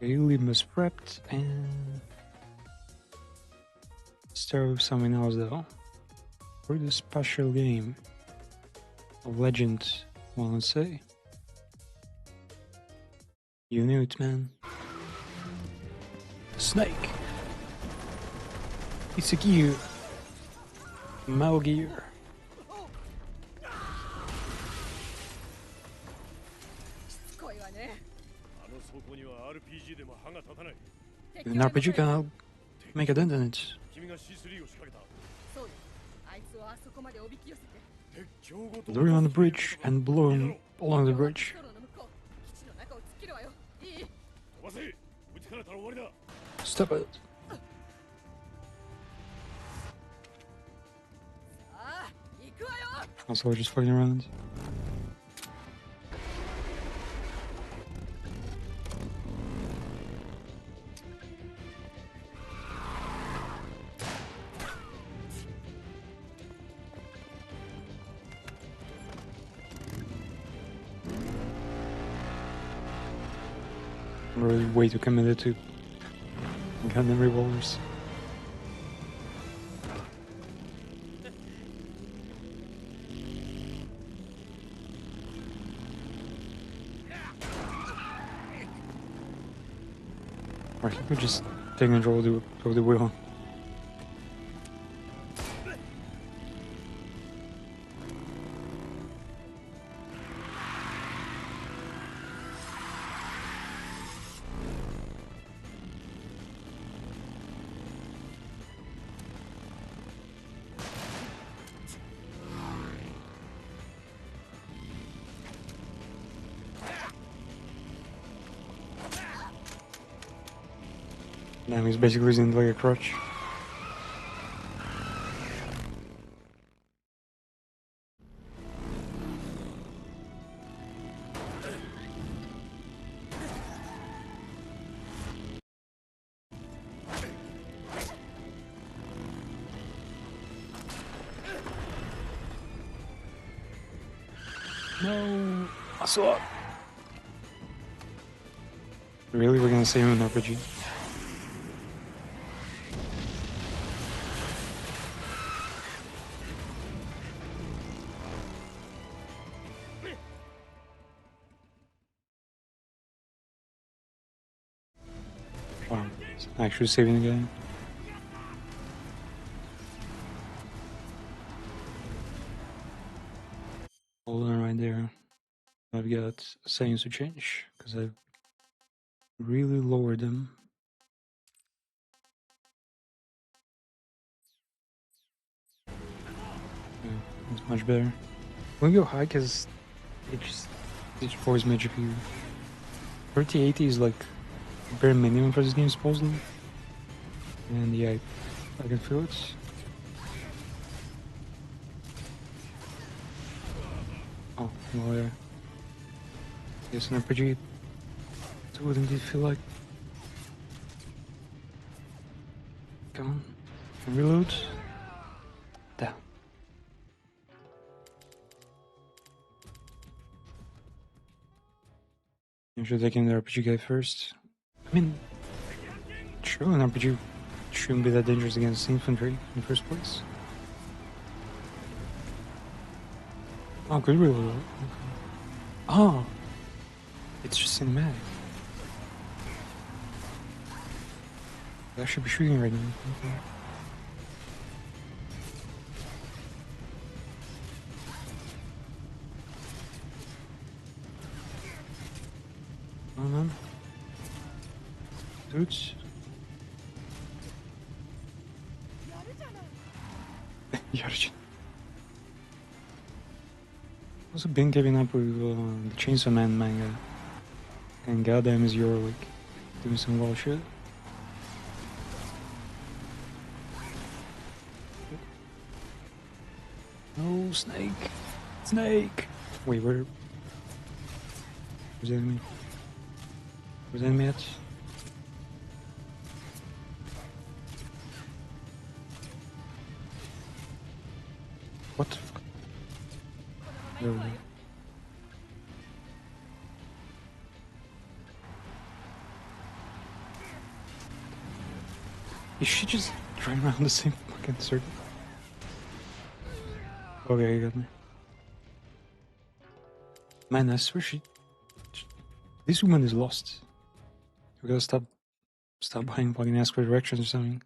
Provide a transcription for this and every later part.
Limbus prepped and start with something else though. For this special game, a legend, wanna say. You knew it, man. Snake. It's a gear. Metal Gear. An RPG cannot make a dent in it. Lure on the bridge and blow him along the bridge. Stop it. Also, just fucking around. I'm really way too committed to goddamn revolvers. Or he could just take control of the wheel. Now he's basically using it like a crutch. No, I saw it. Really, we're gonna save him an RPG? Wow, it's actually saving the game. Hold on right there. I've got settings to change because I've really lowered them. Yeah, it's much better. When you go high, because it destroys my GPU. 3080 is like bare minimum for this game, supposedly. And yeah, I can feel it. Oh, well, yeah. Yes, an RPG. It would indeed feel like. Come on. And reload. Down. You should take in the RPG guy first. I mean, true, an RPG shouldn't be that dangerous against infantry in the first place. Oh, good reload. Okay. Oh, it's just cinematic. I should be shooting right now. Okay. Oh man. Dudes. Yarıcı. Also been keeping up with the Chainsaw Man manga. And goddamn is you're like doing some wild shit. No, snake. Snake. Wait, where's the enemy? Where's the enemy at? What the fuck? There we go. Is she just running around the same fucking circle? Okay, you got me. Man, I swear this woman is lost. We gotta stop buying fucking ask for directions or something.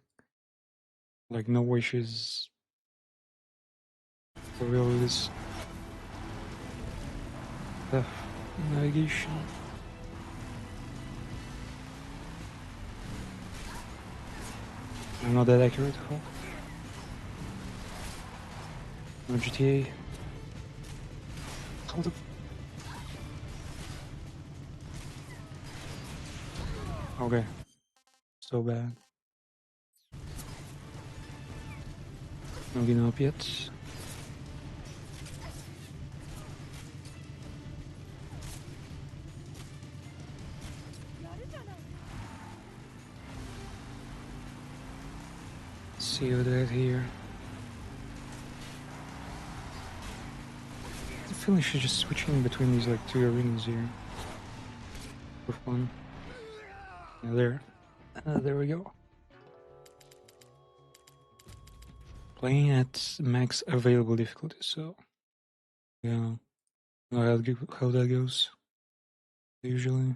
Like, no way she's for real with this stuff. Navigation. I'm not that accurate. Huh? No GTA. How the... Okay. So bad. Not getting up yet. See what they have here. I feel like she's just switching between these like two arenas here. For fun. Yeah, there we go. Playing at max available difficulty, so yeah. How that goes usually.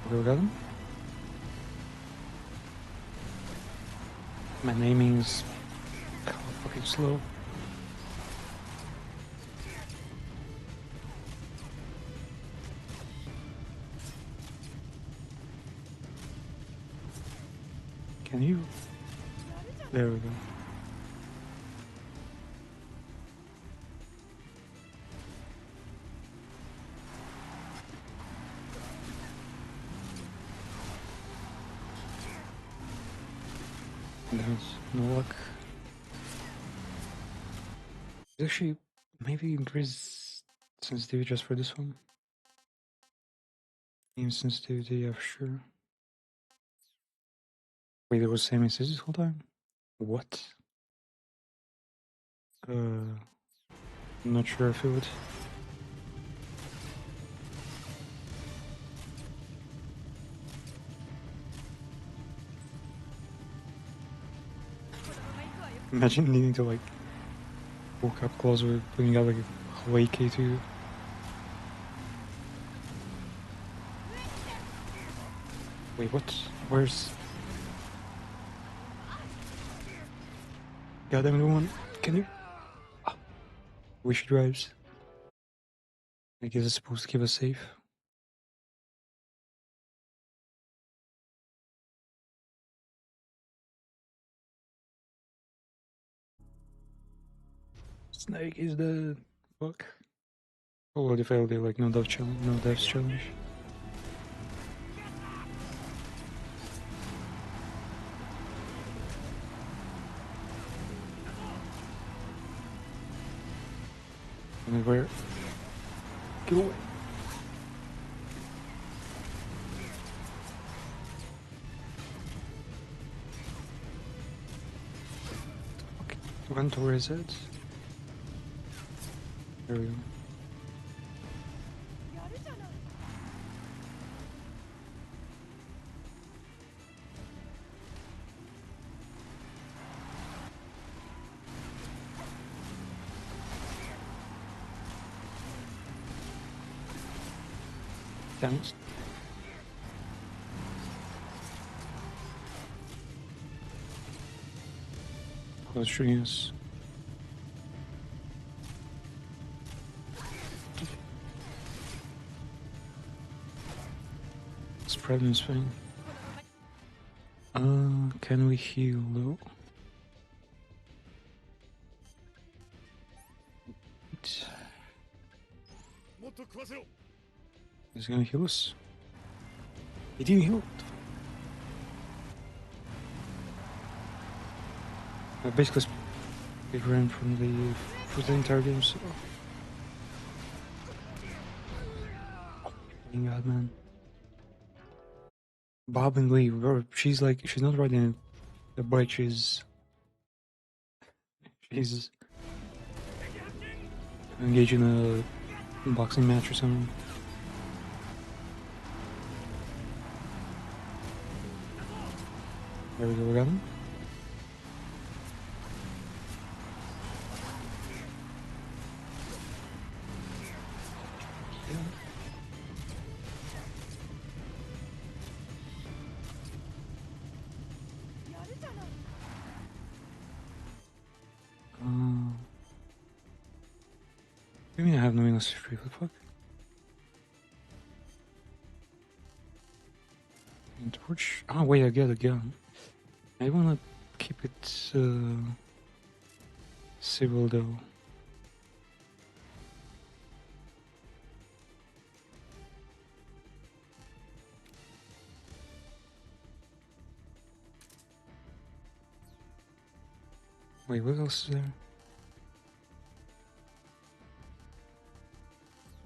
Okay, we got him. My naming is fucking slow. Can you? There we go. There's no luck. Actually, maybe increase sensitivity just for this one. Aim sensitivity, yeah, for sure. Wait, there was same message this whole time? What? I'm not sure if it would. Imagine needing to like walk up closer, putting out like a Hawaii K2. Wait, what? Where's... Goddamn everyone, can you... Ah, wish drives. I guess it's supposed to keep us safe. Snake is dead. Fuck. Oh, what if I do like no death challenge? No death challenge. Where? Get away. Okay. Run towards it. There we go. Thanks. Close shooting us. Spread this thing. Can we heal though? He's gonna heal us. He didn't heal. I basically speed ran from the entire game, so... Oh my god, man. Bob and Lee, she's not riding the bike, she's engaged in a boxing match or something. There we go, we got him. Yeah. What do you mean I have no English free? What the fuck? And torch. Oh wait, I get a gun. I wanna keep it civil though. Wait, what else is there?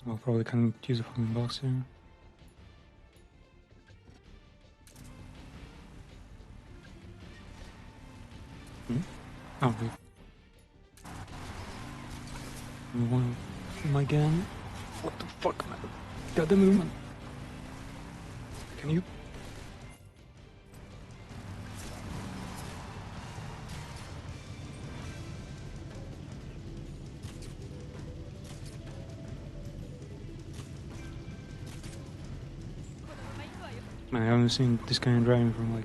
I'll probably can't use a fucking box here. Hmm? Oh wait. My gun. What the fuck, man? Got the movement. Can you? Man, I haven't seen this kind of driving from like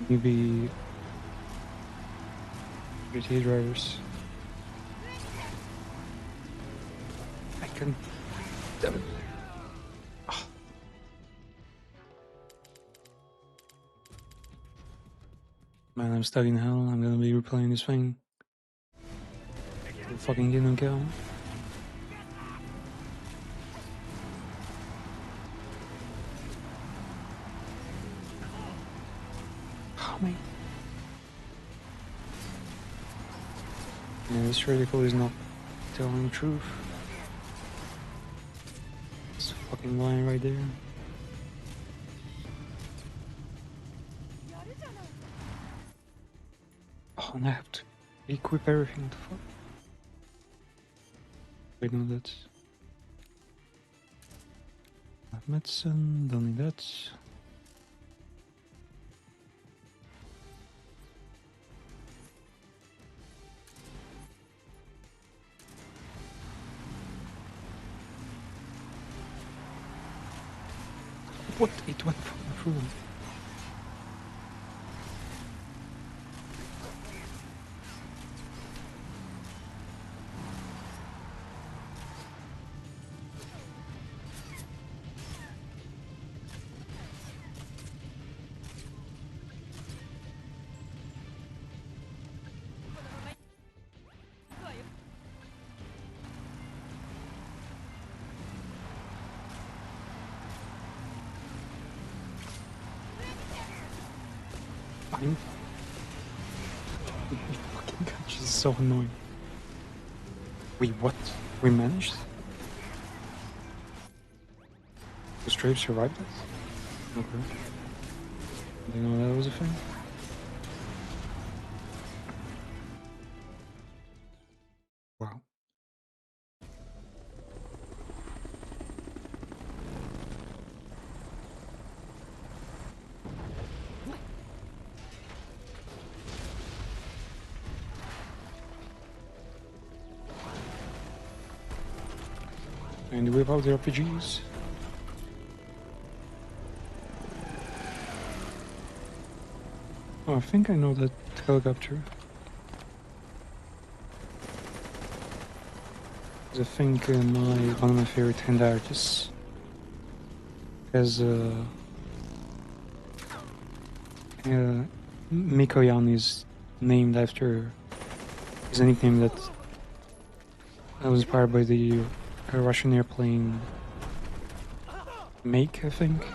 maybe GTA drivers. I can. Damn it. Oh. Man, I'm stuck in hell. I'm gonna be replaying this thing. I'll fucking get no kill. Oh my. Yeah, this reticle is not telling the truth. It's a fucking line right there. Oh, and I have to equip everything. What the fuck? Wait, no, that's. Medicine, don't need that. What? It went through. Fine. Fucking god, she's so annoying. Wait, what? We managed? The Strafe survived this? Okay. I didn't know that was a thing. Wow. And whip out the RPGs. Oh, I think I know that helicopter. I think one of my favorite hand artists has Mikoyan is named after his nickname that was inspired by the Russian airplane Make, I think,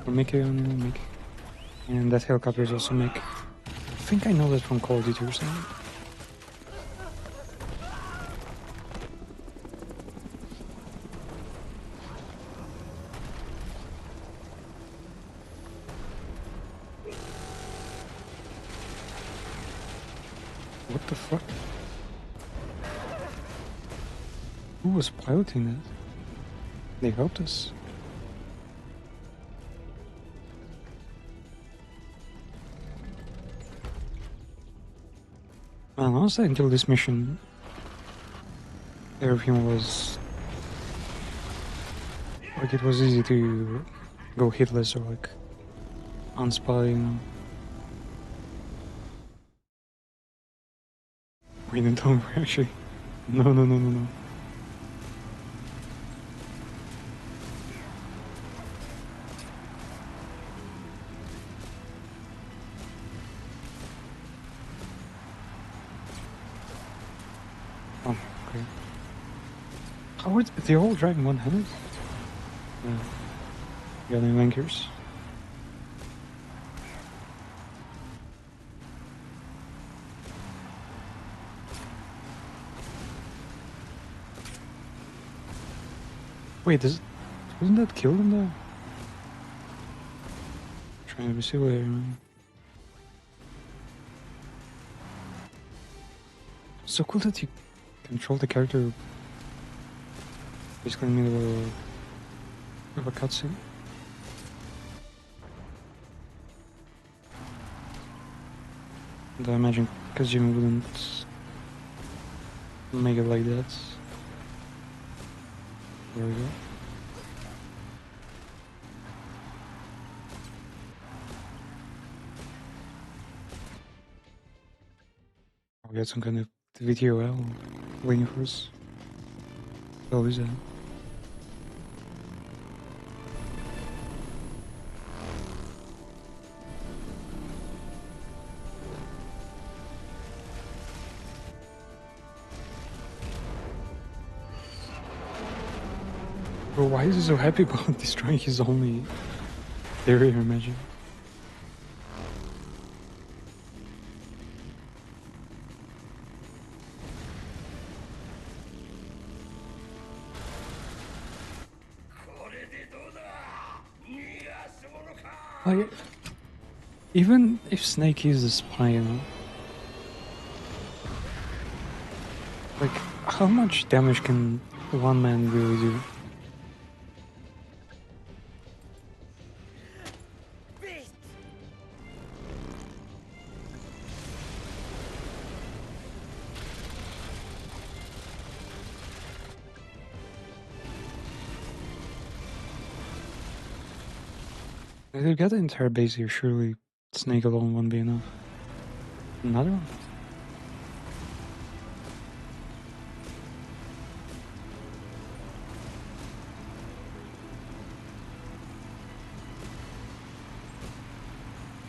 or Mikoyan, Make, and that helicopter is also Make. I think I know that from Call of Duty or something. What the fuck? Who was piloting that? They helped us. And honestly, until this mission, everything was like it was easy to go hitless or like unspotted, you know. Wait, no, don't actually. No, no, no, no, no. Oh, okay. How are they all driving one-handed? Yeah. Yeah, they're wankers. Wait, doesn't that kill them though? Trying to be silly here, man. So cool that you control the character basically in the middle of a cutscene. And I imagine Kojima wouldn't make it like that. There we go. We got some kind of VTOL waiting for us. Oh, is that? Bro, why is he so happy about destroying his only area, imagine? Like, even if Snake is the spy, you know, like, how much damage can one man really do? If they get the entire base here, surely Snake alone won't be enough. Another one?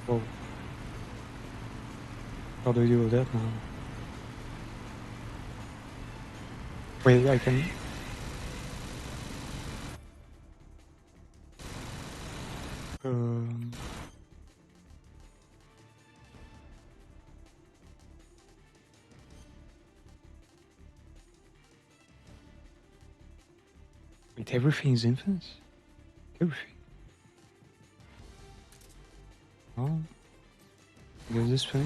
Whoa. How do we deal with that now? Wait, I can... Um... Wait, everything is infinite? Everything? Oh. Go this way.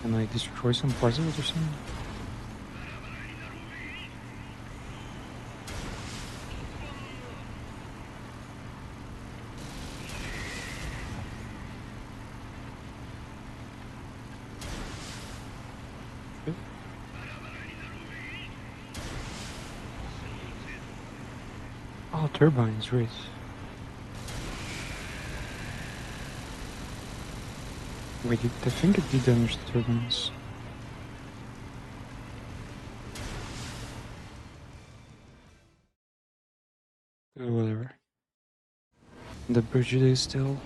Can I destroy some parts of it or something? Good. Oh, turbines, right. Wait, I think it did damage the turbines. Whatever. The bridge is still...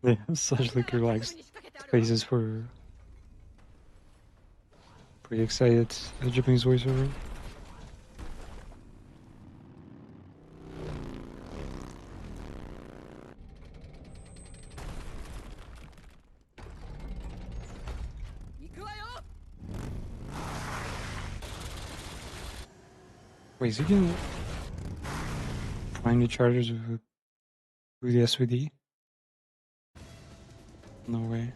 They have such like relaxed faces for pretty excited Japanese voiceover. Wait, is he gonna prime the chargers with the SVD? No way.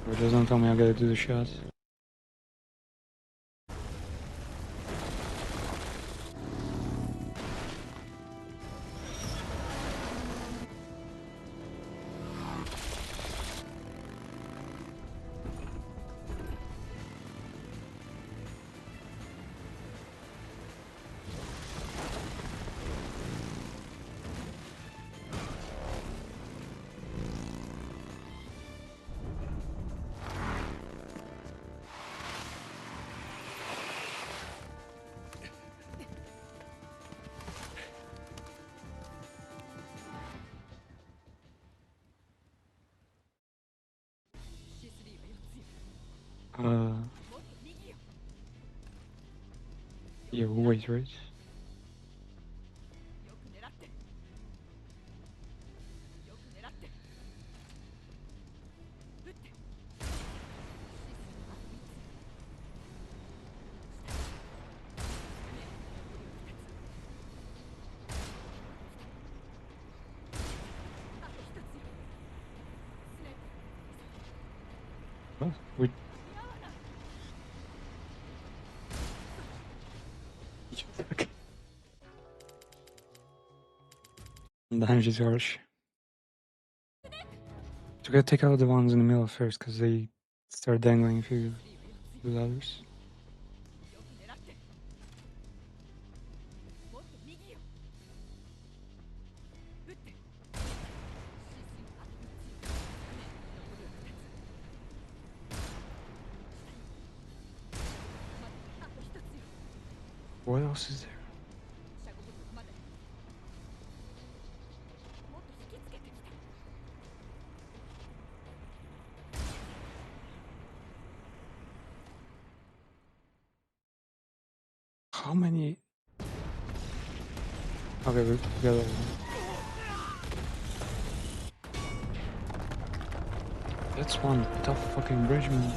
Or just don't tell me I gotta do the shot. Yeah, wait, right? What? Wait. Okay. Damage is harsh. So we gotta take out the ones in the middle first, because they start dangling if you do the others. What else is there? How many? Okay, we got all. That's one tough fucking bridge, man.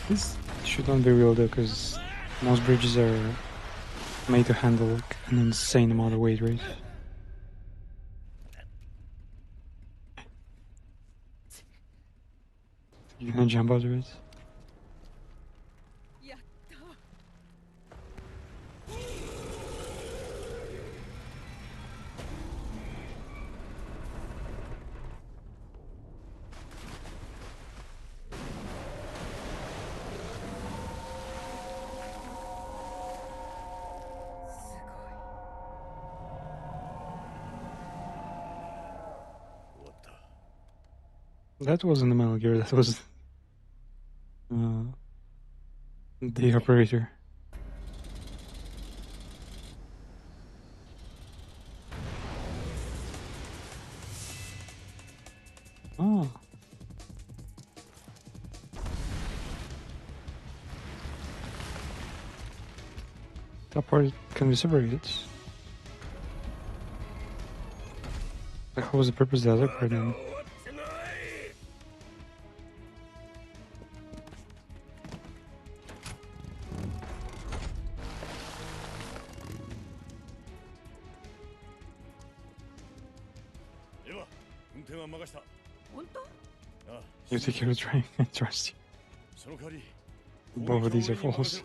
This should not be real though, because most bridges are made to handle like an insane amount of weight, right? You gonna jump out of it? That wasn't the Metal Gear, that was the operator. Oh. That part can be separated. Like, what was the purpose of the other part then? You take care of trying and trust you. Both of these are false.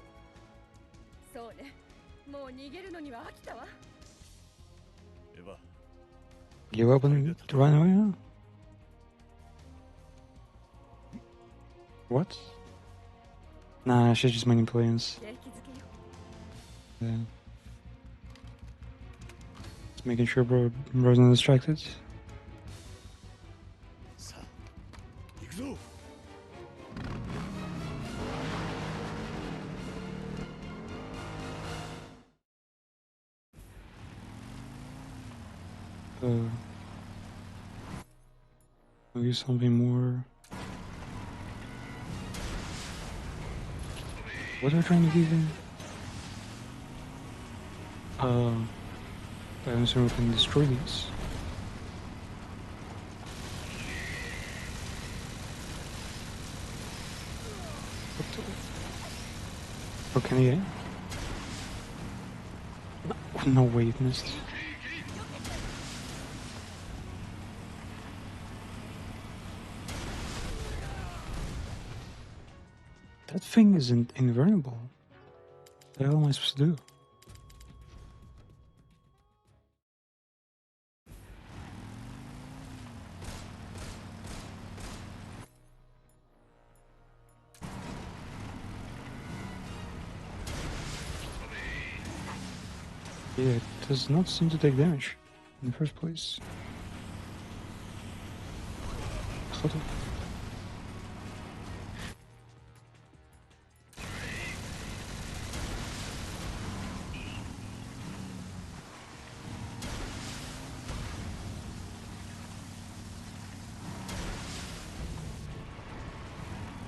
Give up and run away now? What? Nah, she's just manipulating us. Yeah. Making sure bro's not distracted. Maybe something more. What are we trying to do here? I assume we can destroy these. What the? Oh, can he aim? No way, it missed. That thing isn't invulnerable. What the hell am I supposed to do? Yeah, it does not seem to take damage in the first place. What the?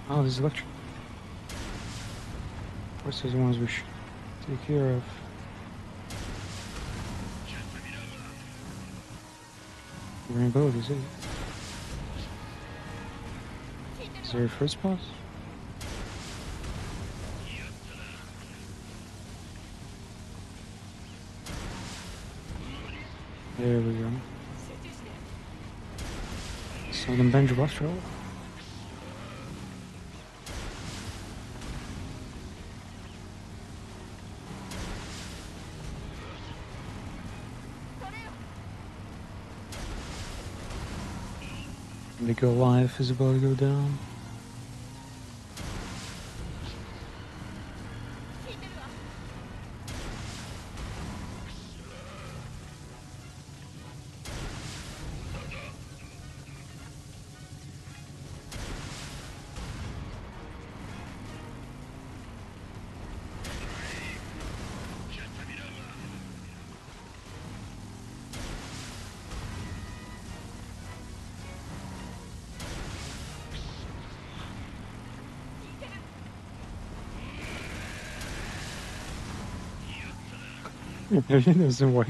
Oh, this is electric. Of course, those ones we should take care of. Rainbow, is it? Is there a first boss? There we go. So the bench boss roll. The go live is about to go down. There's a way.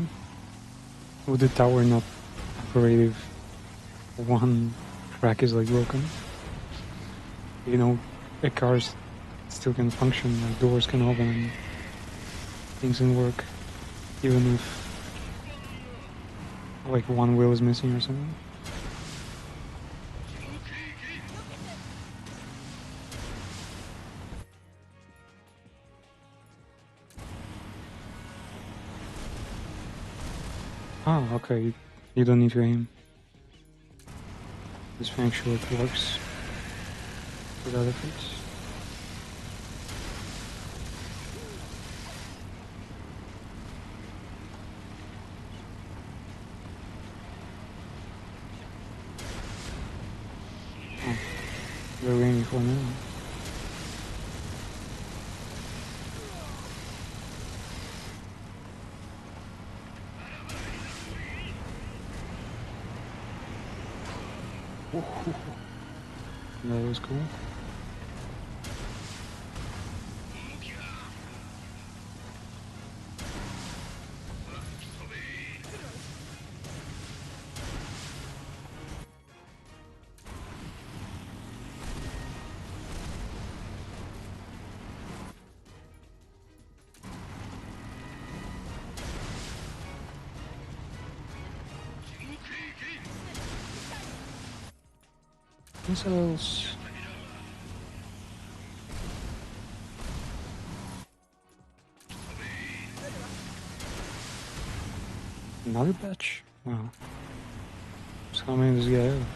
With the tower not operative, one track is like broken. You know, a car still can function, like doors can open and things can work, even if like one wheel is missing or something. Oh, okay, you don't need to aim. Just make sure it works with other things. Oh, they're aiming for now. That was cool. Missiles. Another batch? Wow. So how many does this guy have?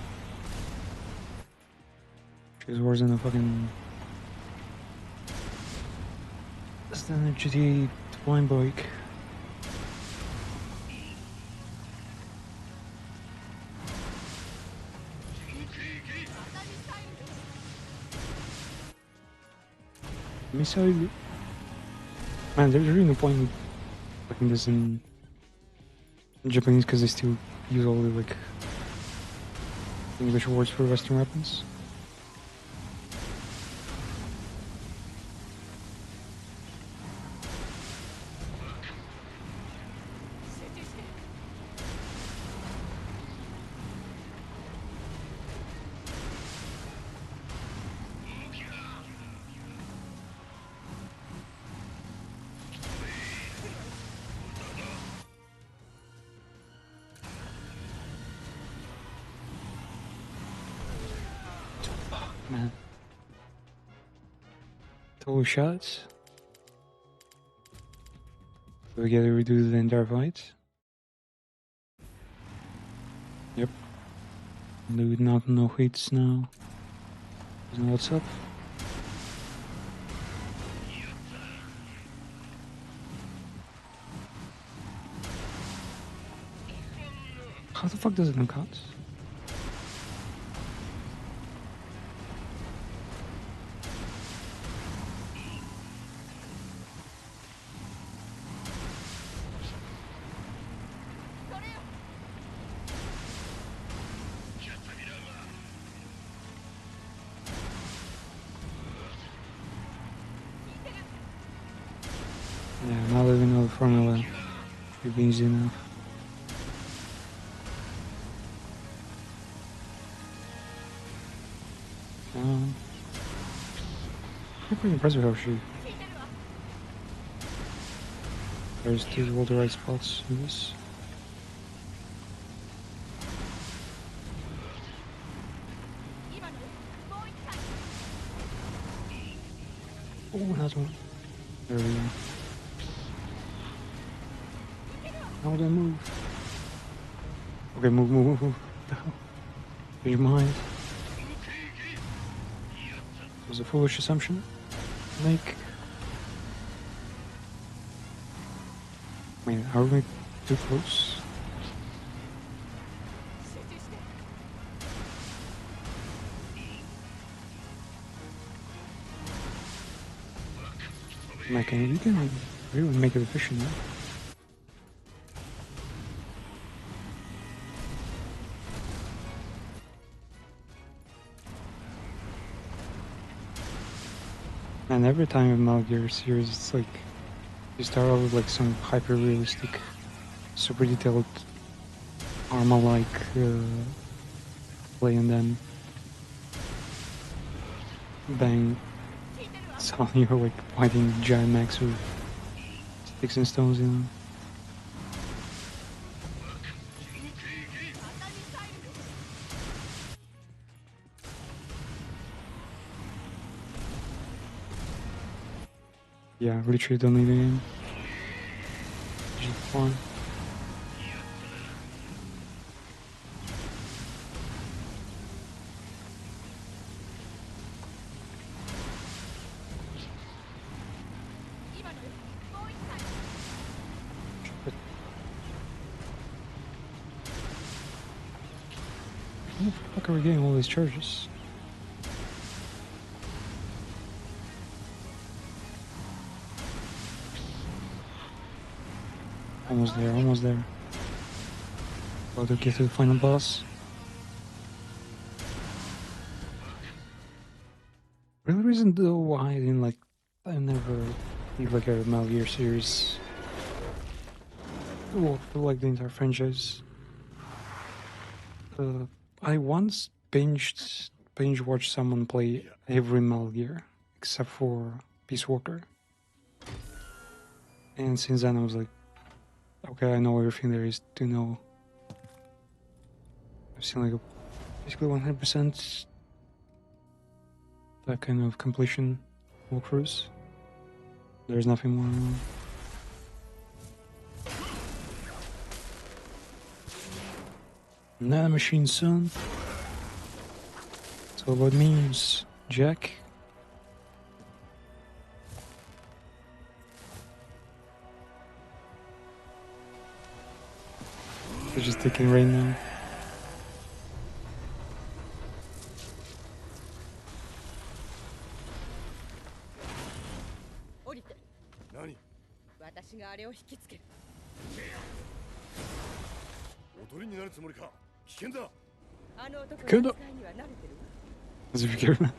She's worse than a fucking... Less than a GT flying bike. Missile. Man, there's really no point in putting this in Japanese because they still use all the like English words for Western weapons. Man. Total shots. Do we get to redo the entire fight? Yep. Loot not no hits now. Doesn't know what's up. How the fuck does it not cut? Yeah, now that we know the formula, it'd be easy enough. Pretty impressive how she tries to do all the right spots in this. Oh, another one. There we go. How would I move? Okay, move. What the hell? Change your mind. It was a foolish assumption. Like, wait, are we too close? Like, you can really make it efficient now. And every time in Metal Gear series, it's like you start out with like some hyper-realistic, super detailed armor-like play, and then bang, suddenly you're like fighting giant mechs with sticks and stones, you know. Yeah, literally don't need a game. Just fun. How the fuck are we getting all these charges? Almost there. About to get to the final boss. Real reason though why I never did like a Metal Gear series. Well, for like the entire franchise. I once binge watched someone play every Metal Gear except for Peace Walker. And since then I was like, okay, I know everything there is to know. I've seen like basically 100% that kind of completion walkthroughs. There's nothing more. Nano machine, son. It's all about memes, Jack. They're just taking rain now. Good. As if you care.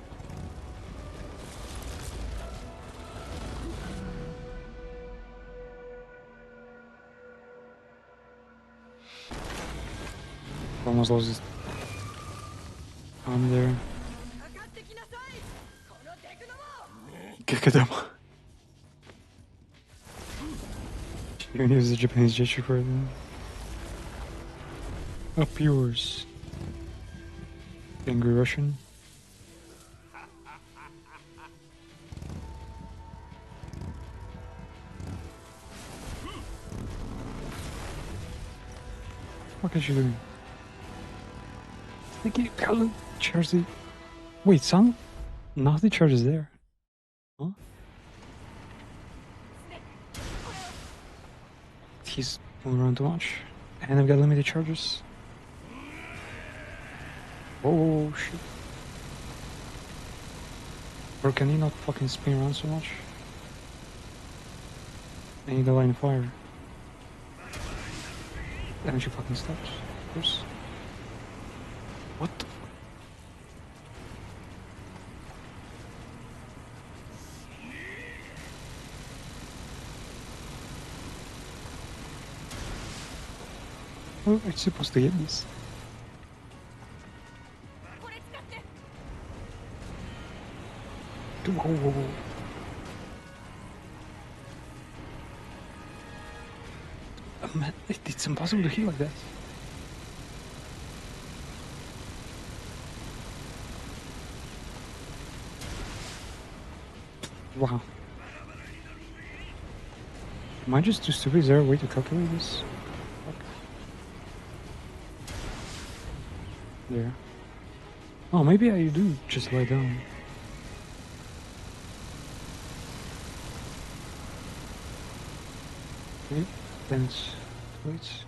Almost lost his arm there. Kakadama. You can use the Japanese gesture for it then. Up yours. Angry Russian. What is she doing? Sticky Helen charge the. Wait, some. Not the charge is there. Huh? He's moving around too much. And I've got limited charges. Oh shit. Or can he not fucking spin around so much? I need a line of fire. And she fucking stops. Of course. What the? How am I supposed to get this? Whoa, whoa, whoa. Man, it's impossible to heal like that. Wow. Am I just too stupid? Is there a way to calculate this? Fuck. There. Oh, maybe I do just lie down. Okay, then it's wait.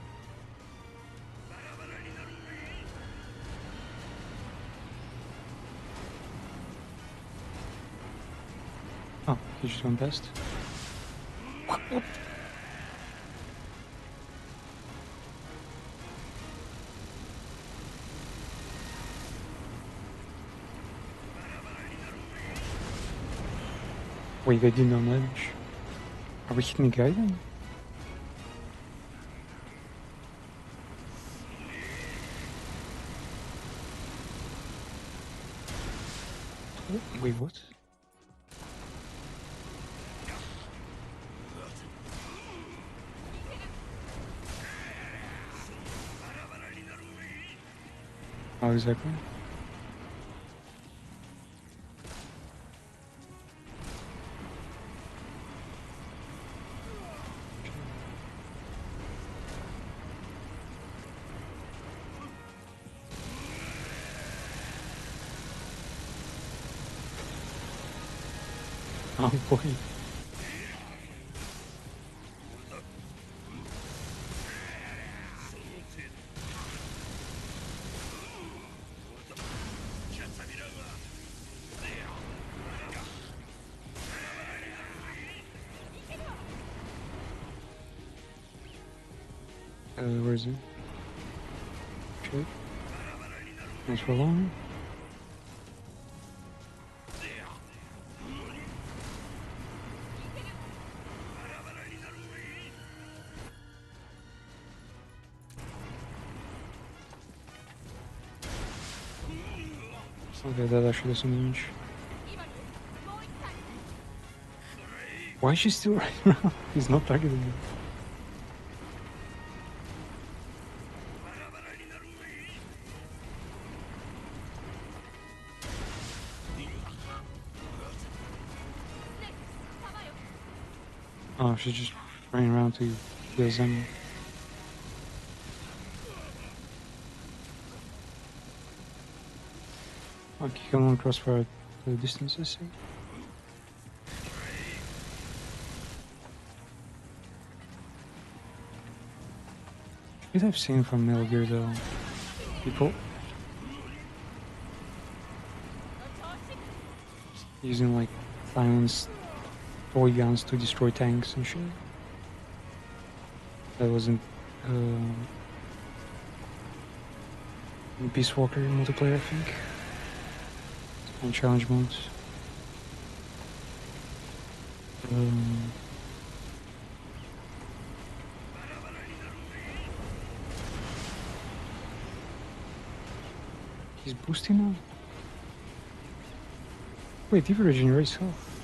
Oh, he just went past. What? Wait, they did no damage. Are we hitting a guy then? Wait, what? How exactly? Oh boy. Where is it? Shit. Thanks for long. Okay, that actually does some damage. Why is she still right around? He's not targeting me. Oh, she's just running around to kill them. Okay, come on, crossfire to the distance, I see. What I've seen from Metal Gear though, people using like silenced toy guns to destroy tanks and shit. That wasn't in Peace Walker multiplayer, I think. On challenge modes. He's boosting now? Wait, he regenerates health.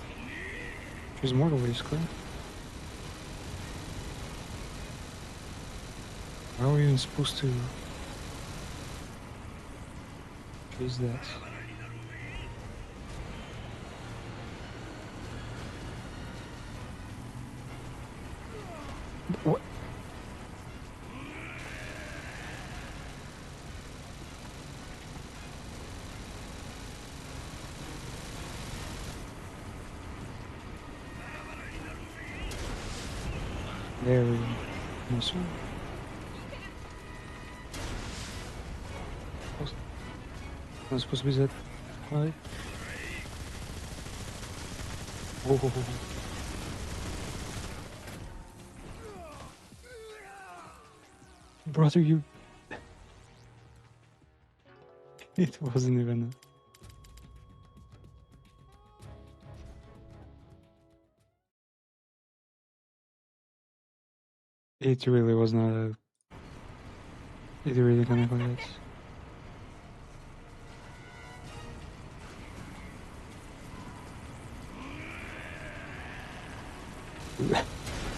She's mortal basically. How are we even supposed to chase that? What? There we go. Nice one. Not supposed to be that high. Oh. Brother, you... It wasn't even... It really was not a... It really gonna go that.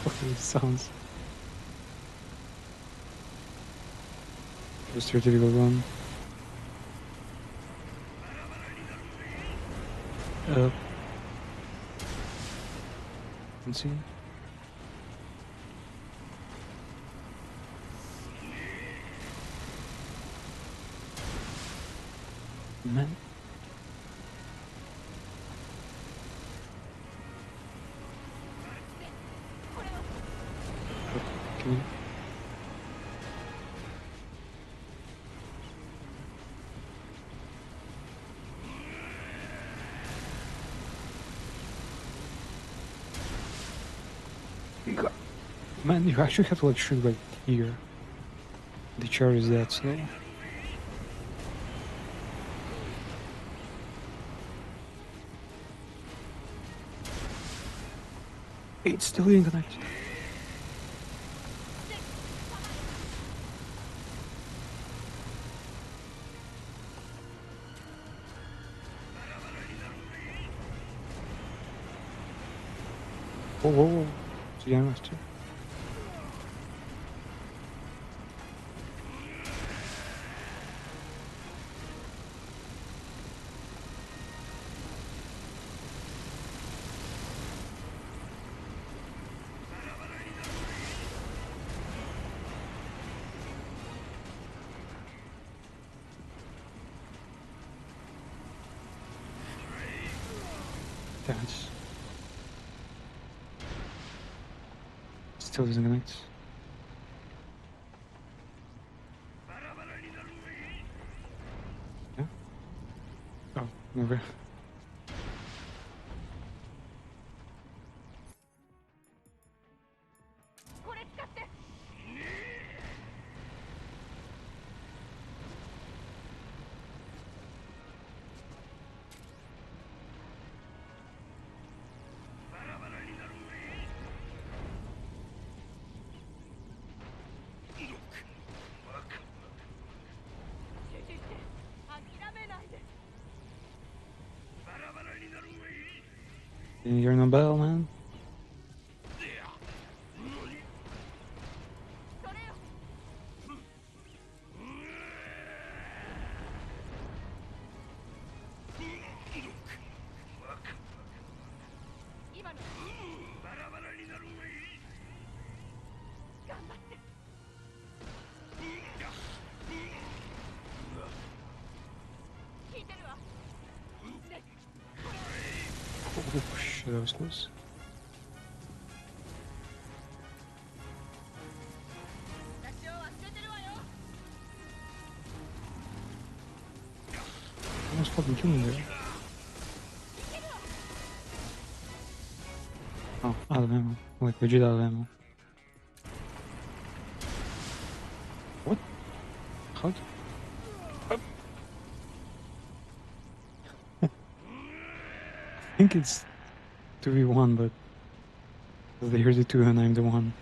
Okay, sounds... Just here to go run. Let's see. Man. Can you... Man, you actually have to like shoot right here. The chair is that slow. It's still didn't connect. Whoa. So yeah, master. Damn it. Still doesn't connect. Yeah? Oh, never. Didn't hear no bell, man. Oh shit, that was close. Almost fucking killed me there. Oh, out of ammo. Like legit out of ammo. How? I think it's 2v1, but they're the 2 and I'm the 1.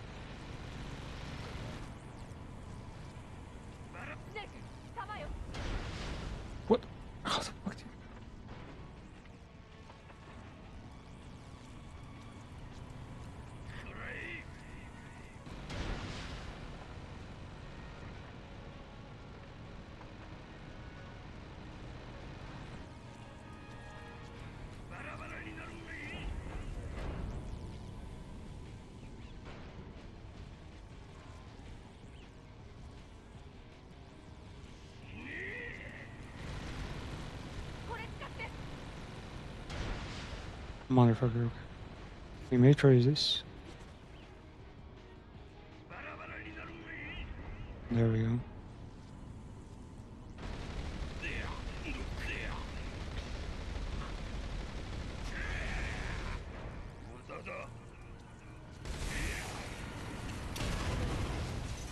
What? How the fuck did you... Motherfucker, okay. We may try this. There we go.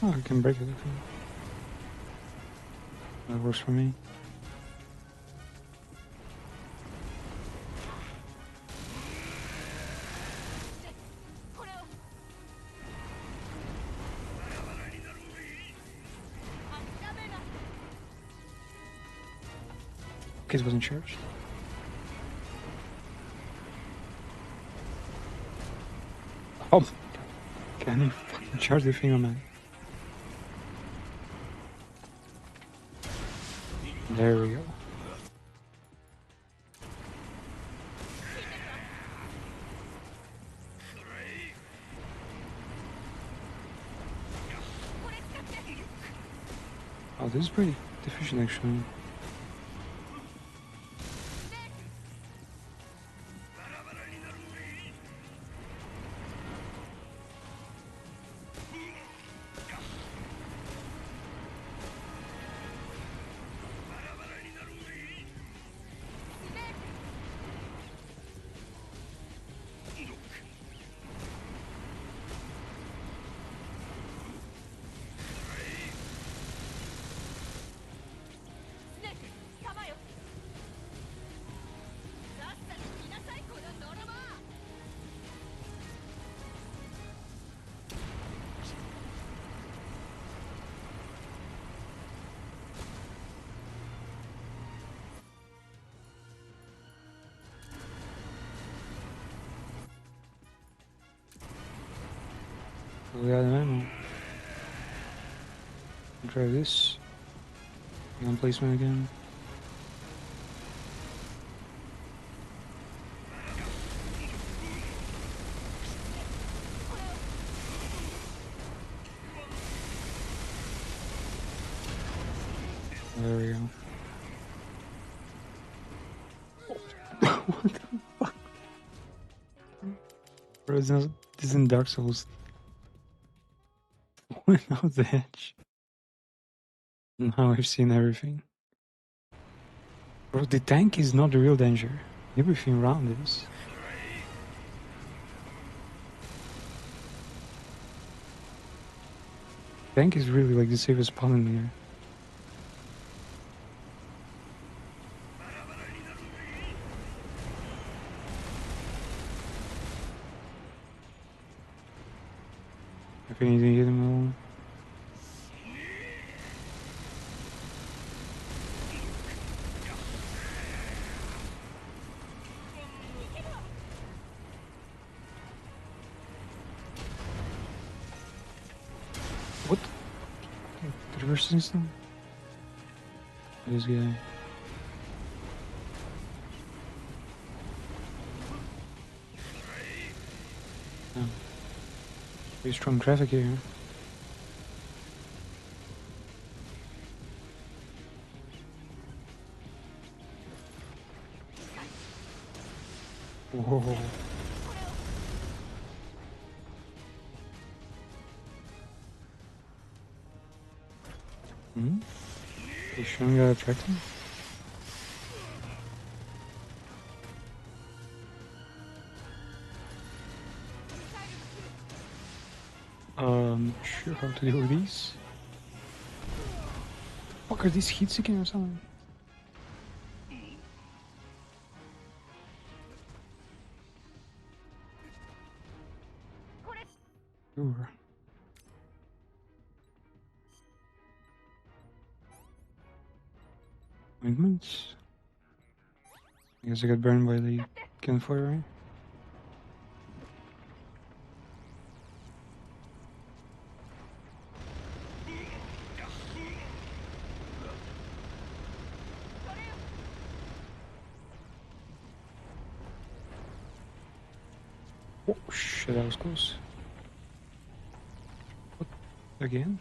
Oh, I can break it. That works for me. Kids wasn't charged. Oh, can you fucking charge the thing, man? There we go. Oh, this is pretty efficient actually. We got an ammo. Try this. Gun placement again. There we go. What the fuck? Bro, this isn't Dark Souls. Went off the edge. Now I've seen everything. Bro, the tank is not the real danger. Everything around is. Tank is really like the safest spot in here. If you need to hit him at all. What? The reverse system? This guy. Oh. Pretty strong traffic here. Whoa. Hmm? You showing got attractive? Sure how to deal with these. Fuck, are these heat seeking or something? Sure. Ointments. I guess I got burned by the gunfire, right? Oh shit, that was close. What? Again?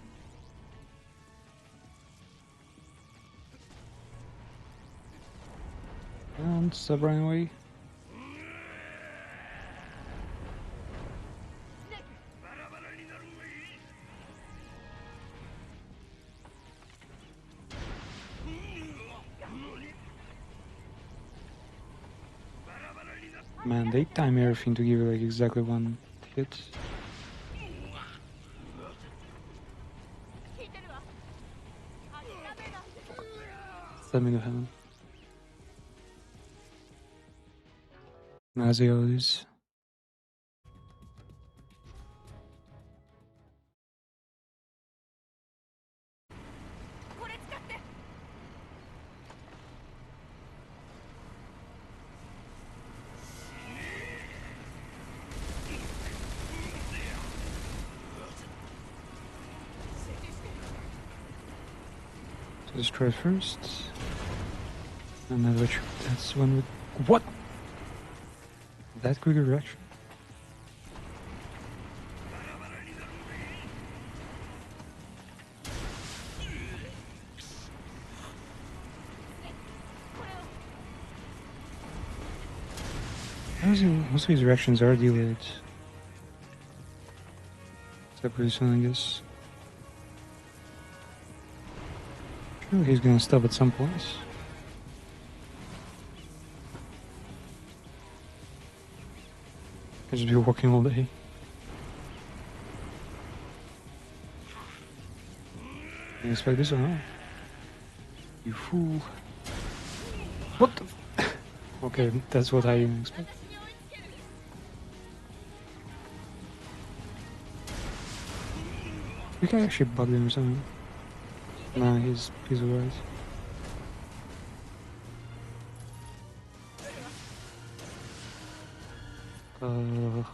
And stop running away. Man, they time everything to give you like exactly one hit. Let me know heaven. As they always. So let's try first. And that's when we. What? That quick reaction? Most of his reactions are delayed. Except for this one, I guess. Surely he's gonna stop at some point. I'll just be walking all day. You expect this or not? You fool. What the? Okay, that's what I even expect. We can actually bug him or something. Nah, he's alright. Oh.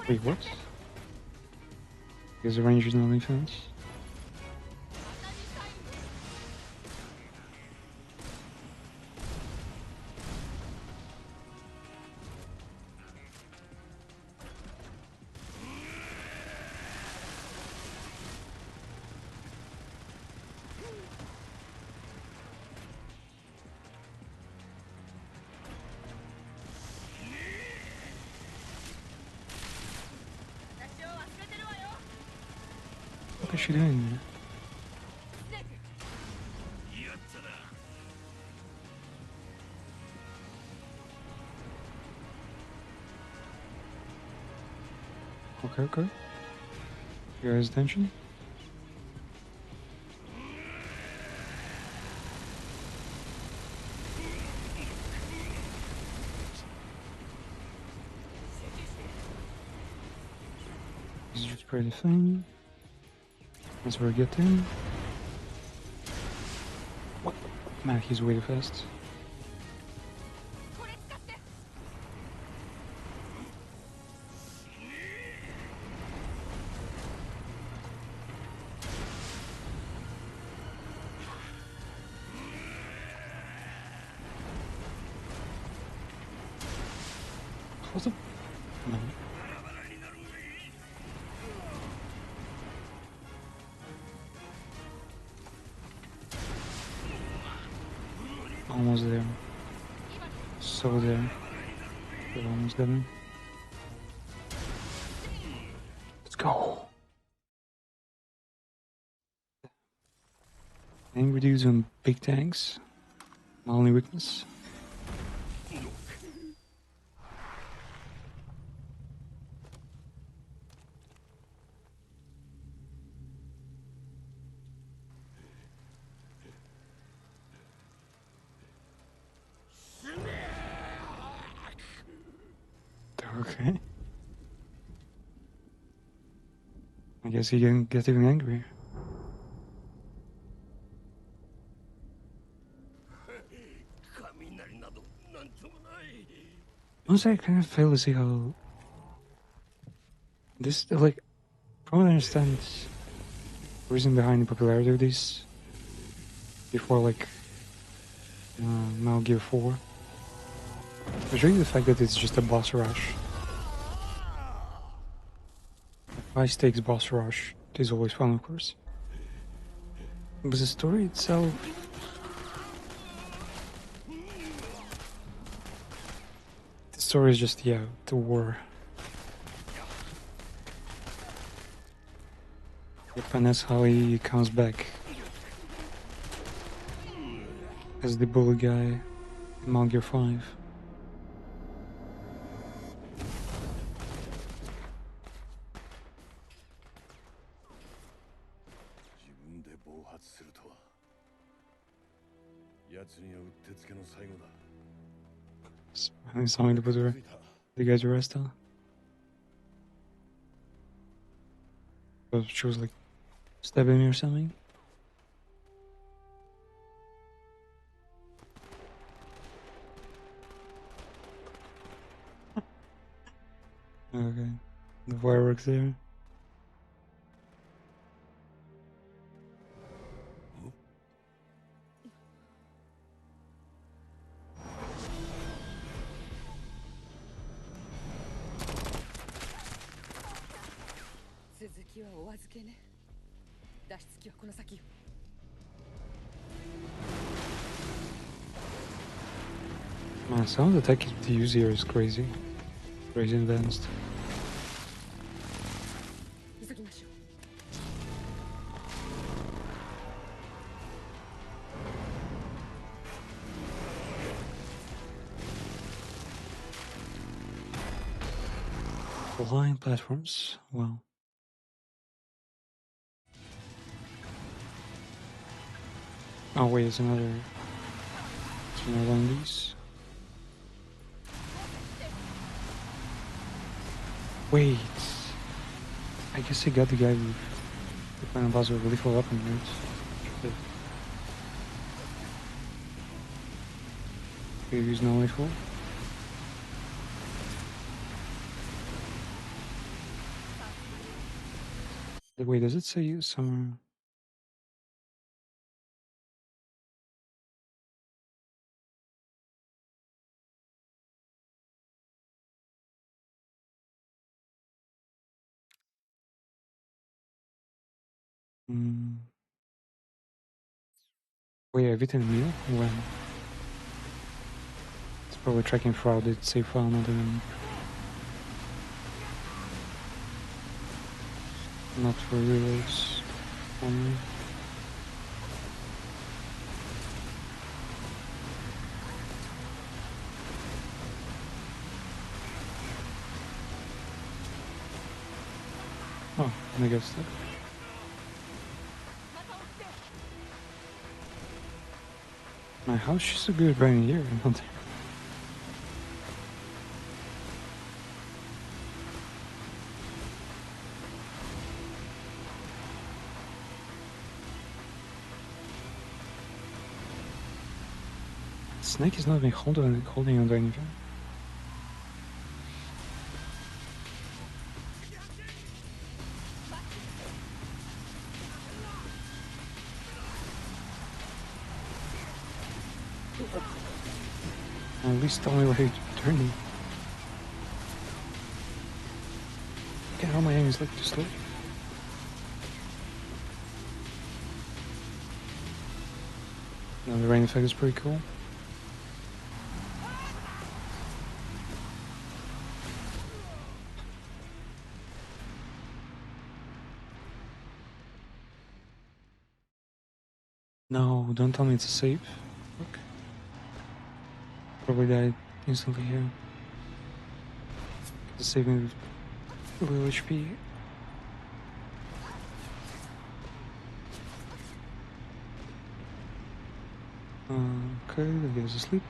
Wait, what? Because the ranger's not defense. What is she doing? Okay. You guys' attention? This is just pretty thing. That's where we get in. What? Man, he's way too fast. What's up? No. Almost there. So there. We're almost done. Let's go. Angry dudes on big tanks. My only weakness. Okay. I guess he can get even angrier. Honestly, I kind of fail to see how this, like, from what I understand, the reason behind the popularity of this before, like, Metal Gear 4 was really the fact that it's just a boss rush. High stakes boss rush is always fun, of course. But the story itself, the story is just, yeah, the war. And that's how he comes back as the bully guy in Metal Gear 5. And something to put the guy to rest on. But she was like stabbing me or something. Okay. The fireworks there. Man, some of the tech they use here is crazy. Crazy advanced. Flying platforms. Wow. Oh wait, it's another one of these. Wait. I guess I got the guy with the final boss with a lethal weapon, right? You use no lethal. Wait, does it say use somewhere? Hmm. Wait, have it in meal? When? It's probably tracking fraud. It's save file, not even. Not for reloads only. Oh, I guess that. My house is a good brain here. Snake is not even holding on to anything. At least tell me where he's turning. Okay, how my aim is like too slow. No, the rain effect is pretty cool. No. don't tell me it's a save. Fuck. Probably died instantly here. It's saving with low HP. Okay, that guy's asleep.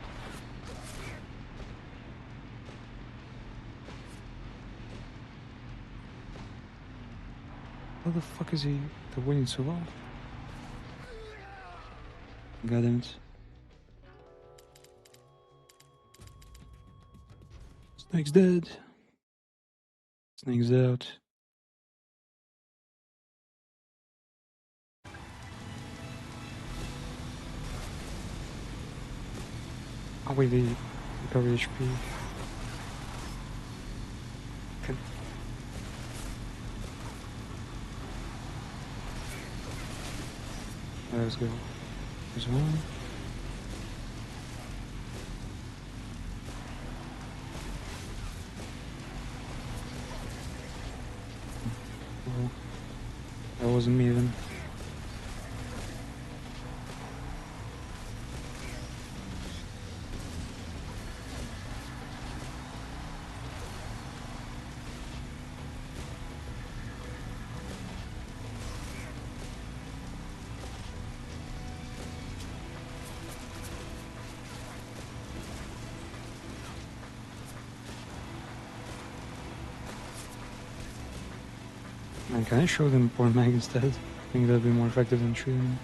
How the fuck is he winning so well? God damn it. Snake's dead. Snake's out. Oh wait, they recover HP. Okay. Let's go. There's one. Oh, that wasn't me then. Man, can I show them Born Mag instead? I think that'd be more effective than shooting them.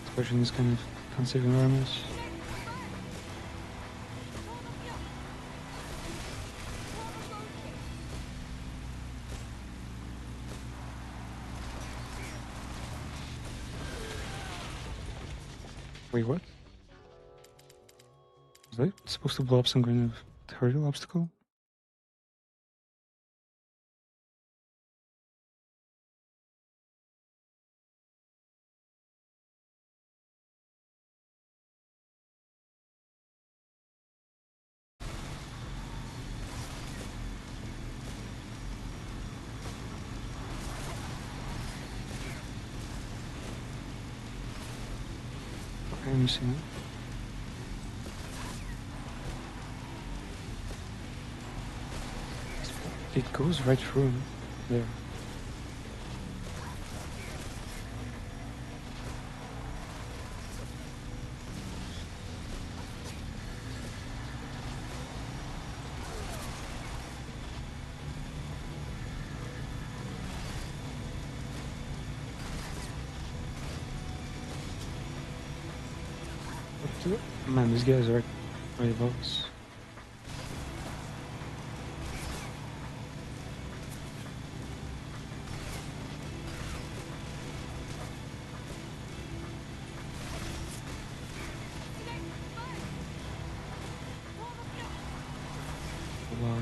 Especially in this kind of unsafe environment. Wait, what? Was I supposed to blow up some kind of hurdle obstacle? Okay, let me see that. It goes right through there. Man, these guys are right above us. Wow.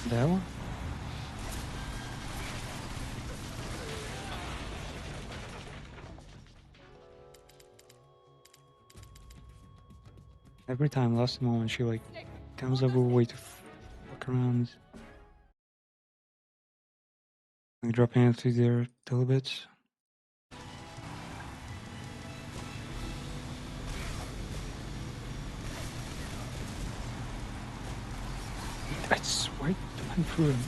That one? Every time, last moment, she like comes up with a way to fuck around. Like dropping it to there a little bit. I swear to went through him.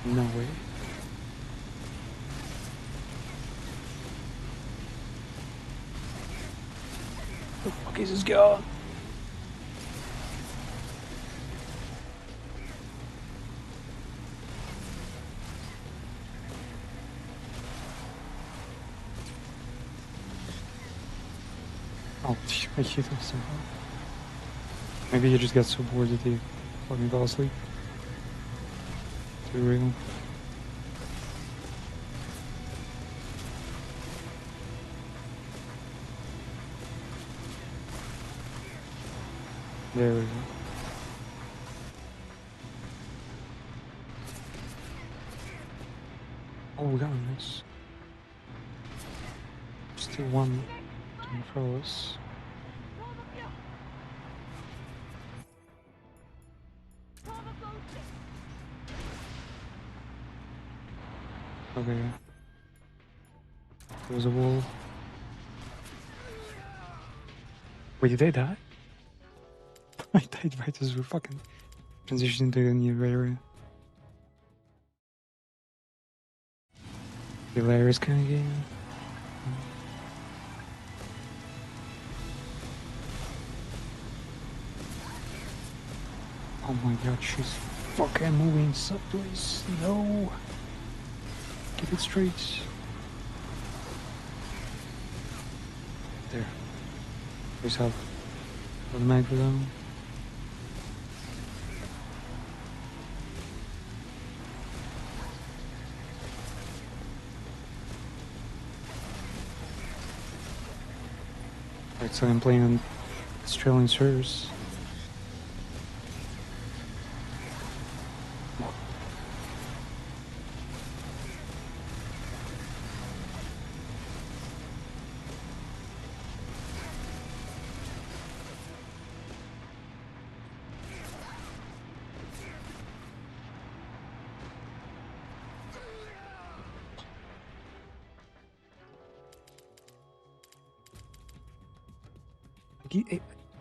No way. Where the fuck is this going? Oh, I hit him somehow. Maybe he just got so bored that he fucking fell asleep. Too real. There we go. Oh, we got a miss. Still one in front of us. Okay. There was a wall. Wait, did I die? I died right as we fucking transitioned into a new area. Hilarious kind of game. Oh my god, she's fucking moving sideways. No! Keep it straight. There. There's help. For the mag for them. Right, so I'm playing on Australian servers.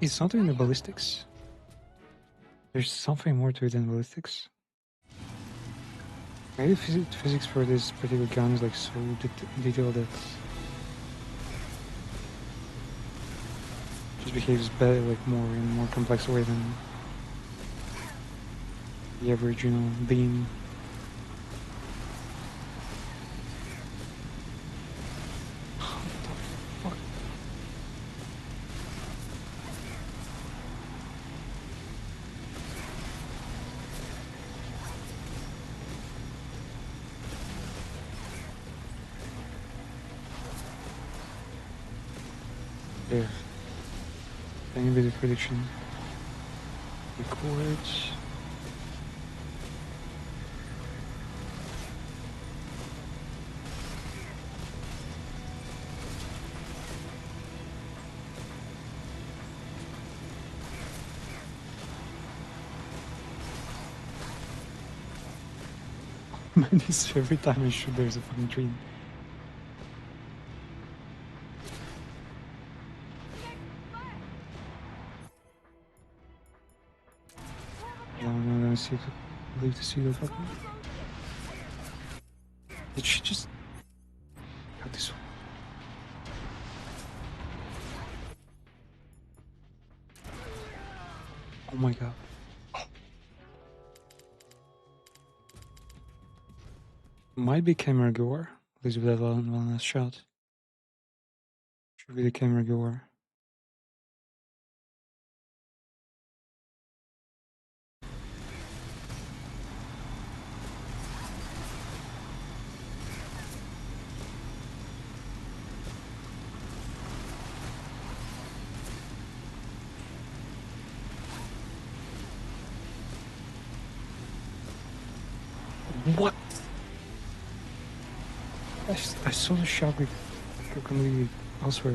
It's not even the ballistics. There's something more to it than ballistics. Maybe physics for this particular gun is like so detailed that it just behaves better, like more in a more complex way than the average, you know, beam. There. Tiny bit of prediction. Record. Man, this every time I shoot there's a fucking dream. No, see to leave the pseudo fucking. Did she just got this one? Oh my god. Might be camera gore. Please with that one last shot. Should be the camera gore. What? I saw the shot go completely elsewhere.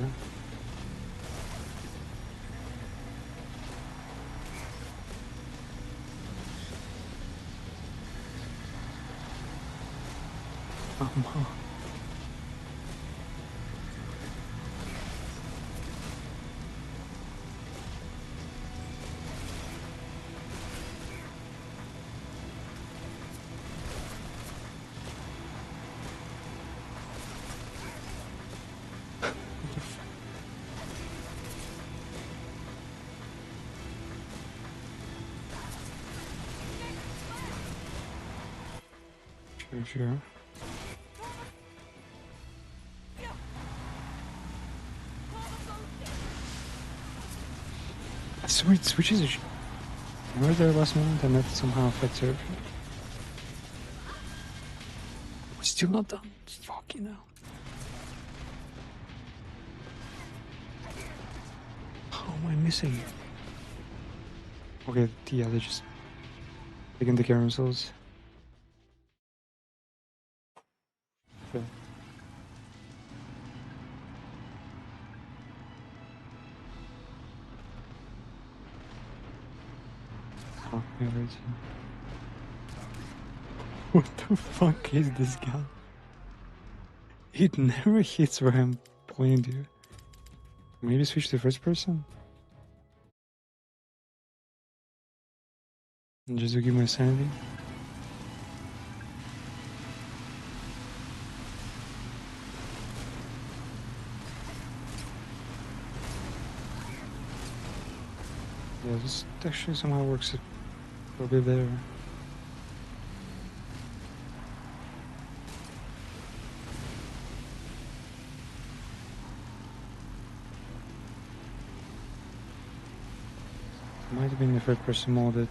Oh, sure. I swear it switches. Remember there last moment and that somehow affects her. We're still not done. Fucking hell. How am I missing? Okay, yeah, they're just taking the care of themselves. Okay. Oh, yeah, right. What the fuck is this gun? It never hits where I'm pointing to. Maybe switch to first person? And just to keep my sanity? Yeah, this actually somehow works a little bit better. Might have been the third person mode that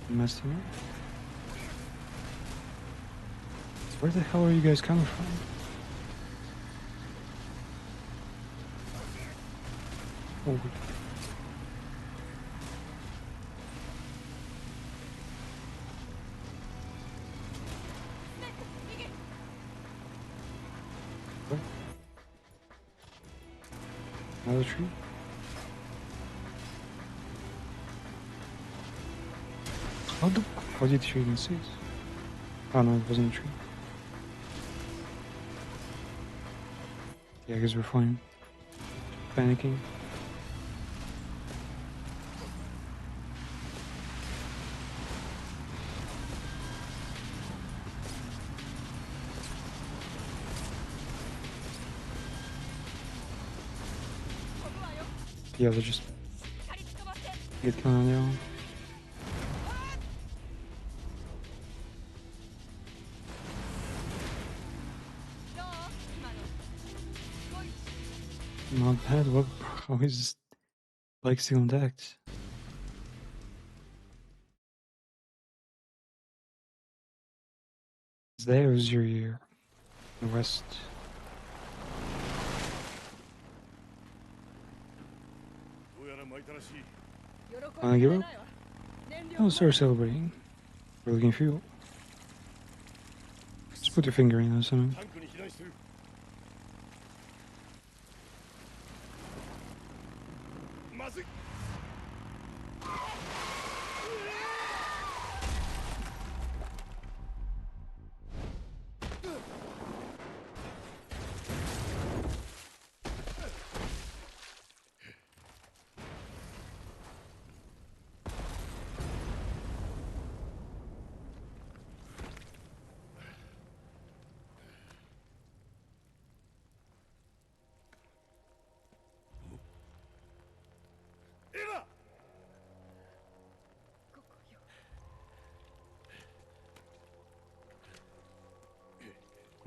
messed me up. Where the hell are you guys coming from? Oh. What? Another tree? How did you even see it? Oh no, it wasn't a tree. Yeah, I guess we're fine. Panicking. Yeah, let's just get going on their own. Not bad. What? How is like still intact? There's your year. The west. Wanna give up? Oh, start celebrating. We're looking fuel. Just put your finger in or something.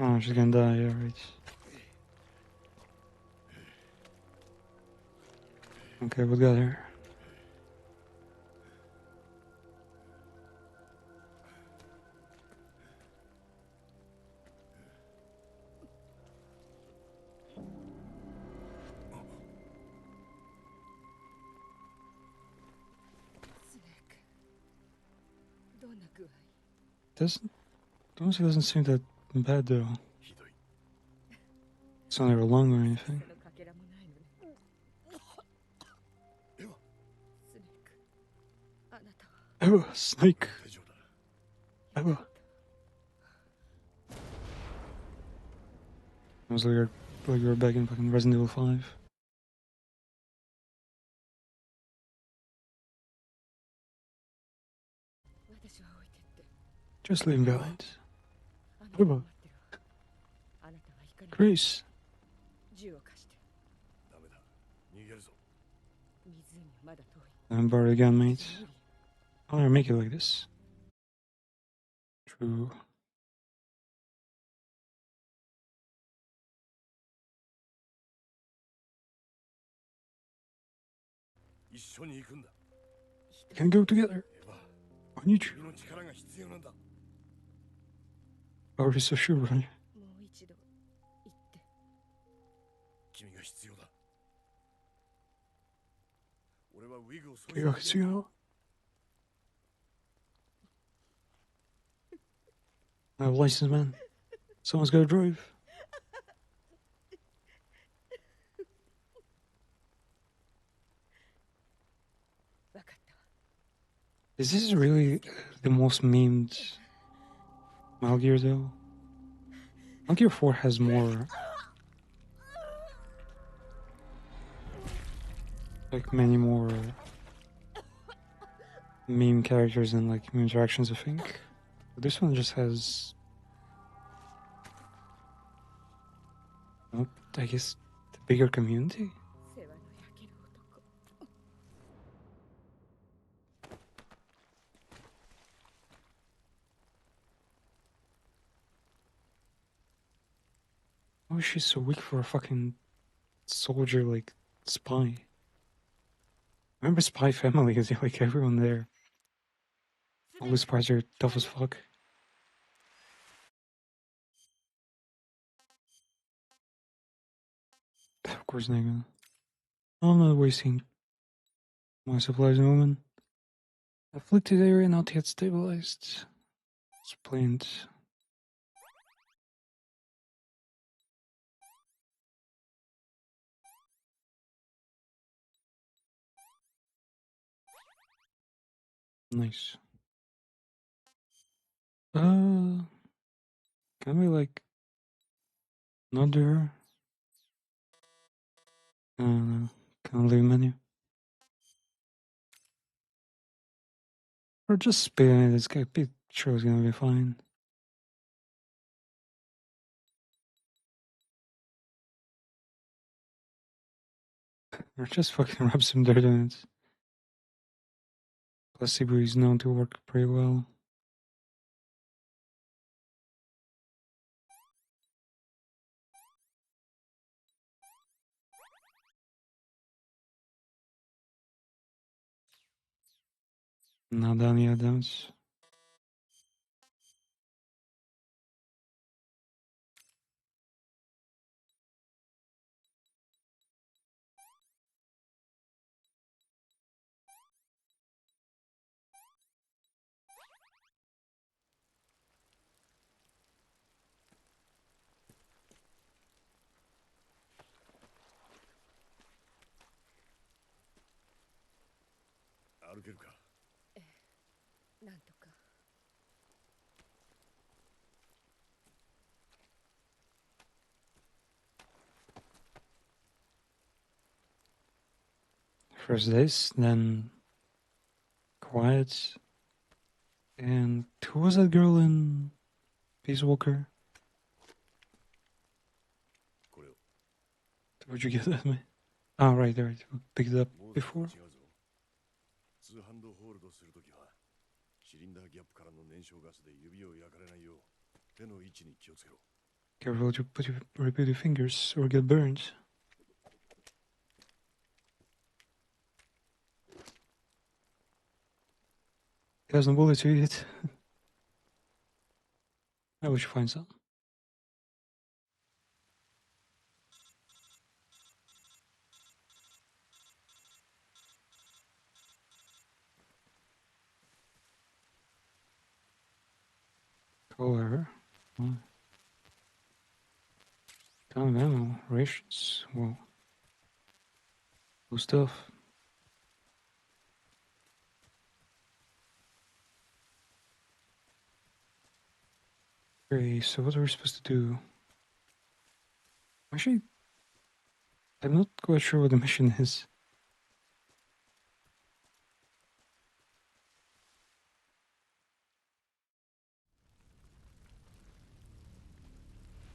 Oh, she's gonna die, yeah, right. Okay, what got her? Honestly doesn't seem that bad though. It's not like a lung or anything. Oh, snake. Oh. I was like you're back in fucking Resident Evil 5. Just leave him behind. Oh. Grace. I'm borrowed again, mate. I'll never make it like this. True. Can go together. I need you. Are you so sure, right? I have a license, man. Someone's gotta drive. Is this really the most memed Metal Gear though? Metal Gear 4 has more, like many more meme characters and like meme interactions, I think. But this one just has, well, I guess, the bigger community. Why is she so weak for a fucking soldier like spy? Remember Spy Family? Is like everyone there. All the spies are tough as fuck. Of course, Nigga. I'm not wasting my supplies, woman. Afflicted area not yet stabilized. Splint. Nice. Can we like not do her? No. Can I leave menu? Or just spin it, it's gonna be sure it's gonna be fine. Or just fucking rub some dirt on it. Placebo is known to work pretty well. Not done yet, don't. First this, then quiet. And who was that girl in Peace Walker? Where'd you get that, man? Oh, right. We picked it up before. ツーハンドホールドするときはシリンダーギャップからの燃焼ガスで指を焼かれないよう手の位置に気をつけろ。 Careful to repeat your fingers or get burned. There's no bullet to it. I wish you find some. However, ton of ammo, rations, whoa, cool stuff. Okay, so what are we supposed to do? Actually, I'm not quite sure what the mission is.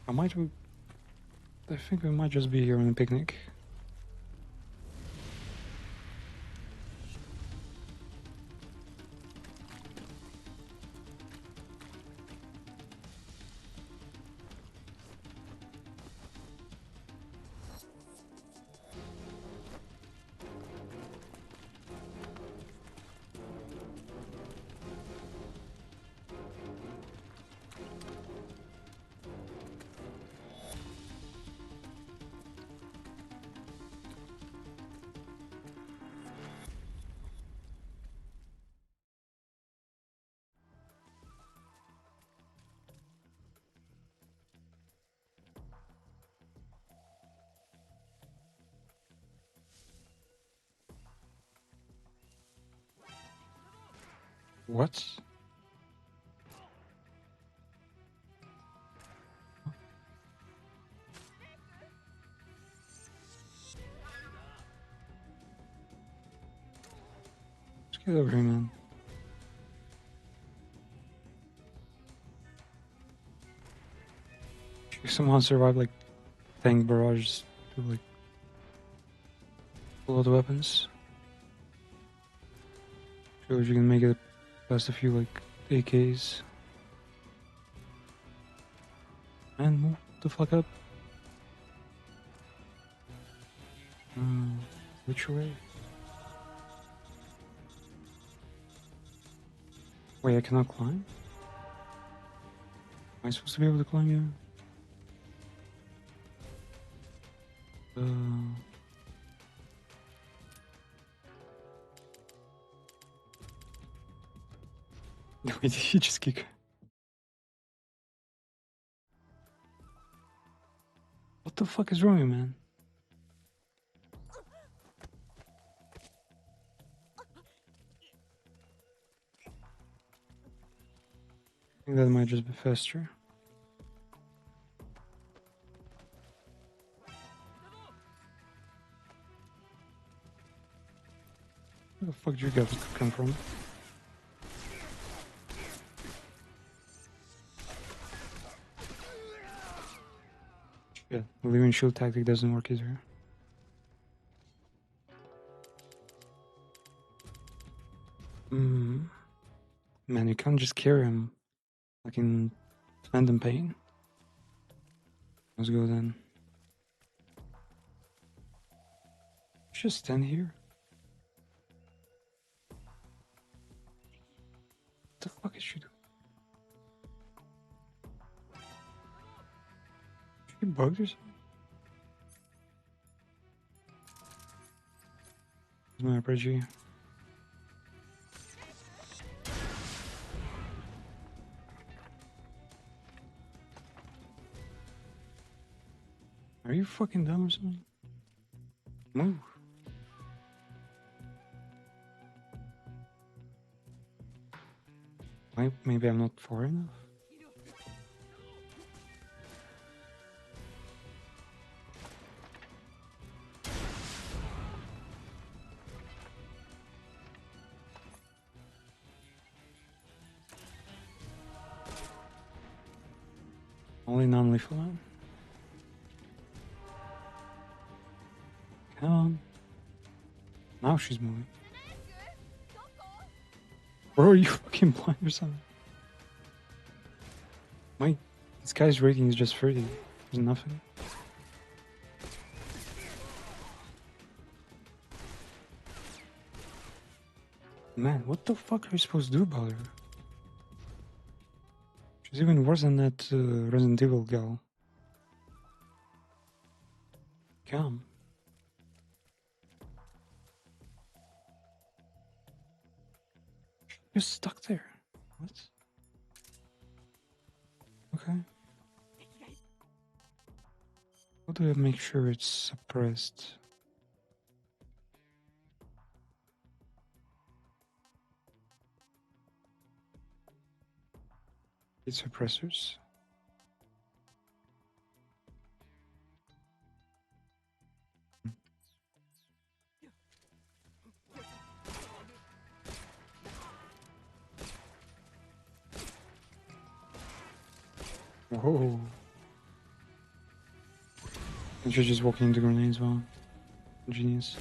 I think we might just be here on a picnic. What? Let's get over here, man. She somehow survived like tank barrages to like pull out the weapons. Shows you can make it past a few like AKs. Man, move the fuck up. Which way? Wait, I cannot climb? Am I supposed to be able to climb here? Wait, did he just kick? What the fuck is wrong with you, man? I think that might just be faster. Where the fuck did you guys come from? Yeah, the living shield tactic doesn't work either. Man, you can't just carry him like in Phantom Pain. Let's go then. Just stand here. What the fuck is she doing? She bugged or something? Where's my RPG? Are you fucking dumb or something? Move. Maybe I'm not far enough? Only non-lethal now. Come on. Now she's moving. Bro, are you fucking blind or something? This guy's rating is just 30. There's nothing. Man, what the fuck are you supposed to do about her? She's even worse than that Resident Evil gal. Come. You're stuck there. What? Okay. How do I make sure it's suppressed? It's suppressors. Whoa. And she's just walking into grenades, wow. Genius.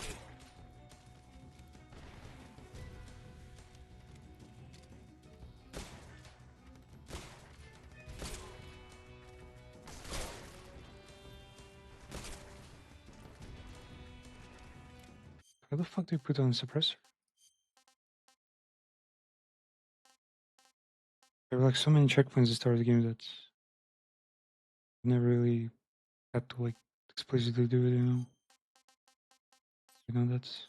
How the fuck do you put on a suppressor? There were like so many checkpoints at the start of the game that I never really had to like explicitly do it, you know? That's...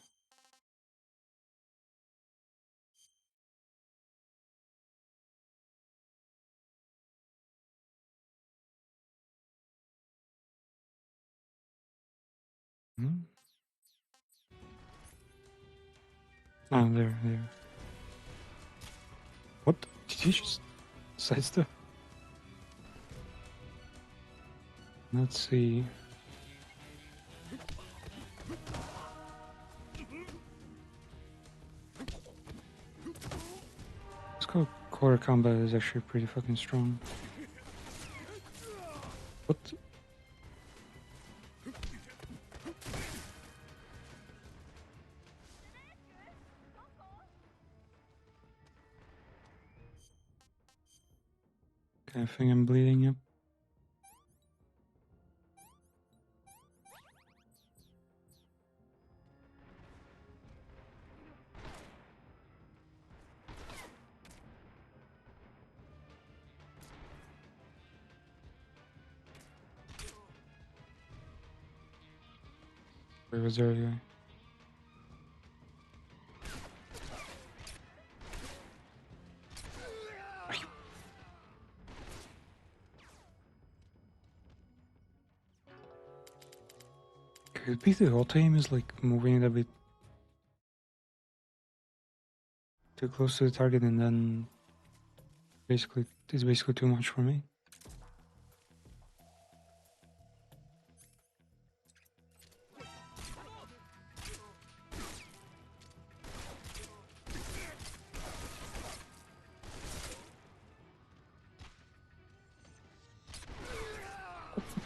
Hmm? Oh, there. Did you just sidestep? Let's see. Let's go. Core combat is actually pretty fucking strong. What? Okay, I think I'm bleeding up. Where was the other guy? Could it be the auto aim is like moving it a bit too close to the target and then basically it's basically too much for me?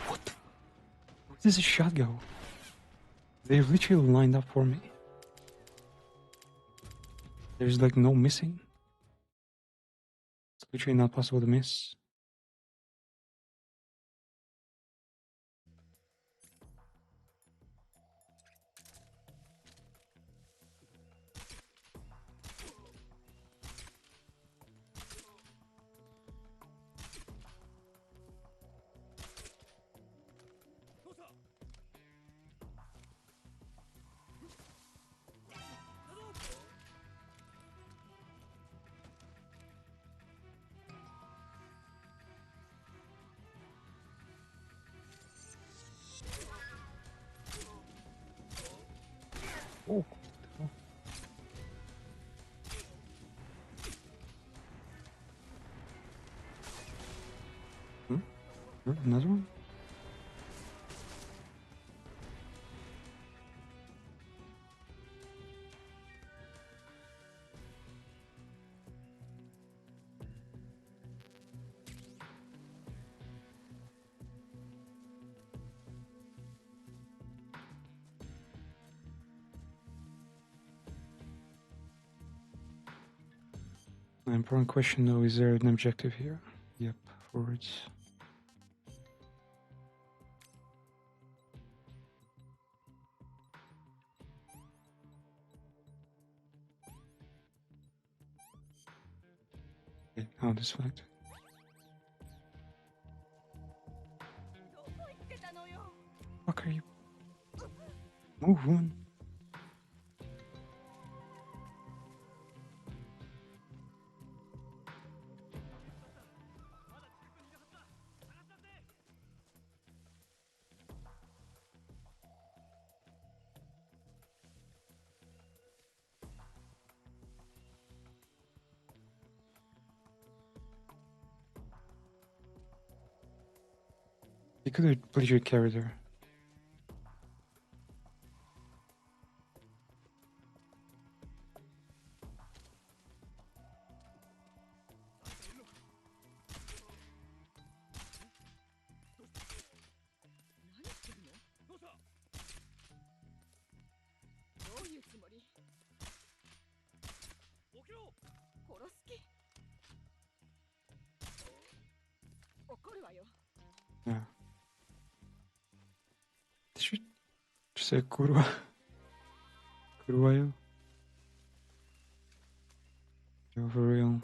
What the? Where does this shot go? They literally lined up for me. There's like no missing. It's literally not possible to miss. Oh. Hmm? Another one? An important question though, is there an objective here? Yep, forwards. Okay, oh, this fact. Fuck are you? Move, woman. You could have played your character. Yeah. Did you just say kurwa? Kurwa yo? Yo, for real.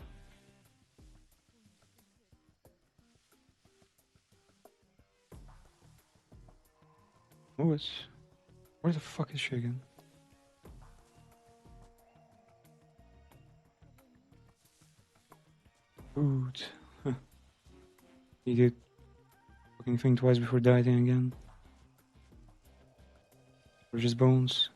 Oh, it's... Where the fuck is she again? Dude. Huh. He did fucking think twice before dying again. Or just bones.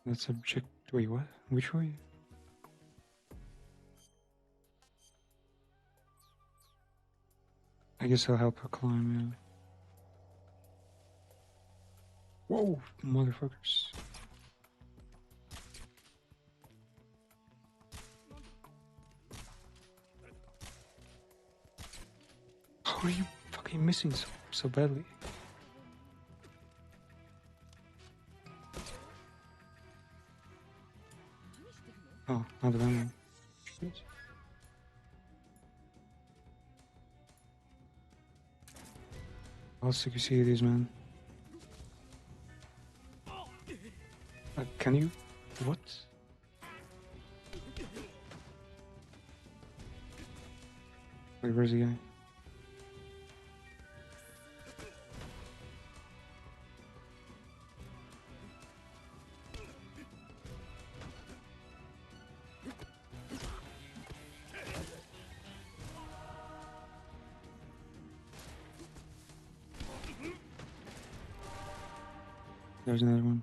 That's object. Wait, what? Which way? I guess I'll help her climb, yeah. Whoa, motherfuckers. How are you fucking missing so badly? Oh, not that one. Shit. How sick you see it is, man. Can you? What? Wait, where's the guy? There's another one.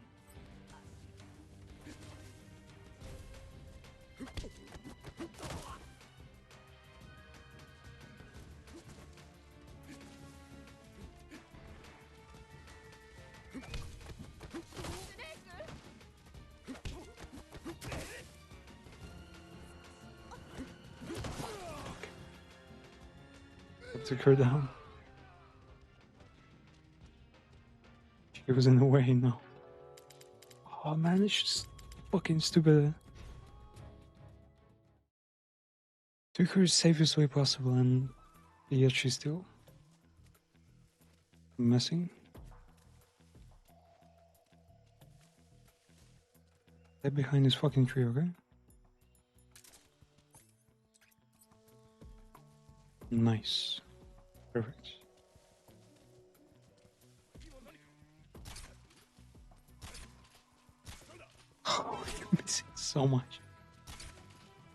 Took her down. She was in the way now. Oh man, it's just fucking stupid. Took her safest way possible, and yet she's still messing. Get behind this fucking tree, okay? Nice. Perfect. Oh, you're missing so much.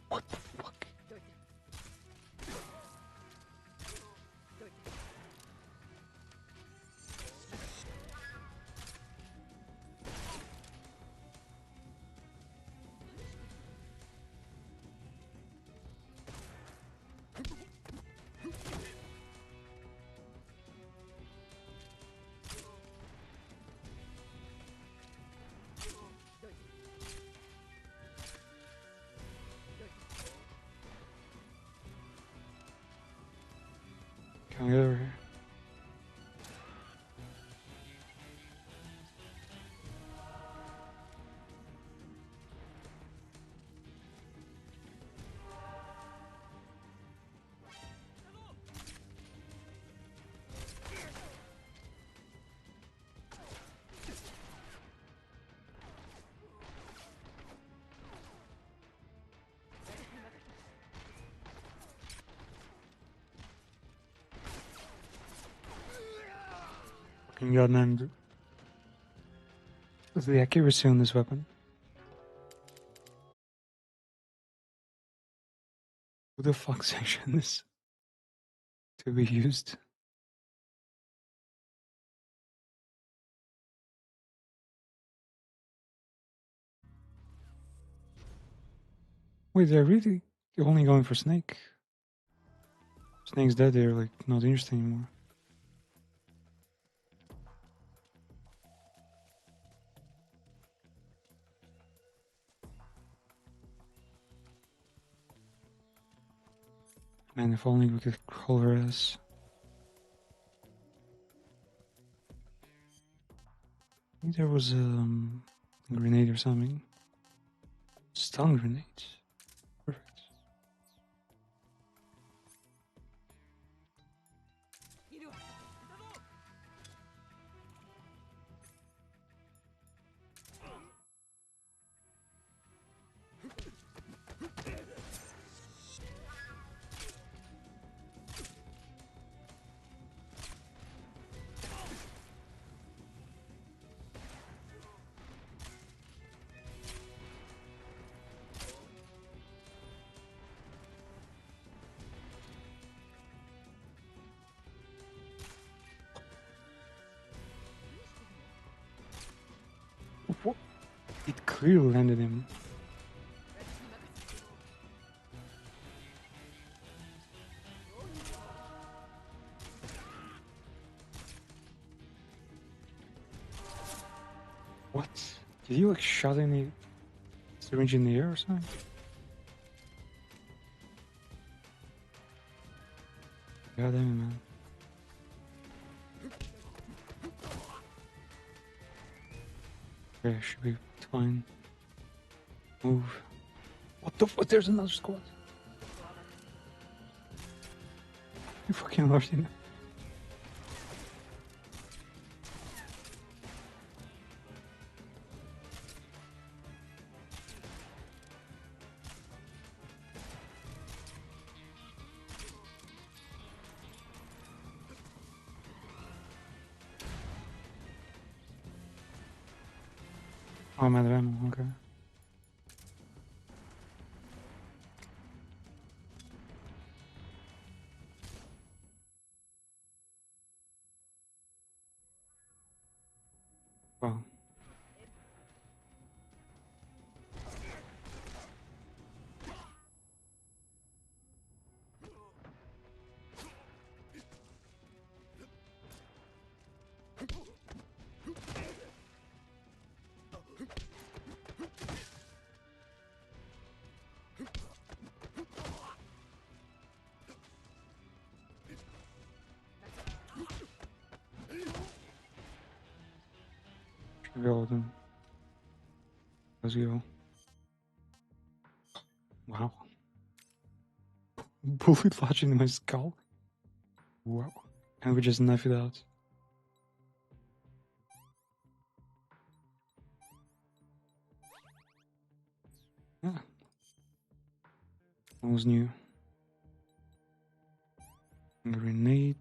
What the fuck? Can we get over here? Fucking god, man. The accuracy on this weapon. Who the fuck sanctioned this to be used? Wait, they're really only going for Snake? Snake's dead, they're like not interested anymore. Man, if only we could call her ass. I think there was a grenade or something. Stun grenade. Perfect. really landed him. What? Did you like shot any syringe in the air or something? God damn it, man. Okay, should be fine. Move. What the fuck? There's another squad. You fucking lost him. Oh, I'm out of ammo, okay. Wow. Should be all of them. Let's go. Wow. Bullet lodged in my skull? Wow. And we just knife it out. Yeah. That was new. Grenade.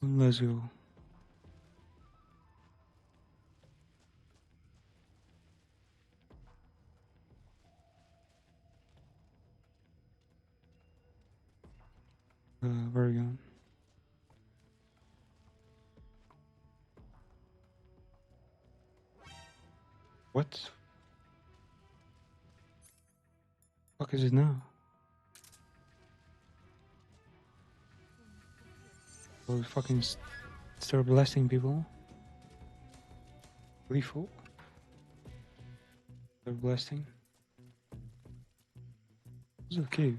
Let's go. Where are we going? What? Fuck is it now? Will we fucking start blasting people? Lethal? Start blasting? What's the cave?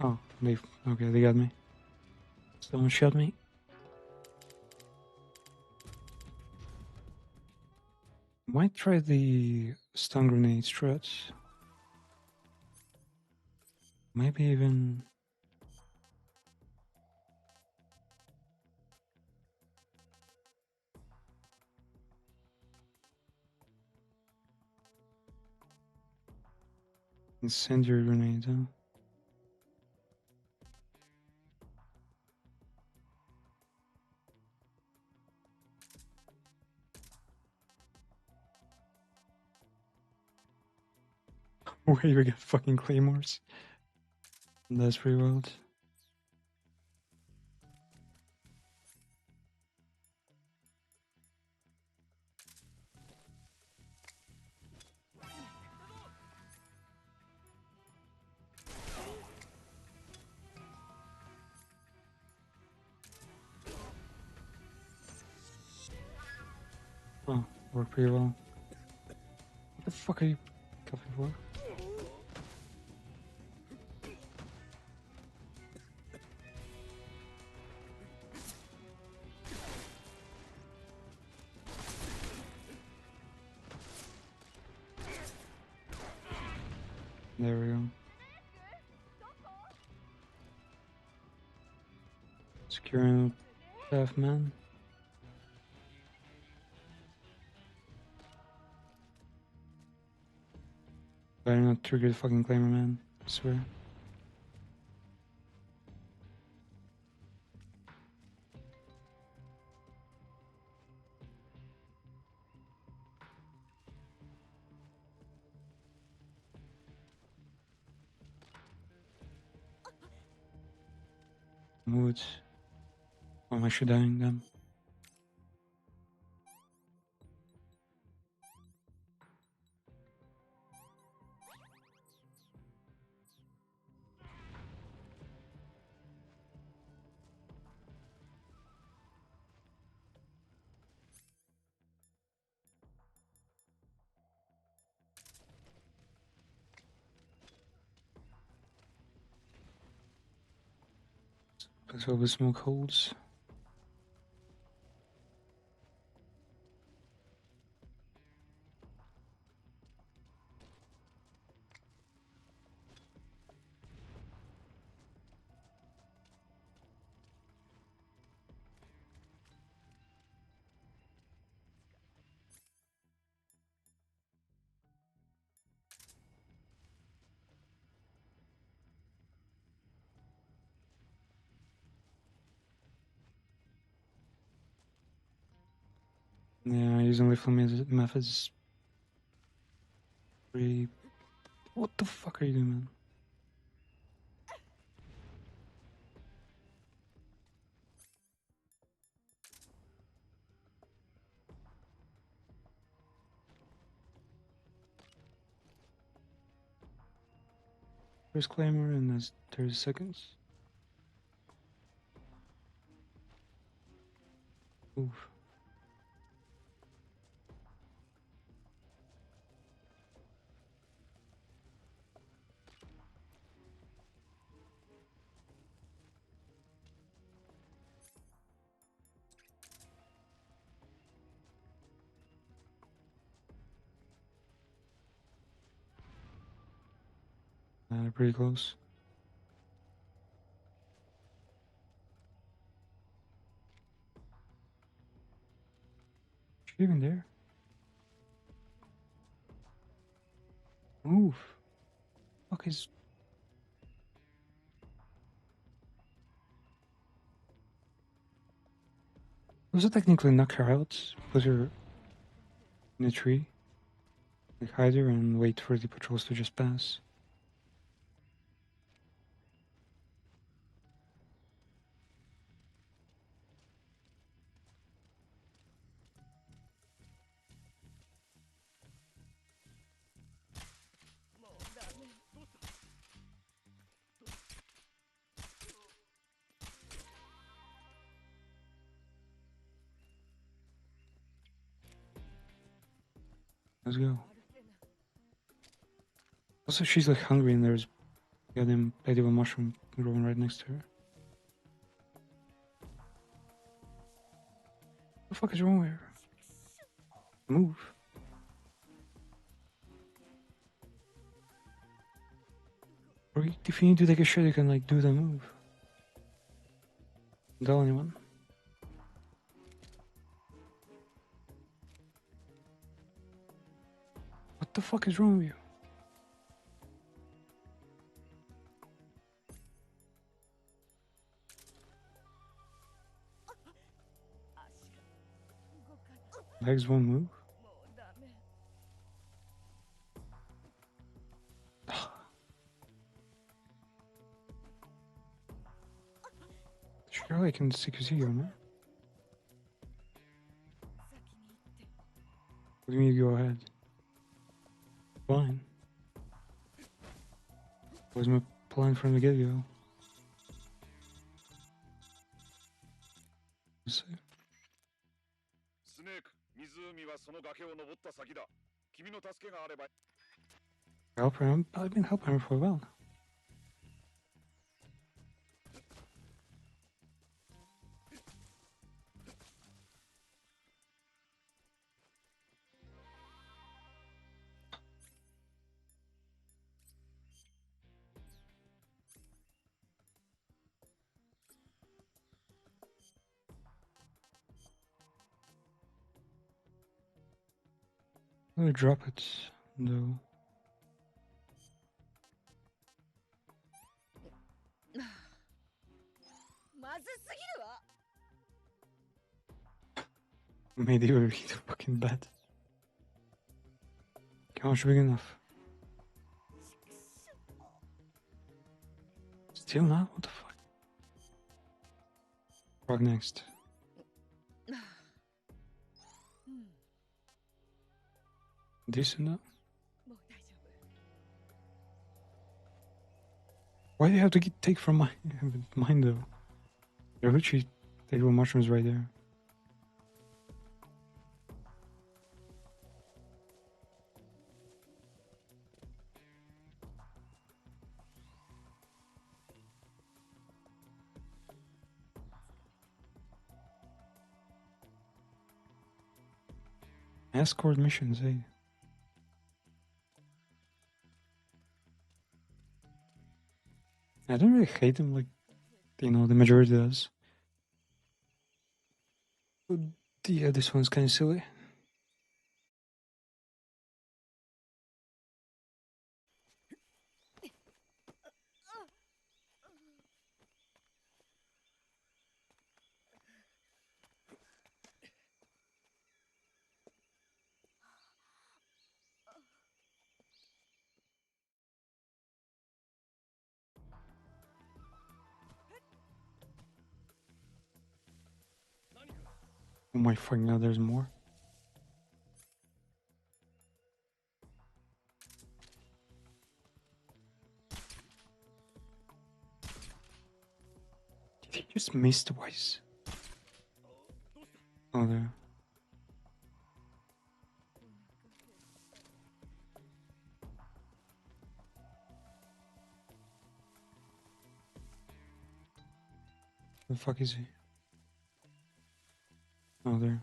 Oh, okay, they got me. Someone shot me. Might try the stun grenade struts. Maybe even... incendiary grenade, huh? Wait, we got fucking claymores. That's pretty wild. Oh, worked pretty well. What the fuck are you cuffing for? There we go. Securing path, man. Better not trigger the fucking claimer, man. I swear. Woods. Oh, I'm actually dying, damn. Let's hope the smoke holds. Yeah, using lethal methods. Pretty. What the fuck are you doing, man? First claimer and that's 30 seconds. Oof. Pretty close. Is she even there? Move. Fuck is. Was it technically knock her out? Put her in a tree? Like hide her and wait for the patrols to just pass? Let's go. Also, she's like hungry and there's a goddamn plate of a mushroom growing right next to her. What the fuck is wrong with her? Move. Or if you need to take a shit, you can like do the move. Don't tell anyone. What the fuck is wrong with you? Legs won't move? Sure, I can see you, man. What do you mean you go ahead? Fine. Was my plan from the get-go. Let's see. スネーク、湖はその崖を登った先だ。君の助けがあれば。Help her? I've been helping her for a while now. I'm gonna drop it, though. Made you really fucking bad. Couch big enough. Still not? What the fuck? Frog next. Decent up. Why do you have to take from mine though? There are literally table mushrooms right there. Escort missions, eh? I don't really hate them like, you know, the majority does. But yeah, this one's kind of silly. Oh my fucking god, there's more. Did he just miss twice? Oh, there. The fuck is he? Oh, there.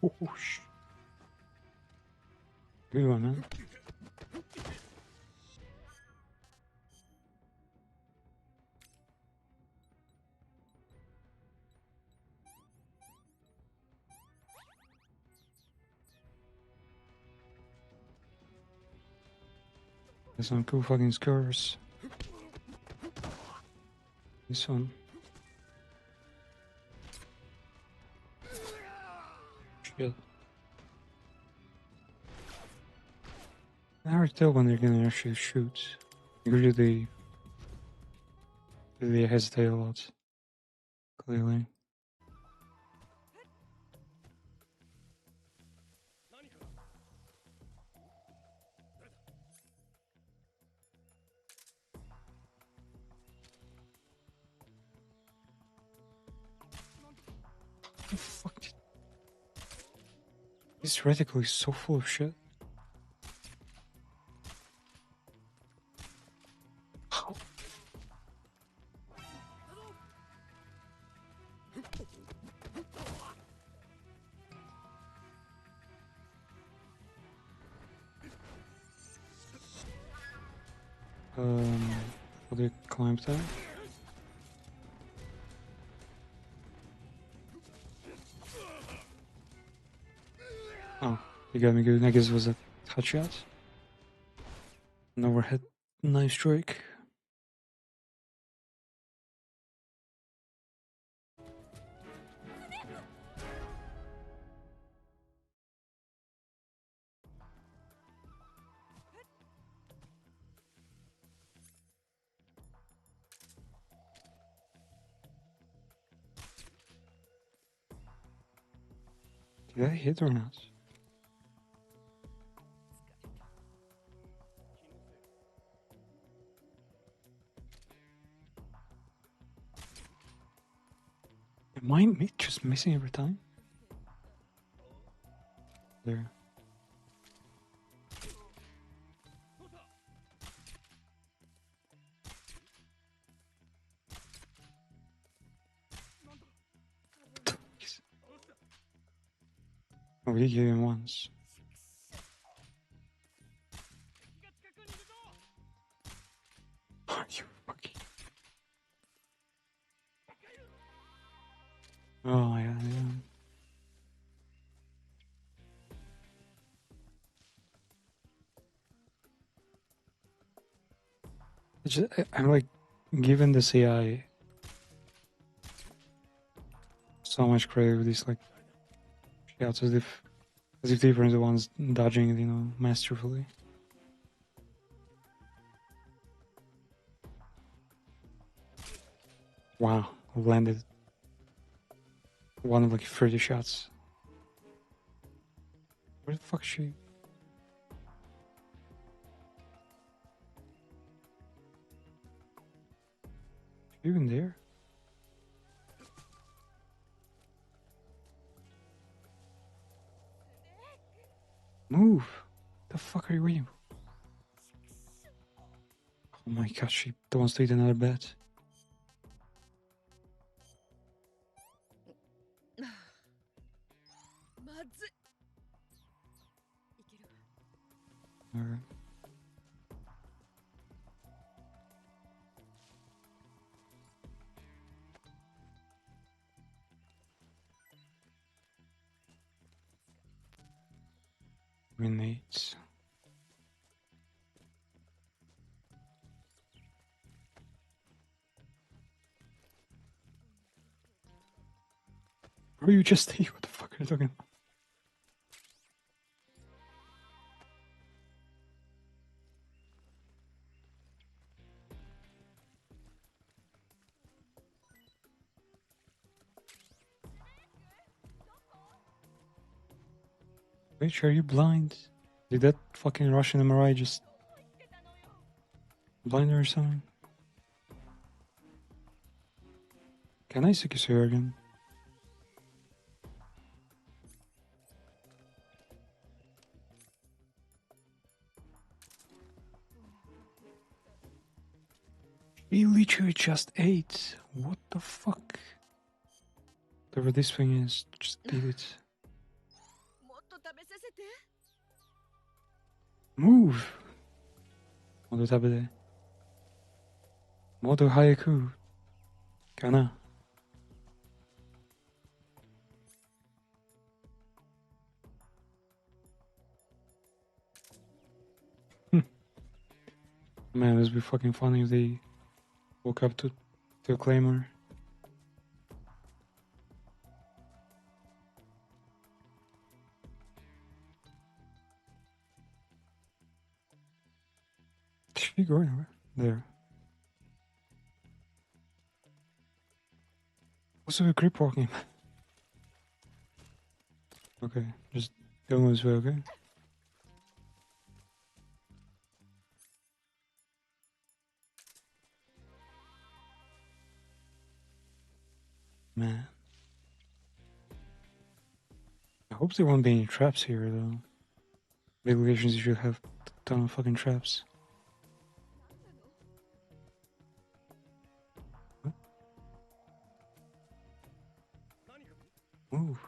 Oh, shit. Good one, man. There's some cool fucking scars. This one. Shit. I never tell when they're gonna actually shoot. Usually they hesitate a lot. Clearly. What the fuck? This reticle is so full of shit. How? Will they climb that? Oh, you got me good. I guess it was a touch shot. An overhead knife strike. Did I hit or not? Am I just missing every time? There. Oh, we did hit him once. You fucking. Oh, yeah, yeah. I'm like, given this AI, so much credit with these like shots as if they were the ones dodging it, you know, masterfully. Wow, landed one of like 30 shots. Where the fuck is she? She even there? Move! The fuck are you doing? Oh my god, she wants to eat another bat. Alright. Grenades. Or you just stay? What the fuck are you talking about? Bitch, are you blind? Did that fucking Russian MRI just blind her or something? Can I see you again? He literally just ate. What the fuck? Whatever this thing is, just eat it. Move! Modo tabede. Modo hayaku. Kana. Man, this would be fucking funny if they woke up to a claymore. She going over there. What's with creep walking? Okay, just go this way, okay? Man. I hope there won't be any traps here, though. Big locations usually have a ton of fucking traps. What? Move.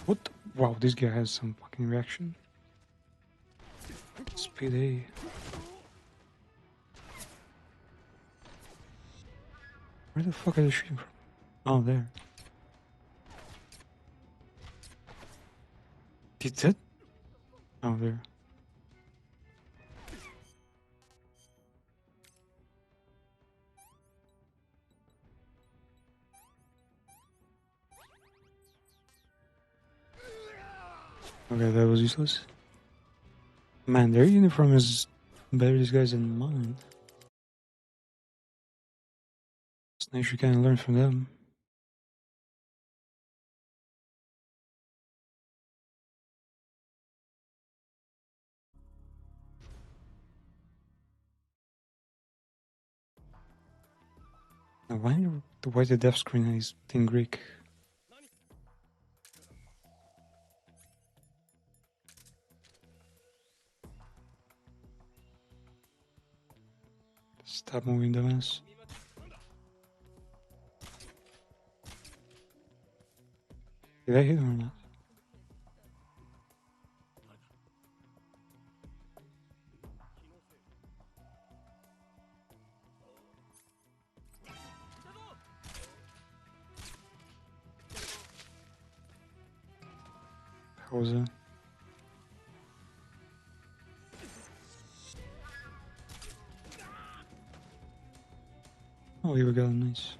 What the? Wow, this guy has some fucking reaction. Speed A. Where the fuck are they shooting from? Oh, there. Did that? Oh, there. Okay, that was useless. Man, their uniform is better disguised than mine. It's nice you can learn from them. Now, why the death screen is in Greek? Stop moving, dumbass. Did I hit him or not? How was that? Oh, here we go. Nice.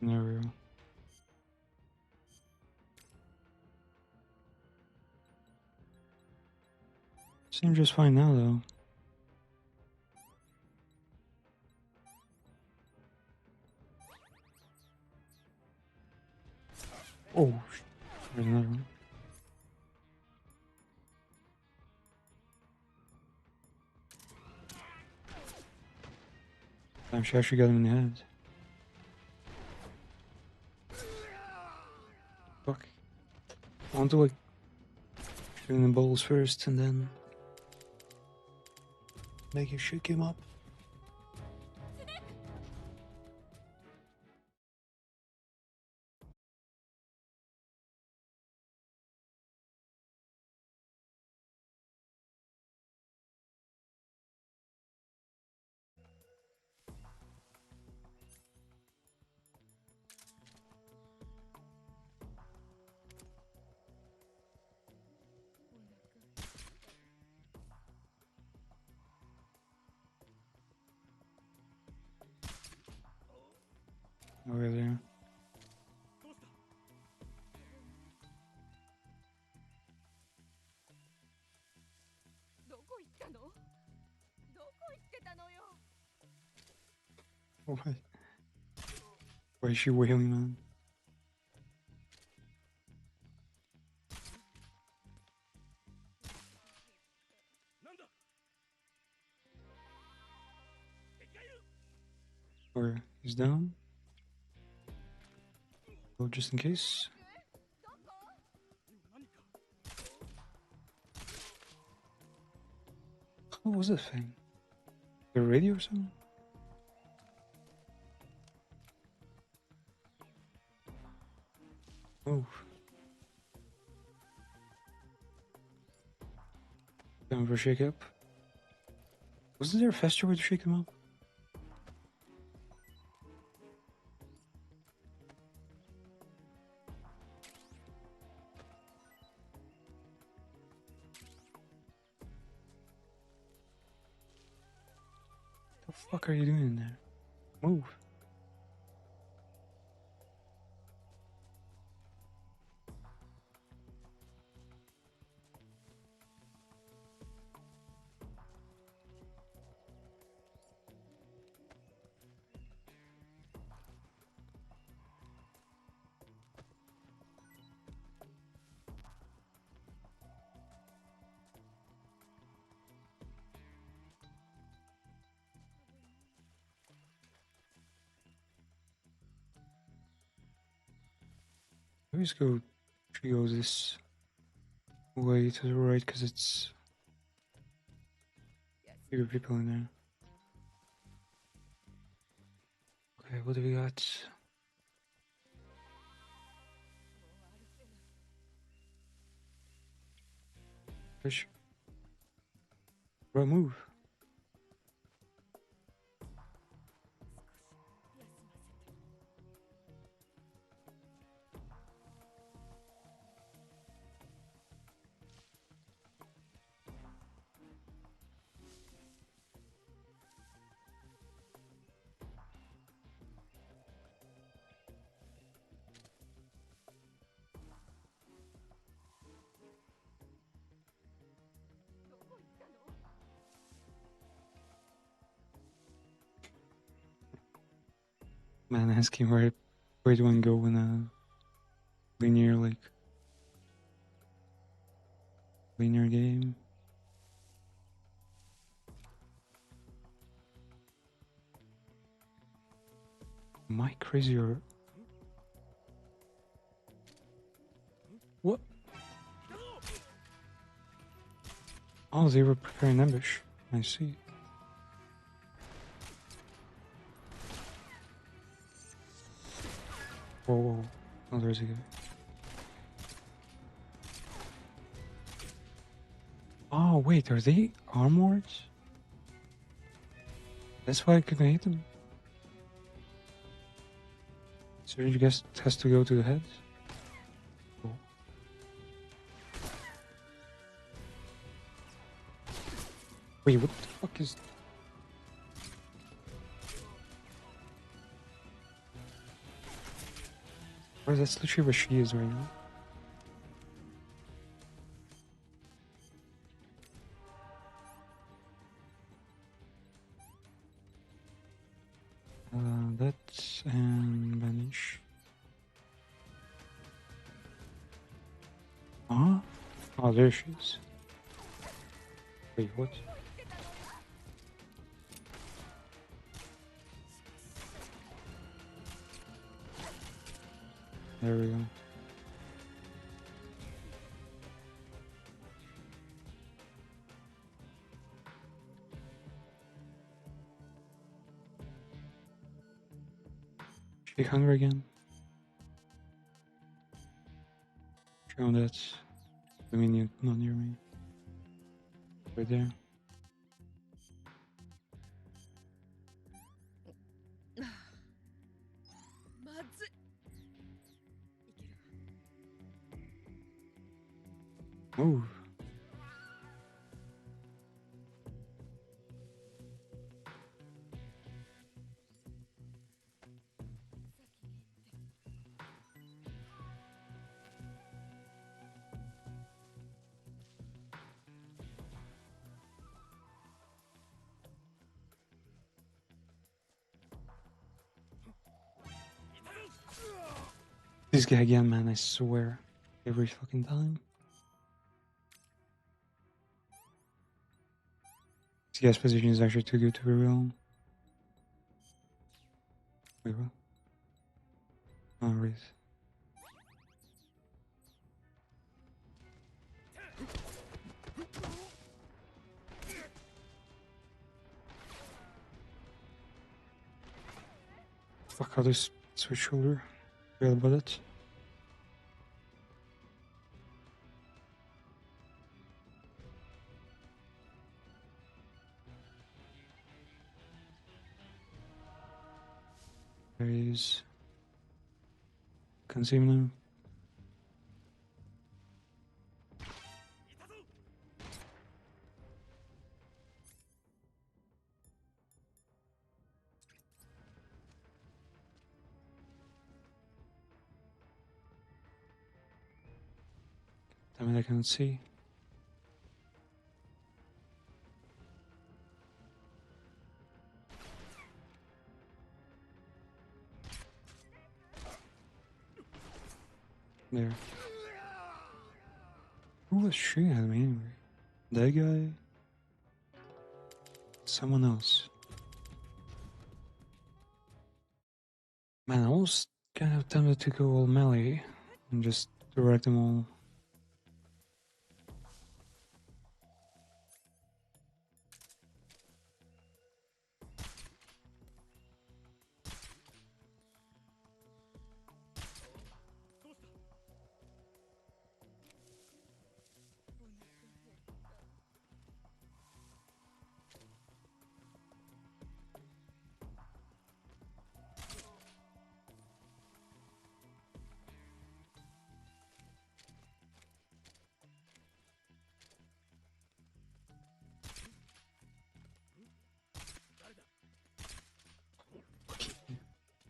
There we go. Seems just fine now, though. Oh, there's another one. Damn, she actually got him in the head. Fuck. I want to like shoot in the balls first and then make you shake him up. Over there. Why? Why is she wailing, man? Or he's down? Oh, just in case. What was this thing? The radio or something? Oh. Time for a shake up. Wasn't there a faster way to shake him up? The fuck are you doing in there? Move. Let's go trio this way to the right because it's bigger people in there. Okay, what do we got? Push. Right move. Man, asking where do I go in a linear game? Am I crazy or what? Oh, they were preparing ambush. I see. Whoa, whoa. Oh, there's a guy. Oh, wait, are they armored? That's why I couldn't hit them. So you guess it has to go to the head? Oh. Wait, what the fuck is... Where that's literally where she is right now. That's and banish. Huh? Oh, there she is. Wait, what? There we go. She hungry again? Show that the minion not near me. Right there. Move. This guy again, man, I swear. Every fucking time. This guy's position is actually too good to be real. Wait, what? Oh, Wraith. Fuck, how this switch shoulder? Real about it. There he is. Can't see him now. Damn it, I can't see. There. Who was shooting at me anyway? That guy? Someone else. Man, I was kind of tempted to go all melee and just direct them all.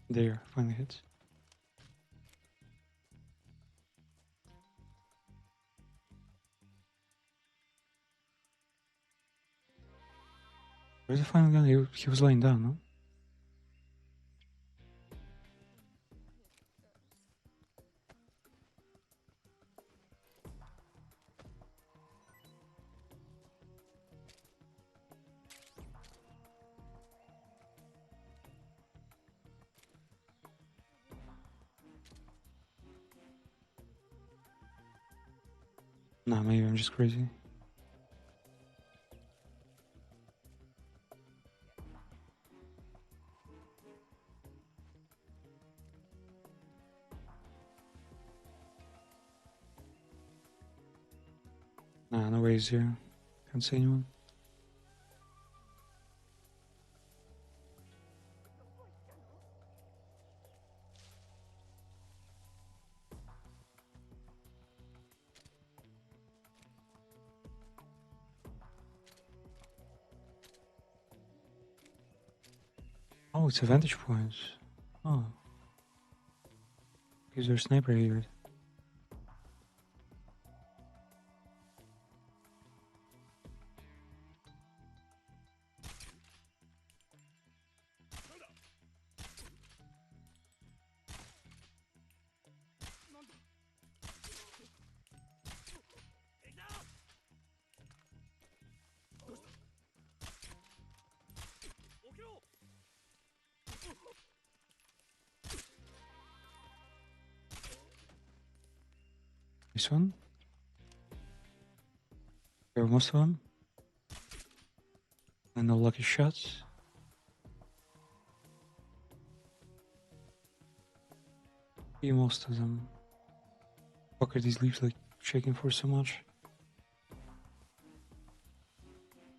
There, finally hit. Where's the final gun? He was laying down, no? Nah, maybe I'm just crazy. Nah, no way he's here. Can't see anyone. Oh, it's a vantage point. Oh. Is there a sniper here? This one? There are most of them. And no lucky shots. See most of them. Fuck are these leaves like shaking for so much?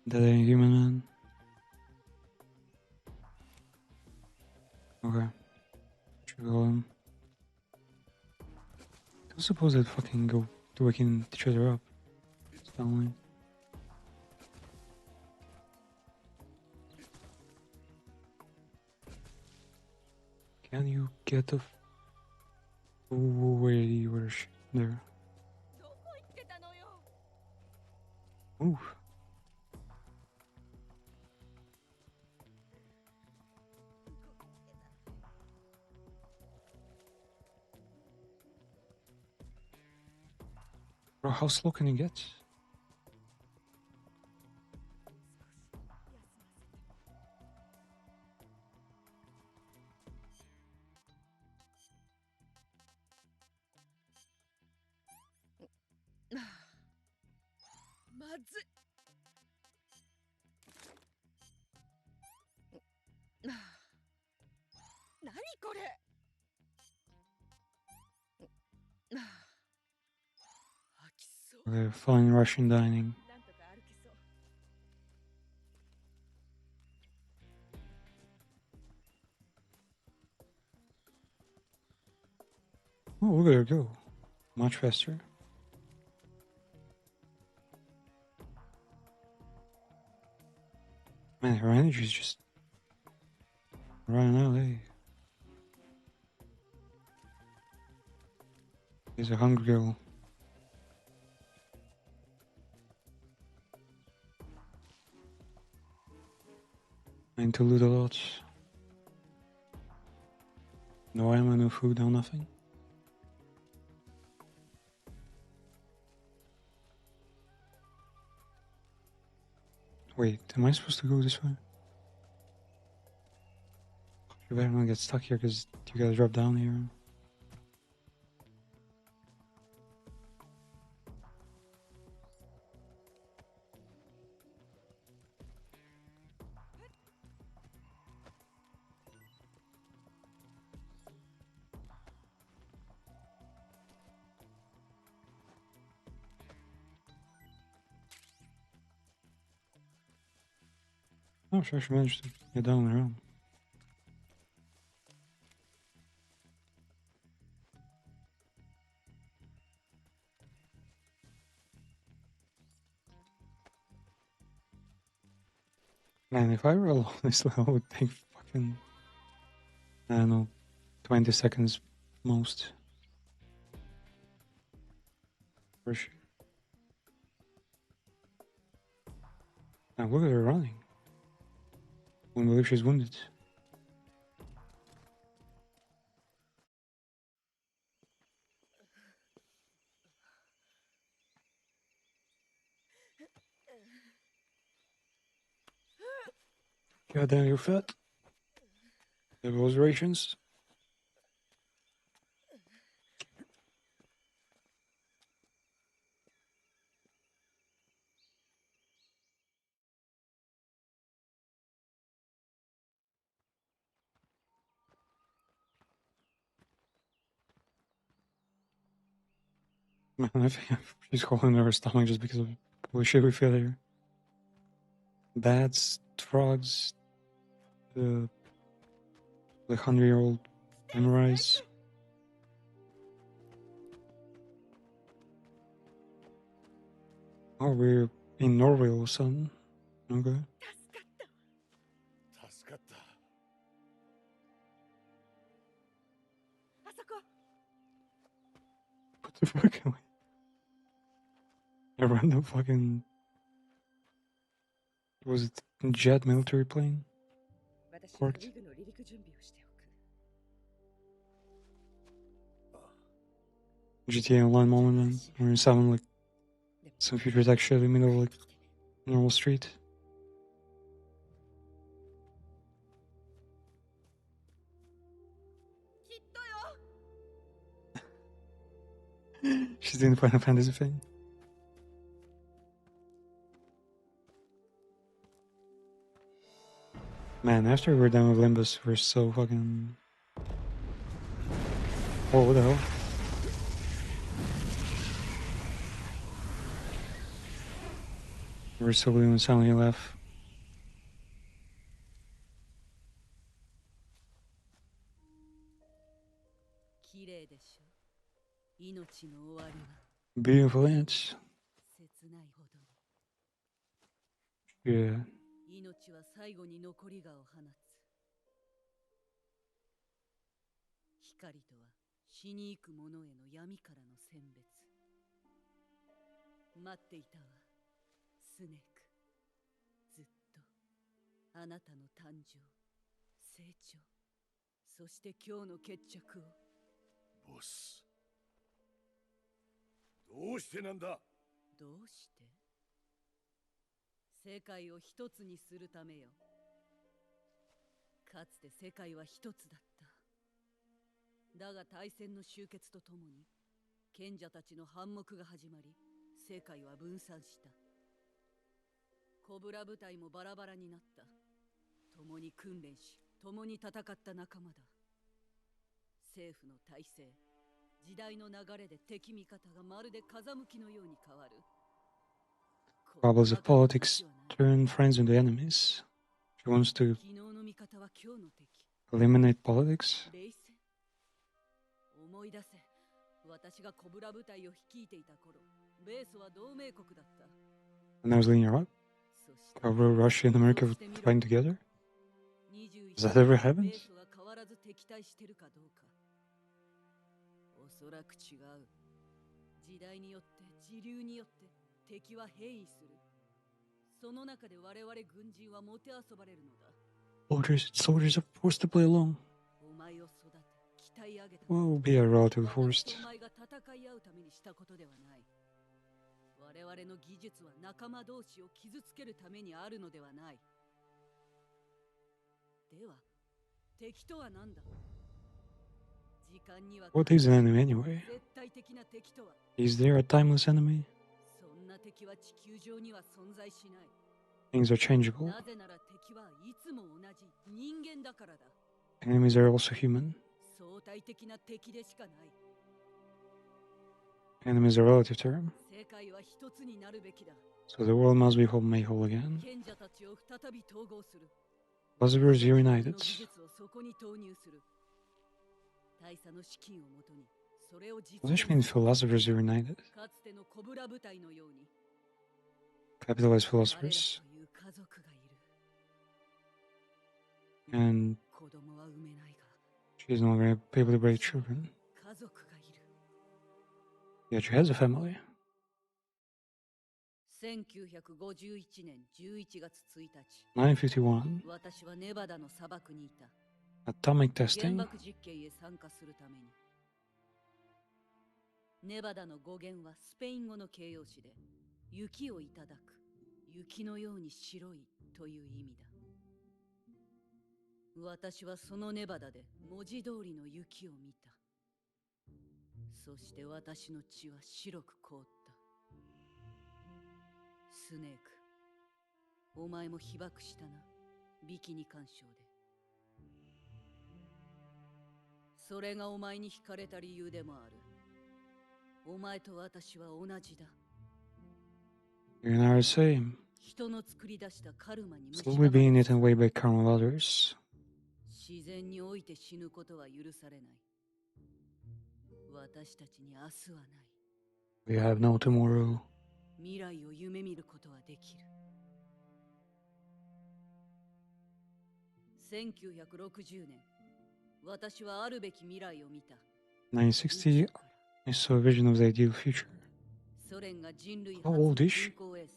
That ain't human, man. Okay. Should go in. I suppose I'd fucking go to waking each other up. It's fine. Can you get the way where there? Ooh. Bro, how slow can you get? Okay, fine Russian dining. Oh, look at her go. Much faster. Man, her energy is just running out, eh? She's a hungry girl. I need to loot a lot. No ammo, no food, no nothing. Wait, am I supposed to go this way? You better not get stuck here because you gotta drop down here. Oh, sure, she managed to get down on her own. Man, if I were alone this level, it would take fucking, I don't know, 20 seconds most. For sure. And look at her running. Wouldn't believe she's wounded. God damn, you're fat. There those rations. Man, I think she's holding her stomach just because of bullshit we feel here. Bats, frogs, the 100-year-old memorize. Oh, we're in Norway all of a sudden. Okay. 助かった。あそこ。 What the fuck? A random fucking. Was it jet military plane? 私が Parked. リグの離陸準備をしておく。 GTA Online moment, man. Where you're sounding like some future tech shit in the middle of like normal street. She's doing the Final Fantasy thing. Man, after we're done with Limbus, we're so fucking. Oh, what the hell? We're so blue and suddenly left. 綺麗でしょ。命の終わりは Beautiful ants. 切ないほどに。 Yeah. 命は最後に残りがを放つ。光とは死に行く者への闇からの選別。待っていたわ、スネーク。ずっとあなたの誕生、成長、そして今日の決着を。ボス。どうしてなんだ。どうして？世界を一つにするためよ。かつて世界は一つだった。だが大戦の終結とともに賢者たちの反目が始まり、世界は分散した。コブラ部隊もバラバラになった。共に訓練し、共に戦った仲間だ。政府の体制、時代の流れで敵味方がまるで風向きのように変わる。 Problems of politics turn friends into enemies. She wants to 昨日の味方は今日の敵。 eliminate politics. 冷戦。思い出せ。私がコブラ部隊を率いていた頃、ベースは同盟国だった。 And I was leading her up. そして Over Russia and America fighting together. Has that ever happened? ベースが変わらず敵対してるかどうか。おそらく違う。時代によって時流によって敵は変異する。その中で我々軍人はもてあそばれるのだ。Soldiers are forced to play along. お前を育て、鍛え上げた。 Well, be a relative forced. お前が戦い合うためにしたことではない。我々の技術は仲間同士を傷つけるためにあるのではない。では、敵とは何だ？時間には What is an enemy anyway? 絶対的な敵とは Is there a timeless enemy? そんな敵は地球上には存在しない。 Things are changeable. なぜなら敵はいつも同じ人間だからだ。 Enemies are also human. 相対的な敵でしかない。 Enemies are a relative term. 世界は一つになるべきだ。 So the world must be made whole again. 賢者たちを再び統合する。 Philosophers その united. 技術をそこに投入する。大佐の資金をもとにそれを実 What does that mean, philosophers united? かつてのコブラ部隊のように Capitalized 彼ら philosophers. という家族がいる。 And 子供は産めないが she's no longer able to break children. 家族がいる。 Yet she has a family. 1951年11月1日、 951. 私はネバダの砂漠にいた。 Atomic 原 testing. 爆実験へ参加するために。ネバダの語源はスペイン語の形容詞で、雪をいただく、雪のように白いという意味だ。私はそのネバダで文字通りの雪を見た。そして私の血は白く凍った。スネーク、お前も被爆したな、ビキニ干渉で。それがお前に惹かれた理由でもある。お前と私は同じだ。 You and I are the same. 人の作り出したカルマに Slowly being eaten away by karma of others. 自然において死ぬことは許されない。私たちに明日はない。 We have no tomorrow. 未来を夢見ることはできる。1960年、私はあるべき未来を見た。 1960, I saw a vision of the ideal future. ソ連が人類 How 初の old is she? 人工衛星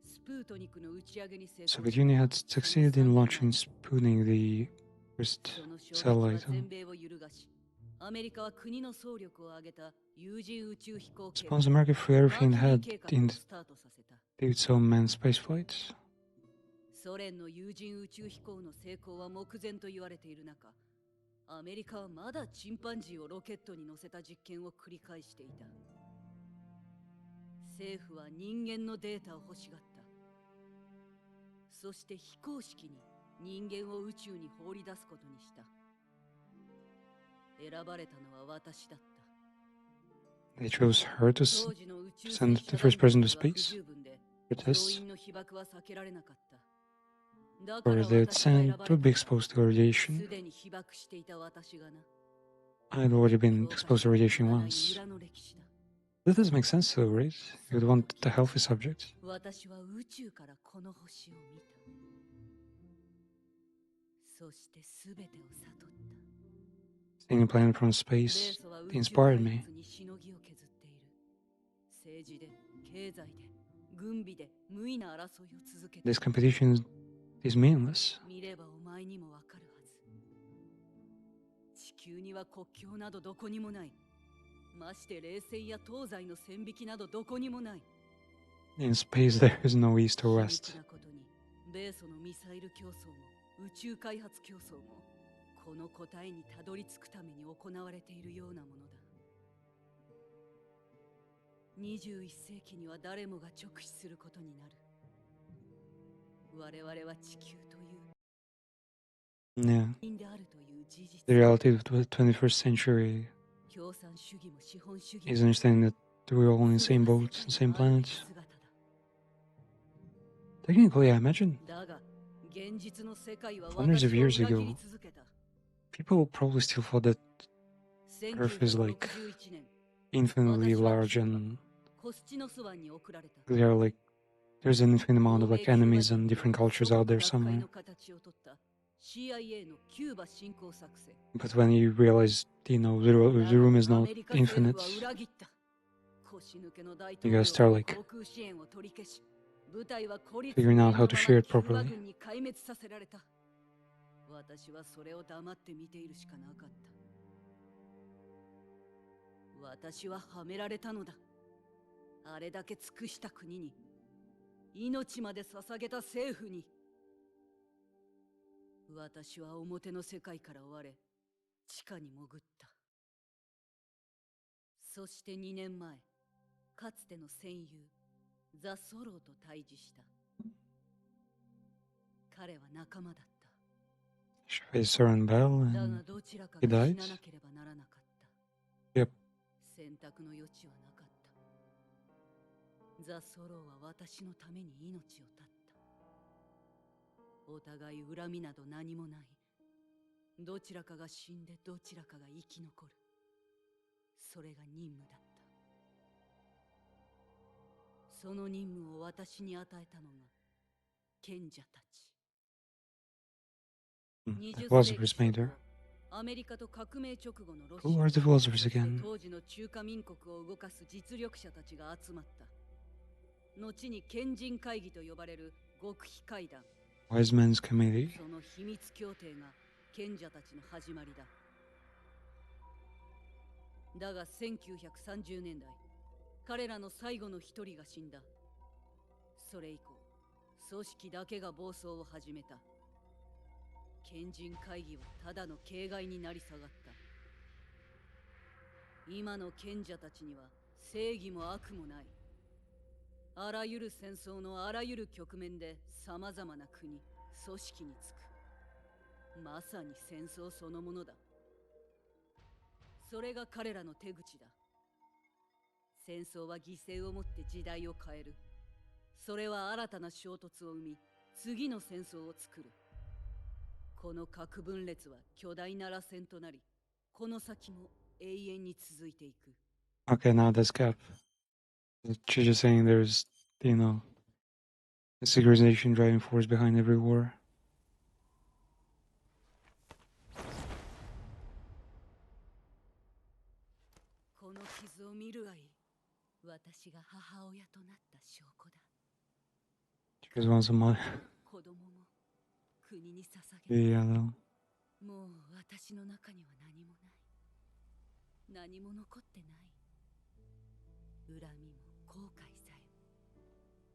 スプートニクの打ち上げに成 Soviet 功し Union had succeeded in launching Sputnik, the first その衝撃は satellite. 全米を揺るがし、アメリカは国の総力を挙げた有人宇宙飛行計 Spawns America for everything it マー had キュリー計画 in をスタートさせた。 its own manned space flights. ソ連の有人宇宙飛行の成功は目前と言われている中、アメリカはまだチンパンジーをロケットに乗せた実験を繰り返していた。政府は人間のデータを欲しがった。そして非公式に人間を宇宙に放り出すことにした。選ばれたのは私だった。 They chose her to 当時の宇宙 send 船 the 遮 first 断 person 能 to 力は不 space 十分で、 for 乗 tests. 員の被爆は避けられなかった。だ Or から they'd 私が選 sent ば to れ be た。 exposed to radiation. すでに被爆していた私がな。 I'd already been 教科 exposed 書 to に radiation 載らない once. 裏の歴史だ。 That doesn't make sense though, right? You'd want the healthy subject. 私は宇宙からこの星を見た。そして全てを悟った。 Seeing a planet from 米 space ソは宇 it 宙 inspired 開 me. 発にしのぎを削っている。政治で、経済で、軍備で無意な争いを続けてい This る。 competition is meaningless. 見ればお前にもわかるはず。地球には国境などどこにもない。まして冷戦や東西の線引きなどどこにもない。 In space there is no east or 皮 west. 肉なことに、米ソのミサイル競争も宇宙開発競争もこの答えにたどり着くために行われているようなものだ。21世紀には誰もが直視することになる。我々は地球という Yeah. 因であるという事 The 実。 reality of the 21st century 共産主義も資本主義 is understanding that we're all in the same boat, the same planet. Technically, I imagine だが現実の世界は hundreds of 私を years 裏切 ago, り続けた。 people probably still thought that Earth is like 1961年、 infinitely large and コスチノス湾に送られた。 there are like there's an infinite amount of 欧米 like キューバ enemies 人 and と different cultures 祖 out 国 there 奪回 somewhere. の形をとった CIA のキューバ侵攻作戦。 But when you realize, you know, the room is ア not メリカ政 infinite, 府は裏切った。腰抜けの大 you 統領 gotta start は like 航空支援を取り消し、部隊は孤立 figuring 無 out 援 how の to ま share ま it キューバ properly. 軍に壊滅させられた。私はそれを黙って見ているしかなかった。私ははめられたのだ。あれだけ尽くした国に、命まで捧げた政府に。私は表の世界から追われ、地下に潜った。そして2年前、かつての戦友、ザ・ソローと対峙した。彼は仲間だった。 She faced Soren Bell だが and どちらか he が死 died. ななければならなかった。 Yep. 選択の余地はなかった。ザ・ソローは私のために命を絶った。お互い恨みなど何もない。どちらかが死んでどちらかが生き残る。それが任務だった。その任務を私に与えたのが賢者たち。 The philosophers made her. アメリカと革命直後のロシ Who ア、 are the philosophers そして again? 当時の中華民国を動かす実力者たちが集まった。後に賢人会議と呼ばれる極秘会談。 Wise Men's Committee. その秘密協定が賢者たちの始まりだ。だが1930年代、彼らの最後の一人が死んだ。それ以降、組織だけが暴走を始めた。賢人会議はただの形骸になり下がった。今の賢者たちには正義も悪もない。あらゆる戦争のあらゆる局面で様々な国、組織につく。まさに戦争そのものだ。それが彼らの手口だ。戦争は犠牲をもって時代を変える。それは新たな衝突を生み、次の戦争を作る。この核分裂は巨大な螺旋となり、この先も永遠に続いていく。Okay, now this gap. She's just saying there's, you know, a synchronization driving force behind every war. この傷を見るがいい。私が母親となった証拠だ。 She just wants some money. 子供も国に捧げ Yeah, though. もう私の中には何もない。何も残ってない。恨みも後悔さえ。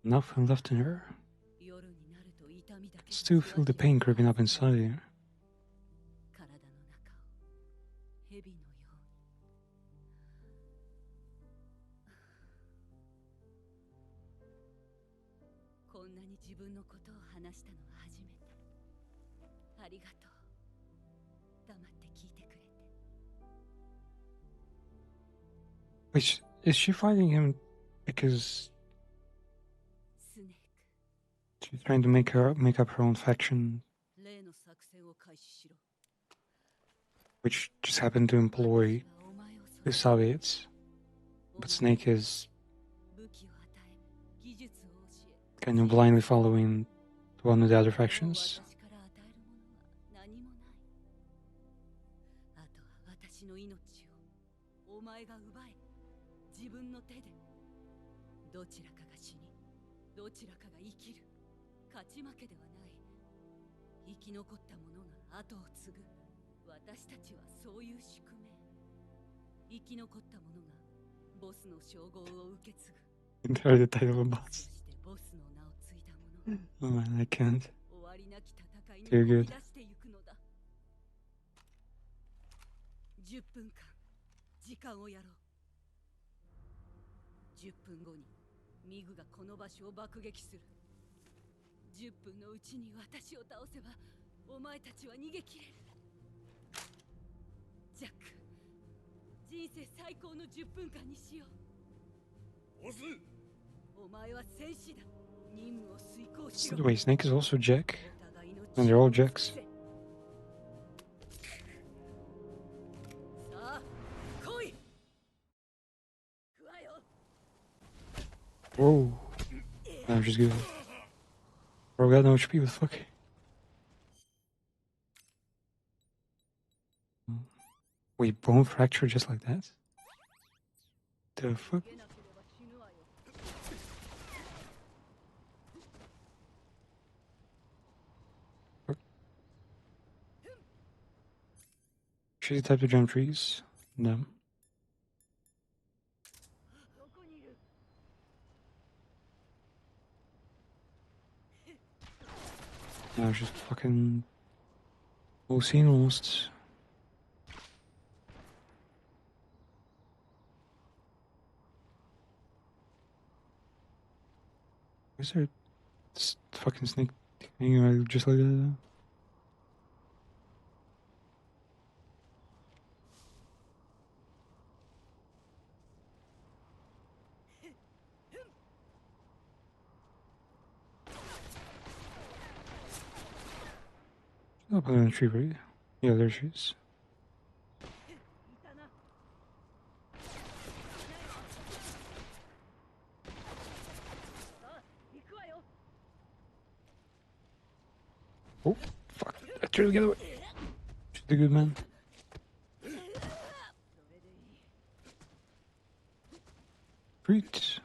Nothing left in her. 夜になると痛みだけ Still feel the pain creeping up inside her. 体の中を蛇のように。こんなに自分のことを話したのは初めて。ありがとう。黙って聞いてくれて。 Wait, is she fighting him because スネー she's trying to make up her own faction, ク、例の作戦を開始しろ。 which just happened to employ 私はお前をそ the れ Soviets? But Snake is 武器を与え、技術を教え、 kind of blindly following one of the other もう factions. 私から与えるものは何もない。あとは私の命をお前が奪え。自分の手で。どちらかが死に、どちらかが生きる。勝ち負けではない。生き残った者が後を継ぐ。私たちはそういう宿命。生き残った者がボスの称号を受け継ぐ。 Entirely the title of a そ boss. してボスの名を継いだ者 Oh man, I can't. 終わりなき戦いに Too 飛 good. び出していくのだ。10分間、時間をやろう。10分後にミグがこの場所を爆撃する。10分のうちに私を倒せば、お前たちは逃げ切れる。ジャック、人生最高の10分間にしよう。ボス、お前は戦士だ。任務を遂行し So ろ。 wait, Snake is also Jack? お互いの And they're all Jacks. さあ、来い。行くわよ。 Whoa. I'm just good. Bro, got no HP, what the fuck? Wait, bone fracture just like that? The fuck? 逃げなければ死ぬわよ。 She's the type to jump trees? No. どこにいる。 No, she's fucking... Whole scene almost. Is there this fucking snake hanging out just like that? Up on the tree, right? Yeah, there she is. いたな。 さあ、行くわよ。 Oh, fuck. I tried to get away. She's a good man. それでいい。 Great.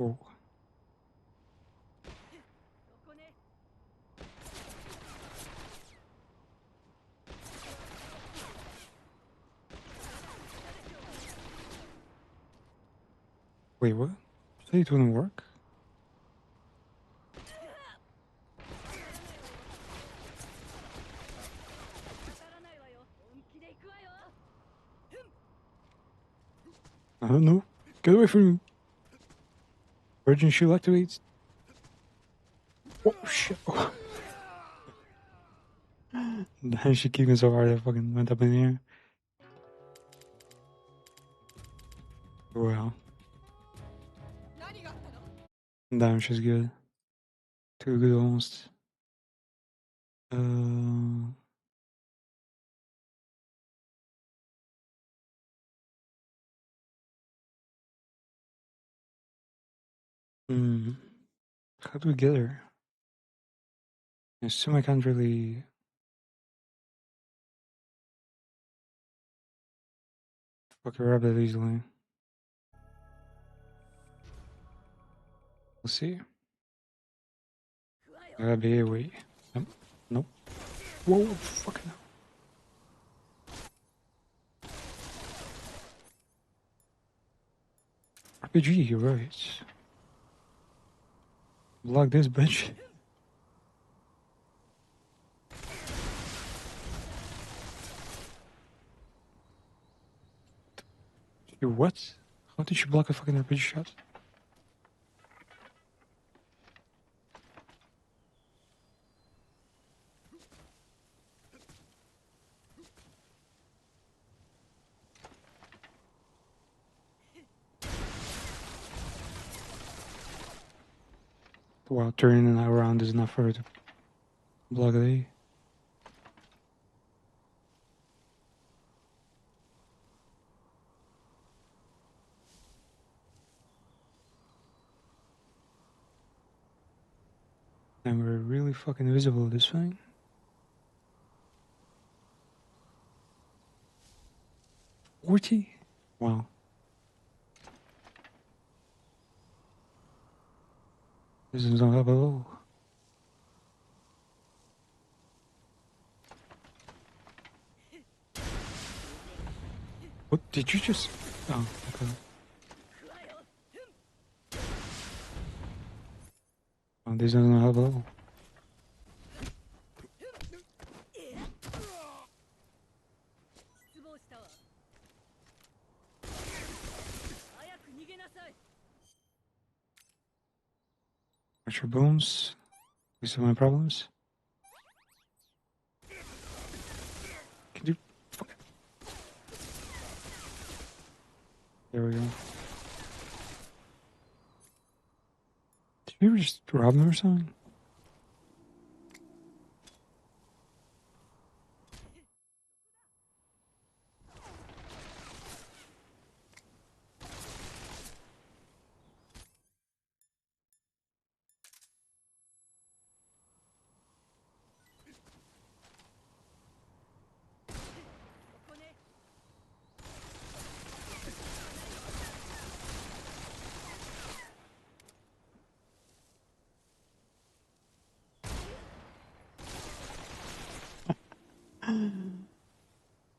Oh. そこね。 Wait, what? You said it wouldn't work? わからないわよ。本気で行くわよ。I don't know. Get away from me. Virgin shield activates. Oh shit. Oh. Damn, she kicked me so hard I fucking went up in the air. Wow. Damn, she's good. Too good almost. How do we get her? I assume I can't really fuck her up that easily. We'll see. I gotta be wait. Nope. Whoa, fucking hell. RPG, you're right. Block this bitch. What? How did she block a fucking RPG shot? Wow, turning around is enough for her to block the. And we're really fucking invisible this thing. $40? Wow. This is not up at all. What did you just? Oh, okay. Oh, this doesn't help at all. Watch your bones. These are my problems. Can you? Fuck. There we go. Did you ever just rob him or something?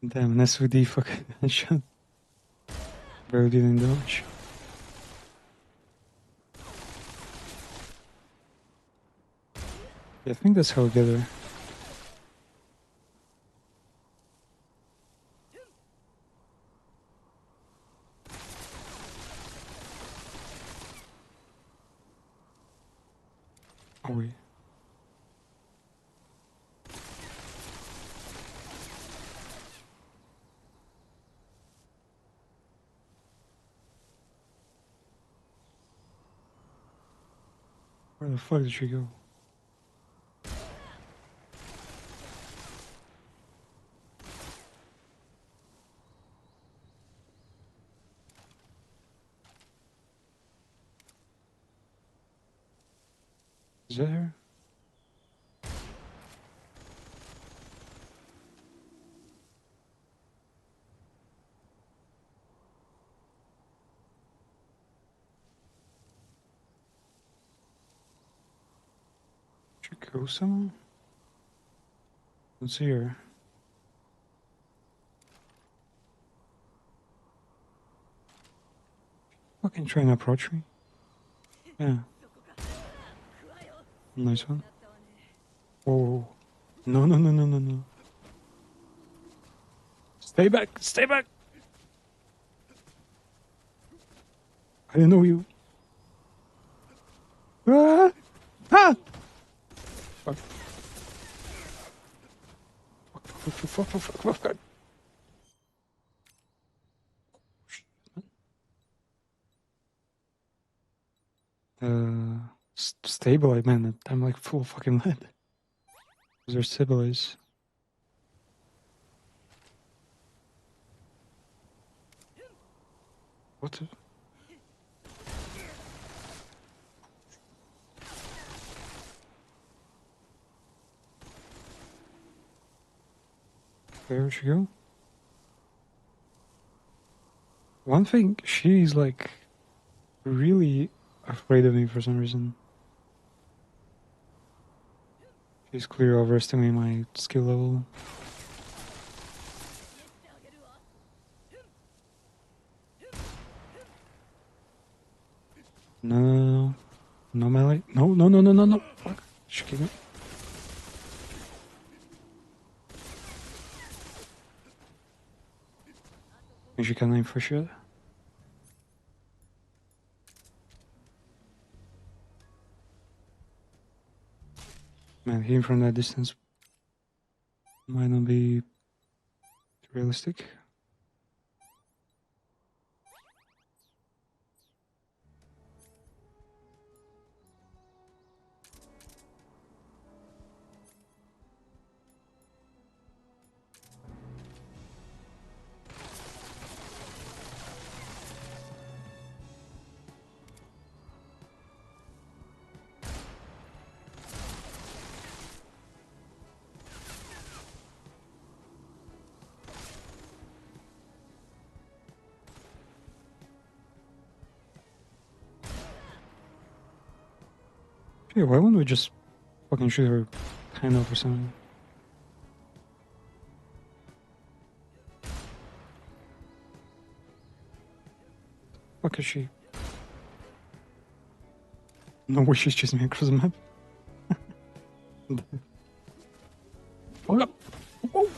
Damn, an SVD fucking headshot. Barely didn't dodge. Yeah, I think that's how we get her. Oh wait. Where the fuck did she go? Is that her? Should go somewhere? Let's see her. Fucking trying to approach me? Yeah. Nice one. Oh. No, no, no, no, no, no. Stay back! Stay back! I didn't know you. Ah! Ah! Fuck. Fuck. Stabilize, man. I'm like full of fucking lead. Those are stabilize. What the? Where'd she go? One thing, she's like really afraid of me for some reason. She's clearly overestimating my skill level. No, no melee. No. Fuck. She killed me. And she can aim for sure. Man, hitting from that distance might not be realistic. Yeah, why wouldn't we just fucking shoot her hand off or something? Fuck is she? No way she's chasing me across the map. Fuck up! Oh.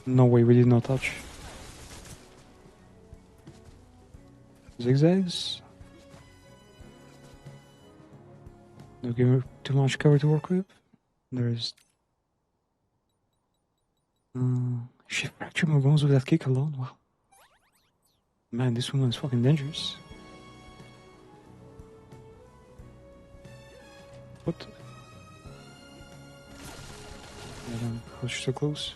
No way, we did not touch. Zigzags? Don't give her too much cover to work with. There's... she fractured my bones with that kick alone? Wow. Man, this woman is fucking dangerous. What? How is she so close?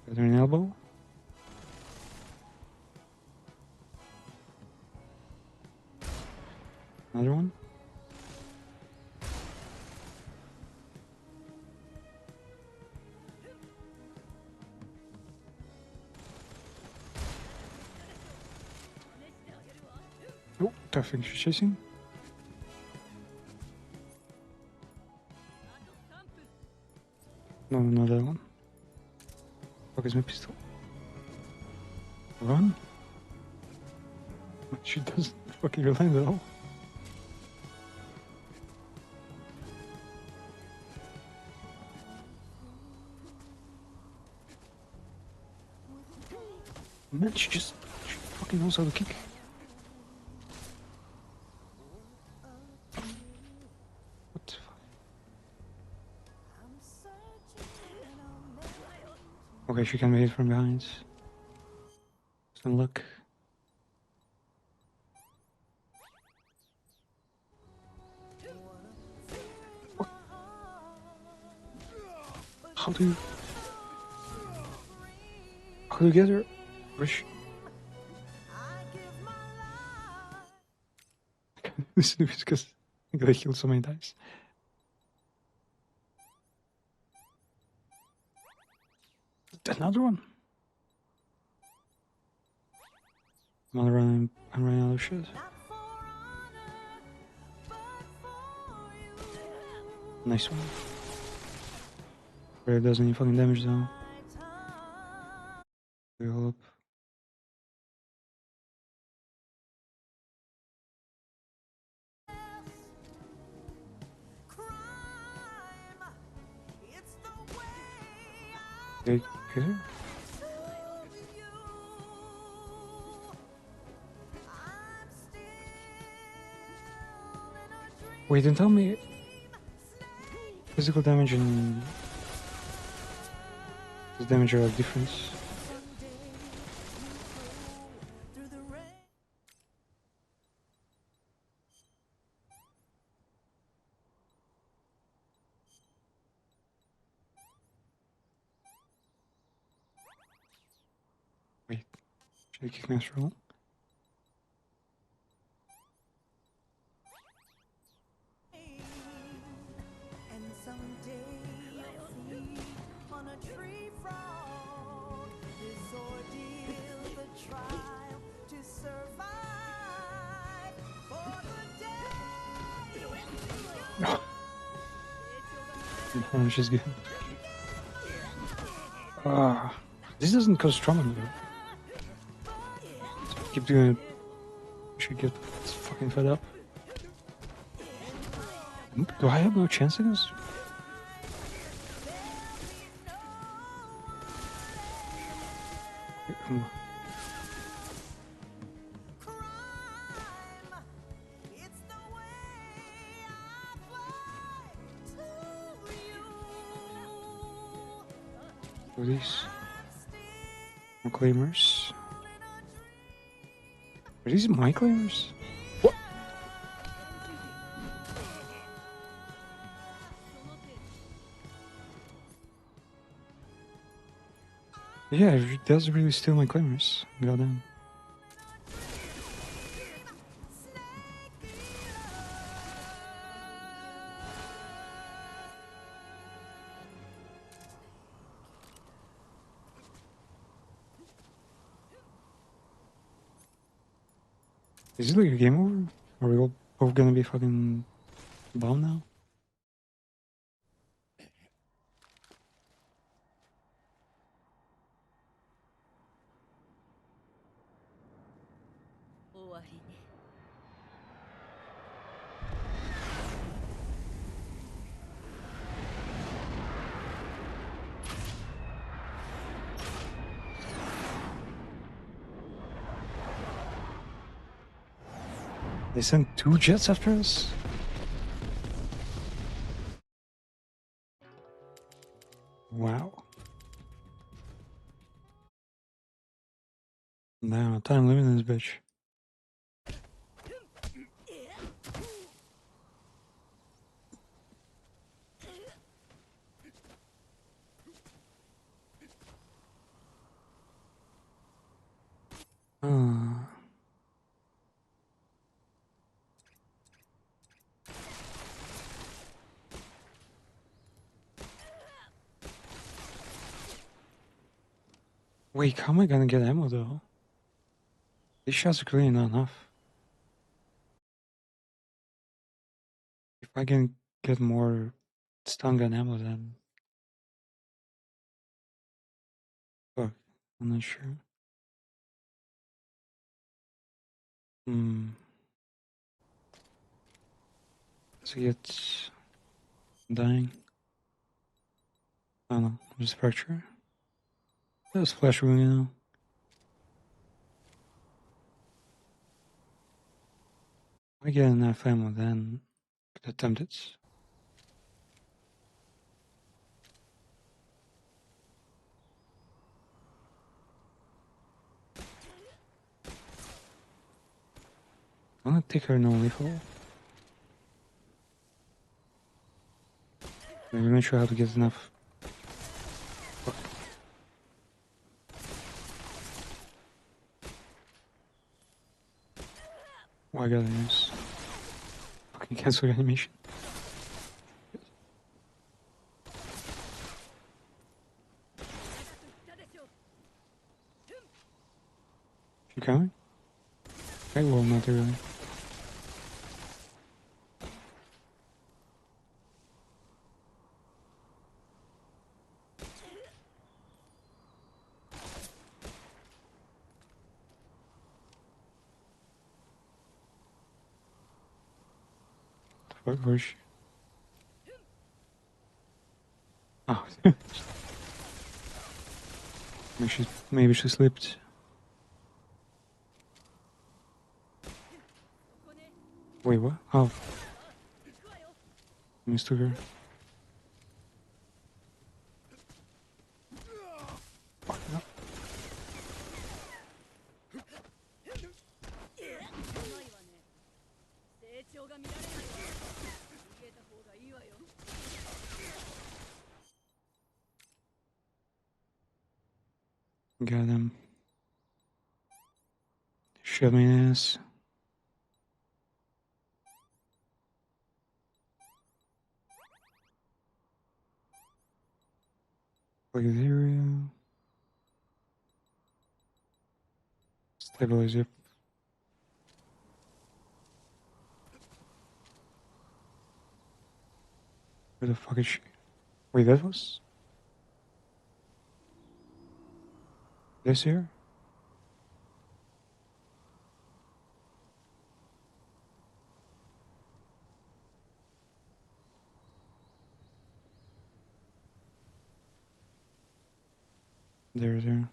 Got her an elbow? Another one? Oh, I think she's chasing. No, not that one. Fuck is my pistol? Run? She doesn't fucking relent at all. Man, she fucking knows how to kick. What the fuck? Okay, she can be hit from behind. Some luck. What? How do you get her? Rush. This is because I got healed so many times. Another one. I'm running out of shit. Nice one. Really does any fucking damage though. We all up. They here? Wait, then tell me physical damage and the damage are like different. Wait, should I kick master roll? And someday you'll see on a tree frog this ordeal, the trial to survive for the day. Oh, she's good. This doesn't cause trauma though. Keep doing it. I should get fucking fed up. Do I have no chance at this? Wait, come on. It's the way I fly to you. What are these? More claimers. Are these my claimers? What? Yeah, it does really steal my claimers. Goddamn. Is it like a game over? Are we all both gonna be fucking bomb now? They sent 2 jets after us? Wow. Now, time limit in this bitch. Uh, Wait, how am I gonna get ammo though? These shots are clearly not enough. If I can get more stun gun ammo, then fuck, I'm not sure. Hmm. So it's dying. I don't know. Just fracture. There's flash wound, you know. If I get enough ammo, then I could attempt it. I'm gonna take her no lethal. I'm not sure how to get enough. Fuck. Oh, I gotta use fucking cancel animation. You coming? Okay, well, not really. Fuck, where's she? Oh. Maybe she slipped. Wait, what? Oh, mistook her. Fuck, no. 成長が見られないわ。逃げた方がいいわよ。 Got him. Shove me in ass. Play the area. Stabilize it. Where the fuck is she? Wait, that was this here? There.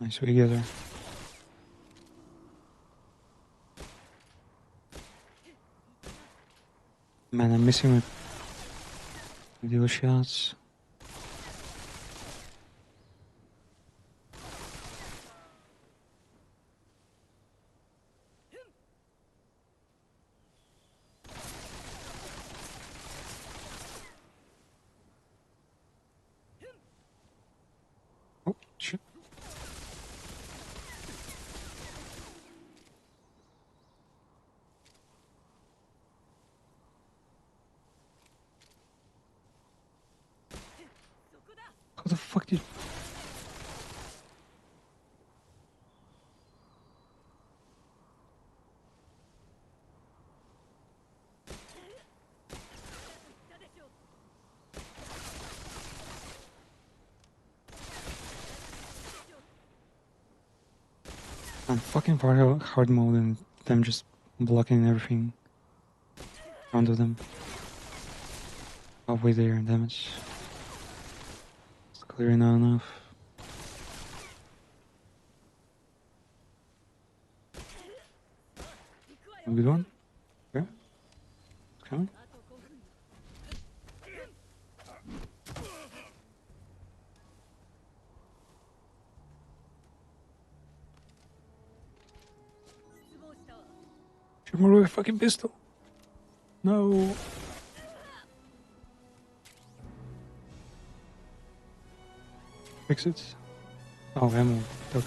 Nice, we get her. Man, I'm missing my deal shots. Oh, shit. How the fuck did... I'm fucking hard mode and them just blocking everything onto them. Halfway there, damage. It's clearly not enough. A good one? Yeah? It's coming? Shoot more with a fucking pistol. No. Fix it. Oh, ammo. Okay.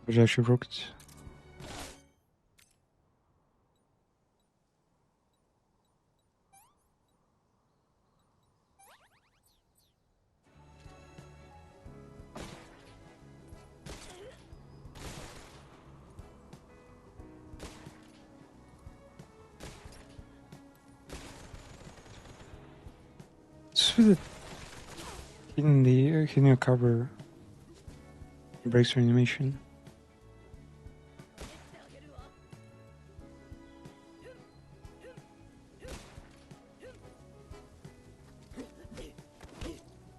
Projectile rockets. Just with it hitting a cover breaks her animation.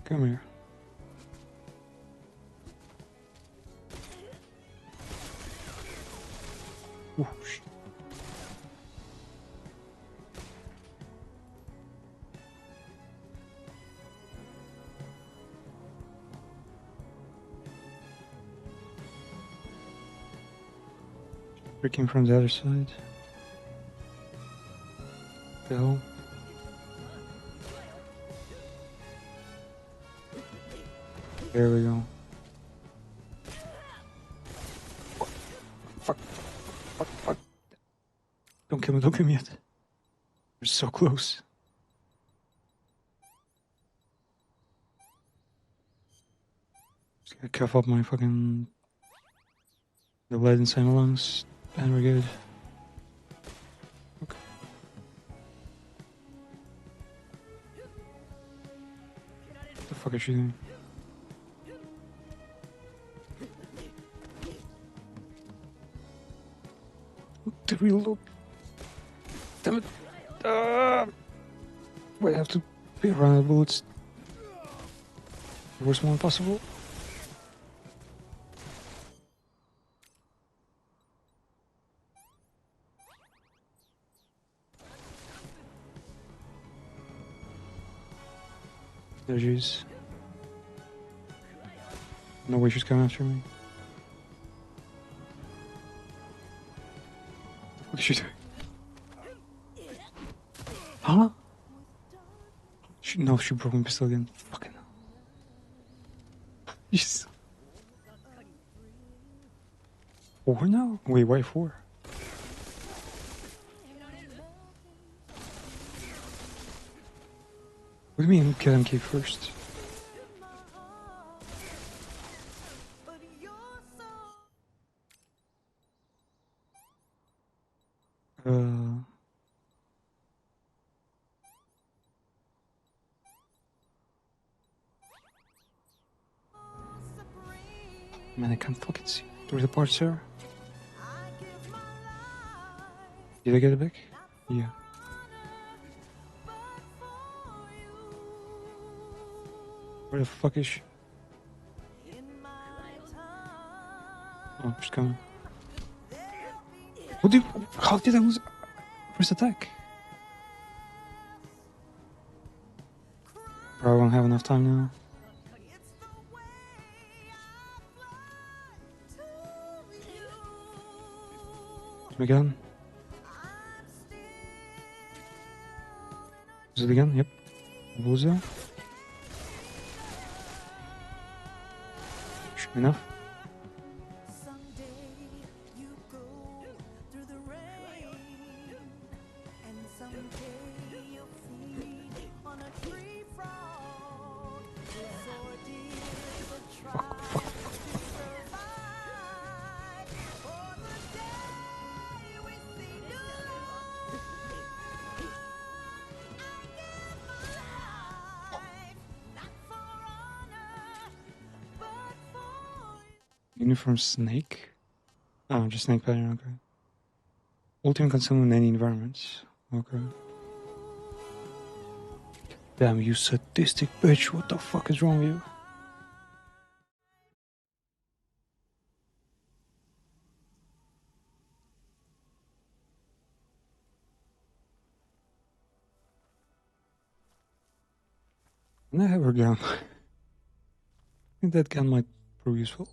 Come here. Oh, shit. Breaking from the other side. The hell? There we go. Fuck. Fuck. Fuck. Don't kill me. Don't kill me yet. We're so close. Just gotta cough up my fucking... the lead inside my lungs. And we're good. Okay. What the fuck is she doing? To reload. Damn it. Wait, I have to be around the bullets. The worst one possible. There she is. No way she's coming after me. What is she doing? Huh? No, she broke my pistol again. Fucking hell. Jeez. 4 now? Wait, why 4? What do you mean get MK first? But you're so supreme. Man, I can't fucking see. Where's the parts here? I give my life Did I get it back? Yeah. but for you. Where the fuck is she? In my time, Oh, she's coming. What did you... How did I lose... First attack? Probably won't have enough time now. it's the way I fly to you. Is it again? I'm still Is it again? Yep. Bullseye. Enough. Someday you go through the rain, and someday you'll feed on a tree frog. This ordeal's a try to survive. For the day we see new light, I give my life, not for honor, but for Uniform Snake? Oh, just Snake pattern, okay. Ultimate consume in any environment. Okay. Damn, you sadistic bitch, what the fuck is wrong with you? Can I have her gun? I think that gun might prove useful.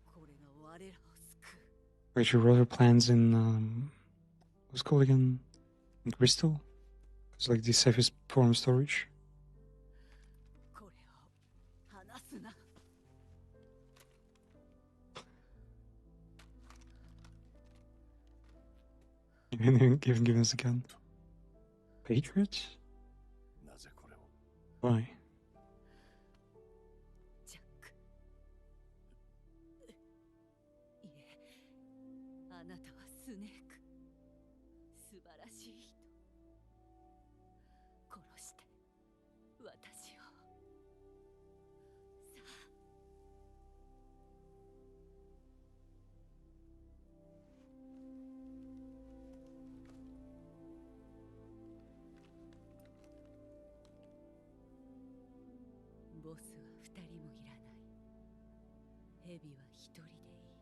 これが我らを救う Wait, she wrote her plans in, what's it called again? In crystal? It's like the safest form of storage. これを離すな Give us a gun. Patriots? なぜこれを Why? ジャックいえあなたはスネーク素晴らしい人殺して私をさあ ボスは2人もいらないヘビは1人でいい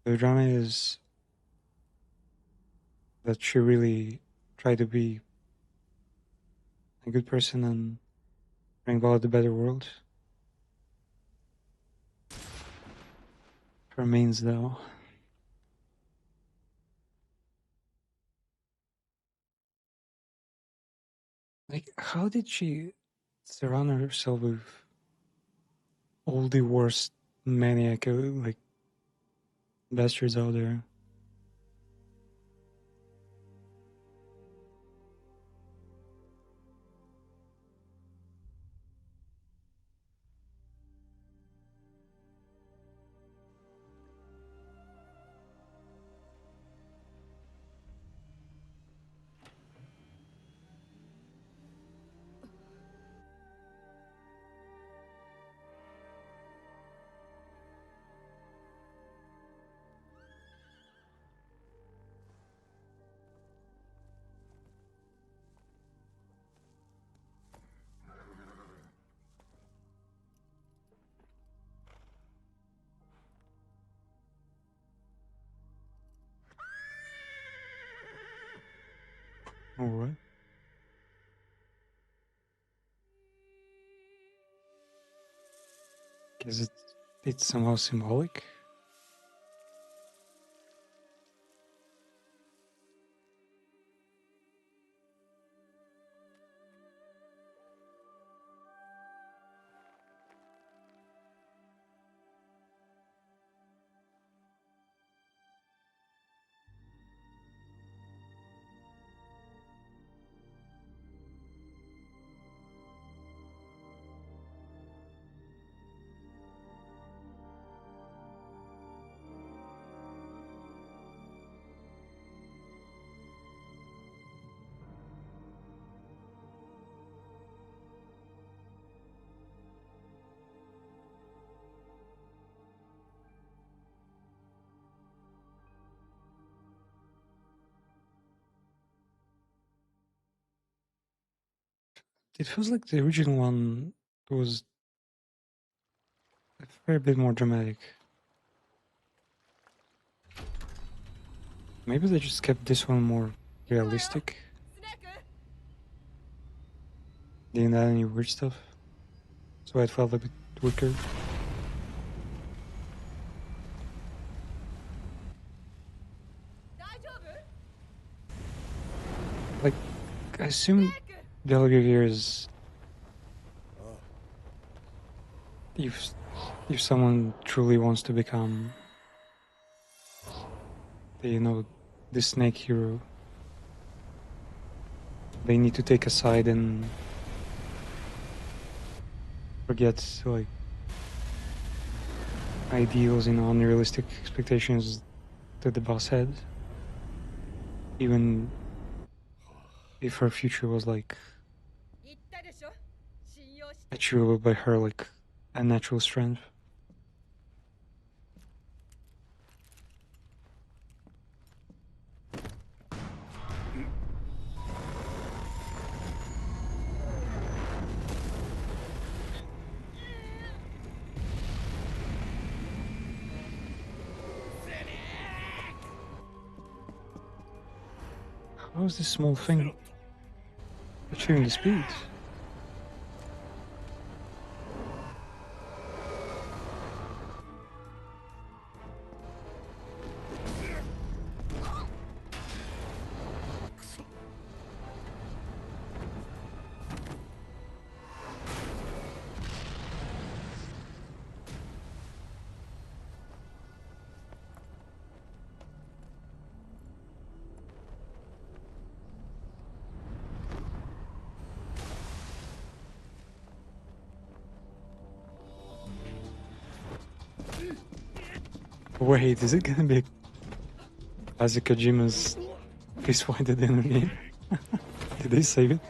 The drama is that she really tried to be a good person and bring about a better world. Remains though. Like, how did she surround herself with all the worst maniac, like, bastards out there? Alright. Guess it's somehow symbolic. It feels like the original one was a fair bit more dramatic. Maybe they just kept this one more realistic. Didn't add any weird stuff. So it felt a bit weaker. Like, I assume the idea here is if someone truly wants to become the snake hero, they need to take a side and forget like ideals and unrealistic expectations that the boss had. Even if her future was like achievable by her like a natural strength. How is this small thing achieving the speed? Wait, is it gonna be Isaac Kojima's Peace Fight at the end of the game? Did they save it?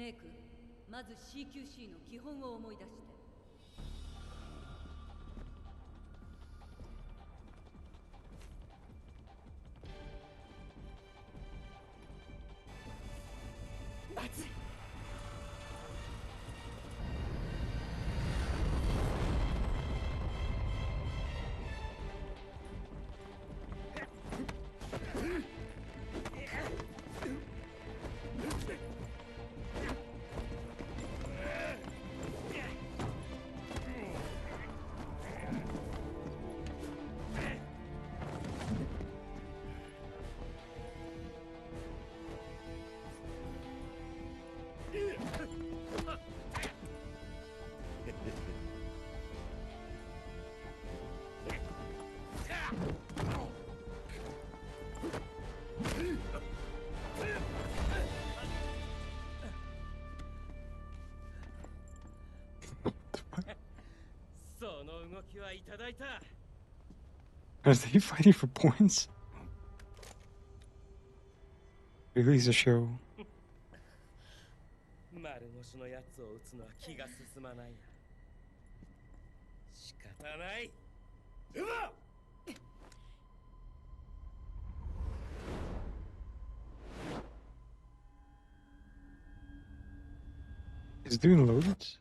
ネーク、まず CQC の基本を思い出して。まずい。Are they fighting for points? Release a show. 丸腰のやつを撃つのは気が進まないな。仕方ない。Is doing loads?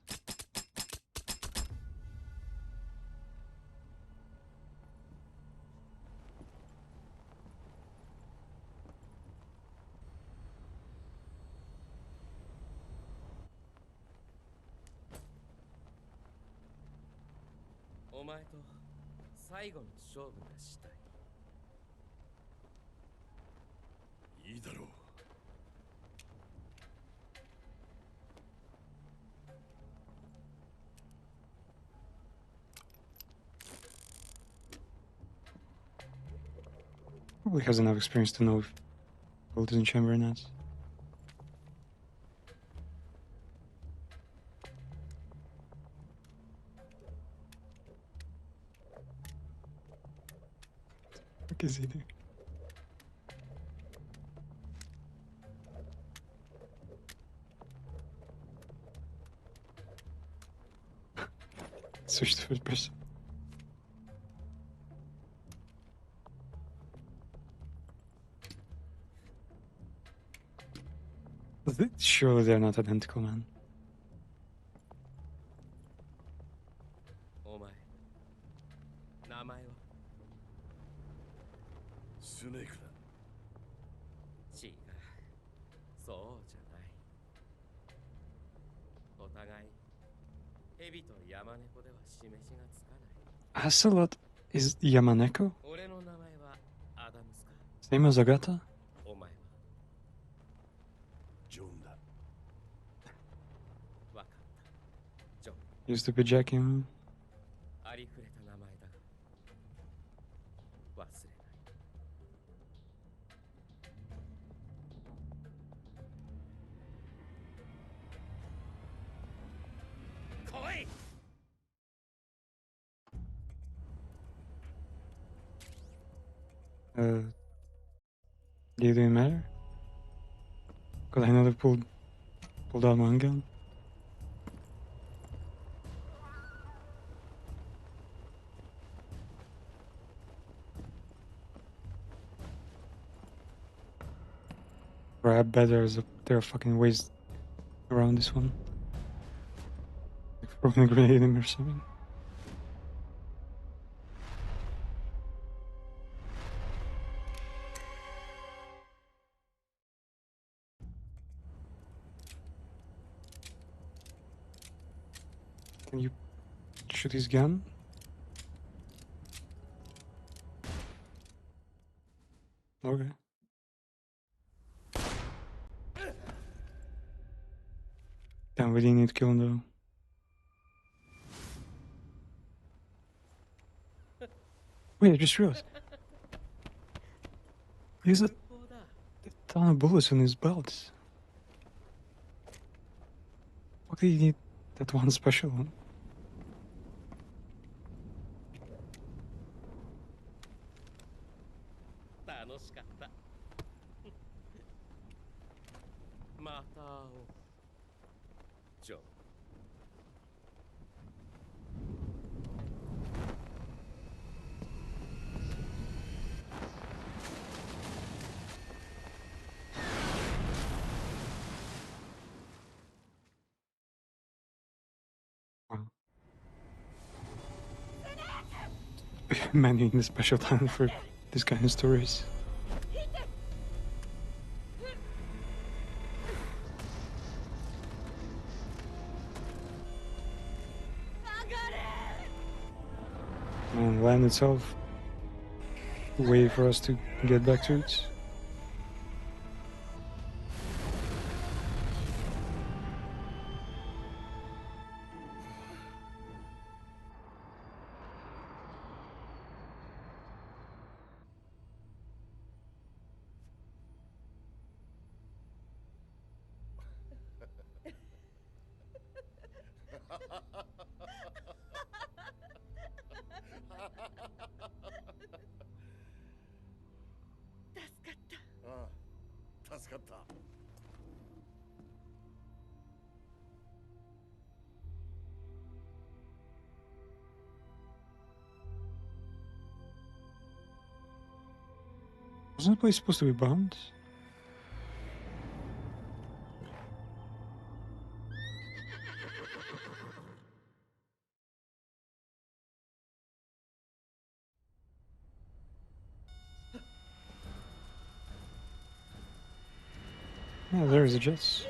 Oh お前と最後の勝負がしたい。いいだろう。Probably has enough experience to know if gold is in chamber or not. What is he doing? Switch to first person. Surely they're not identical, man. お前、名前は？スネークだ。違う、そうじゃない。お互い、蛇と山猫では示しがつかない。Acelot is Yamaneko? 俺の名前はアダムスか。Same as Agata? お前は？ジョンだ。わかった。ジョン。 Used to be Jackie, man. ありふれた名前だが忘れない。来い。 Do you even matter? Could I not have pulled out my own gun? Or I bet there are fucking ways around this one. Like throwing a grenade in or something. Can you shoot his gun? Okay. Damn, we didn't need to kill him though. Wait, I just realized. He has a ton of bullets in his belt. Why do you need that one special one? 楽しかった。また会おう。manning the special talent for this kind of stories. And land itself, way for us to get back to it. Wasn't the place supposed to be bombed? Yeah, there's the jets.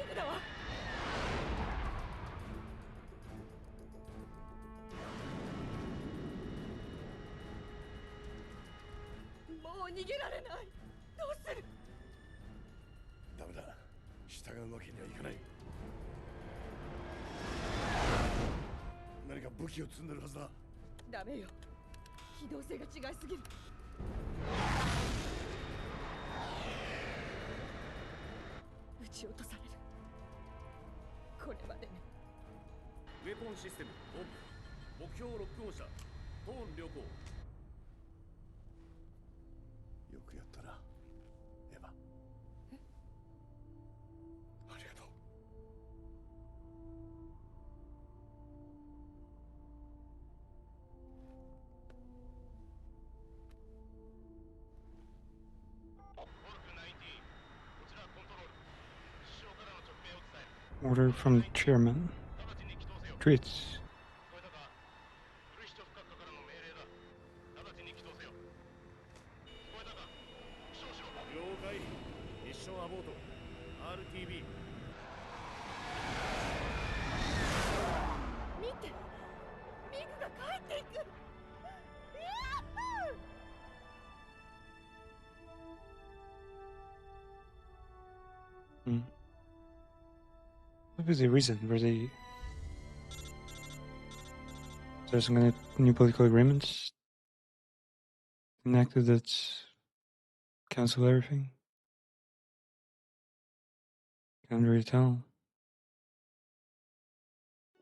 Weapon system on. 目標ロックオンした。トーン良好。よくやったな、エヴァ。ありがとう。Order from the chairman. Treats. 了解。ミッションアボート RTV。 見て、ミグが帰っていく。What was the reason? Were they... There's some kind of new political agreements enacted that cancel everything? Can't really tell.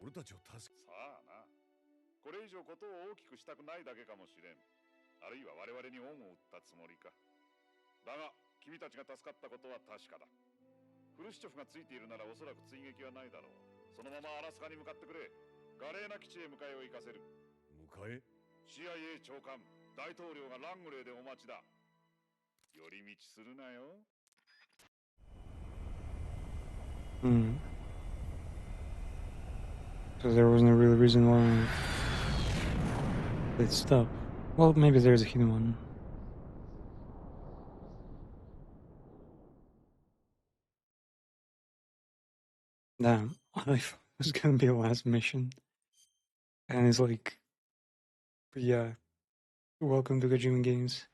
俺たちを助け。さあな。これ以上ことを大きくしたくないだけかもしれん。あるいは我々に恩を売ったつもりか。だが君たちが助かったことは確かだ。フルシチョフがついているならおそらく追撃はないだろう。そのままアラスカに向かってくれ。華麗な基地へ迎えを行かせる。迎え？ CIA 長官、大統領がラングレーでお待ちだ。寄り道するなよ。So there wasn't a real reason why they'd stop. Well, maybe there's a hidden one. Damn, I thought it was gonna be a last mission. And it's like, but yeah, welcome to Kojima Games.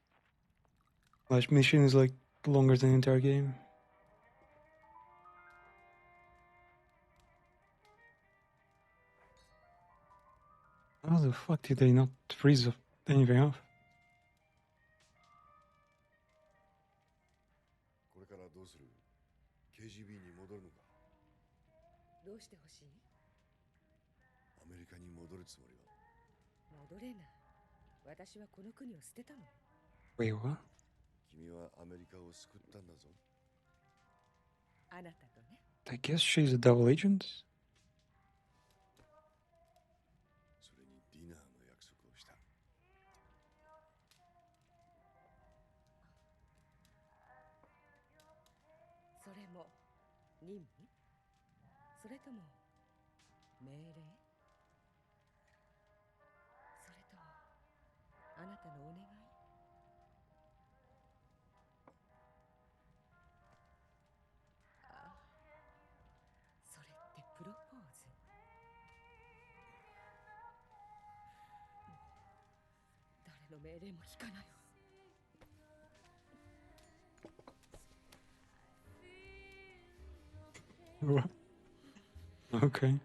Last mission is like longer than the entire game. How the fuck did they not freeze anything off? これからどうする？ KGB に戻るのか？どうしてほしい？アメリカに戻るつもりは？戻れない。私はこの国を捨てたの。Wait, what? 君はアメリカを救ったんだぞ。あなたとね。I guess she's a double agent? それにディナーの約束をした。それも任務？それとも命令？それともあなたたのお願い。あ、それってプロポーズ。誰の命令も聞かないわ。What? Okay.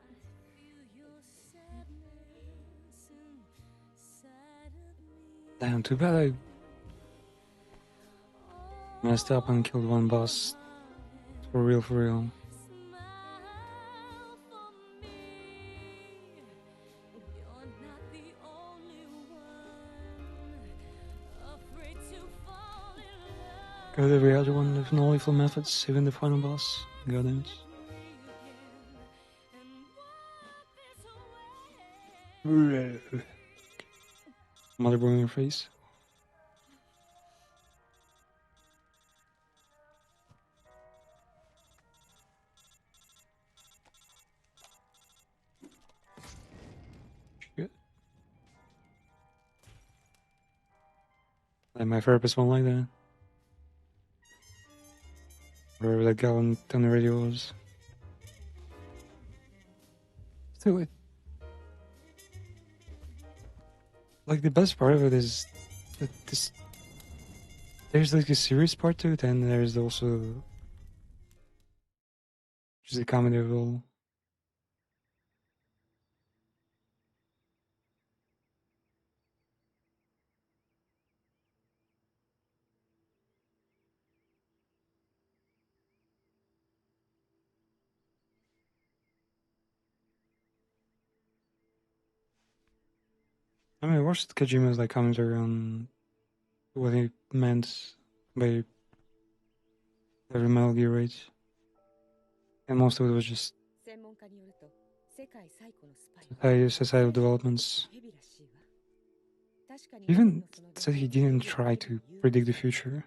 Damn, too bad I messed up and killed one boss. For real, for real. Got every other one with no lethal methods, even the final boss. God damn it. Motherboard in your face. Shit. Like my therapist won't like that. Wherever that guy on the radio was. Still, like the best part of it is that this. There's like a serious part to it, and there's also just a comedy of it all. I mean, I watched Kojima's like commentary on what he meant by every Metal Gear raid, and most of it was just 専門家によると、世界最古のスパイは societal developments. ヘビらしいわ。確かに Even said he didn't try to predict the future,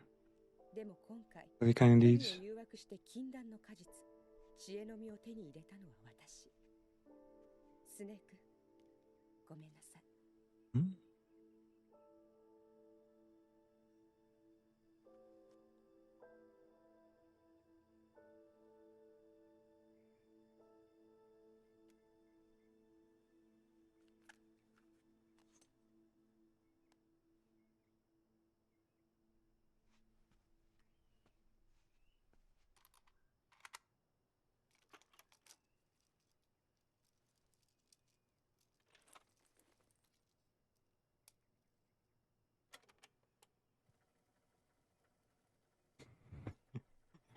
でも今回、 but he kind of ヘ did. ビを誘惑して禁断の果実、知恵の実を手に入れたのは私。スネーク、ごめんなさい。Hmm?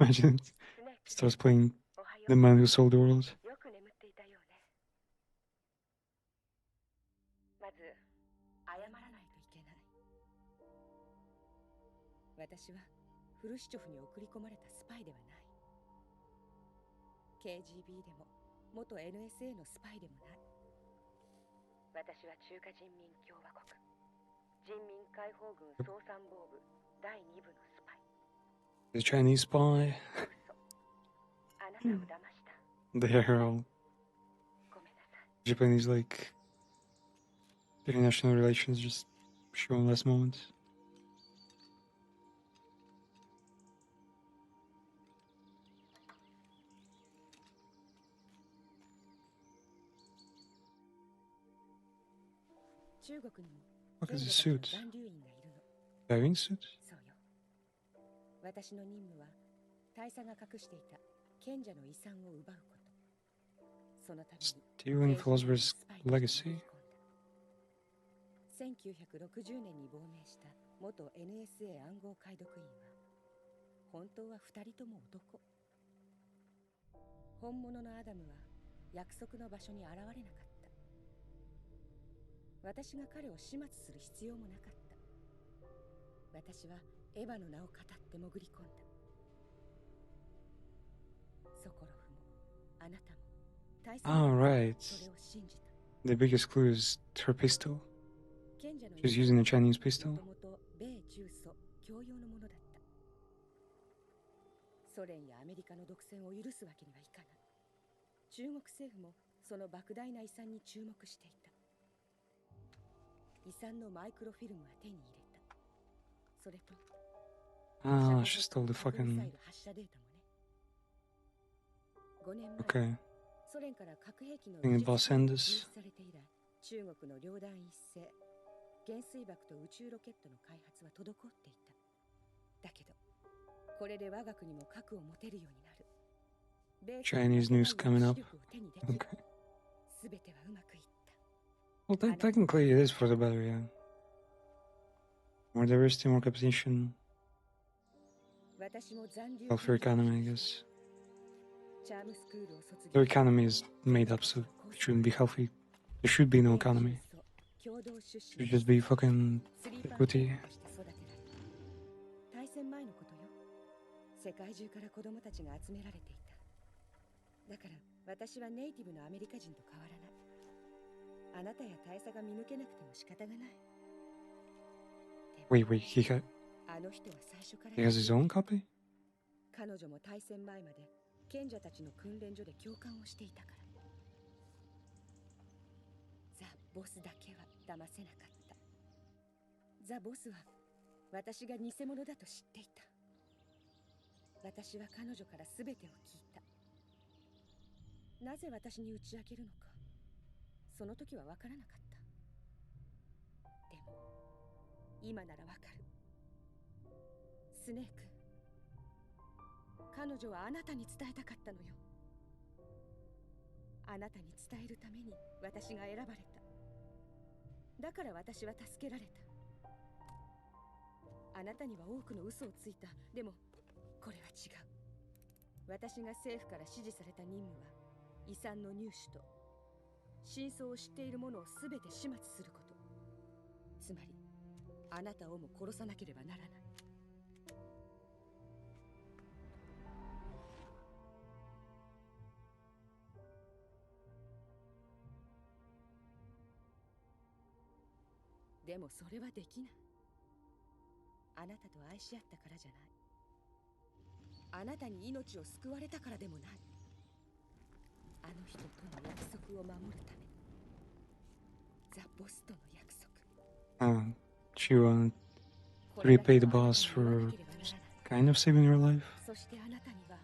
Imagine it starts playing The Man Who Sold the World. よく眠っていたようね。まず謝らないといけない。私はフルシチョフに送り込まれたスパイではない。KGB でも元 NSA のスパイでもない。私は中華人民共和国人民解放軍総参謀部第2部のスパイ。 The Chinese spy. あなたを騙した。 They're all ごめんなさい。 Japanese, like, international relations just shown last moment. Look at the suit. Diving suit? そうよ。私の任務は大佐が隠していた賢者の遺産を奪うこと。そのために Stealing Philosopher's Legacy. 1960年に亡命した元 NSA 暗号解読員は本当は2人とも男。本物のアダムは約束の場所に現れなかった。私が彼を始末する必要もなかった。私はエヴァの名を語って潜り込んだ。ソコロフもあなたも大佐 Oh, も right. それを信じた。 The biggest clue is her pistol. 賢者の She's using a Chinese pistol. もともと米中ソ共用のものだった。ソ連やアメリカの独占を許すわけにはいかない。中国政府もその莫大な遺産に注目していた。遺産のマイクロフィルムは手に入れた。それと Ah, she stole the fucking. 発射データもね。5年前、 Okay. ソ連から核兵器の Thinking 技術 about 支援が Sandus. 禁止されて以来、中国の両弾一斉、原水爆と宇宙ロケットの開発は滞っていた。だけど、これで我が国も核を持てるようになる。米国が Chinese news coming up. 抑止力を手にできる。 Okay. すべてはうまくいった。 Well, technically, it is for the better, yeah. More diversity, more competition. 私も残留 Healthier economy, I guess. チャームスクールを卒 Their 業。 economy is made up, so it shouldn't be healthy. There should be no economy. 共同出 It 身 should just be fucking スリーパー equity. として育てられた。大戦前のことよ。世界中から子供たちが集められていた。だから私はネイティブのアメリカ人と変わらない。あなたや大佐が見抜けなくても仕方がない。 Wait, he あの人は最初から has his own copy? 彼女も大戦前まで賢者たちの訓練所で教官をしていたから。ザ・ボスだけは騙せなかった。ザ・ボスは私が偽物だと知っていた。私は彼女から全てを聞いた。なぜ私に打ち明けるのか、その時は分からなかった。でも今なら分かる。スネーク、彼女はあなたに伝えたかったのよ。あなたに伝えるために私が選ばれた。だから私は助けられた。あなたには多くの嘘をついた。でもこれは違う。私が政府から指示された任務は遺産の入手と真相を知っている者を全て始末すること。つまりあなたをも殺さなければならない。でもそれはできない。あなたと愛し合ったからじゃない。あなたに命を救われたからでもない。あの人との約束を守るため。ザ・ボスとの約束。She repay the boss for kind of saving her life. そしてあなたには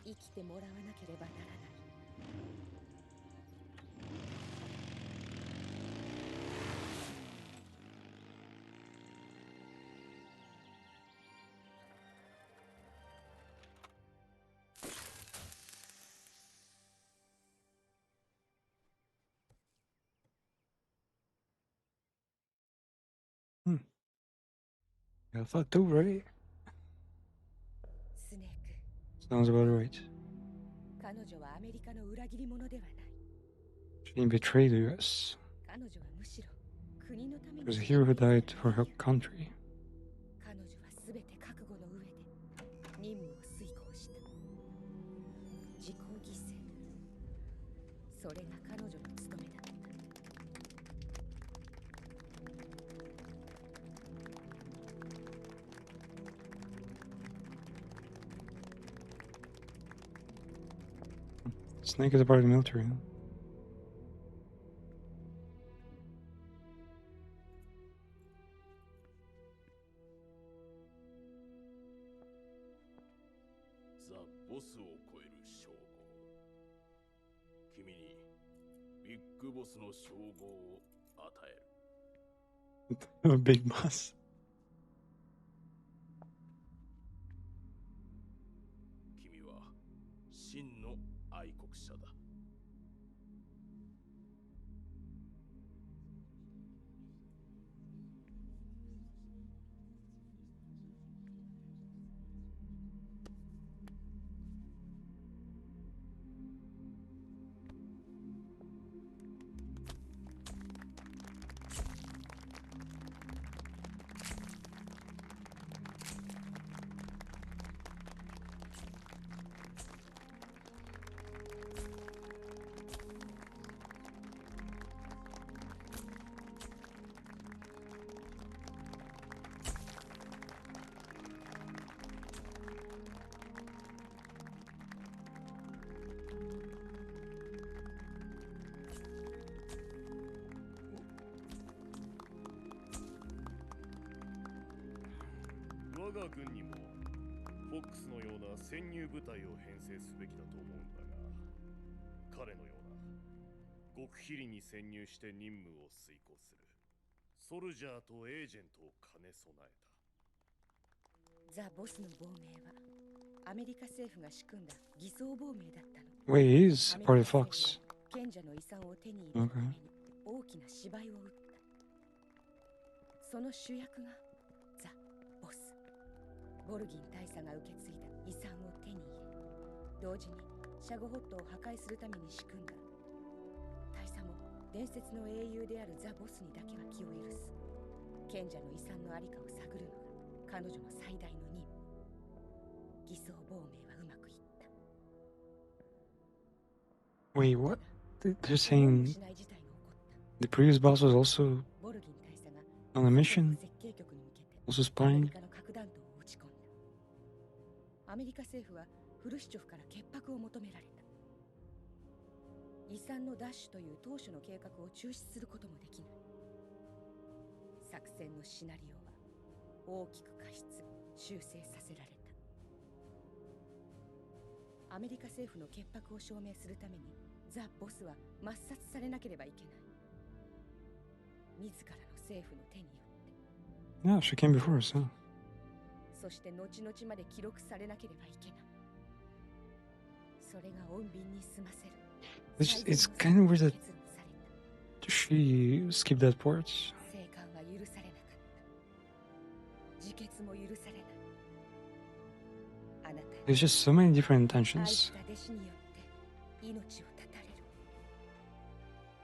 生きてもらわなければならない。Yeah, I thought too, right? スネーク、 Sounds about right. 彼女はアメリカの裏切り者ではない。 She didn't betray the US. 彼女はむしろ国のため She に was a hero who died for her country. 彼女は全て覚悟の上で任務を遂行した。自己犠牲、それが彼女の務めだった。 Snake is a part of the military. Huh? ザ・ボスを超える称号。君にビッグボスの称号を与える。Big boss. 君は真の愛国者だ。我が軍にもフォックスのような潜入部隊を編成すべきだと思うんだが、彼のような極秘裏に潜入して任務を遂行するソルジャーとエージェントを兼ね備えた。ザ・ボスの亡命はアメリカ政府が仕組んだ偽装亡命だったの。 Wait, he is アメ part リ of カ政 Fox. 府は賢者の遺産を手に入れるために大きな芝居を打った。その主役がザ・ボス。ボルギン大佐が受け継いだ遺産を手に入れ、同時にシャゴホットを破壊するために仕組んだ。大佐も伝説の英雄であるザ・ボスにだけは気を許す。賢者の遺産のありかを探るのが彼女の最大の任務。偽装亡命はうまくいった。 Wait, what? They're 思いも saying しない事態が起こった。 the previous boss was also ボルギン大佐が on a mission, 設計局に向けて also アメリ spying. カの核弾頭を撃ち込んだ。アメリカ政府はフルシチョフから潔白を求められた。遺産の奪取という当初の計画を中止することもできない。作戦のシナリオは大きく過失修正させられた。アメリカ政府の潔白を証明するためにザ・ボスは抹殺されなければいけない。自らの政府の手によって、 Yeah, she came before us, huh? そして後々まで記録されなければいけない。それが穏便に済ませる。 It's kind of weird that 決断された。 she skipped that part. 生還は許されなかった。自決も許されない。あなた There's just so many different 愛 intentions. した弟子によって命を絶たれる。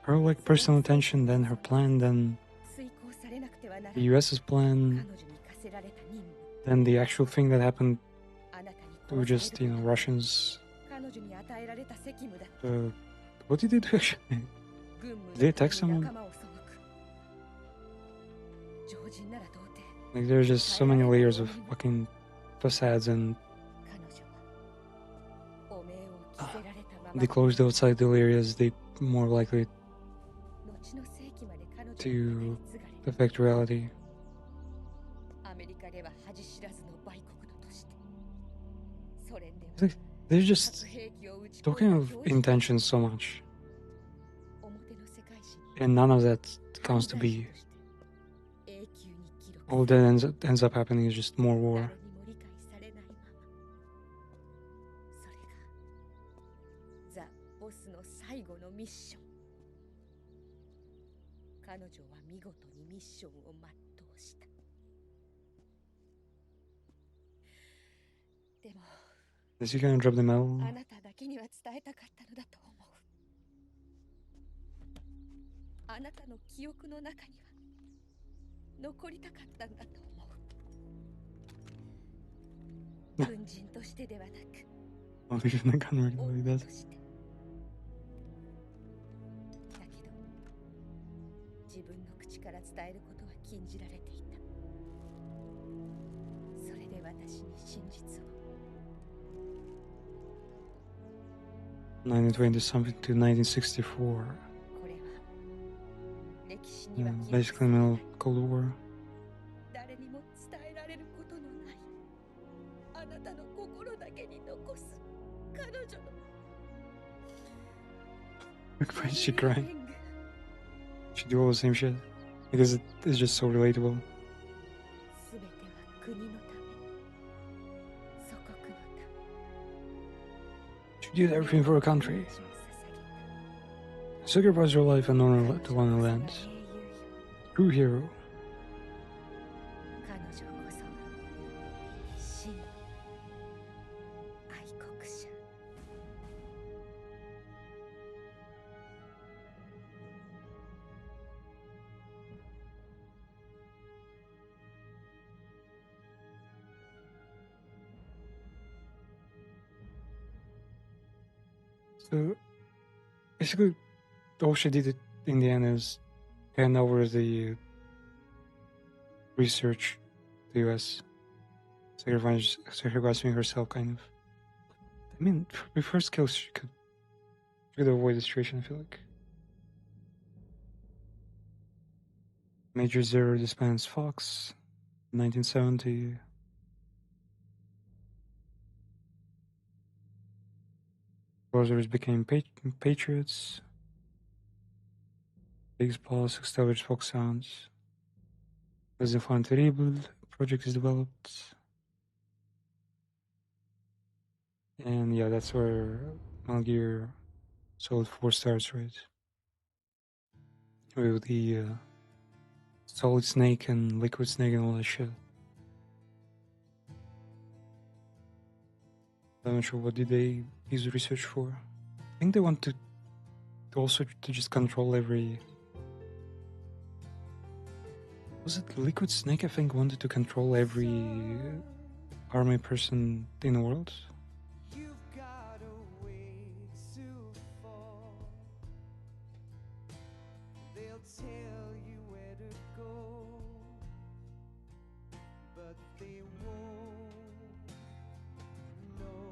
Her like personal attention, then her plan, then 遂行されなくてはなら the ない。 US's 彼 plan, 女に課せられた任務。 then the actual thing that happened あなたに to 殺さ just, れ you る know, こと。 Russians. 彼女に与えられた責務だ。 What did they do actually? 軍務 Did they のため attack に someone? 仲間を背く。常人なら到底 Like there's just so many layers of fucking facades, and 彼女は汚名を着せられたまま they closed outside the areas they more likely 後の世紀まで彼女 to に受け継がれ affect reality. アメリカでは恥知らずの売国奴としてソ連では It's like they're just 核兵器を撃ち込 talking ん of だ教師 intentions so much, 表の世界史に and none of that comes to 犯罪 be. 者として永久に記録 All され that ends up happening is just more 誰 war. にも理解されないままそれがザ・ボスの最後のミッション。彼女は見事にミッションを全うした。でも Is he gonna drop the medal? あなただけには伝えたかったのだと思う。あなたの記憶の中には残りたかったんだと思う。軍人としてではなく Oh, they're gonna gun really 女 like と that. して。だけど自分の口から伝えることは禁じられていた。それで私に真実を。 1920 something to 1964. これは歴史に Yeah, は記録 basically され middle な of い。 Cold War. 誰にも伝えられることのないあなたの心だけに残す彼女の Why is she crying? 演技。 She do all the same shit because it's just so relatable. すべては国のため祖国のため She did everything for her country. 命を捧げた。 Sacrificed her life and honor to 彼 one 女 land. こそが英雄よ。 True hero. 彼女こそが真の愛国者。 So basically, all she did in the end is hand over the research to the US, sacrificing herself, kind of. I mean, with her skills, she could avoid the situation, I feel like. Major Zero disbands Fox, 1970. Browsers became patriots. Biggs Paws established folk sounds. Les Enfants Terribles project is developed. And yeah, that's where Metal Gear Solid 4 starts, right? With the Solid Snake and Liquid Snake and all that shit. I'm not sure what did they use the research for. I think they want to also to just control every... Was it Liquid Snake, I think, wanted to control every army person in the world? You've got a ways to fall. They'll tell you where to go, but they won't know.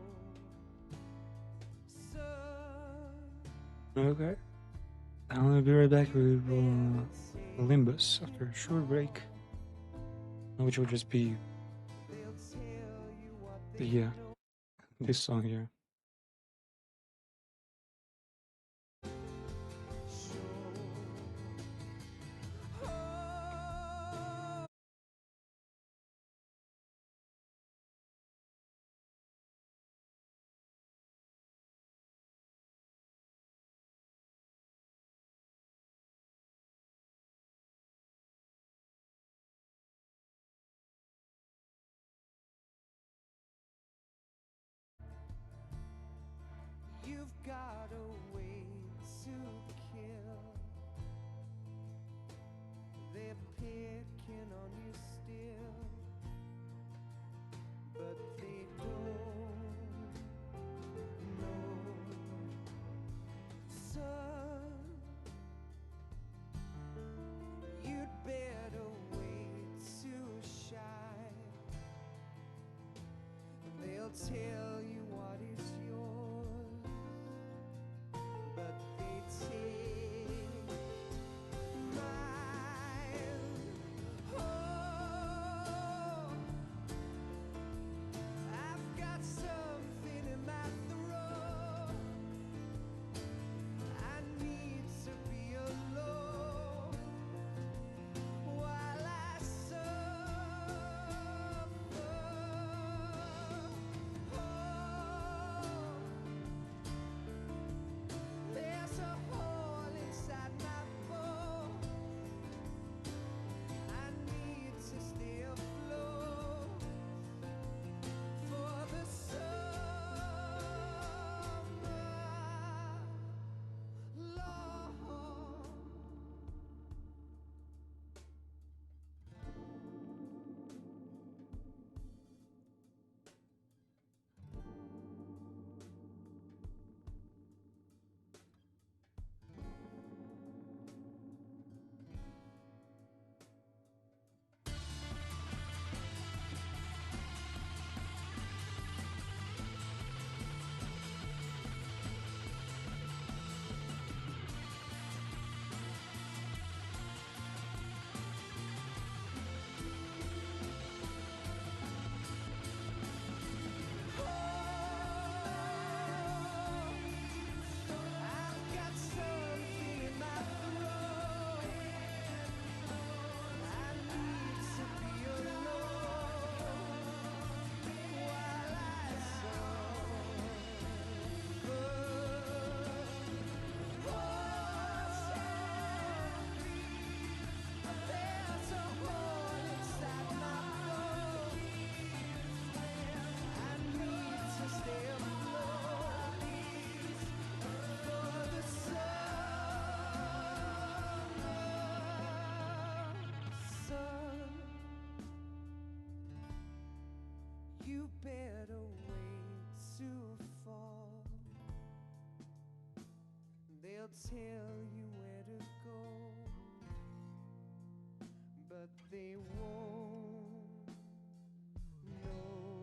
So Okay. I'm gonna be right back with Limbus after a short break, which will just be they'll tell you what they the this song here. You've got a way to kill. They're picking on you still, but they don't know. Son, you'd better wait to shine. They'll tell you what is yours, but they take mine. Oh, I've got something in my throat. I need to be alone while I suffer. There's a hole inside my bones. I need to stay afloat for the summer, Lord. I've got something in my throat. I need to be alone while I suffer. There's a hole inside my bones. I need to stay afloat for the sun. You better wait to fall. They'll tell you where to go, but they won't know.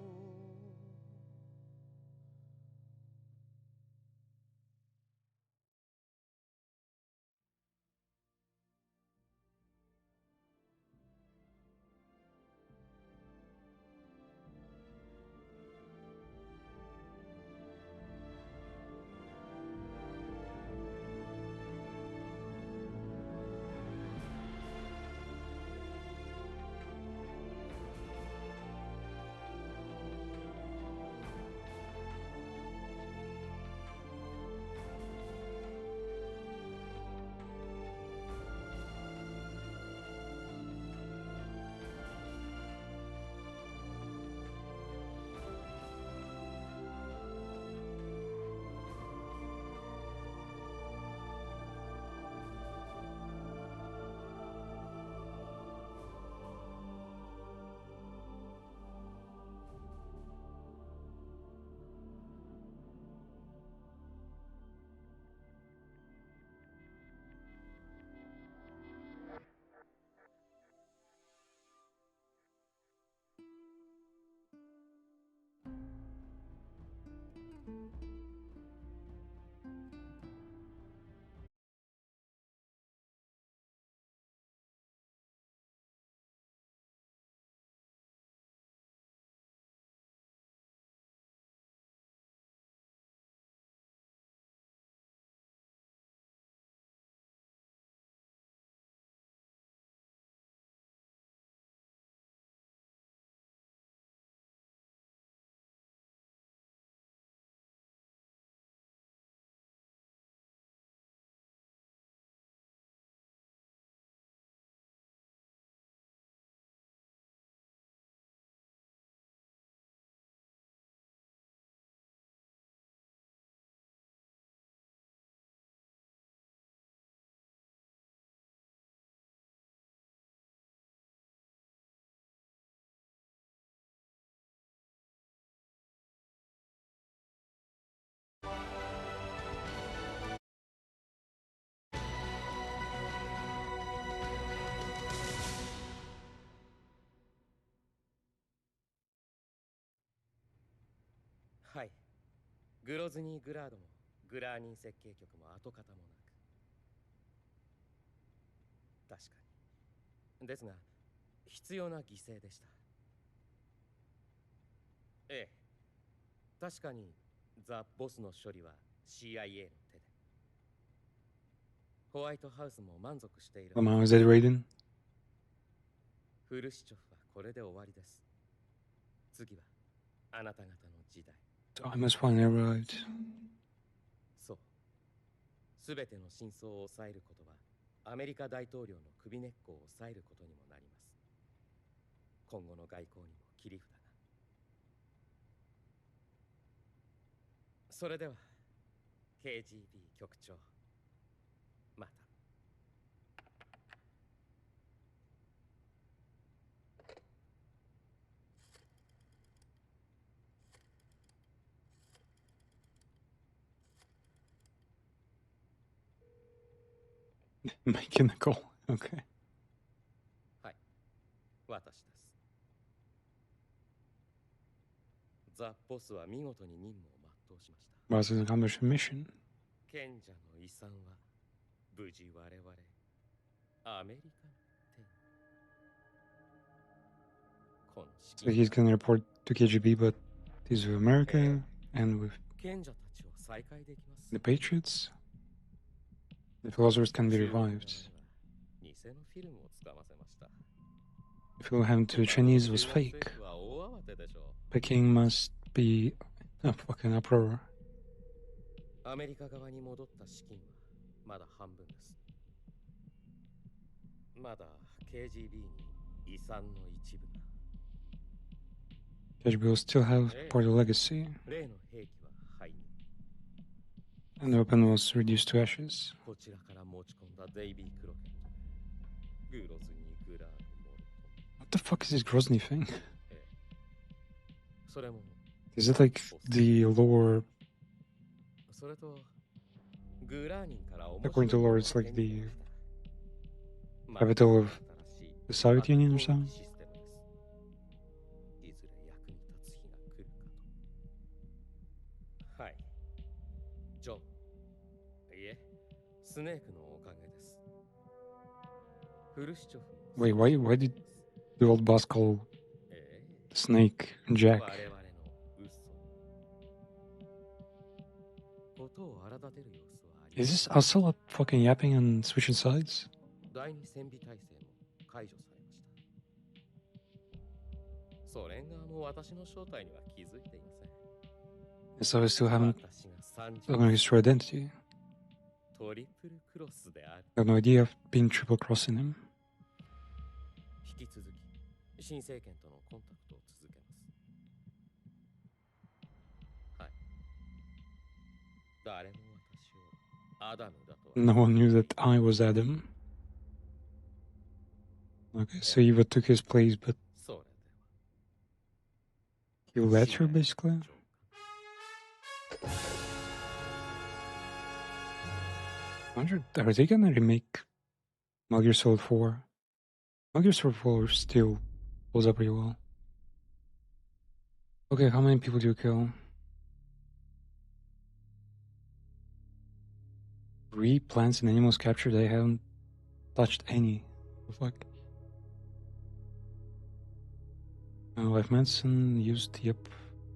はい。グロズニー・グラードもグラーニン設計局も跡形もなく。確かに。ですが、必要な犠牲でした。ええ。確かに、ザ・ボスの処理は CIA の手で。ホワイトハウスも満足している。Come on, is that Raiden? フルシチョフはこれで終わりです。次は、あなた方の時代。Time has finally arrived. そう。すべての真相を抑えることは、アメリカ大統領の首根っこを抑えることにもなります。今後の外交にも切り札が。それでは、KGB 局長、また。Making a call. Okay. はい、私です。ザ・ボスは見事に任務を全うしました。Well, this is a commission mission. 賢者の遺産は無事我々アメリカってこの資 So 金 he's gonna report to KGB, but he's with America and with 賢者たちを再開できます。 the Patriots. The philosophers can be 中国の revived. 名には偽のフィルムを使わせました。 If you him to Chinese was 中国 fake, 政府は大慌てでしょう。 Peking must be a fucking uproar. アメリカ側に戻った資金はまだ半分です。まだ KGB に遺産の一部が。 KGB will still have part of the legacy, 例の兵器は灰に。 and the weapon was reduced to ashes. こちらから持ち込んだデイビー・クロケット、グロズニー・グラード・モルトン。 What the fuck is this Grozny thing? ええ、それも Is it like the lore? それとグラーニンから面 According 白 to い lore, も it's のを like 手に入 the れました。 capital of 新しい the Soviet Union or アタック something? システムです。いずれ役に立つ日が来るかと。はい。ジョン。いえ、スネークのおかげです。フルシチョフの Wait, why did the old boss call ええ、 Snake Jack? 我々の嘘。ことを荒立てる様子はありま Is せ this ん。 Asala fucking yapping and switching sides? 第二戦備体制も解除されました。ソ連側も私の正体には気づいていません。 So I still haven't 私が recognized his true identity. トリプルクロスである。 I have no idea of being triple crossing him. 引き続き新政権とのコンタクトを続けます。はい。誰も私をアダムだとは。 No one knew that I was Adam. Okay, so Eva took his place, but それ he では let her basically. I wonder, are they gonna remake Metal Gear Solid 4? Metal Gear Solid 4 still holds up pretty well. Okay, how many people do you kill? 3 plants and animals captured. I haven't touched any. What the fuck? Life medicine used. Yep,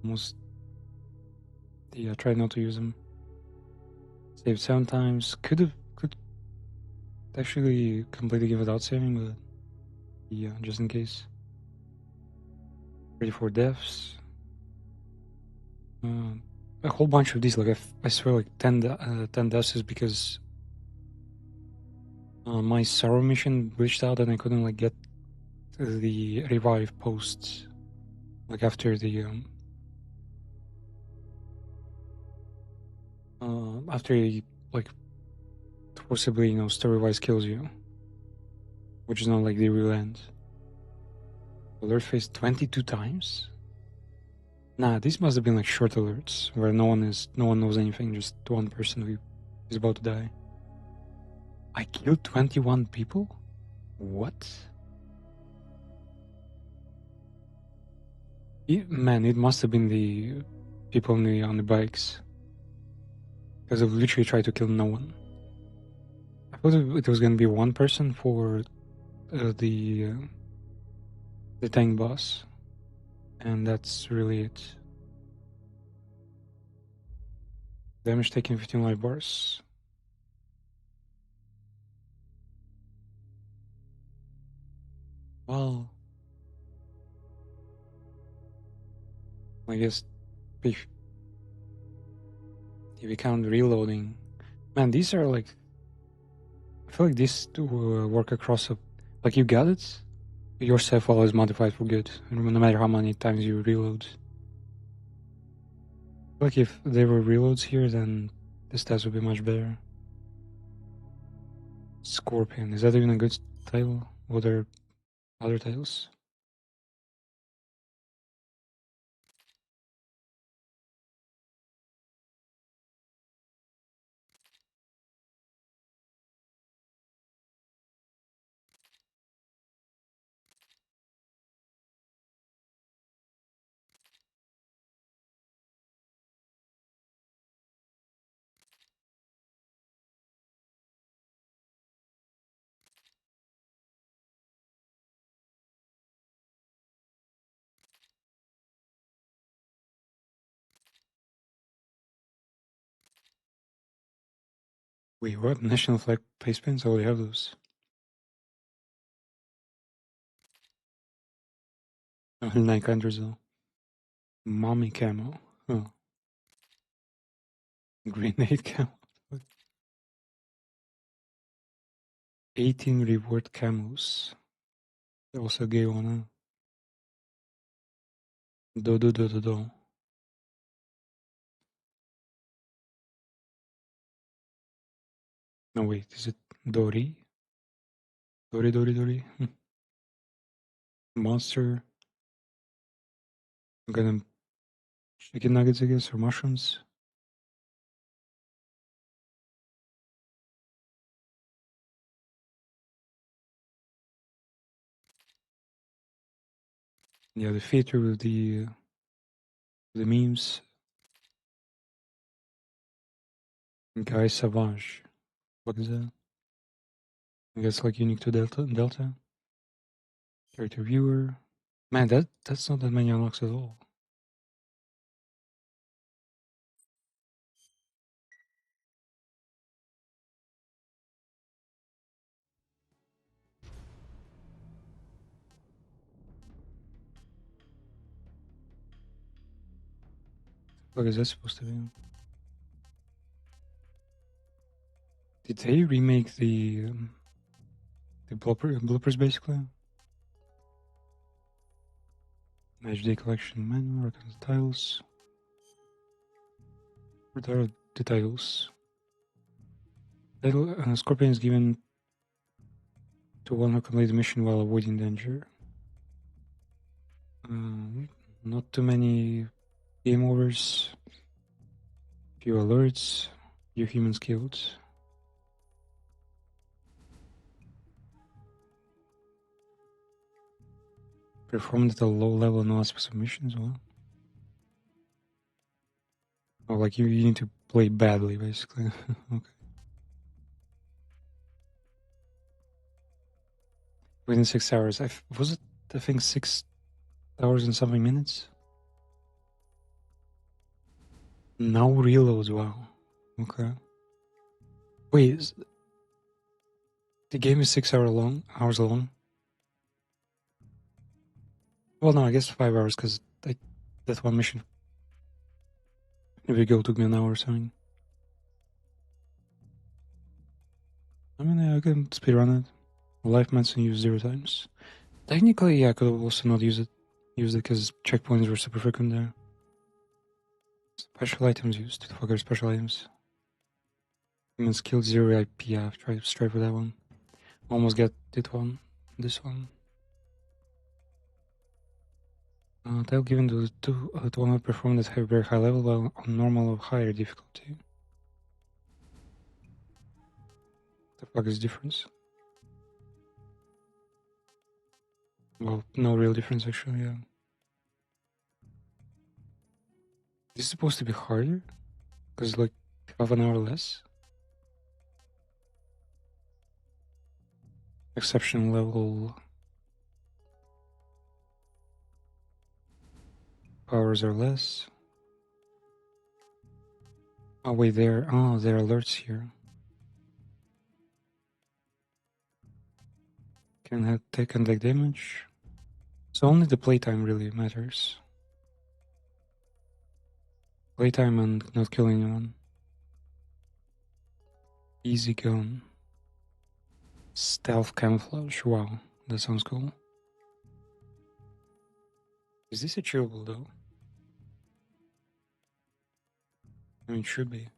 almost. Yeah, tried not to use them. Saved 7 times. Could actually completely give without saving, but yeah, just in case. 34 deaths. A whole bunch of these, like I swear, like 10 deaths is because my sorrow mission glitched out and I couldn't like get the revive posts, like after the after he like forcibly story-wise kills you, which is not like the real end. Alert phase 22 times. Nah, these must have been like short alerts where no one knows anything, just one person who is about to die. I killed 21 people? What? Man, it must have been the people on the bikes. Because I've literally tried to kill no one. I thought it was gonna be one person for the tank boss. And that's really it. Damage taken 15 life bars. Well, I guess if you count reloading, man, these are like, I feel like these work across like you got it. Your save file is modified for good, no matter how many times you reload. Like if there were reloads here, then the stats would be much better. Scorpion, is that even a good title? What are other titles? Wait, what? National flag placements? Oh, they have those. Oh, 900 though. Mommy camo. Oh. Grenade camo. 18 reward camos. They also gave one. Do. No, wait, is it Dori? Dori. Monster. I'm gonna chicken nuggets, I guess, or mushrooms. Yeah, the theater with the memes. Guy Savage. What is that? I guess like unique to Delta. Character viewer. Man, that's not that many unlocks at all. What is that supposed to be? Did they remake the bloopers basically? HD collection manual, recommend the titles. What are the titles? Title Scorpion is given to one who completes the mission while avoiding danger. Not too many game overs. Few alerts. Few humans killed. Performed at a low level no specific mission as well. Oh, like you need to play badly, basically. Okay. within 6 hours. Was it, I think, 6 hours and something minutes? No reloads, wow. Okay. Wait, the game is 6 hours long. Well, no, I guess 5 hours, because that one mission, if you go, took me an hour or something. I mean, yeah, I can speedrun it. Life mats and use 0 times. Technically, yeah, I could have also not used it because checkpoints were super frequent there. Special items used. The fuck are special items? Human skill 0 IP, yeah, I've tried to strive for that one. Almost get this one. Tile given to one performed at a very high level while on normal or higher difficulty. The fuck is difference? Well, no real difference actually, yeah. This is supposed to be harder? Because like half an hour less? Exception level powers are less. Oh wait, there are alerts here. Can take and take damage. So only the playtime really matters. Playtime and not killing anyone. Easy gun. Stealth camouflage. Wow, that sounds cool. Is this achievable though? I mean, it should be.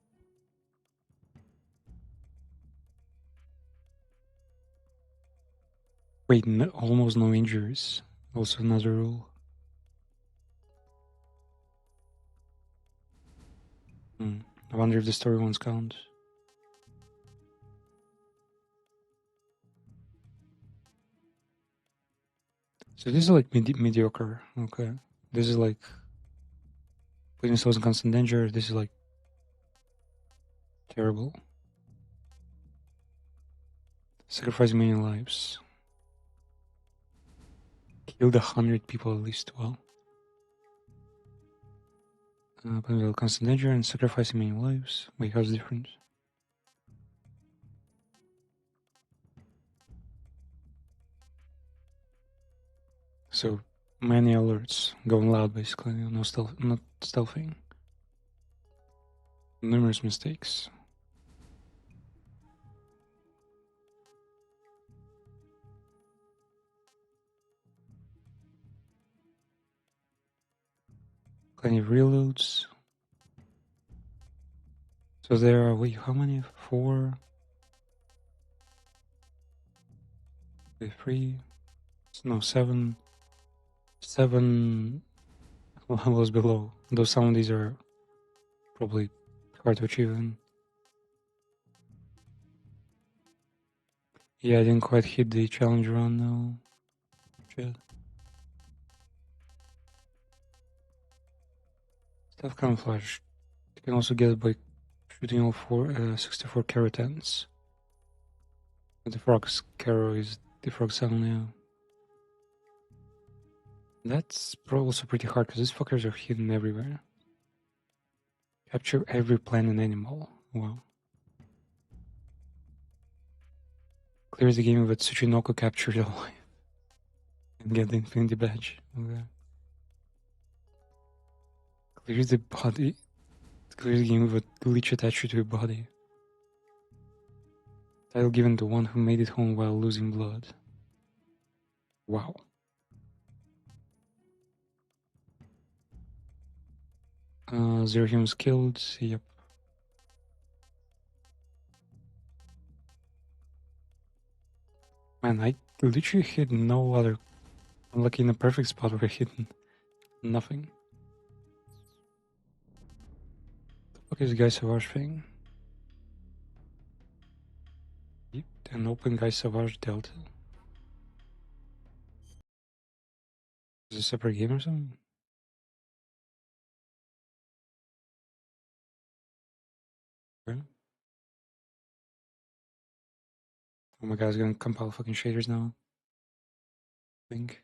Wait, no, almost no injuries. Also another rule. I wonder if the story ones count. So this is like mediocre. Okay. This is like putting yourselves in constant danger. This is like terrible. Sacrificing many lives. Killed 100 people at least. Well. Putting yourself in constant danger and sacrificing many lives. Wait, how's the difference? So many alerts going loud basically. No stealth, not stealthing. Numerous mistakes. Plenty of reloads. So there are, wait, how many? 4? Wait, 3? No, 7. 7 levels below. Though some of these are probably hard to achieve. And yeah, I didn't quite hit the challenge run though. Shit. Stealth camouflage. You can also get it by shooting all 64 carotens. The frog's carrow is the frog sound, yeah. That's also pretty hard because these fuckers are hidden everywhere. Capture every plant and animal. Wow. Clears the game with Tsuchinoko captured alive. And get the Infinity Badge. Okay. Clears the body. Clears the game with a glitch attached to your body. Title given to one who made it home while losing blood. Wow. Zero humans killed. Yep. Man, I literally hit no other. I'm like in a perfect spot where I hit nothing. What is Guy Savage thing? Yep. An open Guy Savage Delta. Is it a separate game or something? Okay. Oh my god, it's gonna compile fucking shaders now. think.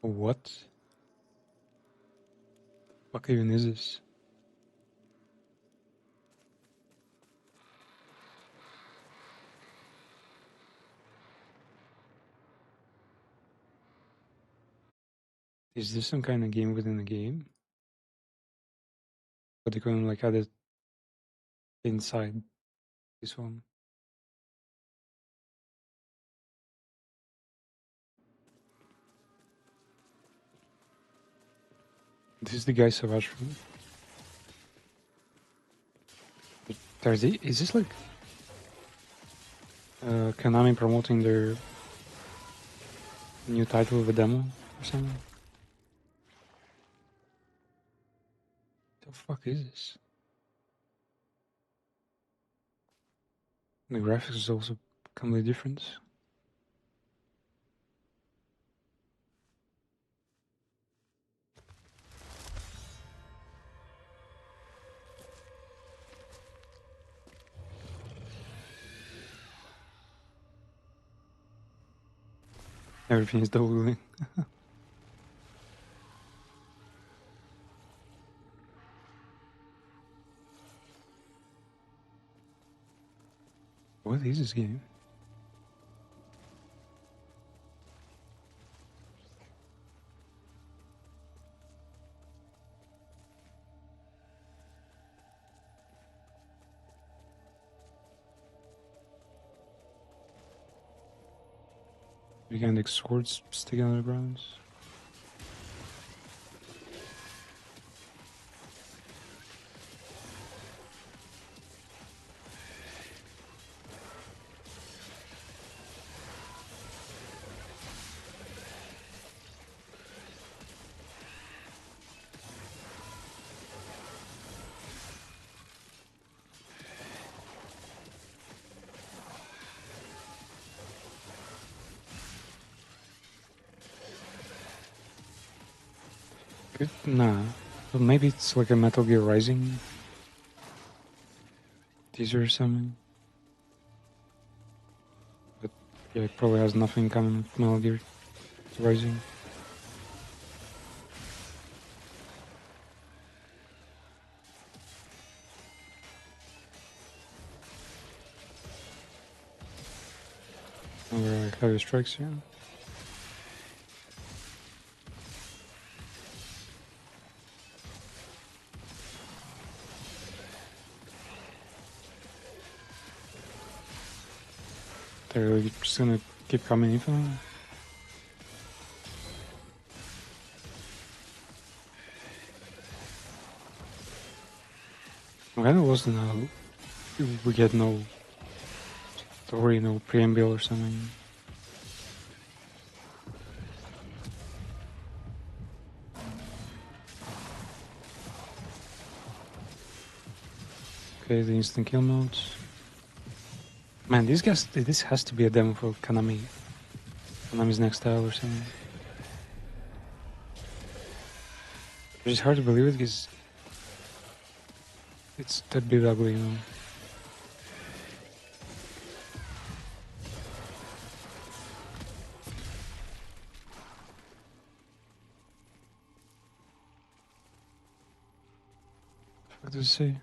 What? What even is this? Is this some kind of game within a game? But they couldn't like add it inside this one. This is the guy Savage from. Is this like Konami promoting their new title of a demo or something? The fuck is this? The graphics is also completely different. Everything is double. What is this game? Gigantic swords sticking out of the ground. Nah. But maybe it's like a Metal Gear Rising teaser or something. But yeah, it probably has nothing in common with Metal Gear Rising. Or like heavy strikes, yeah. They're really just gonna keep coming infinitely. When it was now, we get no story, no preamble or something. Okay, the instant kill modes. Man, these guys, this has to be a demo for Konami. Konami's next style or something. It's just hard to believe it because it's that bit ugly, you know. What does it say?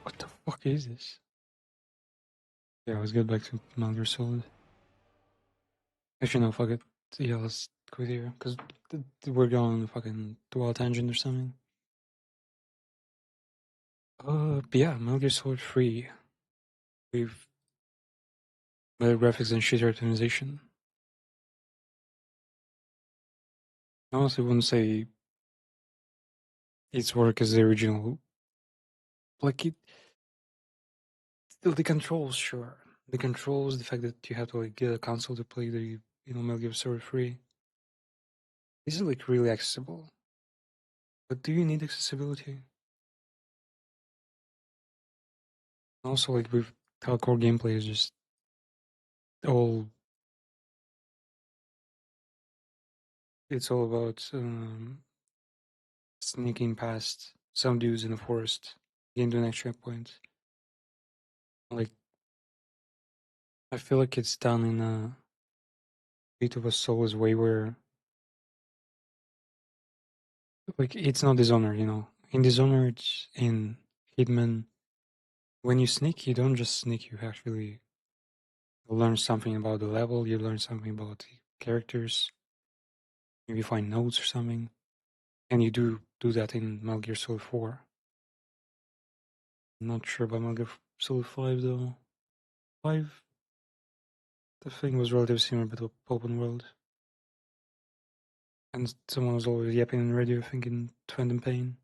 What the fuck is this? Yeah, let's get back to Metal Gear Solid. Actually, no, fuck it. Yeah, let's quit here, because we're going on a fucking 2-hour tangent or something. But yeah, Metal Gear Solid 3. We've better graphics and shittier optimization. I honestly wouldn't say its work as the original. Like, still the controls, sure. The controls, the fact that you have to like get a console to play the Metal Gear Solid 3. These are like really accessible. But do you need accessibility? Also, like with hardcore gameplay is just all. It's all about sneaking past some dudes in the forest, getting to the next checkpoint. Like, I feel like it's done in a bit of a soulless way where, like, it's not Dishonored, In Dishonored, in Hitman, when you sneak, you don't just sneak, you actually learn something about the level, you learn something about the characters, maybe find notes or something. And you do that in Metal Gear Solid 4. I'm not sure about Metal Gear Solid 5 though. 5, the thing was relatively similar, but open world. And someone was always yapping on the radio, I think, in Phantom Pain.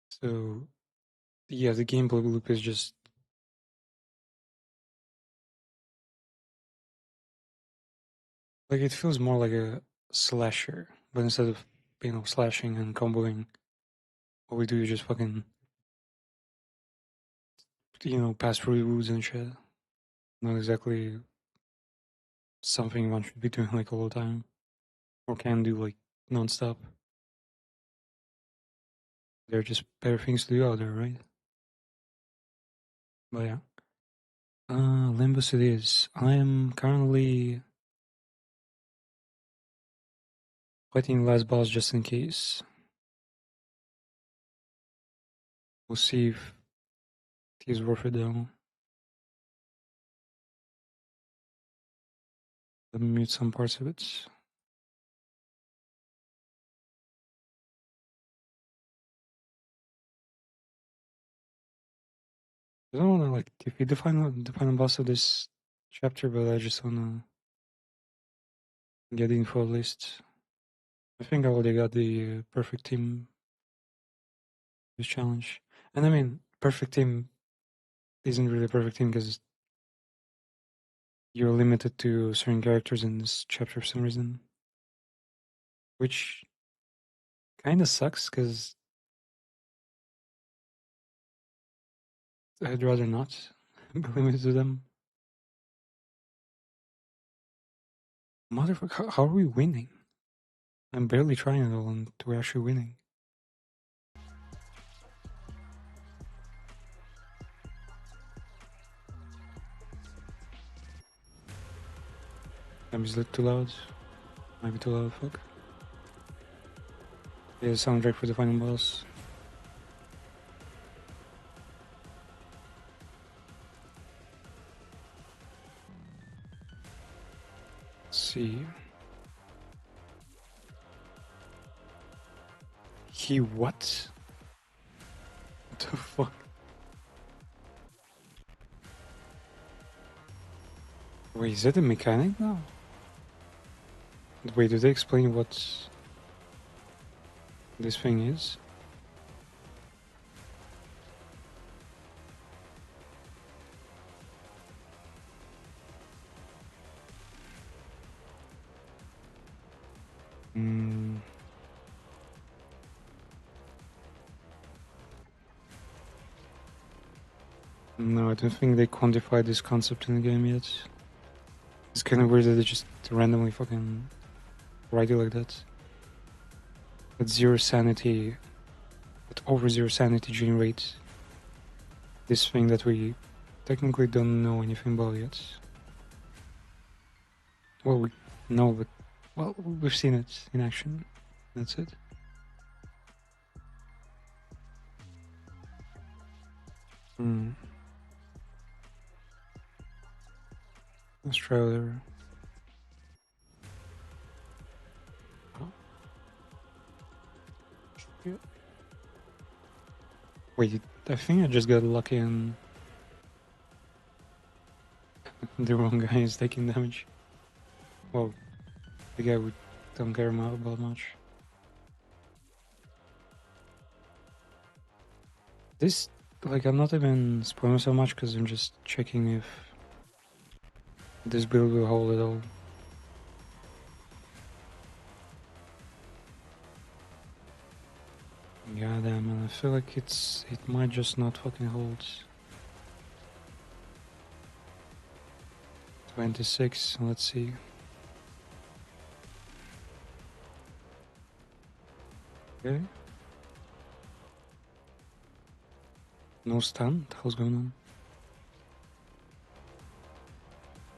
So, yeah, the gameplay loop is just. Like, it feels more like a slasher, but instead of, slashing and comboing, what we do is just fucking, pass through the woods and shit. Not exactly something one should be doing, like, all the time. Or can do, like, non-stop. There are just better things to do out there, right? But yeah. Limbus it is. I am currently fighting the last boss just in case. We'll see if it is worth it though. Let me mute some parts of it. I don't wanna like defeat the final boss of this chapter, but I just wanna get the info list. I think I already got the perfect team this challenge. And I mean, perfect team isn't really a perfect team because you're limited to certain characters in this chapter for some reason. Which kinda sucks because I'd rather not be limited to them. Motherfucker, how are we winning? I'm barely trying at all and we're actually winning. Is it too loud? Might be too loud, fuck. Yeah, soundtrack for the final boss. Let's see. He what? What the fuck? Wait, is that a mechanic now? Wait, did they explain what this thing is? Hmm. No, I don't think they quantified this concept in the game yet. It's kind of weird that they just randomly fucking write it like that. At zero sanity, at over zero sanity generates this thing that we technically don't know anything about yet. Well, we know, but well, we've seen it in action. That's it. Australia. Yeah. Wait, I think I just got lucky and the wrong guy is taking damage. Well, the guy we don't care about much. This, like, I'm not even spoiling so much because I'm just checking if this build will hold at all. God damn, man, I feel like it might just not fucking hold. 26, let's see. Okay. No stun? What the hell's going on?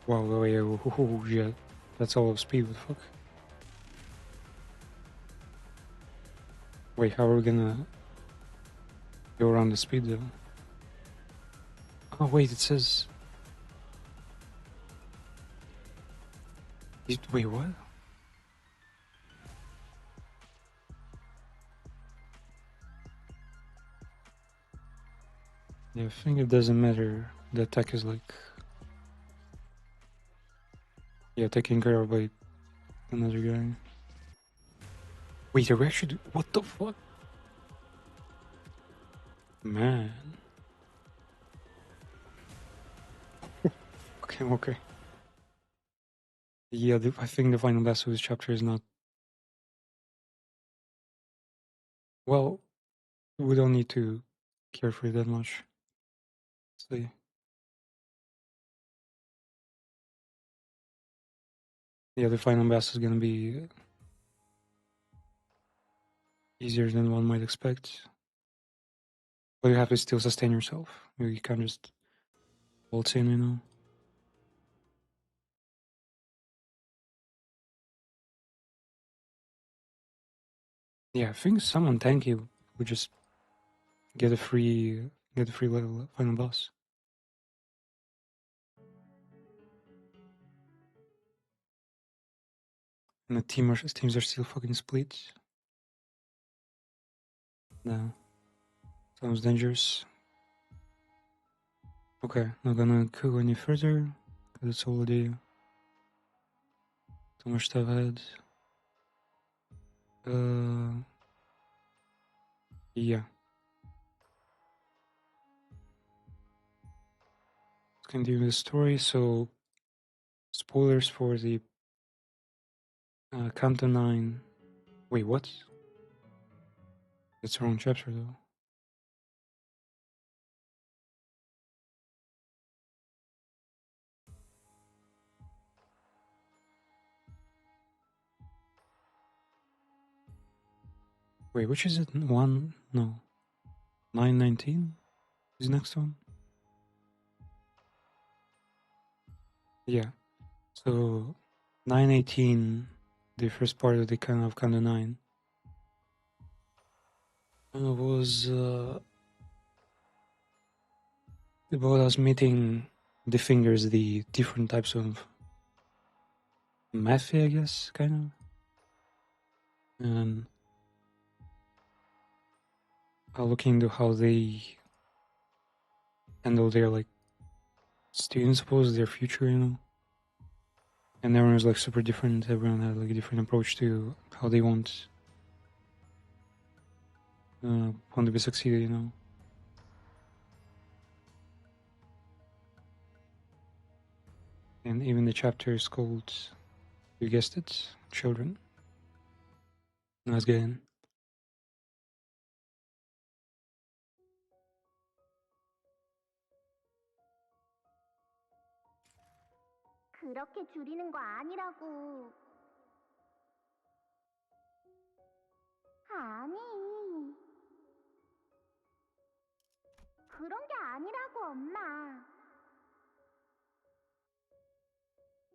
Wow, wait, oh, yeah. That's all of speed, what the fuck? Wait, how are we gonna go around the speed though? Oh wait, it says... Wait, what? Yeah, I think it doesn't matter. The attack is like... Yeah, taken care of by another guy. Wait, are we actually... What the fuck? Man. Okay. Yeah, I think the final boss of this chapter is not... Well, we don't need to care for it that much. Let's see. Yeah, the final boss is gonna be easier than one might expect. But you have to still sustain yourself. You can't just waltz in, you know? Yeah, I think someone tanky would just get a free level final boss. And the teams are still fucking split. No. Sounds dangerous. Okay, not gonna go any further, because it's already too much stuff ahead. Yeah. Let's continue the story. So, spoilers for the Canto 9. Wait, what? That's the wrong chapter, though. Wait, which is it? 1? No. 919 is the next one? Yeah. So, 918, the first part of the Canto 9, was about us meeting the fingers, the different types of mafia, I guess, kind of. And looking into how they handle their, like, students, suppose, their future, you know? And everyone was, like, super different. Everyone had, like, a different approach to how they want to be succeeded, you know? And even the chapter is called, you guessed it, Children. Let's get in. 그렇게 줄이는 거 아니라고. 아니. 그런 게 아니라고, 엄마.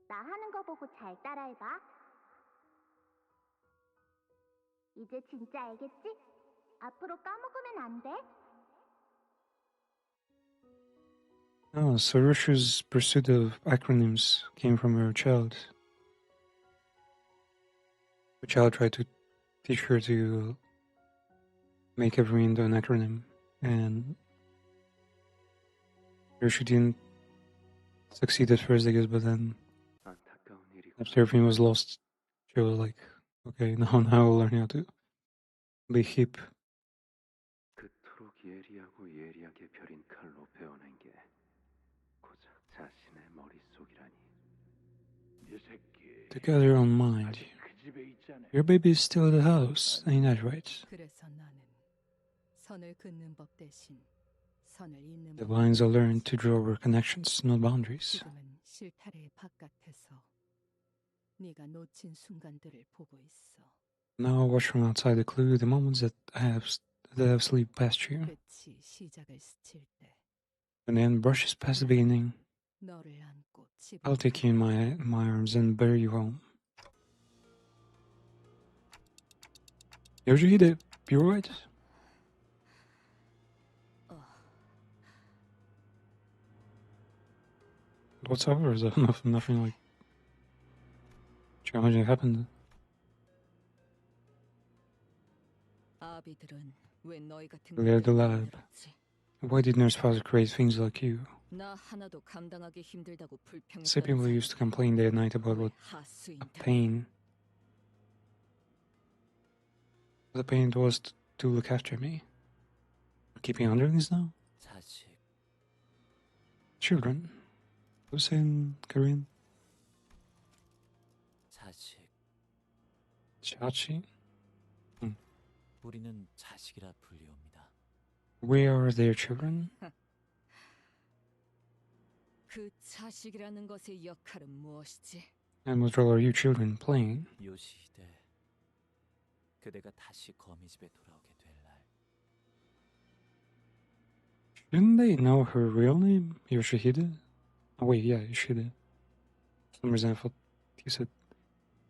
나 하는 거 보고 잘 따라해봐. 이제 진짜 알겠지? 앞으로 까먹으면 안 돼. Oh, so Rushu's pursuit of acronyms came from her child. The child tried to teach her to make everything into an acronym, and Rushu didn't succeed at first, I guess, but then after everything was lost, she was like, okay, now I'll learn how to be hip. 그토록 예리하고 예리하게 벼린 칼로 베어낸 게 고작 자신의 머릿속이라니. 이 새끼. To gather on mind. 그 집에 있잖아. Your baby is still at the house, ain't that right? 그래서 나는 선을 긋는 법 대신 선을 잇는 The 법. lines are learned to draw were connections, not boundaries. 지금은 실타래 바깥에서 네가 놓친 순간들을 보고 있어. Now watch from outside the clue, the moments that have slipped past you. 끝이 시작을 스칠 때 When the end brushes past the beginning, 너를 안고 집으로 I'll take you in my arms and bear you home. Yoshihide, you alright? What's up, or is that nothing like... Imagine it happened? 아비들은 왜 너희 같은 They're the 것들을 lab. 만들었지? Why did Nurse Father create things like you? 나 하나도 감당하기 힘들다고 Say people 불평했다는 used to complain day and night about what a 하수인다. pain. The pain it was to look after me. Keeping underlings now? 자식. Children. Who's in Korean? 자식. Chachi? 우리는 자식이라 불리옵니다. Where are their children? 그 자식이라는 것의 역할은 무엇이지? And what role are you children playing? 요시히데, 그대가 다시 거미집에 돌아오게 될 날. Didn't they know her real name? Yoshihide? Oh wait, yeah, Yoshihide. For some reason I thought you said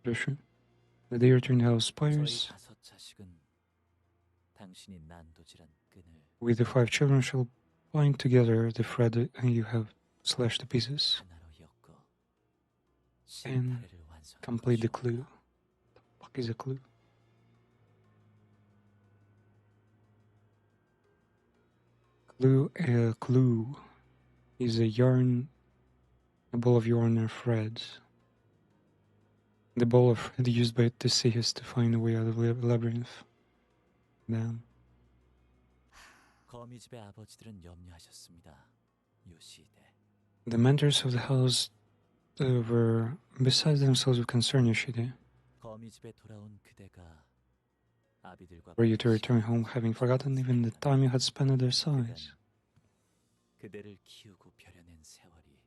Yoshu. The day returned to house 저희 spiders. 다섯 자식은 당신이 난도질한 끈을 With the 5 children shall bind together the thread you have slashed to pieces. 하나로 엮어 And 실타래를 완성할 complete the 것이옵니다. clue. The fuck is a clue? Clue is a ball of yarn and threads. The ball of thread used by Odysseus to find a way out of the labyrinth. Damn. 거미집의 아버지들은 염려하셨습니다. 요시히데. The mentors of the house were beside themselves with concern, Yoshide. 거미집에 돌아온 그대가 아비들과 Were you to return home having forgotten even the time you had spent at their sides? 그대를 키우고 벼려낸 세월이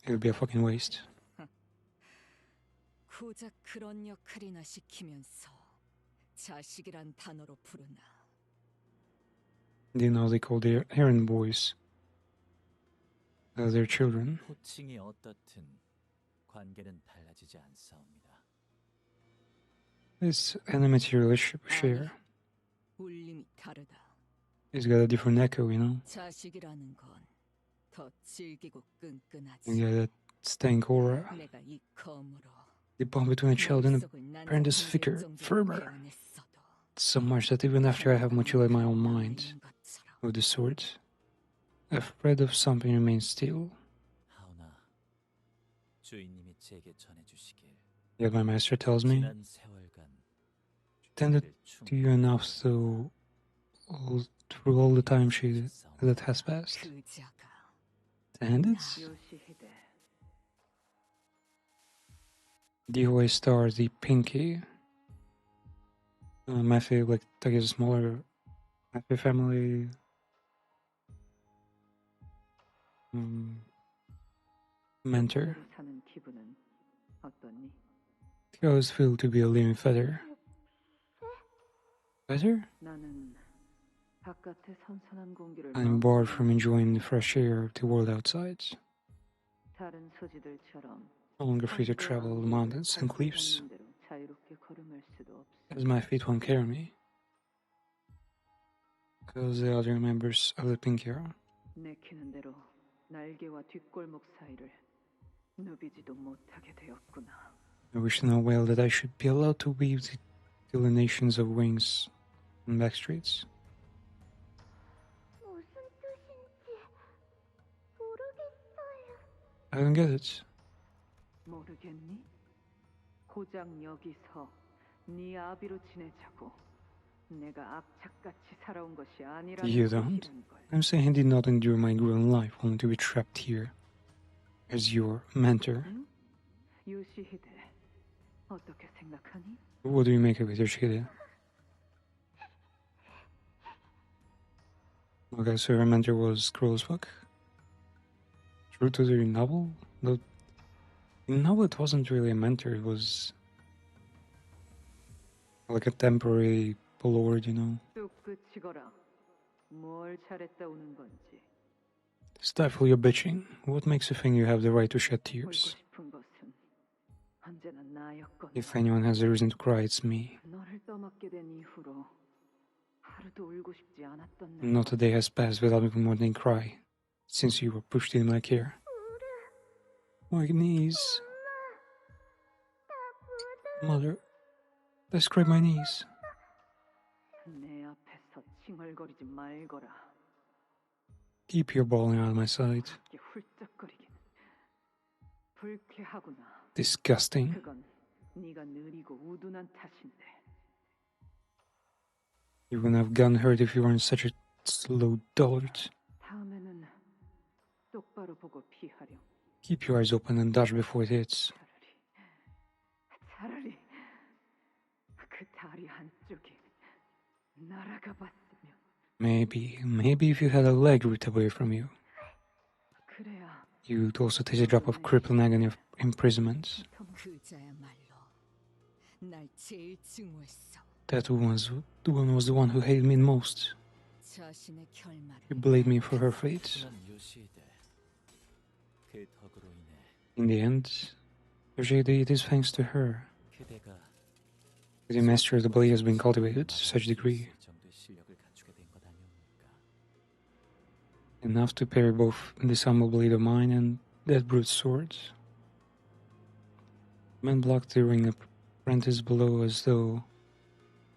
It would be a fucking waste. 고작 그런 역할이나 시키면서 자식이란 단어로 부르나. Do you know they call their errand boys their children? 호칭이 어떻든 관계는 달라지지 않사옵니다. This enmity relationship we share. 울림이 다르다. It's got a different echo, you know? 자식이라는 건 더 질기고 끈끈하지. You got that stank aura. 내가 이 검으로 The bond between a child and a parent is thicker, firmer. So much that even after I have mutilated my own mind with the sword, a thread of something remains still. 하오나 주인님이 제게 전해주시길 Yet my master tells me, 지난 세월간 tended to you enough through all the time that has passed. Tended? The OA star, the pinky. My favorite, like, I guess, smaller happy family. Mentor. I always feel to be a living feather. Feather? I'm bored from enjoying the fresh air of the world outside. No longer free to travel the mountains and cliffs, as my feet won't carry me. Because the other members of the Pink Hero. 날개와 뒷골목 사이를 누비지도 못하게 되었구나. I wish to know well that I should be allowed to weave the delineations of wings and back streets. 무슨 뜻인지 모르겠어요. I don't get it. 모르겠니? 고작 여기서 네 아비로 지내자고. 내가 악착같이 살아온 것이 아니라는 You don't? 것이란 걸. I'm saying he did not endure my grueling life only to be trapped here as your mentor. 응? 요시히데, 어떻게 생각하니? What do you make of it, Yoshihide? Okay, so her mentor was cruel as fuck. True to the novel? The novel, it wasn't really a mentor, it was like a temporary lord, you know. 뚝 그치거라. 뭘 잘했다 우는 건지. Stifle your bitching. What makes you think you have the right to shed 울고 tears? 싶은 것은 언제나 나였건. If anyone has a reason to cry, it's me. 너를 떠맡게 된 이후로 하루도 울고 싶지 않았던 날. Not a day has passed without me more than cry since you were pushed in my care. My knees. Mother, I scrape my knees. 내 앞에서 칭얼거리지 말거라. Keep your bawling out of my sight. 이렇게 훌쩍거리기는 불쾌하구나. Disgusting. 그건 네가 느리고 우둔한 탓인데. You wouldn't have gotten hurt if you weren't such a slow dart. 다음에는 똑바로 보고 피하렴. Keep your eyes open and dodge before it hits. 차라리 그 다리 한쪽이 날아가 봤으면. Maybe if you had a leg ripped away from you, 그래야 you'd also taste a drop of crippling agony of imprisonment. 그자야말로 날 제일 증오했어. That one was the one who hated me most. 자신의 결말을 You blamed me for her fate. 그 덕으로 인해 In the end, Yoshihide, it is thanks to her 그대가 that the master of the blade has been cultivated to such a degree, 정도의 실력을 갖추게 된 것 아니옵니까? enough to parry both this humble blade of mine and that brute's sword. The man blocked the ring apprentice below as though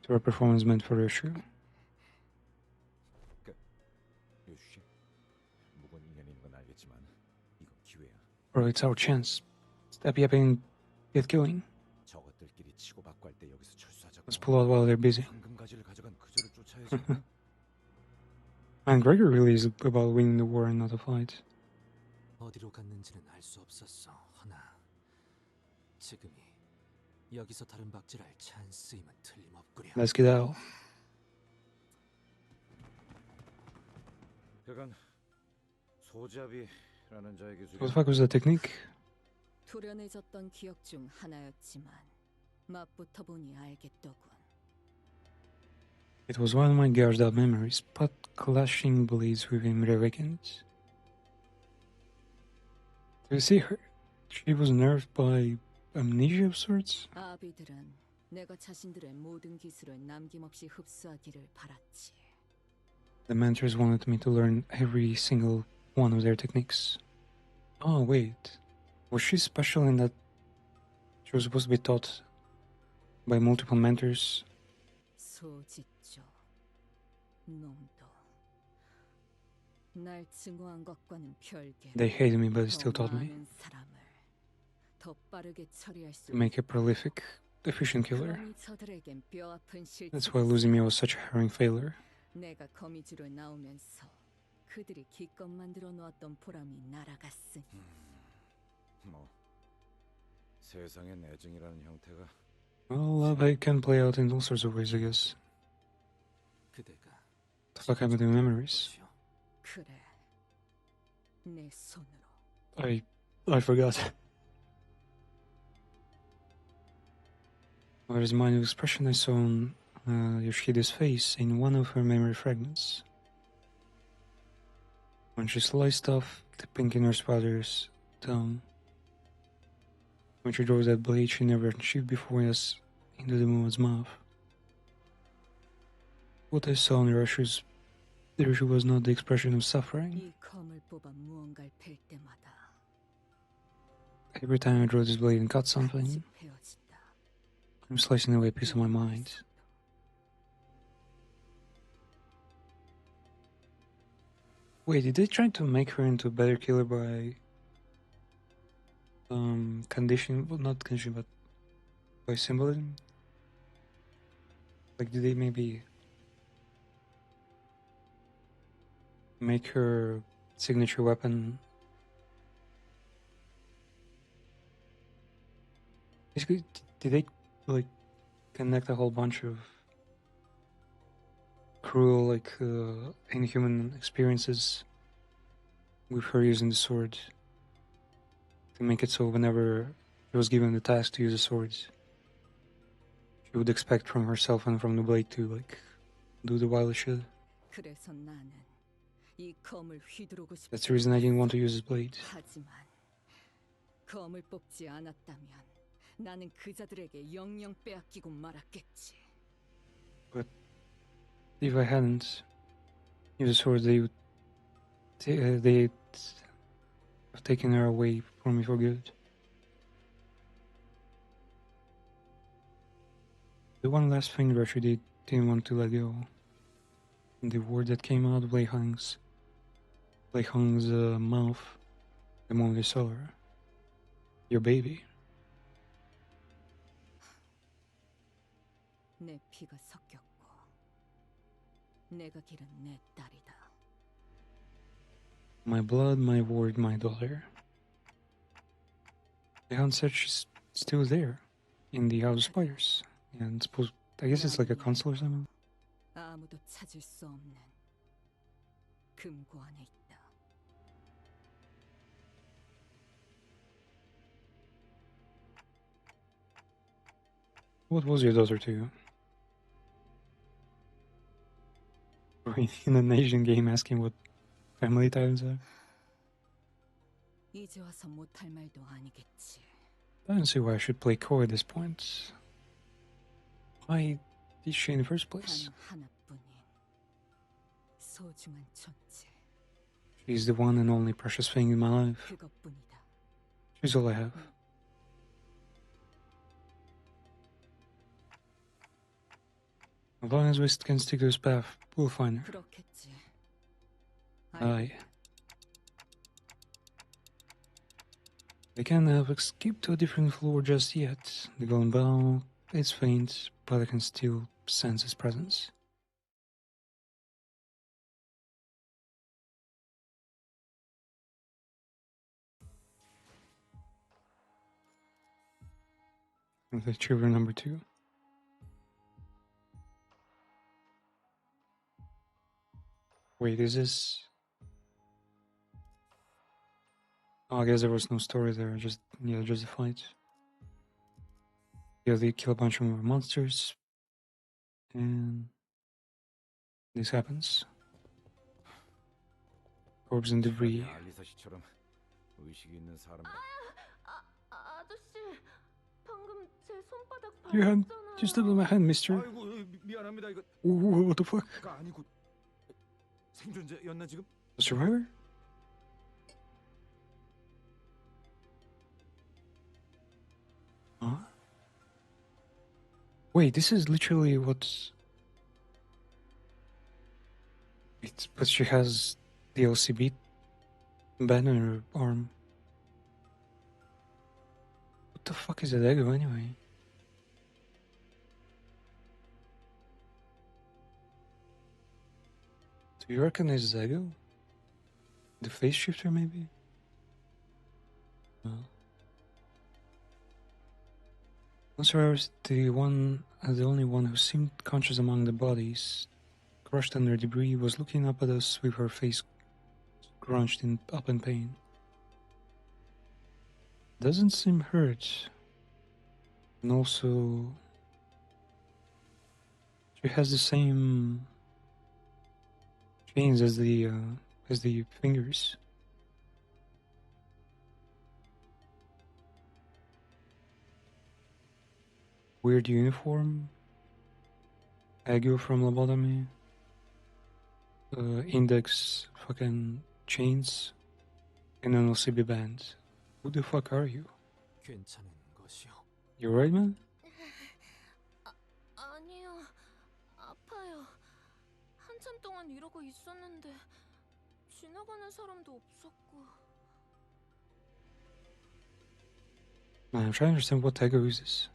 to her performance meant for her shoe. 요시, 무건 인연인 건 알겠지만 이건 기회야. Bro, it's our chance. Step yapping and get going. 저것들끼리 치고받고 할 때 여기서 철수하자고. Let's pull out while they're busy. 황금가지를 가져간 그저를 쫓아야지. And Gregor really is about winning the war and not a fight. 어디로 갔는지는 알 수 없었어. 허나 지금이 여기서 다른 박질할 찬스임은 틀림없구려. Let's get out. 그건 소잡이라는 자의 기술이. What the fuck was that technique? 도련해졌던 기억 중 하나였지만 맛부터 보니 알겠더군. It was one of my gouged out memories, but clashing blades with him reawakened. Do you see her? She was nerfed by amnesia of sorts? 아비들은 내가 자신들의 모든 기술을 남김없이 흡수하기를 바랐지. The mentors wanted me to learn every single one of their techniques. Oh, wait. Was she special in that she was supposed to be taught by multiple mentors? 소짓죠. 놈도 날 증오한 것과는 별개로 They hated me, but they still 더 taught me 많은 사람을 더 빠르게 처리할 수 to make a prolific, efficient killer. 그러니 저들에겐 뼈아픈 That's why 실체가 losing me was such a harrowing failure. 내가 거미줄을 나오면서 그들이 기껏 만들어 놓았던 보람이 날아갔으니. 뭐 세상의 내증이라는 형태가. Well, love hate can play out in all sorts of ways, I guess. 그대가 The fuck happened to my memories? 그래, 내 손으로. I forgot. There is a minor expression I saw on Yoshihide's face in one of her memory fragments. When she sliced off the pink in her father's tongue. When she drove that blade she never achieved before us into the woman's mouth. What I saw in Russia's There she was not the expression of suffering. 이 검을 뽑아 무언가를 팰 때마다 Every time I draw this blade and cut something, 베어진다. I'm slicing away a piece of my mind. Wait, did they try to make her into a better killer by condition? Well, not condition, but by symbolism? Like, did they maybe make her signature weapon? Basically, did they like connect a whole bunch of cruel, like inhuman experiences with her using the sword to make it so whenever she was given the task to use the swords, she would expect from herself and from the blade to like do the wildest shit. 그래서 나는 이 검을 휘두르고 싶어. That's the reason I didn't want to use this blade. 하지만 검을 뽑지 않았다면 나는 그자들에게 영영 빼앗기고 말았겠지. But if I hadn't used the sword, they'd have taken her away from me for good. The one last finger she didn't want to let go. And the word that came out of Lei Hong's mouth the moment they saw her. Your baby. 내 피가 섞였고 내가 기른 내 딸이다. My blood, my word, my daughter. The hound said she's still there in the House of Spiders. And I guess it's like a console or something. 아무도 찾을 수 없는 금고 안에 있다. What was your daughter to you? In an Asian game asking what family ties are? 이제 와서 못할 말도 아니겠지. I don't see why I should play Ko at this point. Why is she in the first place? 단 하나뿐인 소중한 존재. She's the one and only precious thing in my life. 그것뿐이다. She's all I have. As long as we can stick to this path, we'll find her. 그렇겠지. Aye. They can't have escaped to a different floor just yet. The golden bell, it's faint, but I can still sense its presence. The children number 2. Wait, is this... Oh, I guess there was no story there, just a fight. Yeah, they kill a bunch of more monsters. And... this happens. Corpse and debris. Your hand, just look at my hand, mister. Ooh, what the fuck? A survivor? Huh? Wait, this is literally what's... But she has the LCB band on her arm. What the fuck is that Ego anyway? Do you recognize Zago? The face shifter, maybe? No. Monster was the only one who seemed conscious among the bodies, crushed under debris, was looking up at us with her face scrunched up in pain. Doesn't seem hurt. And also, she has the same chains as the fingers. Weird uniform. Agio from lobotomy. index fucking chains and then LCB bands. Who the fuck are you? 괜찮은 것이요. You right, man? 아니요. 아파요. 한참 동안 이러고 있었는데 지나가는 사람도 없었고. Man, I'm trying to understand what Tego is this.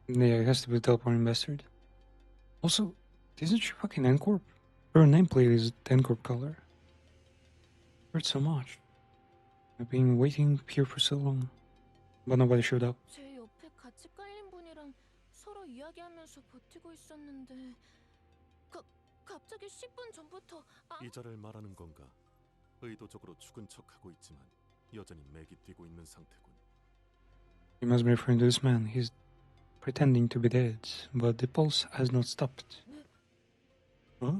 Yeah, it has to be the teleporting bastard. Also, isn't she fucking N-Corp? Her nameplate is N-Corp color. Hurt so much. I've been waiting here for so long, but nobody showed up. 제 옆에 같이 깔린 분이랑 서로 이야기하면서 버티고 있었는데 갑자기 10분 전부터 이자를 말하는 건가? 의도적으로 죽은 척하고 있지만 여전히 맥이 뛰고 있는 상태군. You must be referring to this man. He's pretending to be dead, but the pulse has not stopped. Huh?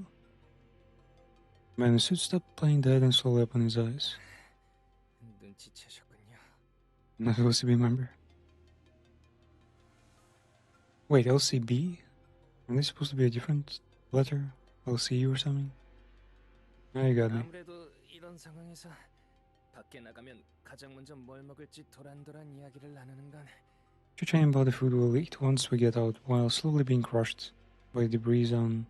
Man, the suit stopped playing dead and slowly opened his eyes. 눈치채셨군요. Not LCB member. Wait, LCB? Are they supposed to be a different letter? LCU or something? Now you got me. 아무래도 이런 상황에서 밖에 나가면 가장 먼저 뭘 먹을지 도란도란 이야기를 나누는 건 You're trying about the food we'll eat once we get out, while slowly being crushed by debris on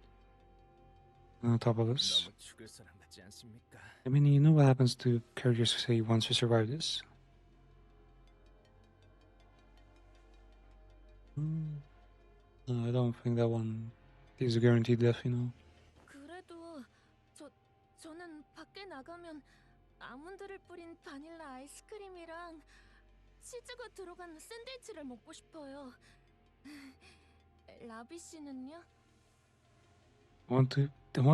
top of us. 너무 죽을 사람 같지 않습니까? I mean, you know what happens to characters who say once we survive this? No, I don't think that one is a guaranteed death, you know. 그래도 저는 밖에 나가면 아몬드를 뿌린 바닐라 아이스크림이랑 치즈가 들어간 샌드위치를 먹고 싶어요. 라비 씨는요? I want to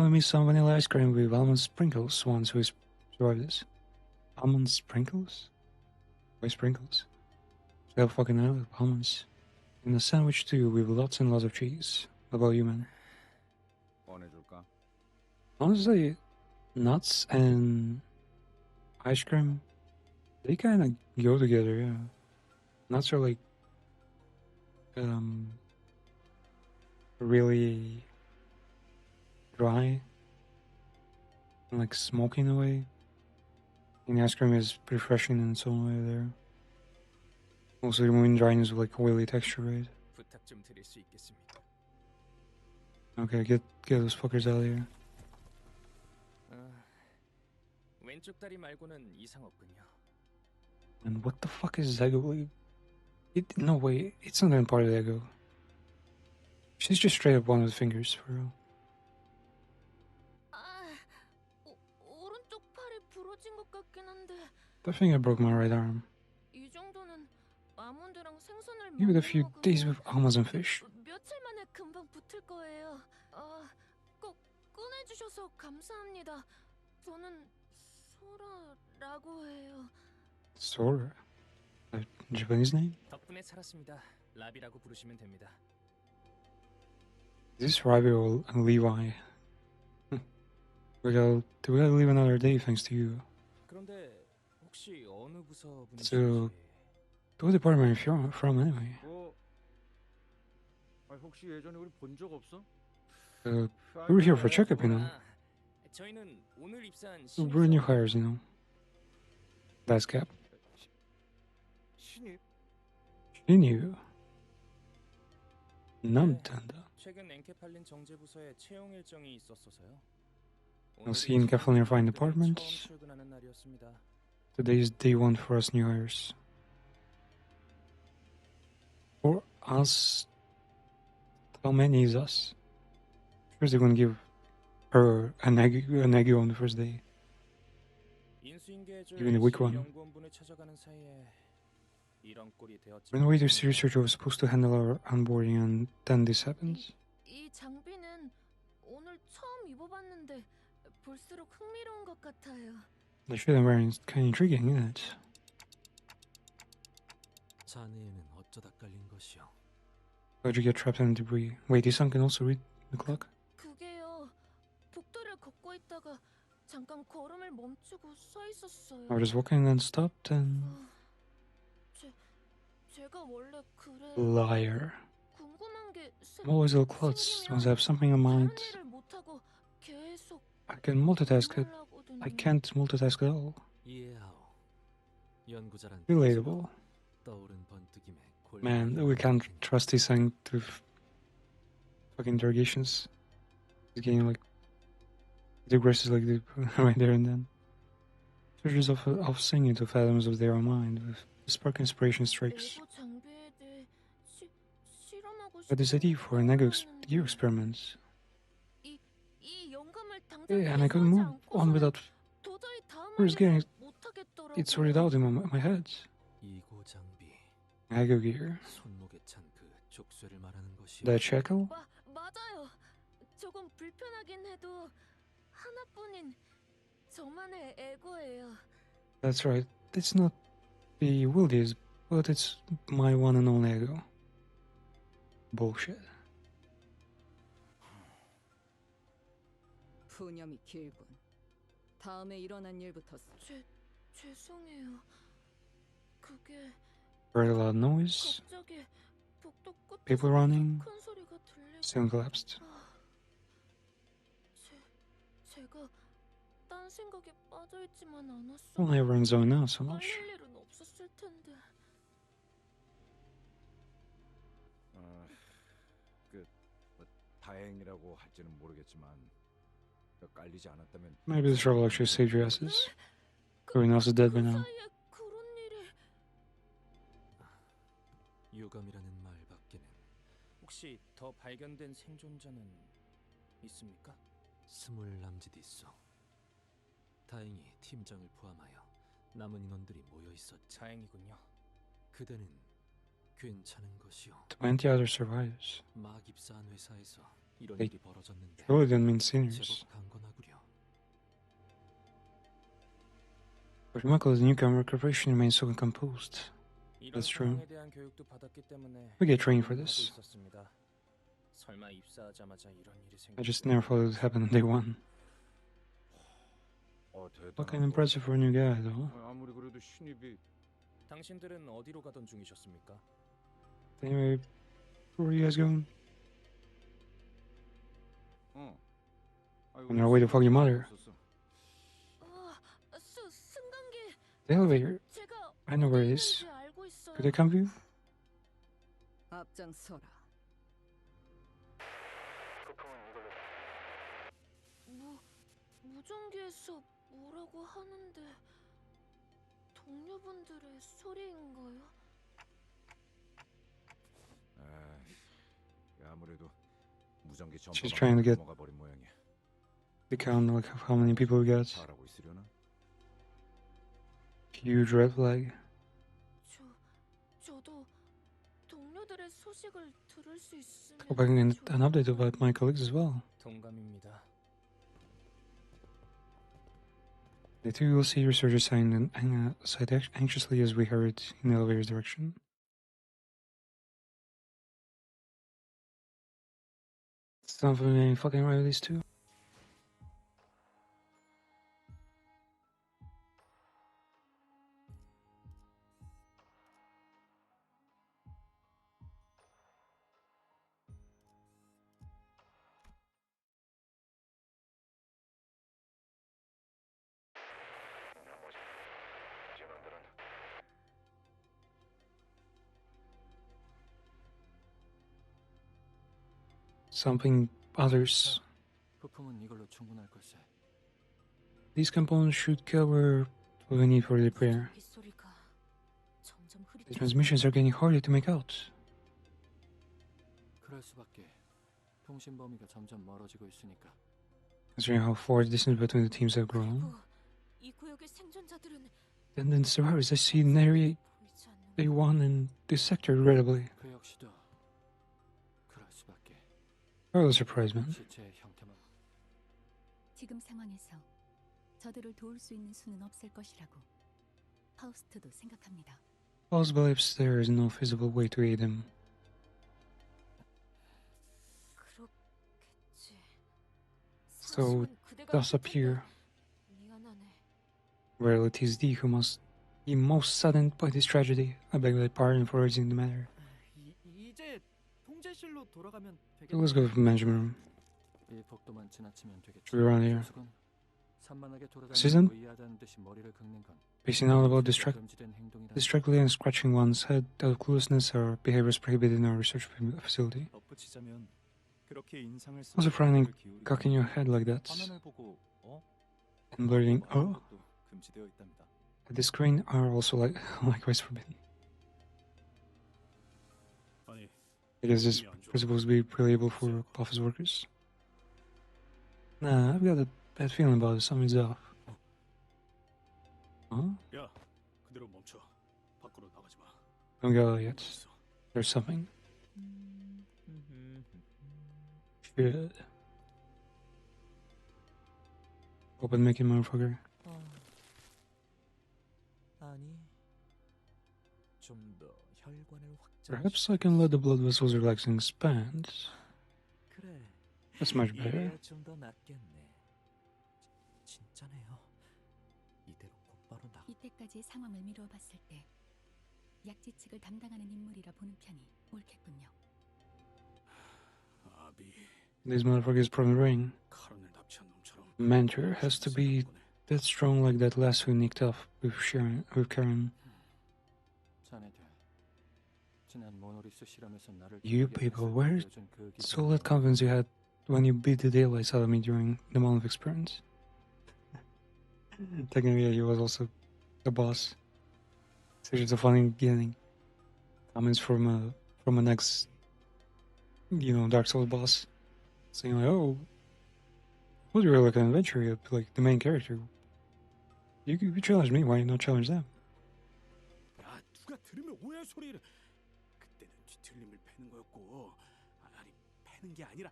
miss some vanilla ice cream with almond sprinkles once we survive this. Almond sprinkles? Why sprinkles? They have fucking almonds. And a sandwich too, with lots and lots of cheese. What about you, man? 꺼내줄까? Honestly, nuts and ice cream, they kind of go together, yeah. Nuts are like, really dry and like smoky in a way. And the ice cream is pretty refreshing in its own way there. Also removing dryness with like oily texture, right? 부탁 좀 드릴 수 있겠습니까? Okay, get those fuckers out of here. 왼쪽 다리 말고는 이상 없군요. And what the fuck is Zego? No way, it's not even part of the Ego. She's just straight up one of the fingers, for real. 오른쪽 팔이 부러진 것 같긴 한데. I think I broke my right arm. 이 정도는 아몬드랑 생선을 Give it a few days with almonds and fish. 며칠 만에 금방 붙을 거예요. 꼭 꺼내주셔서 감사합니다. 저는 소라라고 해요. Sora? A Japanese name? 덕분에 살았습니다. 라비라고 부르시면 됩니다. Is this Ravi or Levi? we gotta live another day thanks to you. 그런데 혹시 어느 부서 분이신지? So, what department are you from anyway? 혹시 예전에 우리 본 적 없어? We were here for checkup, you know. 저희는 오늘 입사한 We're new hires, you know. That's Cap. 신입? She knew. 남단다. 최근 엔케팔린 정제부서에 채용 일정이 있었어서요. I'll see in Kefalin Fine Department. 처음 출근하는 날이었습니다. Today is day one for us new hires. For us, how many is us? First, they're gonna give her an egg on the first day. Even the weak one. When the waiter researcher was supposed to handle our onboarding, and then this happens. 이 장비는 오늘 처음 입어봤는데 볼수록 흥미로운 것 같아요. The shit I'm wearing is kind of intriguing, isn't it? 자네에는 어쩌다 깔린 것이요? How'd you get trapped in the debris? Wait, this son can also read the clock? 그게요. 복도를 걷고 있다가 잠깐 걸음을 멈추고 서 있었어요. I was just walking and then stopped and... 제가 원래 그래요. Liar. 궁금한 게 I'm always ill klutz. Once I have something in mind, 일을 못 하고 계속 I can multitask it. I can't multitask at all. 이해하오. 연구자란 Relatable. 떠오른 번뜩임에 Man, we can't trust these thing to fucking interrogations. He's getting like digresses like right there and then. Treasures of singing to fathoms of their own mind with spark inspiration strikes. 에고 장비에 대해 실험하고 But this idea for an ego experiment. 이 영감을 당장 Yeah, and I couldn't move on without first getting it sorted out in my head. 이고 장비. Ego gear. 손목에 찬 그 족쇄를 말하는 것이. That shackle? 맞아요. 조금 불편하긴 해도 하나뿐인 저만의 에고예요. That's right. It's not the Wildy's, but it's my one and only ego. Bullshit. 푸념이 길군. 다음에 일어난 일부터. 죄송해요. 그게 Heard a loud noise. 갑자기 복도 끝에서 People running. 큰 소리가 들리고. Sound collapsed. 제가 딴 생각에 빠져 있지만 않았어. Only everyone's zone out so much. 걸릴 일은 없었을 텐데. 뭐 다행이라고 할지는 모르겠지만 깔리지 않았다면. Maybe this trouble actually saved your asses. Everyone else is dead by now. 유감이라는 말밖에는. 혹시 더 발견된 생존자는 있습니까? 20 남짓 있어. 다행히 팀장을 포함하여 남은 인원들이 모여 있었지. 다행이군요. 그대는 괜찮은 것이오. 20 other survivors. 막 입사한 회사에서 이런 They 일이 벌어졌는데. surely didn't mean seniors. 제법 강건하구려. But Michael, the newcomer corporation remains so composed. That's true. We get trained for this. 설마 입사하자마자 이런 일이 I just never thought it would happen on day one. Fucking impressive for a new guy, though. 아무리 그래도 신입이. 당신들은 어디로 가던 중이셨습니까? Anyway, where are you guys going? On our way to fuck your mother. The elevator. I know where it is. Could I come with you? 앞장서라. 무전기에서 뭐라고 하는데 동료분들의 소리인가요? 아무래도 무전기 She's trying to get 넘어가 버린 모양이야. the count like of how many people we got. 잘하고 있으려나? Huge red flag. 저도 동료들의 소식을 들을 수 있으면. Hope I can get an update about my colleagues as well. 동감입니다. The two will see researchers sighed anxiously as we hurried in the elevator's direction. Something ain't fucking right with these two. Something others. 부품은 이걸로 충분할 걸세. These components should cover what we need for the repair. The transmissions are getting harder to make out. 그럴 수밖에. 통신 범위가 점점 멀어지고 있으니까. Considering how far the distance between the teams have grown. 이 구역의 생존자들은 And then the survivors I see in area A1 and this sector regrettably. 그 역시도 그럴 수밖에. I was surprised, man. 시체의 형태만. 지금 상황에서 저들을 도울 수 있는 수는 없을 것이라고 파우스트도 생각합니다. Paul's believes there is no feasible way to aid him. So, thus appear. Well, it is thee who must be most saddened by this tragedy. I beg thy pardon for raising the matter. 이제 통제실로 돌아가면 So let's go to the management room. 이 복도만 지나치면 되겠지. Should we run here? 교수건 산만하게 Susan? 돌아다니고 의아하다는 듯이 머리를 긁는 건 Pacing out about 금지된 행동이라. distractedly and scratching one's head out of cluelessness are behaviors prohibited in our research facility. 덧붙이자면 그렇게 인상을 Also 쓰고 frowning, 고개를 기울이고 cocking your head like that, 화면을 보고 and blurting 하는 "oh" 것도 금지되어 있답니다. at the screen are also likewise forbidden. I guess this is supposed to be reliable for office workers. Nah, I've got a bad feeling about it. Something's off. Huh? 야, 그대로 멈춰. 밖으로 나가지 마. Don't go yet. There's something. Shit. Open making motherfucker. 아니, 좀 더 혈관을 확장. Perhaps I can let the blood vessels relax and expand. 그래. That's much better. 이래야 좀 더 낫겠네. 진짜네요. 이대로 곧바로 나. 이때까지의 상황을 미루어 봤을 때 약지 측을 담당하는 인물이라 보는 편이 옳겠군요. This motherfucker's probably ring. Mentor has to be that strong like that lass who nicked off with Karen. You people, where's all that confidence you had when you beat the daylights out of me during the Monolith experience? Technically, yeah, he was also the boss. It's just a funny beginning. Comments from an ex, Dark Souls boss, saying like, "Oh, well, you're like an adventurer, like the main character. You challenge me, why you not challenge them?" 야, 누가 들으면 오해할 소리를. 그때는 뒤틀림을 패는 거였고, 아니 패는 게 아니라,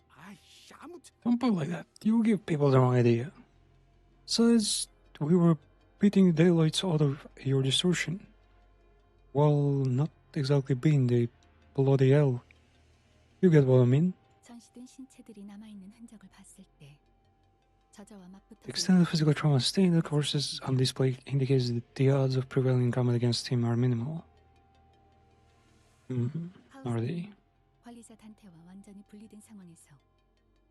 아이씨 아무튼. Don't put like that. You give people the wrong idea. Says we were beating the daylights out of your distortion. Well, not exactly being the bloody hell. You get what I mean? 전시된 신체들이 남아 있는 흔적을 봤을 때 저저와 맞붙어. The extent of physical trauma staying in the courses on display indicates that the odds of prevailing combat against him are minimal. Are they? 관리자 단테와 완전히 분리된 상황에서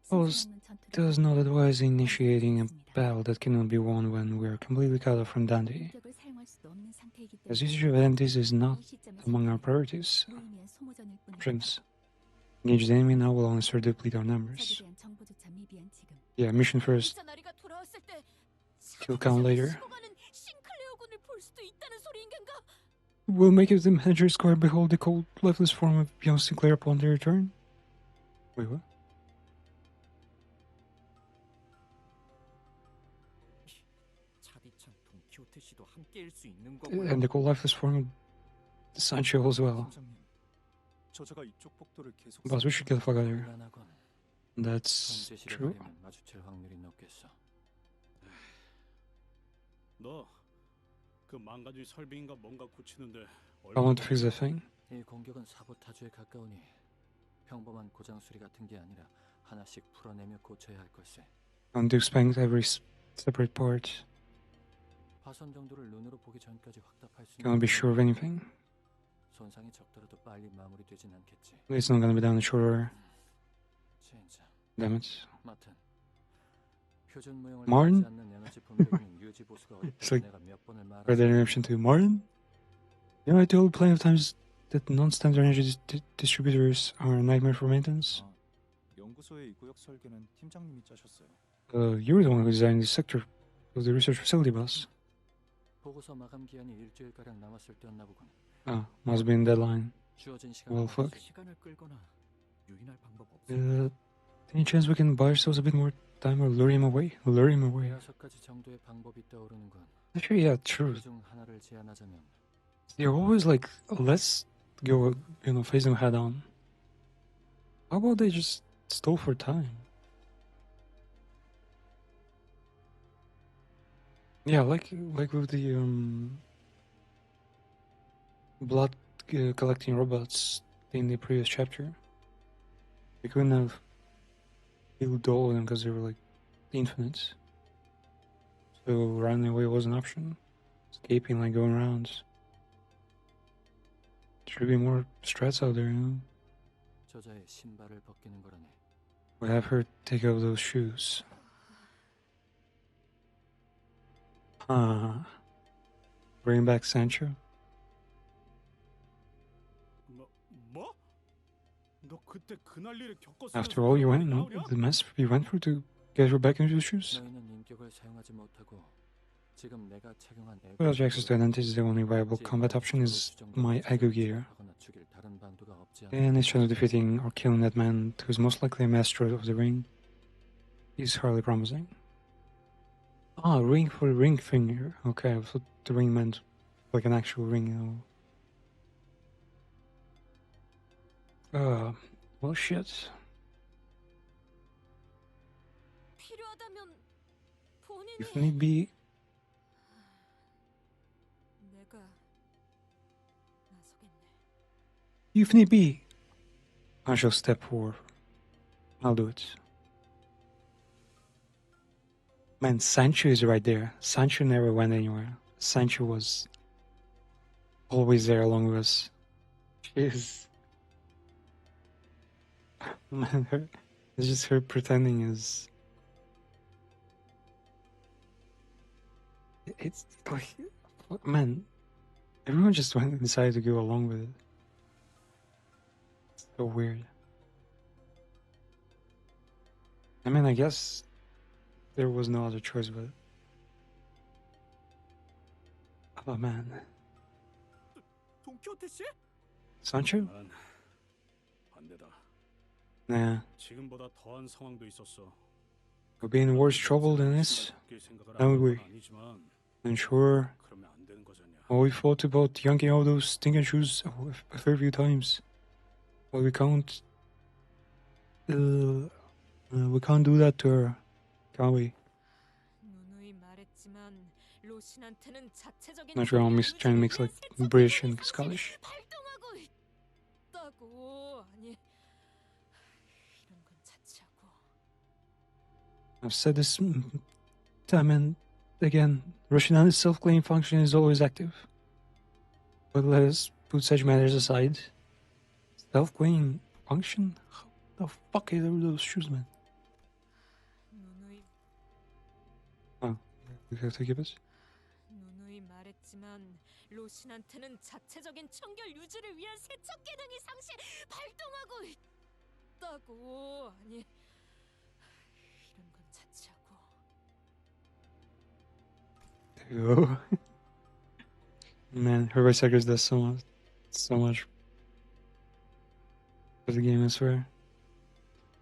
Post does not advise initiating a battle that cannot be won when we are completely cut off from Dante. 공격을 사용할 수도 없는 상태이기 As 때문에 usage of entities is not among our priorities. 무의미한 소모전일 뿐이다. Options. Engage the enemy now will only serve to deplete our numbers. 적에 대한 정보조차 미비한 지금. Yeah, mission first. Kill count later. We'll make it the manager's square behold the cold, lifeless form of young Sinclair upon their return. Wait, what? 차디찬 돈키호테 씨도 함께일 수 있는 거고요. And the cold, lifeless form of Sancho as well. 저자가 이쪽 복도를 계속. Boss, we should get the fuck out of here. That's true. 마주칠 확률이 높겠어. 너그 망가진 설빙인가 뭔가 고치는데. I want to fix that thing. 이 공격은 사보타주에 가까우니 평범한 고장 수리 같은 게 아니라 하나씩 풀어내며 고쳐야 할 걸세. I want to expand every separate part. 파손 정도를 눈으로 보기 전까지 확답할 수. Can't be sure of anything. 손상이 적더라도 빨리 마무리되진 않겠지. It's not gonna be done in short order. 진짜. Damn it. 마튼. 표준 모형을 Martin? 따르지 않는 에너지 분배는 유지 보수가 It's 어렵다고 like 내가 몇 번을 말하지. Red Dead Redemption 2. Martin? You know, I told plenty of times that non-standard energy distributors are a nightmare for maintenance. 연구소의 이 구역 설계는 팀장님이 짜셨어요. You were the one who designed this sector of the research facility, boss. 보고서 마감 기한이 일주일 가량 남았을 때였나 보군. Must be in deadline. 주어진 시간. Well, fuck. 시간을 끌거나 유인할 방법 없어. Any chance we can buy ourselves a bit more time or lure him away? Lure him away. 6가지 정도의 방법이 떠오르는군. Actually, yeah, true. 그중 하나를 제안하자면. You're always like, let's go, face them head on. How about they just stall for time? Yeah, like with the blood collecting robots in the previous chapter. We couldn't have killed all of them because they were like infinite. So running away was an option. escaping, like going around. Should be more strats out there, you know? 저자의 신발을 벗기는 거라네. We'll have her take off those shoes. Bring back Sancho? 뭐? 너 그때 그 난리를 After all you went, the mess you went through to get her back into the shoes? 너희는 인격을 사용하지 못하고 지금 내가 착용한 Without access to identity, the only viable combat option is my Ego gear. And instead of defeating or killing that man who's most likely a master of the ring, is hardly promising. Ah, ring for ring finger. Okay, I thought the ring meant like an actual ring, you know. Well, shit. 필요하다면 본인이 If need be, 내가 나서겠네. if need be, I shall step forward. I'll do it. Man, Sancho is right there. Sancho never went anywhere. Sancho was always there along with us. Jeez. Man, it's just her pretending is... It's like... Man, everyone just decided to go along with it. It's so weird. I mean, I guess there was no other choice, but... Oh, man. Sancho? Nah. 지금보다 더한 상황도 있었어. We'll be in worse trouble than this, don't we? And sure, well, we thought about yanking out those stinking shoes a fair few times. But we can't do that to her, can we? Not sure I'm trying to mix like British and Scottish. I've said this time and again, Russian self-claim function is always active. But let us put such matters aside. Self-claim function? How the fuck are those shoes, man? Oh, we have to give it? 누누이 말했지만 로신한테는 자체적인 청결 유지를 위한 세척 기능이 상시 발동하고 있다고. 아니 이런 건 자체하고. There you go. Man, her voice actors does so much for the game, I swear.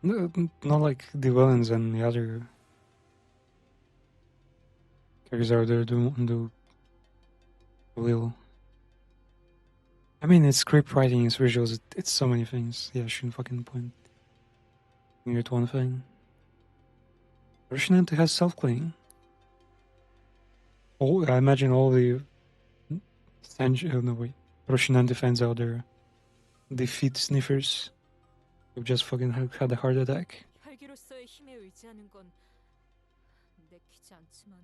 No, not like the villains and the other characters out there do little. I mean, it's script writing, it's visuals, it's so many things. Yeah, I shouldn't fucking point finger at one thing. Roshinante has self-cleaning. Oh, I imagine all the Roshinante fans out there, the feet sniffers, who just fucking had a heart attack. 혈기로서의 힘에 의지하는 건 내키지 않지만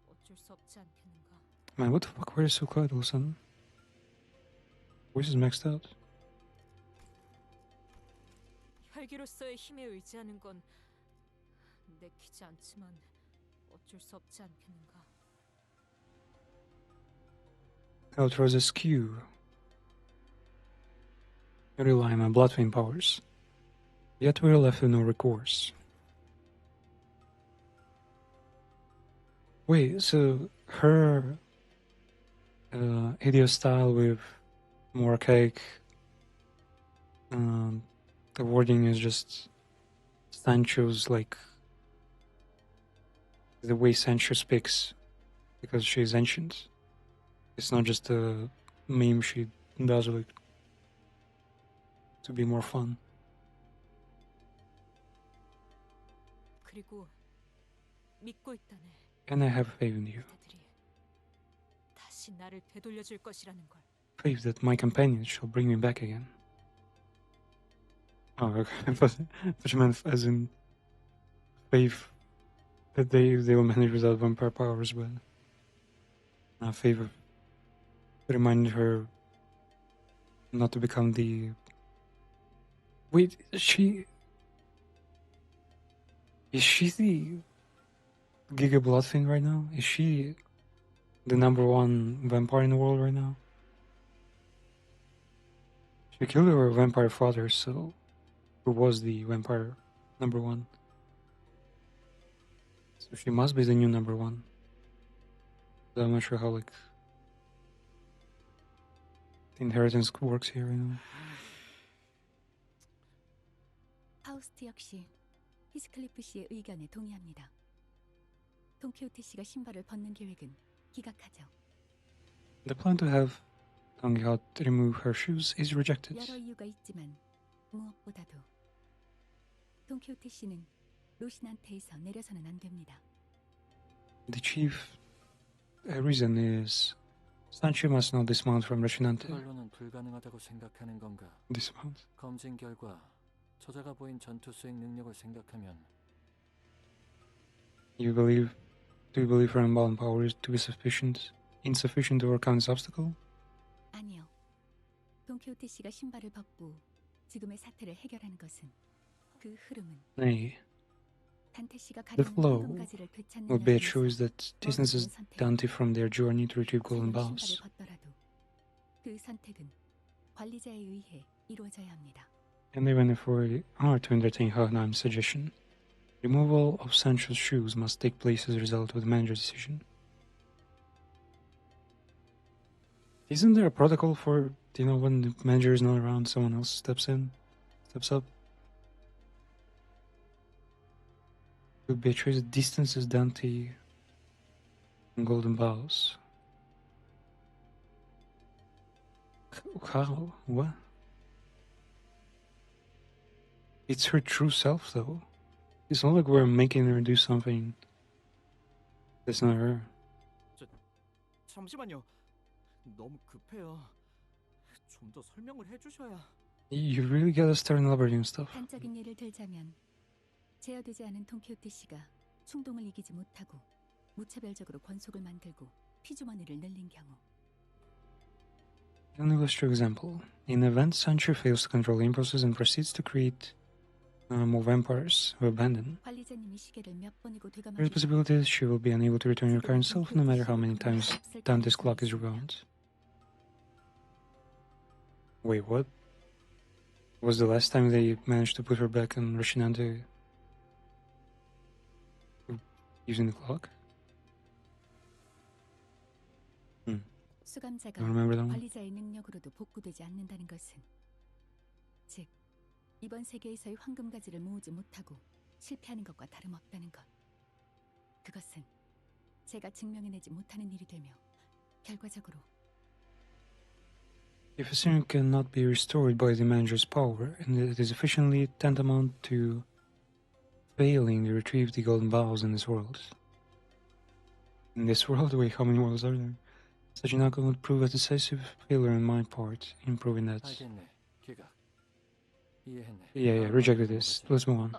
어쩔 수 없지 않겠는가. Man, what the fuck? Where is so quiet all of a sudden? Voice is maxed out. 혈기로서의 힘에 의지하는 건 내키지 않지만 어쩔 수 없지 않겠는가. Outros askew. You rely on my bloodvein powers. Yet we're left with no recourse. Wait, so her idiot style with more archaic the wording is just Sancho's, like, the way Sancho speaks because she's ancient. It's not just a meme she does, like, to be more fun. 그리고 믿고 있다네. And I have faith in you. 다시 나를 되돌려줄 것이라는 걸. Faith that my companions shall bring me back again. Oh, okay. I thought you meant as in faith that they will manage without vampire powers, but a favor. It reminded her not to become the. Wait, is she the Giga Blood thing right now? Is she the #1 vampire in the world right now? She killed her vampire father, so who was the vampire #1? So she must be the new #1. But I'm not sure how the inheritance works here, you know. 파우스트 역시 히스클리프 씨의 의견에 동의합니다. 돈키호테 씨가 신발을 벗는 계획은 기각하죠. The plan to have Don Quixote remove her shoes is rejected. 여러 이유가 있지만 무엇보다도 돈키호테 씨는 로신한테에서 내려서는 안 됩니다. The chief reason is Sancho must not dismount from Rocinante. 그걸로는 불가능하다고 생각하는 건가? Dismount? 검진 결과 저자가 보인 전투 수행 능력을 생각하면 Do you believe her unbound power is to be insufficient to overcome this obstacle? 아니요. 돈키호테 씨가 신발을 벗고 지금의 사태를 해결하는 것은 그 흐름은 Nay. 단테 씨가 The 가려는 flow 황금가지를 되찾는 will be a 여정에서 choice that distances Dante from their journey to retrieve golden 지금 bows. 신발을 벗더라도 그 선택은 관리자에 의해 이루어져야 합니다. And even if we are to entertain Hohenheim's suggestion, removal of Sancho's shoes must take place as a result of the manager's decision. Isn't there a protocol for, when the manager is not around, someone else steps up? Would be a choice that distances Dante and golden bows. How? What? It's her true self, though. It's not like we're making her do something that's not her. 잠시만요. 너무 급해요. 좀 더 설명을 해주셔야. You really gotta start elaborating stuff. 단적인 예를 들자면 제어되지 않은 돈키호테 씨가 충동을 이기지 못하고 무차별적으로 권속을 만들고 피주머니를 늘린 경우. An illustrative example. In an event, Sancho fails to control impulses and proceeds to create more vampires who abandon. 관리자님이 시계를 몇 번이고 There's a 되감아주셔도 possibility that she will be unable to return her current self no matter how many times Dante's clock is rewound. Wait, what? Was the last time they managed to put her back on Rocinante using the clock? 수감자가 I remember that one. 관리자의 능력으로도 복구되지 않는다는 것은 즉 이번 세계에서의 황금가지를 모으지 못하고 실패하는 것과 다름없다는 것. 그것은 제가 증명해내지 못하는 일이 되며 결과적으로 If a sin cannot be restored by the manager's power, and it is efficiently tantamount to failing to retrieve the golden bows in this world. In this world, wait, how many worlds are there? Such an outcome would prove a decisive failure on my part in proving that. 알겠네. 기각. 이해했네. Yeah, rejected this. Let's move on.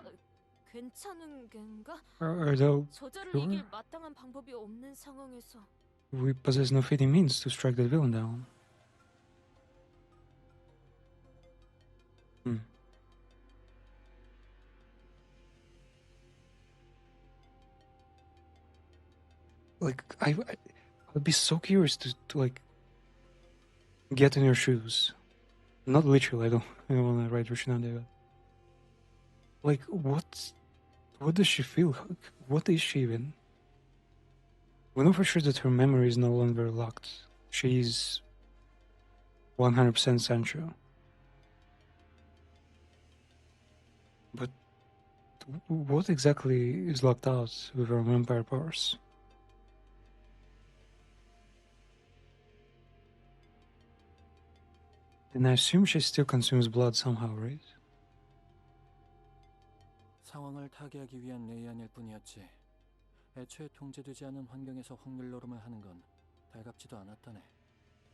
괜찮은 겐가? Although 저자를 이길 마땅한 방법이 없는 상황에서 we possess no fitting means to strike that villain down. Like I'd be so curious to like get in your shoes. Not literally. I don't want to write Roshinande. Like what does she feel? What is she even? We know for sure that her memory is no longer locked. She's 100% Sancho. But what exactly is locked out with her vampire powers? Then I assume she still consumes blood somehow, right? 상황을 타개하기 위한 내연일 뿐이었지. 애초에 통제되지 않은 환경에서 확률 노름을 하는 건 달갑지도 않았다네.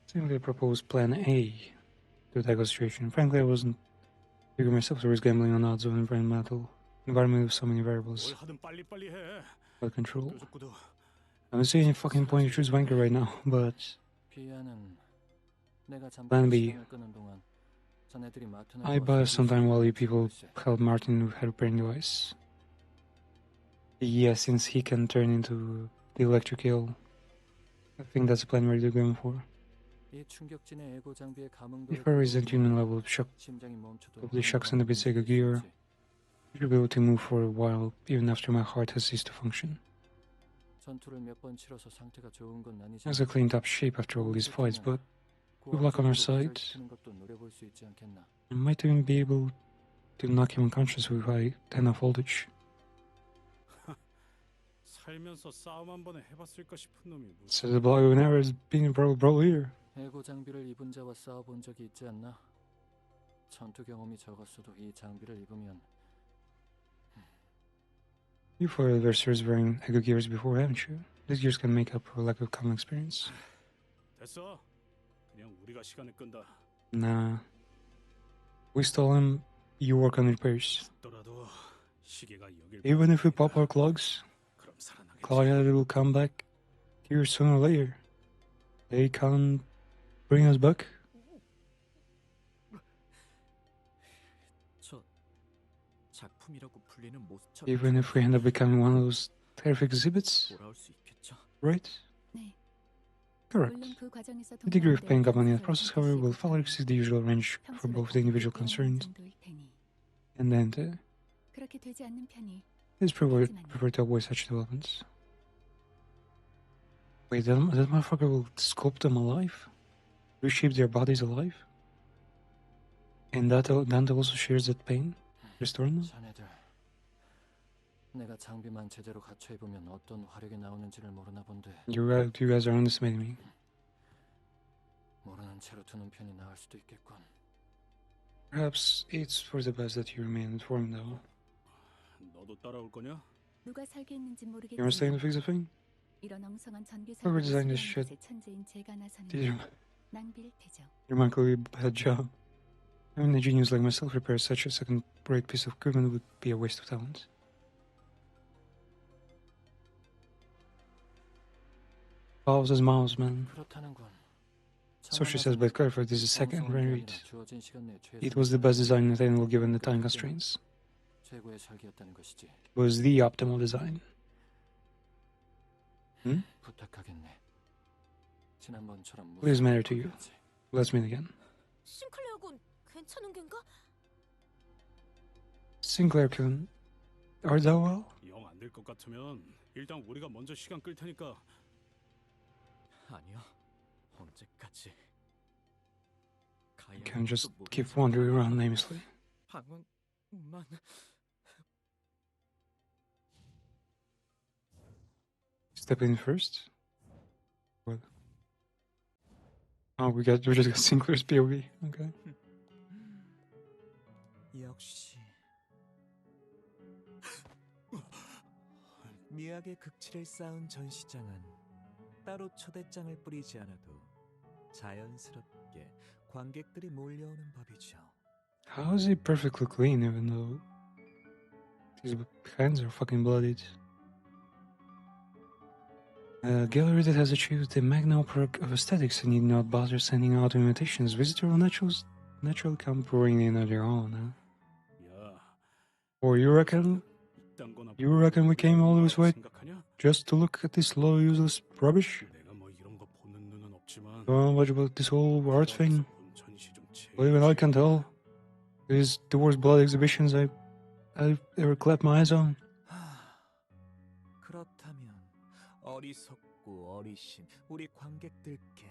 Simply proposed Plan A to attack the situation. Frankly, I wasn't figuring myself, so I was gambling on odds of environment with so many variables. 뭘 하든 빨리빨리 해. Out of control. 뾰족구도 I don't see any fucking point to choose Wanker right now, but 비아는 내가 Plan 잠깐 B. 시간을 끄는 동안 자네들이 마튼을 I buy some time while you people help Martin with her repairing device. Yeah, since he can turn into the electric eel, I think that's the plan we're going for. 이 충격진의 에고 장비의 감응도를 If our resent human level of shock 심장이 멈춰도 probably shocks and a bit like a gear, we should be able to move for a while even after my heart has ceased to function. 전투를 몇 번 치러서 상태가 좋은 건 아니지만 As a cleaned up shape after all these fights, but with luck on our side, 것도 노려볼 수 있지 않겠나. I might even be able to knock him unconscious with high enough voltage. 살면서 싸움 한 번에 해봤을까 싶은 놈이 무슨 Says the boy who never has been a bro here. 에고 장비를 입은 자와 싸워본 적이 있지 않나? 전투 경험이 적었어도 이 장비를 입으면 You fought adversaries wearing Ego gears before, haven't you? These gears can make up for a lack of common experience. 됐어. 그냥 우리가 시간을 끈다. Nah. We stole him, you work on repairs. 더라도 시계가 여길 Even if we pop our clogs, Claudia will come back here sooner or later. They can't bring us back. 저 작품이라고 불리는 모습처럼 Even if we end up becoming one of those terrific exhibits. 돌아올 수 있겠죠? Right? 네. Correct. 물론 그 과정에서 The degree of pain 동반될 governing the 스트레스를 process, however, will far exceed the usual range for both the individual concerned and the entity. 그렇게 되지 않는 편이 It is preferred to avoid such developments. Wait, that motherfucker will sculpt them alive? Reshape their bodies alive? And that also shares that pain? Restoring them? 자네들 내가 장비만 제대로 갖춰 입으면 어떤 화력이 나오는지를 모르나 본데 You guys are underestimating me. 모르는 채로 두는 편이 나을 수도 있겠군. Perhaps it's for the best that you remain informed, though. 너도 따라올 거냐? 누가 설계했는지 You want to stay and 모르겠지만 fix the thing? 이런 엉성한 전기 Whoever 설계를 designed this 수리하는 shit 것에 천재인 제가 나서는 did you? 건 낭비일 테죠. Remarkably bad job. Having a genius like myself repair such a second-rate piece of equipment would be a waste of talent. Mouse is mouse, man. 그렇다는군. So she says, but clarify, this is second rate. It was the best design attainable given the time constraints. 최고의 설계였다는 것이지. It was the optimal design. Hmm? 부탁하겠네. 지난번처럼 What is matter to you? Let's meet again. 싱클레어군 괜찮은 겐가? Sinclair Kun, are thou well? 영 안 될 것 같으면 일단 우리가 먼저 시간 끌 테니까. 아니요. 언제까지? You can't just keep wandering around aimlessly. 방황만. Step in first. What? Oh, we just got Sinclair's POV. Okay. 역시 미학의 극치를 쌓은 전시장은 따로 초대장을 뿌리지 않아도 자연스럽게 관객들이 몰려오는 법이죠. How is he perfectly clean even though his hands are fucking bloodied? A gallery that has achieved the magnum opera of aesthetics and need not bother sending out invitations. Visitor will naturally come pouring in on their own, huh? Or you reckon we came all this way just to look at this low useless rubbish? Don't know much about this whole art thing. Well, even I can tell. It is the worst blood exhibitions I've ever clapped my eyes on. 그렇다면 어리석고 어리신 우리 관객들께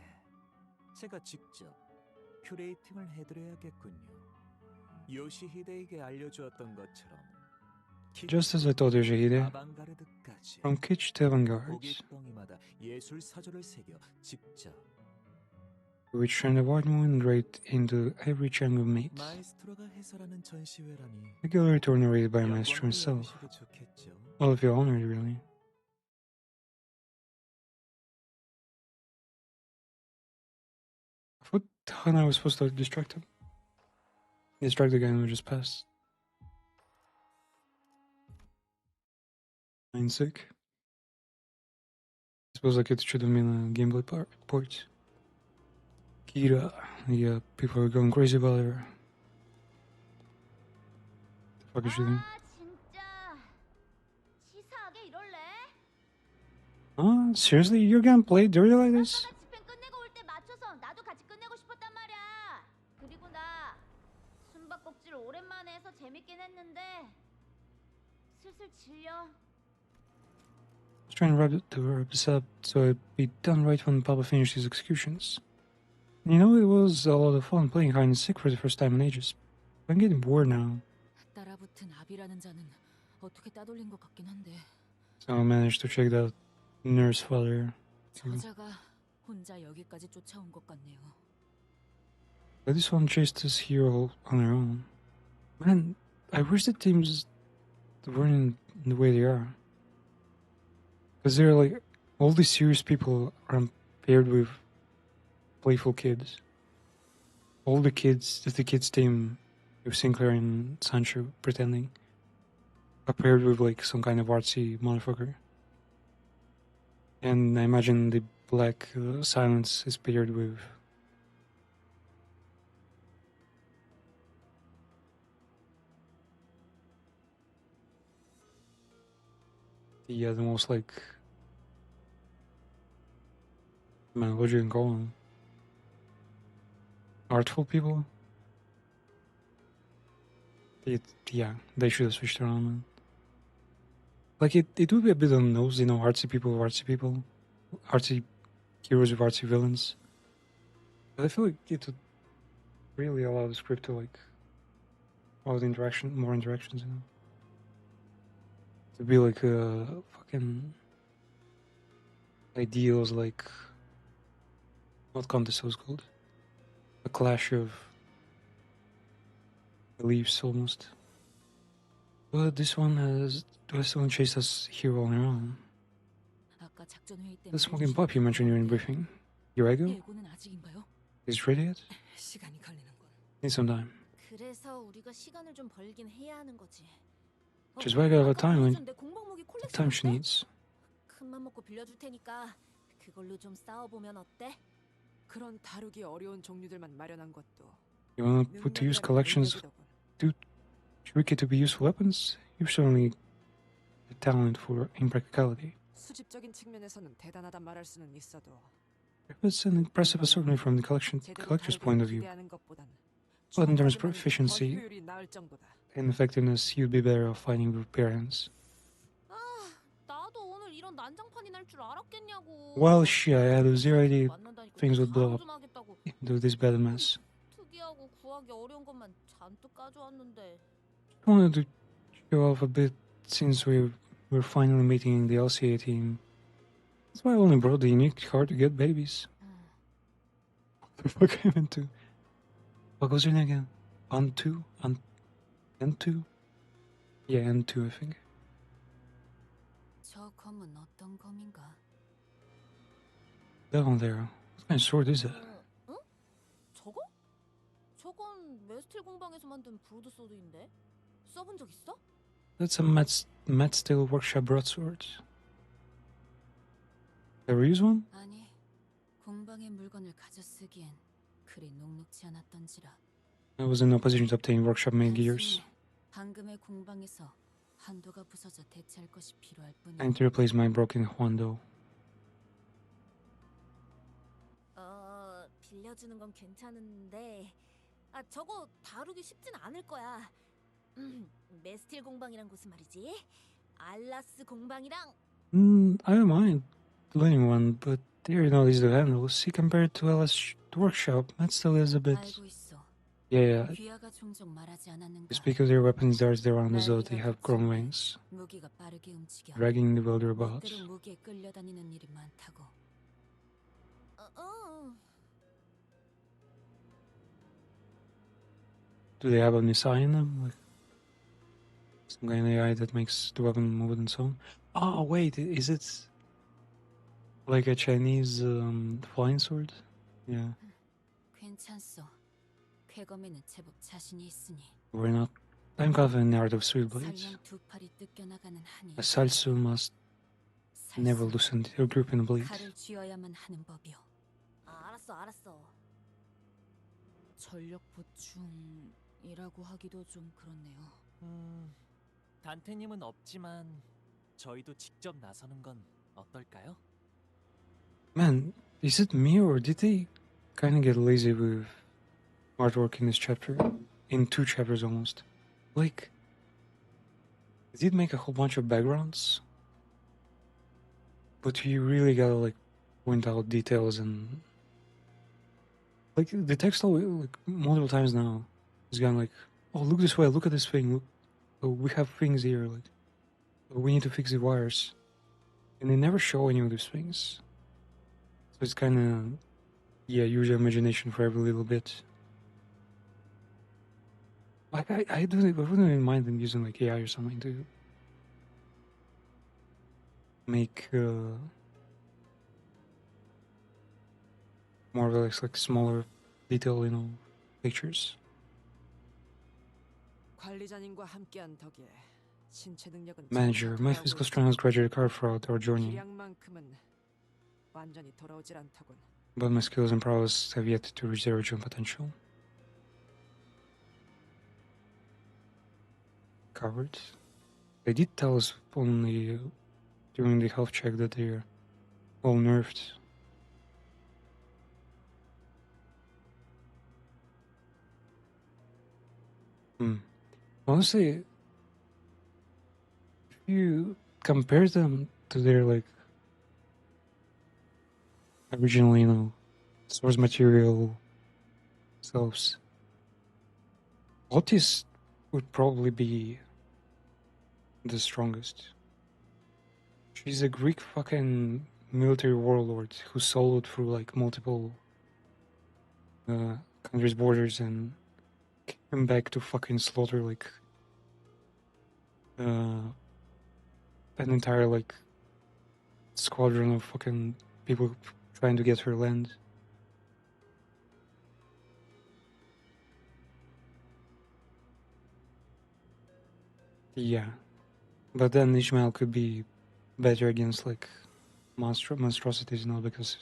제가 직접 큐레이팅을 해드려야겠군요. 요시히데에게 알려주었던 것처럼 Just as I told Yoshihide, 아방가르드까지 from kitsch to avant-garde, 고깃덩이마다 예술 사조를 새겨 직접 which turned the white moon right into every chunk of meat. 마에스트로가 해설하는 전시회라니 The gallery tour narrated by a maestro himself. 영광으로 여기시기 좋겠죠. All of you honored, really. What the hell I was supposed to distract him? Distract the guy who just passed. I'm sick. Suppose like it should have been a gameplay port. Kira, yeah, people are going crazy about her. The fuck is she doing? 치사하게 이럴래? Oh, seriously? You're gonna play dirty like this? 집행 끝내고 올 때 맞춰서 나도 같이 끝내고 싶었단 말이야. 그리고 나 숨바꼭질 오랜만에 해서 재밌긴 했는데 슬슬 질려. Let's try and wrap this up so it'd be done right when Papa finished his executions. You know, it was a lot of fun playing hide and seek for the first time in ages. I'm getting bored now. 따라붙은 아비라는 자는 어떻게 따돌린 것 같긴 한데. So I managed to check that nurse father. 저자가 혼자 여기까지 쫓아온 것 같네요. But this one chased us here all on their own. Man, I wish the teams weren't the way they are. Because they're like, all these serious people are paired with playful kids. All the kids, the kids team with Sinclair and Sancho pretending, are paired with like some kind of artsy motherfucker. And I imagine the black silence is paired with the most like, man, what do you call them? Artful people? Yeah, they should have switched around, man. Like, it would be a bit on the nose, you know, artsy people, artsy heroes with artsy villains. But I feel like it would really allow the script to, like, all the more interactions, you know? To be like fucking ideals, like, what contest was called? A clash of beliefs, almost. But this one chased us here on our own. The smoking pup you mentioned during the briefing. Your ego? Is it ready yet? Need some time. 그래서 우리가 시간을 좀 벌긴 해야 하는 거지. Just wait out of time when the time she needs. 큰맘 먹고 빌려줄 테니까 그걸로 좀 싸워보면 어때? 그런 다루기 어려운 종류들만 마련한 것도. You wanna put to use collections too tricky to be useful weapons? You've certainly a talent for impracticality. 수집적인 측면에서는 대단하단 말할 수는 있어도. It's an impressive assortment from the collector's point of view. But in terms of efficiency and effectiveness, you'd be better off fighting with bare hands. 나도 오늘 이런 난장판이 날 줄 알았겠냐고. Well, shit, I had zero idea things would blow up into this bad mess. 특이하고 구하기 어려운 것만 잔뜩 가져왔는데. I wanted to show off a bit since we're finally meeting the LCA team. That's why I only brought the unique card to get babies. What the fuck I meant to? What was your name again? N2? N2? Yeah, N2, I think. 저 검은 어떤 검인가? That one there. What kind of sword is that? 응? 저거? 저건 메스틸 공방에서 만든 브로드소드인데? 써본 적 있어? That's a Matt Steel Workshop broadsword. Ever use one? 아니, 공방의 물건을 가져 쓰기엔 그리 녹록지 않았던지라. I was in no position to obtain workshop-made gears. 방금의 공방에서 한도가 부서져 대체할 것이 필요할 뿐이야. I need to replace my broken Hondo. 빌려주는 건 괜찮은데 저거 다루기 쉽진 않을 거야. 메스틸 공방이란 곳은 말이지. 알라스 공방이랑 I don't mind learning one, but there are no easy to handle. See, compared to LS Workshop, that still is a bit. Yeah. It's because their weapons dart around as though they have grown wings, dragging the wielder about. 무기에 끌려다니는 일이 많다고. Do they have a missile in them? Like some kind of AI that makes the weapon move on its own? Oh, wait, is it like a Chinese flying sword? Yeah. 괜찮소. 쾌검에는 제법 자신이 있으니. We're not. I'm confident in the art of sweet blades. 살령 두 팔이 뜯겨나가는 한이. A salsu must never loosened her grip in the blade. 칼을 쥐어야만 하는 법이오. 알았어. 전력 보충이라고 하기도 좀 그렇네요. 단테님은 없지만 저희도 직접 나서는 건 어떨까요? Man, is it me or did they kind of get lazy with artwork in this chapter? In 2 chapters almost. Like, they did make a whole bunch of backgrounds, but you really gotta like point out details and like the text like multiple times now is gone like, oh look this way, look at this thing, look, oh, we have things here, like oh, we need to fix the wires, and they never show any of these things. So it's kind of use your imagination for every little bit. Like I wouldn't even mind them using like AI or something to make more of like smaller detail, pictures. 관리자님과 함께한 덕에 신체 능력은 Manager, my physical strength has gradually recovered throughout our journey, 기량만큼은 완전히 돌아오질 않더군. but my skills and prowess have yet to reach their original potential. Covered. They did tell us only during the health check that they're all nerfed. Honestly, if you compare them to their like original, source material selves, Otis would probably be the strongest. She's a Greek fucking military warlord who soloed through like multiple countries' borders and came back to fucking slaughter like an entire like squadron of fucking people trying to get her land. Yeah, but then Ishmael could be better against like monstrosities, because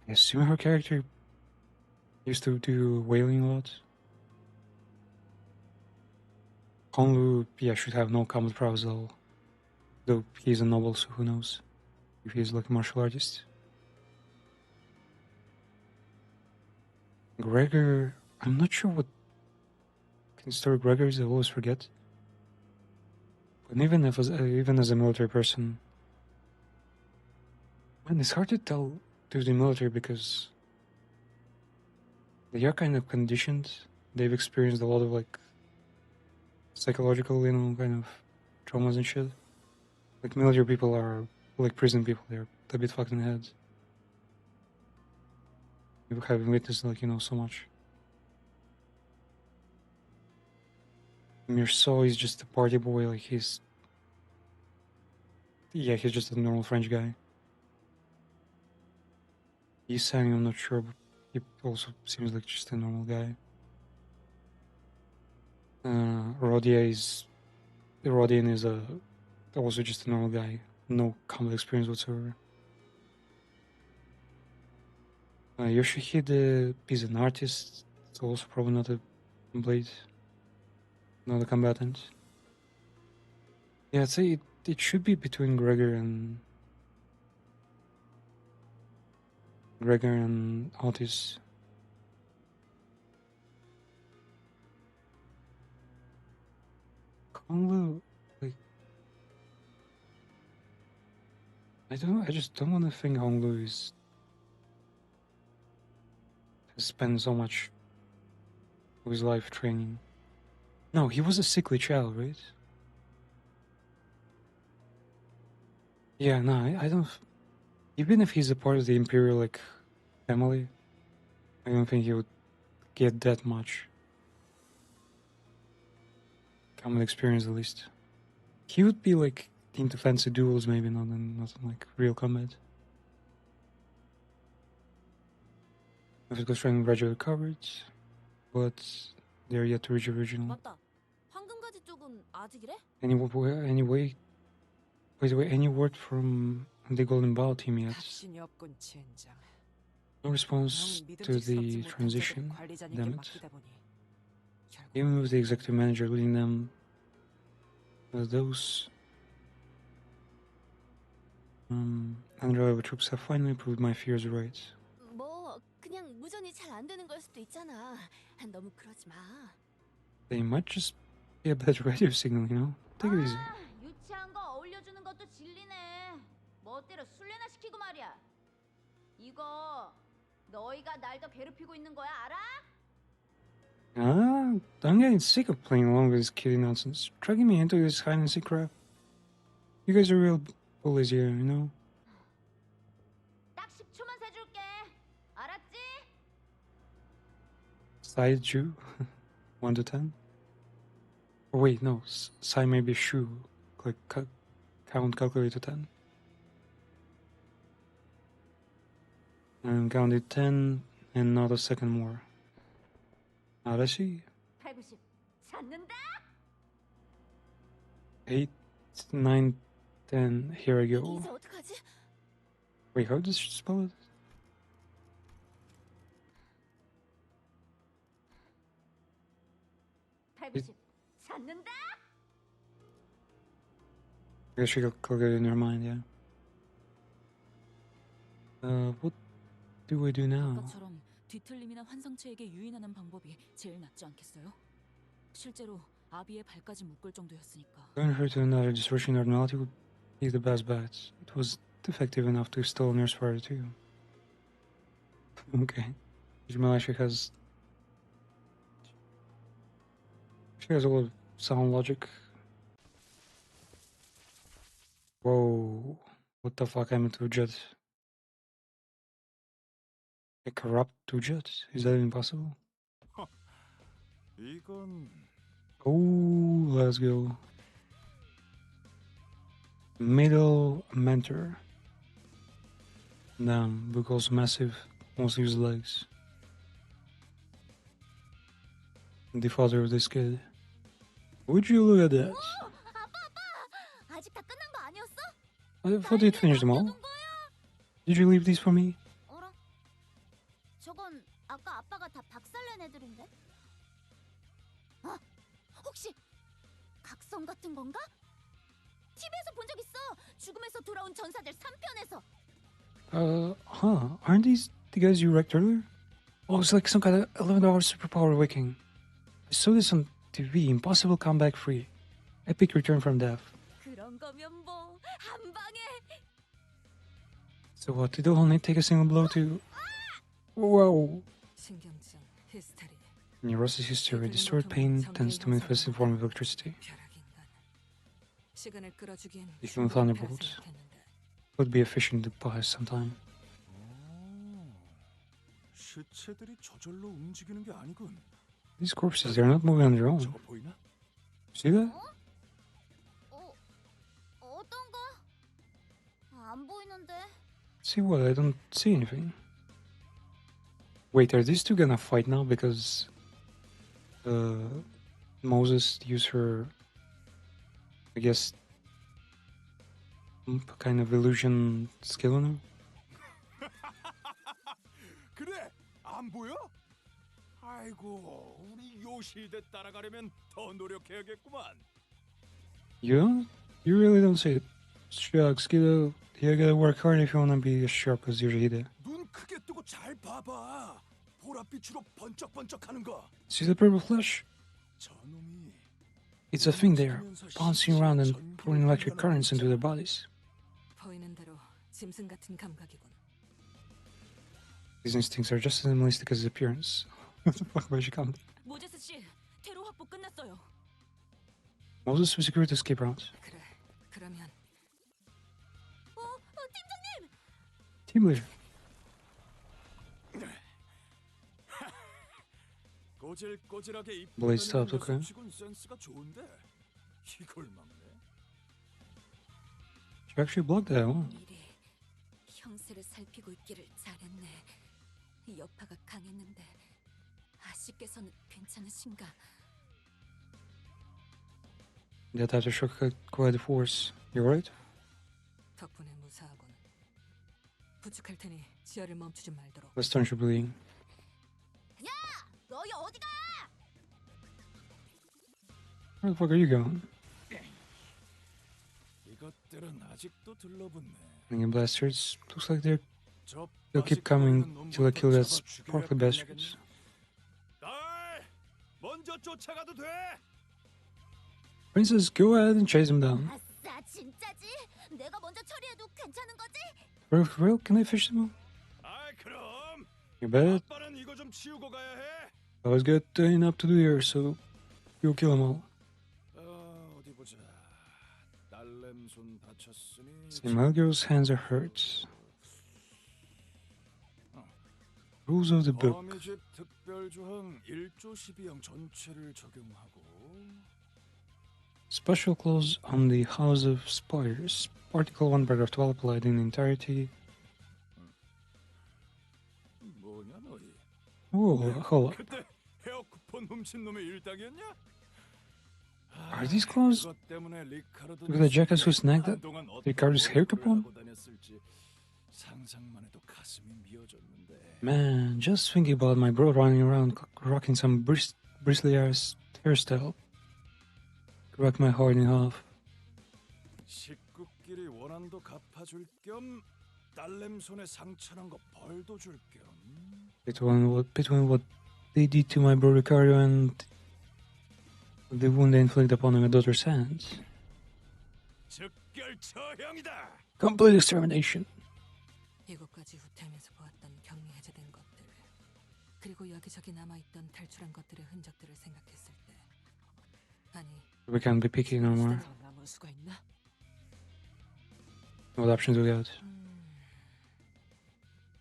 I assume her character used to do whaling a lot. Honlu, should have no combat prowess at all. Though he's a noble, so who knows if he's like a martial artist. Gregor, I'm not sure what historic Gregor is, I always forget. But even as a military person, man, it's hard to tell to the military because they are kind of conditioned. They've experienced a lot of like psychological, kind of traumas and shit. Like military people are like prison people; they're a bit fucked in the head. You haven't witnessed like so much. Mirso is just a party boy. Like he's just a normal French guy. Isang, I'm not sure, but he also seems like just a normal guy. Rodian is also just a normal guy, no combat experience whatsoever. Yoshihide is an artist, so also probably not a blade, not a combatant. Yeah, I'd say it should be between Gregor and Otis. Konglu, like, I just don't want to think Honglu has spent so much of his life training. No, he was a sickly child, right? Yeah, no, I don't. Even if he's a part of the Imperial like family, I don't think he would get that much common experience, at least. He would be like into fancy duels, maybe not in like real combat. Physical strength gradually recovered, but they're yet to reach original. 맞다. 황금가지 쪽은 아직이래? Anyway, By the way, any word from the Golden Ball team yet? 답신이 없군, 젠장. No response 영은 to 믿음직스럽지 the 못한 transition. 자들을 관리자님께 Damn it. 맡기다 보니 Even with the executive manager leading them, those unreliable troops have finally proved my fears right. 뭐 그냥 무전이 잘 안 되는 걸 수도 있잖아. 너무 그러지 마. They might just be a bad radio signal, you know? Take it easy. 유치한 거 어울려주는 것도 진리네. 멋대로 술래나 시키고 말이야. 이거 너희가 날 더 괴롭히고 있는 거야, 알아? I'm getting sick of playing along with this kiddie nonsense. Dragging me into this hide and seek crap. You guys are real bullies here, you know? 딱 10초만 세줄게. 알았지? Side Jew? 1 to 10? Oh wait, no. Side may be shoe. Click count calculate to 10. And counted 10 and not a second more. 알았지? 190 찾는다? 8, 9, 10. Here I go. 이제 어떡하지? Wait, how does she spell it? 찾는다? I guess she got calculated in her mind, yeah. What do I do now? 아까처럼 뒤틀림이나 환상체에게 유인하는 방법이 제일 낫지 않겠어요? 실제로 아비의 발까지 묶을 정도였으니까. Going her to another distortion normality would be the best bet. It was defective enough to stall Nurse Fire too. Okay. Jamila, she has a lot of sound logic. Whoa. What the fuck happened to Jet? A corrupt to Jet? Is that even possible? 이건 Oh, let's go. Middle mentor. Damn, look also massive. Mostly use legs. The father of this kid. Would you look at that? 아직 다 끝난 거 아니었어? I thought you'd finished them all. Did you leave these for me? 어라? 저건 아까 아빠가 다 박살낸 애들인데? 혹시 각성 같은 건가? TV에서 본 적 있어. 죽음에서 돌아온 전사들 3편에서. Aren't these the guys you wrecked earlier? Oh, it's like some kind of 11-hour superpower awakening. I saw this on TV. Impossible comeback free. Epic return from death. 그런 거면 뭐 한 방에. So what? Did they only take a single blow to? Whoa. 신경증, 히스테리, Neurosis hysteria. Distorted pain tends to manifest in form of electricity. 시간을 끌어주기엔 The human thunderbolt would be efficient to pass sometime. 시체들이 저절로 움직이는 게 아니군. These corpses, they're not moving on their own. 저거 보이나? See that? 어떤 거? 안 보이는데. See what? I don't see anything. Wait, are these two gonna fight now because Moses used her, I guess, kind of illusion skill on her? 그래, 안 보여? 아이고, 우리 요시대 따라가려면 더 노력해야겠구만. You really don't say it. Shucks, you gotta work hard if you wanna be as sharp as Yoshihide. 눈 크게 뜨고 잘 봐봐. 보랏빛으로 번쩍번쩍하는 거. See the purple flesh? 저놈이 It's a thing there, bouncing around and pouring electric currents into their bodies. 보이는 대로 짐승 같은 감각이군. These instincts are just as animalistic as his appearance. What the fuck, where'd she come? 모제스 씨, 테러 확보 끝났어요. Moses, we secured the escape route. 그래, 그러면 팀장님! Team leader. 꼬질꼬질하게 Blaze stopped, okay. 녀석치곤 센스가 좋은데 이걸 막네. She actually blocked that one. 미리 형세를 살피고 있기를 잘했네. 여파가 강했는데 아씨께서는 괜찮으신가? That aftershock had quite a force. You alright? 덕분에 무사하군. 부축할 테니 지혈을 멈추지 말도록. Let's turn your bleeding. 야! 너희 어디 가? Where the fuck are you going? 이것들은 아직도 들러붙네. Hanging bastards. Looks like they'll keep coming till I kill that sparkly bastards. 먼저 쫓아가도 돼. Princess, go ahead and chase them down. 아싸, 진짜지? 내가 먼저 처리해도 괜찮은 거지? For real? Can I fish them all? 그럼. You bet. 아빠는 이거 좀 치우고 가야 해. I was getting up to do here, so you'll kill them all. 어디 보자. 딸내손 다쳤으니. See, my girl's hands are hurt. Rules of the book. 범위집 특별조항 1조 12항 전체를 적용하고. Special clause on the House of Spires. Article 1, paragraph 12 applied in entirety. 뭐냐 너희? Whoa, hold up. 그때 헤어 쿠폰 훔친 놈의 일당이었냐? Are these clauses? Look at the jackass who snagged that. Ricardo's hair coupon? 상상만 해도 가슴이 미어졌는데. Man, just thinking about my bro running around rocking some bristly ass hairstyle. Crack my heart in half. 식구끼리 원한도 갚아줄 겸 딸내미 손에 상처난 거 벌도 줄 겸. Between what they did to my bro Ricardo and the wound they inflicted upon my daughter's hands. 즉결 처형이다. Complete extermination. 이곳까지 후퇴하면서 보았던 격리 해제된 것들, 그리고 여기저기 남아있던 탈출한 것들의 흔적들을 생각했을 때, 아니, We can't be picky no more. 남을 수가 있나? What options we got?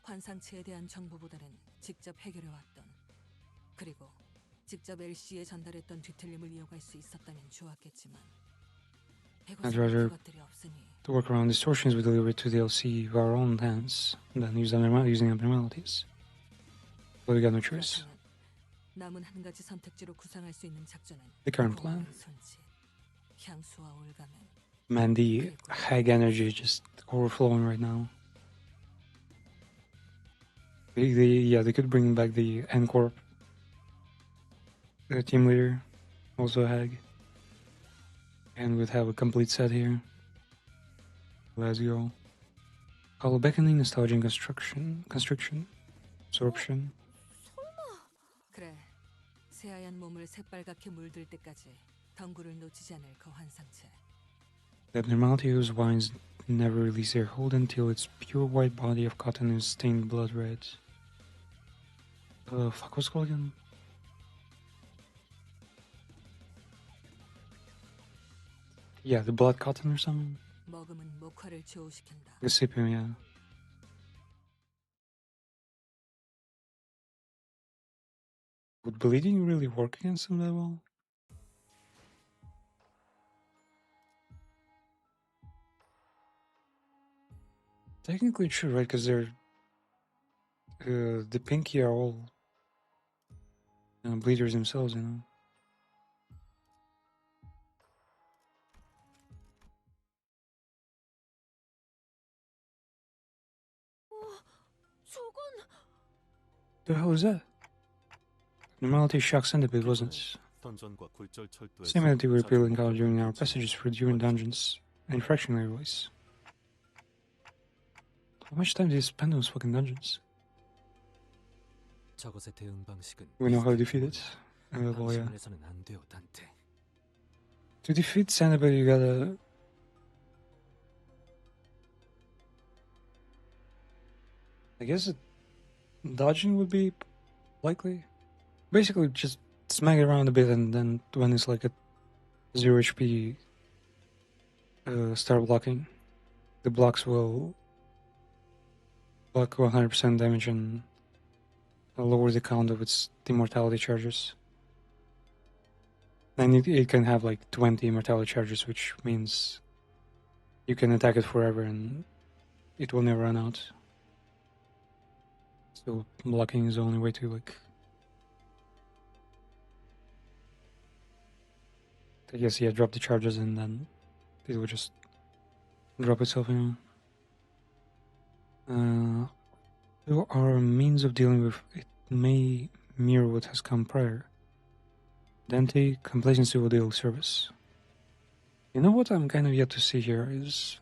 환상체에 대한 정보보다는 직접 해결해왔던, 그리고 직접 LC에 전달했던 뒤틀림을 이어갈 수 있었다면 좋았겠지만, I'd rather 그것들이 없으니 to work around distortions we deliver to the LC with our own hands than using abnormalities. But we got no choice. 남은 한 가지 선택지로 구상할 수 있는 작전은 The current plan. 손짓, 향수와 올가면. Man, the hag energy is just overflowing right now. They could bring back the N-Corp. The team leader, also a hag. And we'd have a complete set here. Let's go. Hollow beckoning, nostalgia and constriction, absorption. 그래, 새하얀 몸을 새빨갛게 물들 때까지 덩굴을 놓치지 않을 그 환상체. The abnormality whose vines never release their hold until its pure white body of cotton is stained blood red. Fuck, what's it called again? Yeah, the blood cotton or something? 먹음은 목화를 조우시킨다. The sipium, yeah. Would bleeding really work against them that well? Technically it should, right? Because they're... the pinky are all... bleeders themselves, you know? The hell is that? Normality shock centipede, wasn't it? Same entity we repeatedly encountered during our passages through Duran dungeons and fractionary voice. How much time did you spend on those fucking dungeons? We know how to defeat it. Well, yeah. To defeat centipede, you gotta... I guess dodging would be likely. Basically, just smack it around a bit, and then when it's like at 0 HP, start blocking. The blocks will block 100% damage and lower the count of its immortality charges. And it can have like 20 immortality charges, which means you can attack it forever and it will never run out. So blocking is the only way to like... I guess, yeah, drop the charges and then it will just drop itself, you know. Though our means of dealing with it may mirror what has come prior. Dante, complacency will deal service. You know what I'm kind of yet to see here is...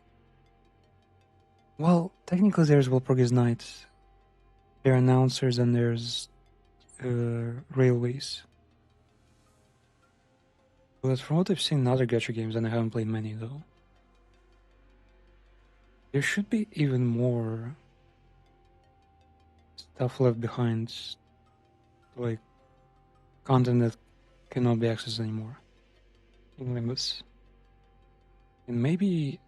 Well, technically there's Walpurgis Night. There are announcers and there's railways. But from what I've seen in other gacha games, and I haven't played many though, there should be even more stuff left behind, like content that cannot be accessed anymore in Limbus. And maybe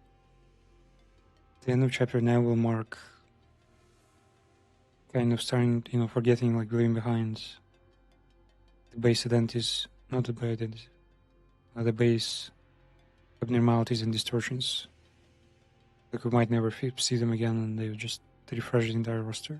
the end of chapter 9 will mark kind of starting, forgetting, like leaving behind the base identities, not the base identities, the base abnormalities and distortions. Like we might never see them again and they would just refresh the entire roster.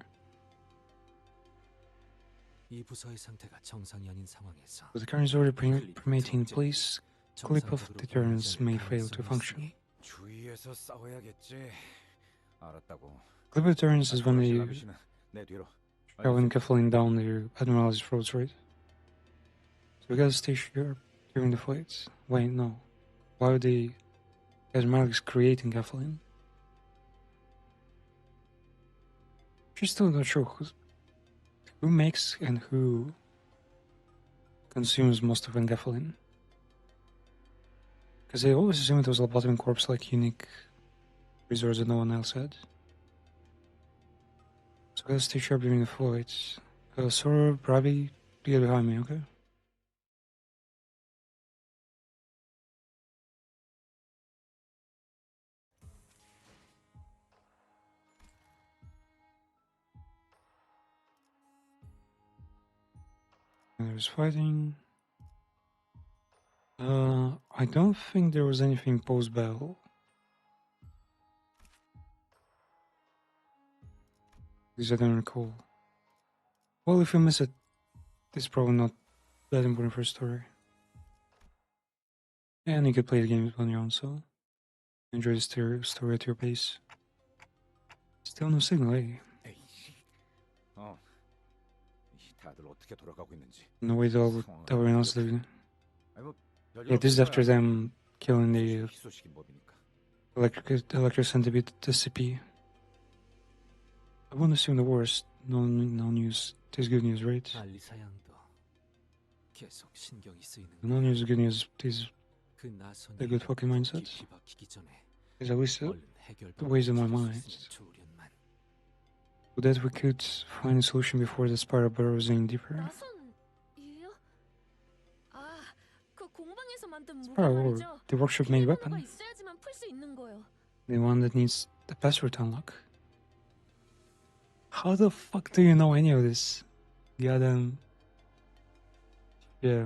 이 부서의 상태가 정상이 아닌 상황에서 With the current order permitting in place, clip of deterrence may fail to function. 주의해서 싸워야겠지. 알았다고. Clip of deterrence is when you shove Keflin down the Admiral's throats, right? So we gotta stay sharp during the fights. Wait, no. Why would the Admiral's creating Keflin? She's still not sure who makes and who consumes most of Enkephalin. Because they always assume it was a Lobotomy Corpse, like unique resource that no one else had. So let's stay sharp during the fights. Sora, Brabi, get behind me, okay? There's fighting. I don't think there was anything post-battle. At least I don't recall. Well, if you miss it, it's probably not that important for a story. And you could play the game on your own, so enjoy the story at your pace. Still no signal, eh? 다들 어떻게 돌아가고 있는지. No way that we're not leaving. Yeah, this is after them killing the electric centipede, the CP. I won't assume the worst. No news. This is good news, right? No news is good news. This is a good fucking mindset. Because at least the ways in my mind. So that we could find a solution before the spiral burrows in deeper. Spiral or the workshop made weapon. The one that needs the password to unlock. How the fuck do you know any of this? Goddamn. Yeah.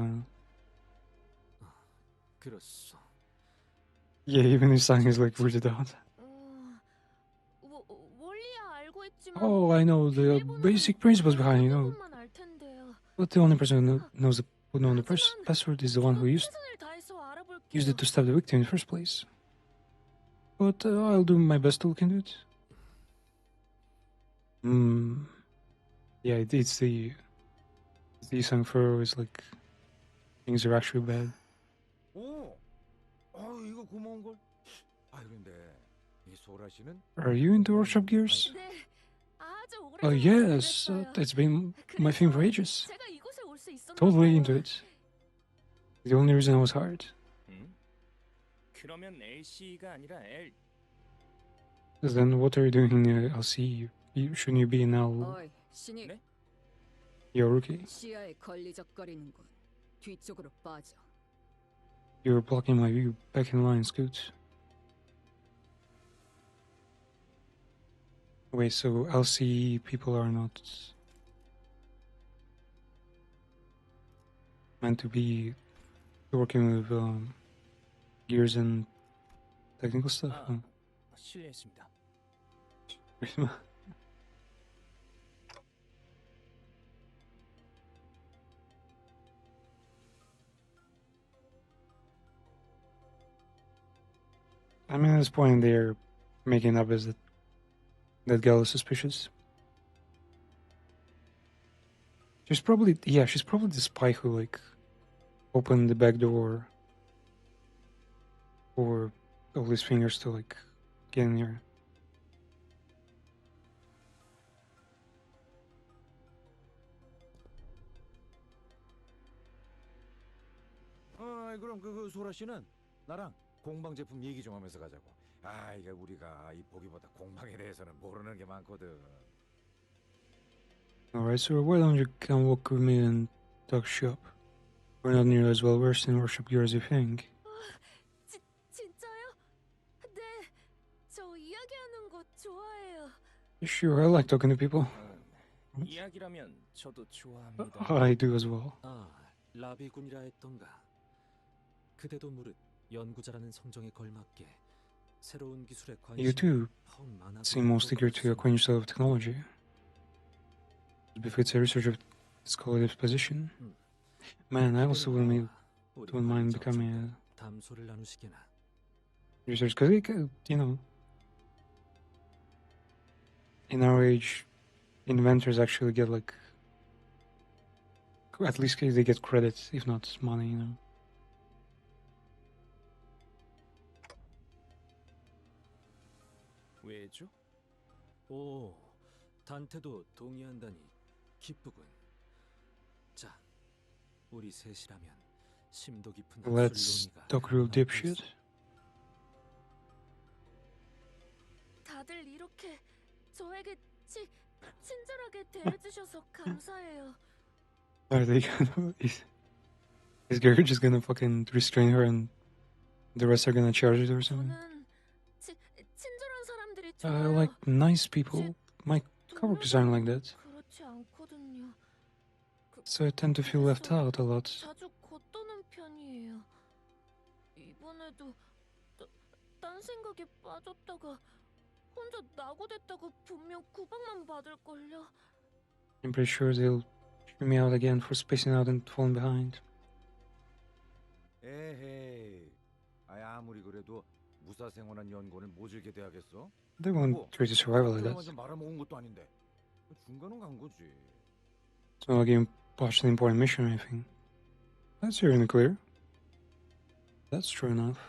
Yeah, even his song is like weirded out. Oh, I know the basic principles behind it, But the only person who knows the password is the one who used it to stab the victim in the first place. But I'll do my best to look into it. Yeah, it's the song for is like things are actually bad. 이거 고마운 걸. 그런데 이 소라 씨는 Are you into workshop gears? Oh yes, it's been my thing for ages. Totally into it. The only reason I was hired. 그러면 LC가 아니라 L. Then what are you doing in LC? Shouldn't you be in L? 어이, 신입. You're a rookie. 시야에 걸리적거리는군. 뒤쪽으로 빠져. You're blocking my view. Back in line, Scoot. Wait, so LC people are not meant to be working with gears and technical stuff? 실례했습니다. I mean, at this point, they're making up as that That gal is suspicious. She's probably she's probably the spy who like opened the back door for all these fingers to like get in here. 그럼 그 소라 씨는 나랑 공방 제품 얘기 좀 하면서 가자고. 이게 우리가 이 보기보다 공방에 대해서는 모르는 게 많거든. Alright, so why don't you come walk with me and talk shop? We're not nearly as well versed in worship gear as you think. 진짜요? 네, 저 이야기하는 거 좋아해요. Sure, I like talking to people. 이야기라면 저도 좋아합니다. I do as well. 라비군이라 했던가. 그대도 무릇 연구자라는 성정에 걸맞게 새로운 기술에 You too seem most eager to acquaint yourself with technology. It befits a researcher of this qualitative position. Man, I also wouldn't mind becoming a 담소를 나누시게나. researcher because, you know, in our age, inventors actually get like, at least they get credit, if not money, you know. 왜죠? 오, 단테도 동의한다니 기쁘군. 자, 우리 셋이라면 심도 깊은 Let's talk real deep shit. 다들 이렇게 저에게 친절하게 대해주셔서 감사해요. Are they gonna... Is Gary just gonna fucking restrain her and the rest are gonna charge it or something? 친절한 사람들이 I like nice people. My coworkers aren't like that. 그렇지 않거든요. So I tend to feel left out a lot. 자주 겉도는 편이에요. 이번에도 딴 생각에 빠졌다가 혼자 낙오됐다고 분명 구박만 받을걸요. I'm pretty sure they'll shoot me out again for spacing out and falling behind. 에헤이. 아무리 그래도 무사생활한 연구원을 모질게 대하겠어? They won't treat you survival like that. 완전 말아먹은 것도 아닌데 중간은 간 거지. It's not like you botched an important mission or anything. That's you're in the clear. That's true enough.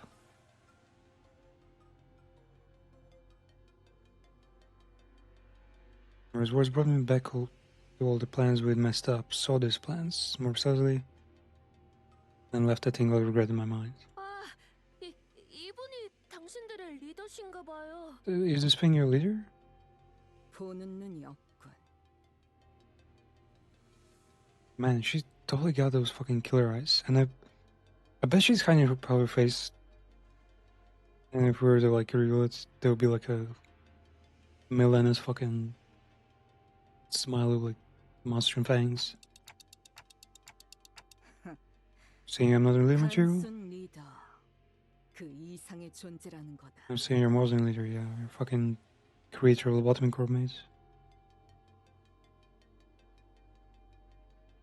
Whereas words brought me back to all the plans we'd messed up, saw these plans, more precisely, and left a tingle of regret in my mind. 이분이 당신들의 리더신가 봐요. Is this thing your leader? 보는 눈이 없군. Man, she totally got those fucking killer eyes, and I bet she's hiding her power face. And if we were to like reveal it, there would be like a Milena's fucking smile with like monster and fangs. Saying I'm not a leader material? 단순 리더. 그 이상의 존재라는 거다. I'm saying you're more than a leader, yeah. You're a fucking creator of lobotomy corp, mate.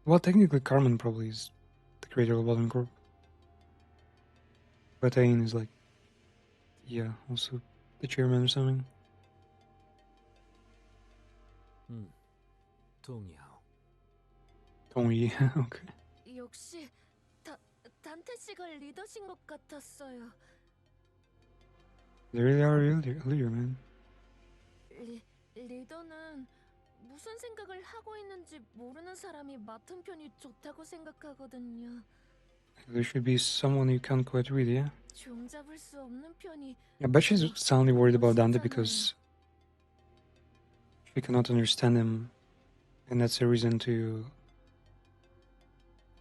Well, technically Carmen probably is the creator of lobotomy corp. But Ain is like, yeah, also the chairman or something. 동의하오. 동의, okay. 역시 단테 씨가 리더신 것 같았어요. They really are a leader, man. 리더는 무슨 생각을 하고 있는지 모르는 사람이 맡은 편이 좋다고 생각하거든요. There should be someone you can't quite read, yeah? 종잡을 수 없는 편이. I bet she's soundly worried about Dante because she cannot understand him, and that's a reason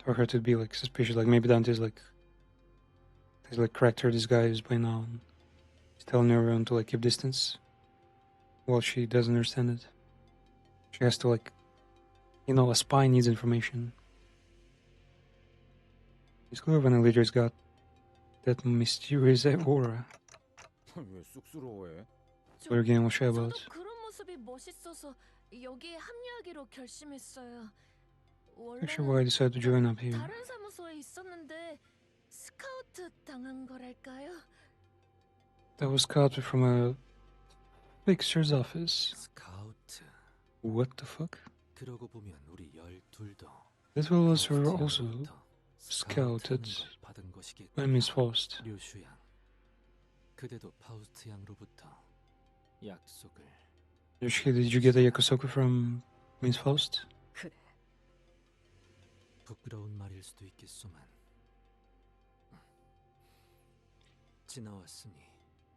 for her to be like suspicious. Like maybe Dante's like he's like cracked her disguise by now, and he's telling everyone to like keep distance. Well, she doesn't understand it. She has to like, you know, a spy needs information. It's clear when a leader's got that mysterious aura. 왜 쑥스러워해? What are you getting shy about? 저도 그런 모습이 멋있어서 여기에 합류하기로 결심했어요. Actually, why I decided to join up here? 다른 사무소에 있었는데 스카우트 당한 거랄까요? That was scouted from a Fixer's office. 스카우트. What the fuck? 그러고 보면 우리 12도 These fellows were 파우스트 also 양으로부터 scouted 스카우트라는 걸 받은 것이겠군요. by Miss Faust. 류슈 양. 그대도 파우스트 양으로부터 약속을. Yoshiki, did you get a yakusoku from Miss Faust? 그래. 부끄러운 말일 수도 있겠소만. 지나왔으니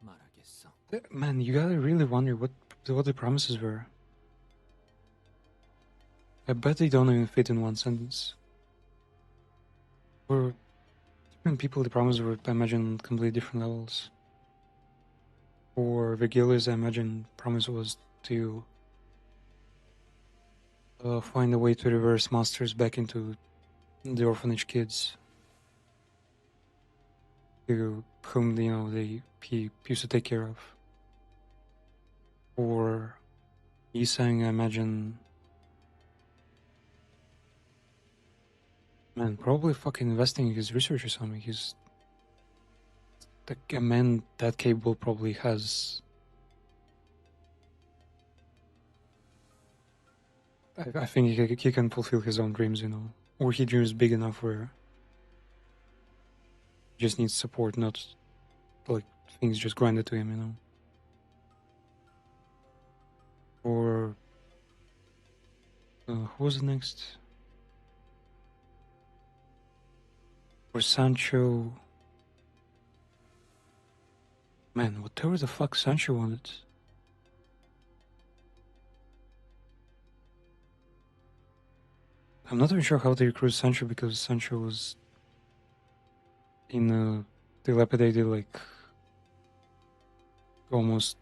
말하겠어. Man, you gotta really wonder what the promises were. I bet they don't even fit in one sentence. For different people, the promises were, I imagine, completely different levels. For Virgilius, I imagine promise was to find a way to reverse monsters back into the orphanage kids, whom he used to take care of. For Isang, I imagine, man, probably fucking investing in his research or something. He's a man that capable probably has. I think he can fulfill his own dreams, or he dreams big enough where he just needs support, not like things just granted to him, Or who was the next? Or Sancho. Man, whatever the fuck Sancho wanted. I'm not even sure how they recruit Sancho because Sancho was in a dilapidated, like, almost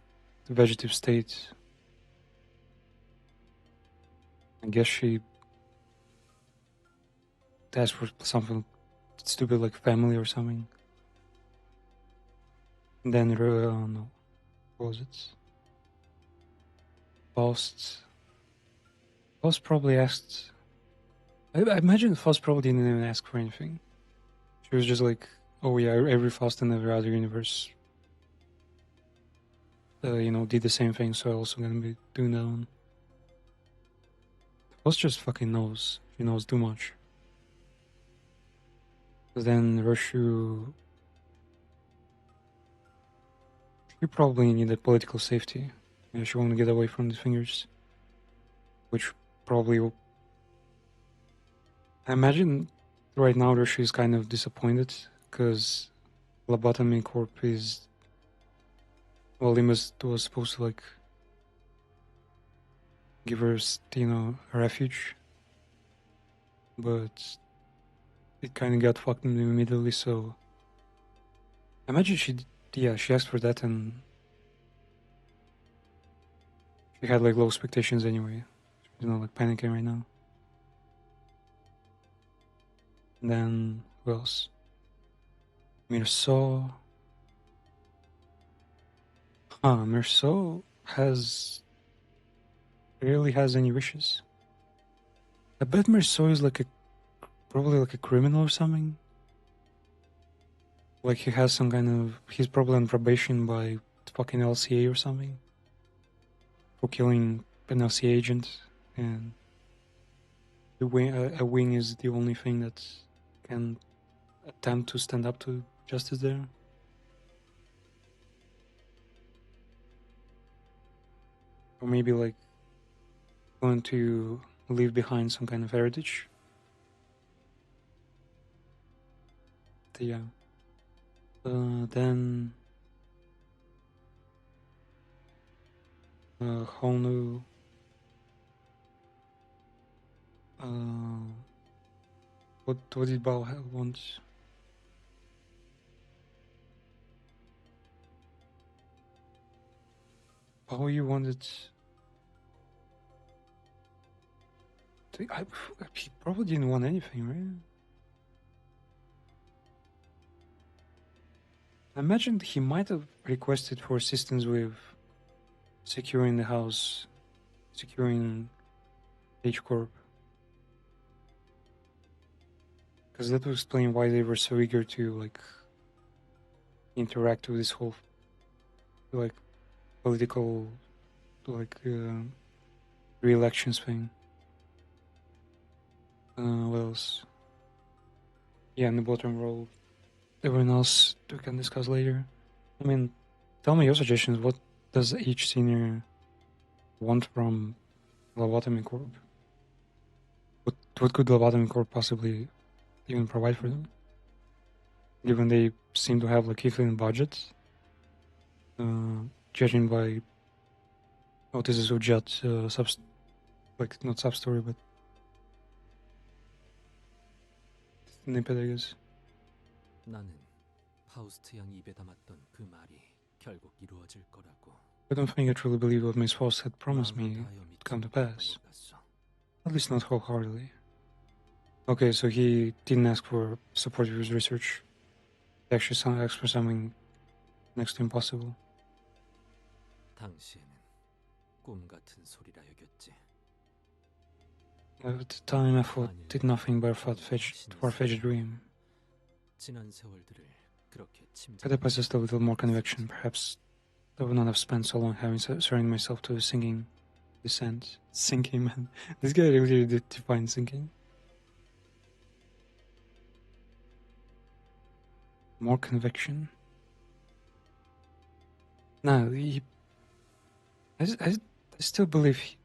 vegetative state. I guess she asked for something stupid like family or something. And then, no, what was it? Faust probably asked. I imagine Faust probably didn't even ask for anything. She was just like, oh yeah, every Faust in every other universe, did the same thing, so I'm also gonna be doing that one. Faust just fucking knows. She knows too much. But then Roshu, she probably needed political safety. Yeah, she wanted to get away from the fingers, which probably. I imagine right now Roshu is kind of disappointed because Lobotomy Corp is. Well, Limbus was supposed to like give her, a refuge, but it kind of got fucked immediately. So I imagine she asked for that and she had like low expectations anyway. She's not like panicking right now. And then who else? Mirso. Mirso rarely has any wishes. I bet Mirso is probably like a criminal or something. Like he has some kind of, he's probably on probation by fucking LCA or something for killing an LCA agent, and a wing is the only thing that can attempt to stand up to justice there. Or maybe like going to leave behind some kind of heritage. Yeah. Then Honu. What did Bao want? Bao, you wanted. He probably didn't want anything, right? I imagined he might have requested for assistance with securing the house, securing H Corp. Because that would explain why they were so eager to like interact with this whole like political like re-elections thing. What else? Yeah, in the bottom row. Everyone else we can discuss later. I mean, tell me your suggestions. What does each senior want from Lobotomy Corp? What could Lobotomy Corp possibly even provide for them? Given they seem to have like infinite budgets, judging by this is Jet like not sub story but snippet, I guess. 나는 파우스트 양 입에 담았던 그 말이 결국 이루어질 거라고. I don't think I truly believe what Miss Foss had promised me would come to pass. At least not wholeheartedly. Okay, so he didn't ask for support with his research. He actually asked for something next to impossible. 당시에는 꿈 같은 소리라 여겼지. At the time, I thought did nothing but a far-fetched dream. 지난 세월들을 그렇게 Had I possessed a little more conviction, perhaps I would not have spent so long having surrendered myself to the singing descent. Sinking, man. This guy really defined sinking. More conviction. No, I still believe he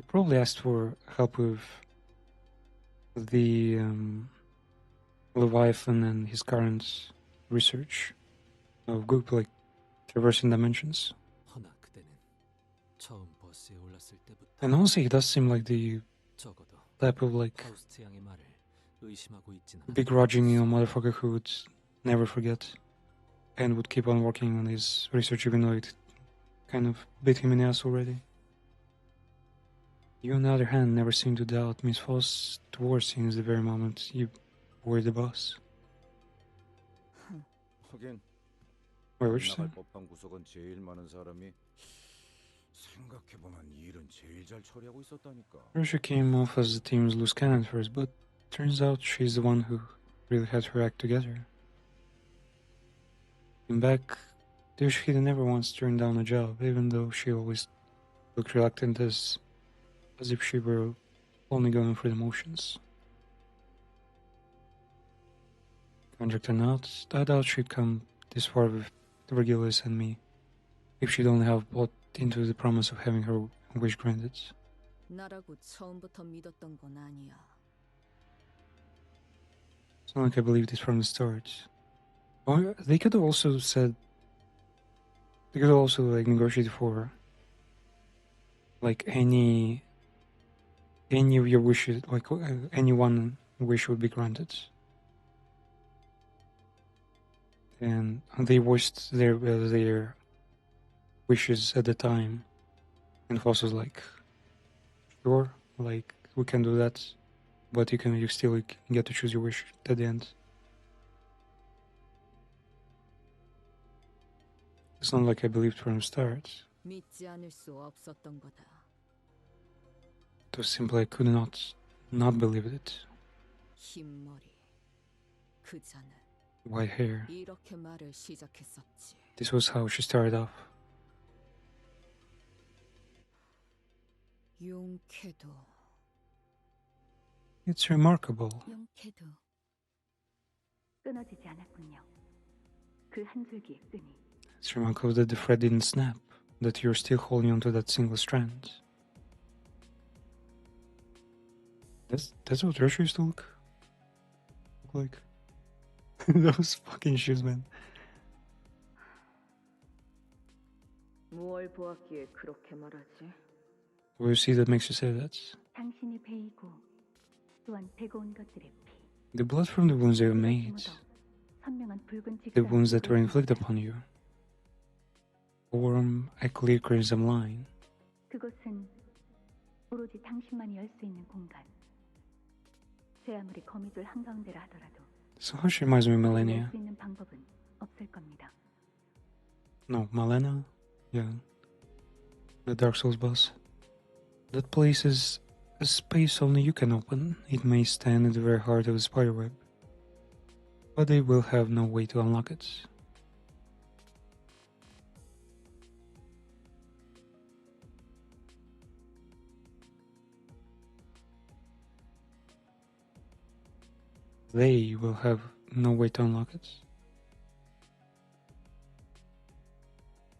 probably asked for help with the Leviathan and his current research of group like traversing dimensions. And honestly, he does seem like the type of like begrudging, motherfucker who would never forget and would keep on working on his research even though it kind of bit him in the ass already. You, on the other hand, never seem to doubt Miss Foss towards since the very moment you were the boss. 하긴 Wait, what you say? 나갈 법한 구석은 제일 많은 사람이 생각해보면 일은 제일 잘 처리하고 있었다니까. Russia came off as the team's loose cannon first, but turns out she's the one who really had her act together. In back, Yoshihide never once turned down a job, even though she always looked reluctant as if she were only going through the motions. Contract or not, I doubt she'd come this far with Regulus and me if she'd only have bought into the promise of having her wish granted. 나라고 처음부터 믿었던 건 아니야. It's not like I believed this from the start. Or they could have also said, they could have also like negotiated for like any of your wishes, like any one wish would be granted. And they voiced their wishes at the time, and Foss was like, "Sure, like we can do that, but you still get to choose your wish at the end." It's not like I believed from the start. 믿지 않을 수 없었던 거다. It was simply I could not believe it. 흰 머리. 그 자는 White hair. 이렇게 말을 시작했었지. This was how she started off. 용케도. It's remarkable. 용케도. 끊어지지 않았군요. 그 한 줄기의 끈이. It's remarkable that the thread didn't snap, that you're still holding onto that single strand. That's what Russia used to look like. Those fucking shoes, man. 뭘 보았기에 그렇게 말하지? What do you see that makes you say that? 당신이 베이고 또한 베고온 것들의 피. The blood from the wounds you made. 선명한 붉은 The wounds that were inflicted upon you. Form a clear crimson line. 그곳은 오로지 당신만이 열 수 있는 공간. 제 아무리 거미줄 한가운데라 하더라도 So how she reminds me of Millennia. 수 있는 방법은 없을 겁니다. No, Malena? Yeah. The Dark Souls boss. That place is a space only you can open. It may stand in the very heart of the spiderweb, but they will have no way to unlock it. they will have no way to unlock it.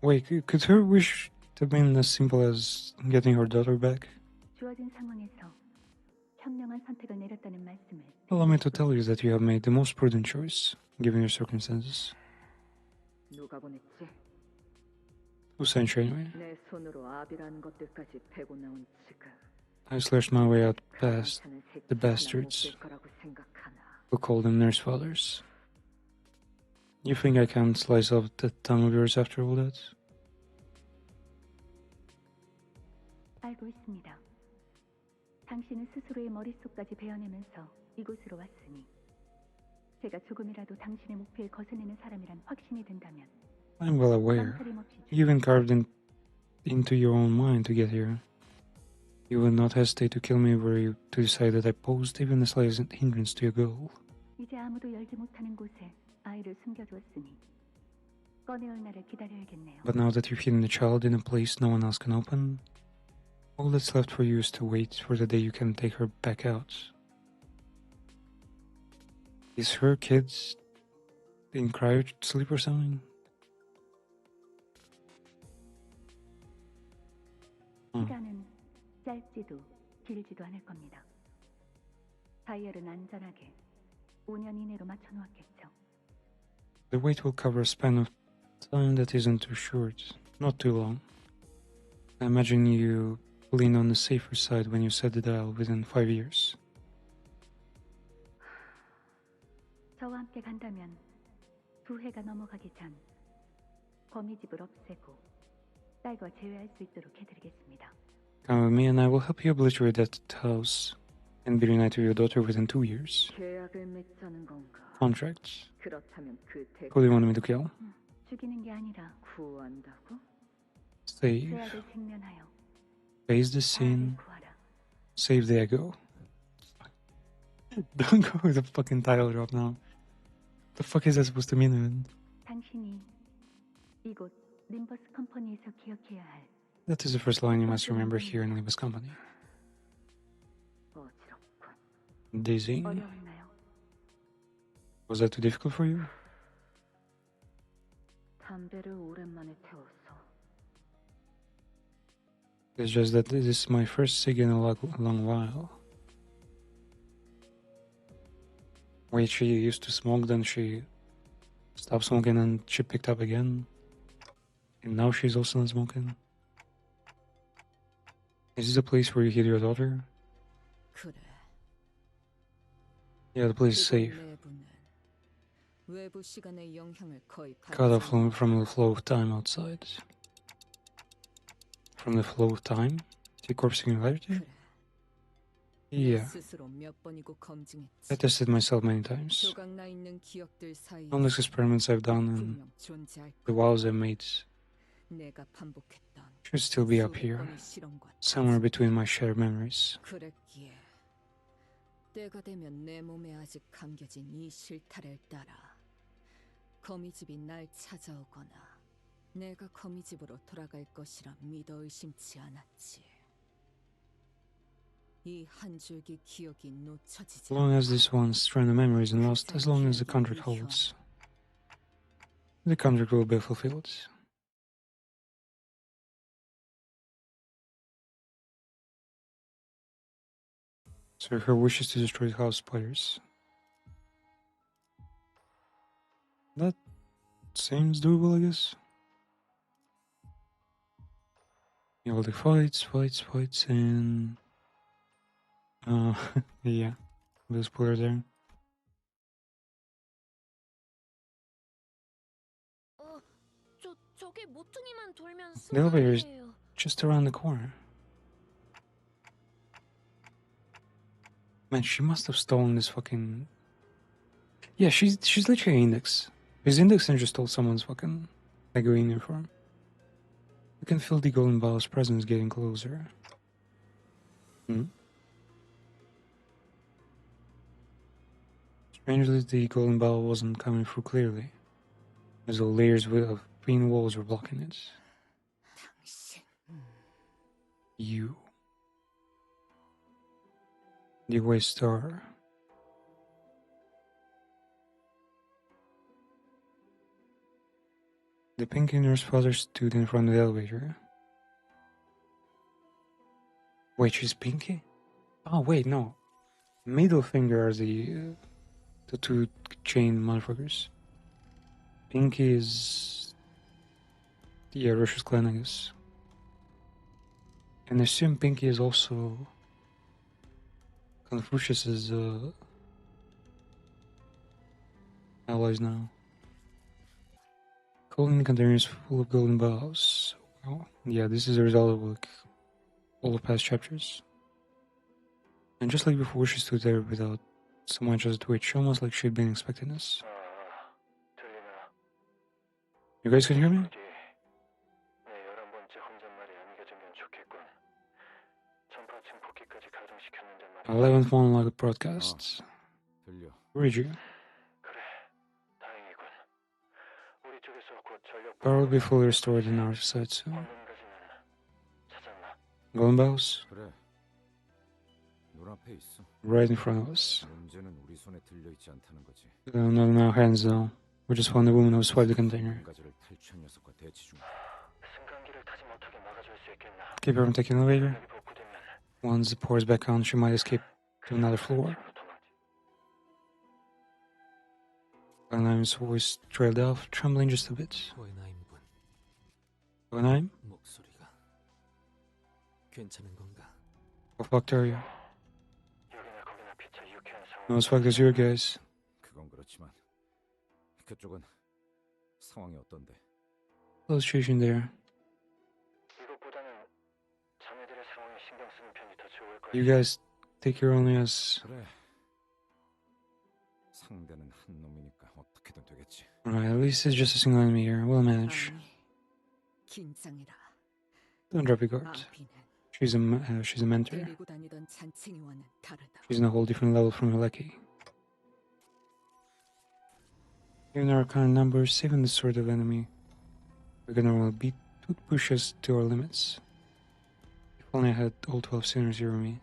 Wait, could her wish have been as simple as getting her daughter back? 주어진 상황에서 현명한 선택을 내렸다는 말씀을 Allow me to tell you that you have made the most prudent choice, given your circumstances. 누가 보냈지? Who sent you anyway? 내 손으로 아비라는 것들까지 패고 나온 지금 I slashed my way out past the bastards 거라고 생각하나? who call them nurse fathers. You think I can't slice off that tongue of yours after all that? 알고 있습니다. 당신은 스스로의 머릿속까지 베어내면서 이곳으로 왔으니 제가 조금이라도 당신의 목표에 거슬리는 사람이란 확신이 든다면 I'm well aware. You even carved into your own mind to get here. You would not hesitate to kill me were you to decide that I posed even the slightest hindrance to your goal. 이제 아무도 열지 못하는 곳에 아이를 숨겨두었으니 꺼내올 날을 기다려야겠네요. But now that you've hidden the child in a place no one else can open, all that's left for you is to wait for the day you can take her back out. Is her kids in cryo sleep or something? 시간은 짧지도 길지도 않을 겁니다. 다이얼은 안전하게 5년 이내로 맞춰놓았겠죠. The wait will cover a span of time that isn't too short, not too long. I imagine you lean on the safer side when you set the dial within 5 years. 저와 함께 간다면 2해가 넘어가기 전 거미집을 없애고 딸과 제외할 수 있도록 해드리겠습니다. Come with me and I will help you obliterate that house and be reunited to your daughter within 2 years. 계약을 맺자는 건가? Contract. 그렇다면 그 Who do you want me to kill? 죽이는 게 아니라 구한다고? Save. 죄악을 생면하여 Face the scene. Save the ego. Don't go with the fucking title drop now. The fuck is that supposed to mean, man? 당신이 이곳 림버스 컴퍼니에서 기억해야 할 That is the first line you must remember here in Limbus Company. Dizzy. 어려웠나요? Was that too difficult for you? 담배를 오랜만에 태웠어. It's just that this is my first cig in a long while. Wait, she used to smoke, then she stopped smoking and she picked up again. And now she's also not smoking. Is this a place where you hid your daughter? 그래. Yeah, the place is safe. 외부 시간의 영향을 거의 Cut off from the flow of time outside. From the flow of time? To corpse singularity? Yeah. I tested myself many times. Countless experiments I've done and the vows I made should still be up here, somewhere between my shared memories. 그랬기에 때가 되면 내 몸에 아직 감겨진 이 실타래를 따라 거미집이 날 찾아오거나 내가 거미집으로 돌아갈 것이라 믿어 의심치 않았지. 이 한 줄기 기억이 놓쳐지지. As long as this one strand of memory isn't lost, as long as the contract holds, the contract will be fulfilled. So her wish is to destroy the house players. That seems doable, I guess. All the fights, and yeah, those players there. 저기 모퉁이만 돌면 The elevator is 승강이에요. just around the corner. Man, she must have stolen this fucking. Yeah, she's literally an index. His index and just stole someone's fucking Lego uniform. You can feel the golden ball's presence getting closer. Strangely, the golden ball wasn't coming through clearly, as though layers of green walls were blocking it. You. The Way Star. The Pinky nurse father stood in front of the elevator. Wait, she's Pinky? Oh, wait, no. Middle finger are the two chain motherfuckers. Pinky is the Russia's clan, I guess. And I assume Pinky is also Confucius's allies now. Golden containers full of golden bows. Oh, yeah, this is a result of like all the past chapters. And just like before, she stood there without so much as a twitch, almost like she'd been expecting us. You guys can hear me? 11th monologue broadcasts. Where are you? Power will be fully restored in our side soon. Golden bells? 그래. 눈앞에 있어. Right in front of us. 문제는 우리 손에 들려 있지 않다는 거지. Not in our hands though. We just found the woman who swiped the container. 가지를 탈취한 녀석과 대치 중. Keep her from taking the elevator. Once the pours back on, she might escape to another floor. Valheim's voice trailed off, trembling just a bit. Valheim? 목소리가 괜찮은 건가? How fucked are you? No as fucked as you guys. 그건 그렇지만 그쪽은 상황이 어떤데? How's situation there? You guys take care only as. 그래. 상대는 한 놈이니까 어떻게든 되겠지. Alright, at least it's just a single enemy here. We'll manage. 긴장해라. Don't drop your guard. She's a mentor. 데리고 다니던 잔챙이와는 다르다. She's in a whole different level from your lackey. Given our kind numbers, even this sort of enemy, we're gonna beat would push us to our limits. If only I had all 12 sinners here with me,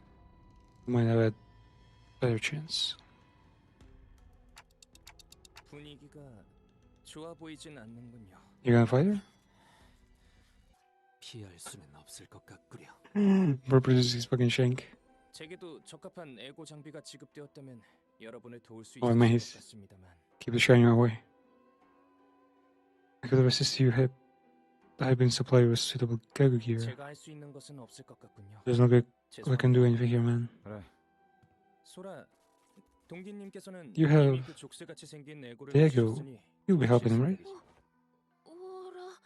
we might have had a better chance. 분위기가 좋아 보이진 않는군요. You gonna fight her? 피할 수는 없을 것 같구려. Bro produces his fucking shank. 제게도 적합한 에고 장비가 지급되었다면 여러분을 도울 수 Oh, 있을 man, 것 he's 같습니다만. keep it shining our way. I could have assisted you had I been supplied with suitable Gagu gear. 제가 할 수 있는 것은 없을 것 같군요. There's no good I can do anything here, man. 그래. 소라, 동기님께서는 You have 이미 그 족쇄같이 생긴 에고를 Diego. 가지셨으니 You'll be helping him, right? 오라,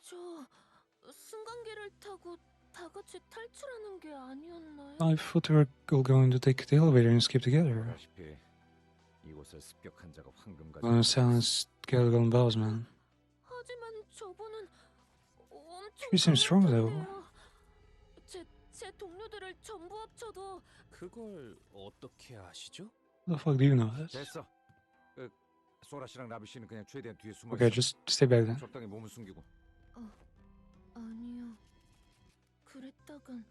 저 승강기를 타고 다 같이 탈출하는 게 아니었나요? I thought we were all going to take the elevator and escape together. 아시피 이곳을 습격한 자가 황금 가지. Gonna silence Gallagher and Bells, man. 하지만 저분은 엄청 She seems strong though. 제 동료들을 전부 합쳐도 그걸 어떻게 아시죠? How the fuck do you know that? 됐어. 그 소라 씨랑 라비 씨는 그냥 최대한 뒤에 숨어 Okay, 있어. just stay back then. 적당히 몸을 숨기고. 아니요. 그랬다간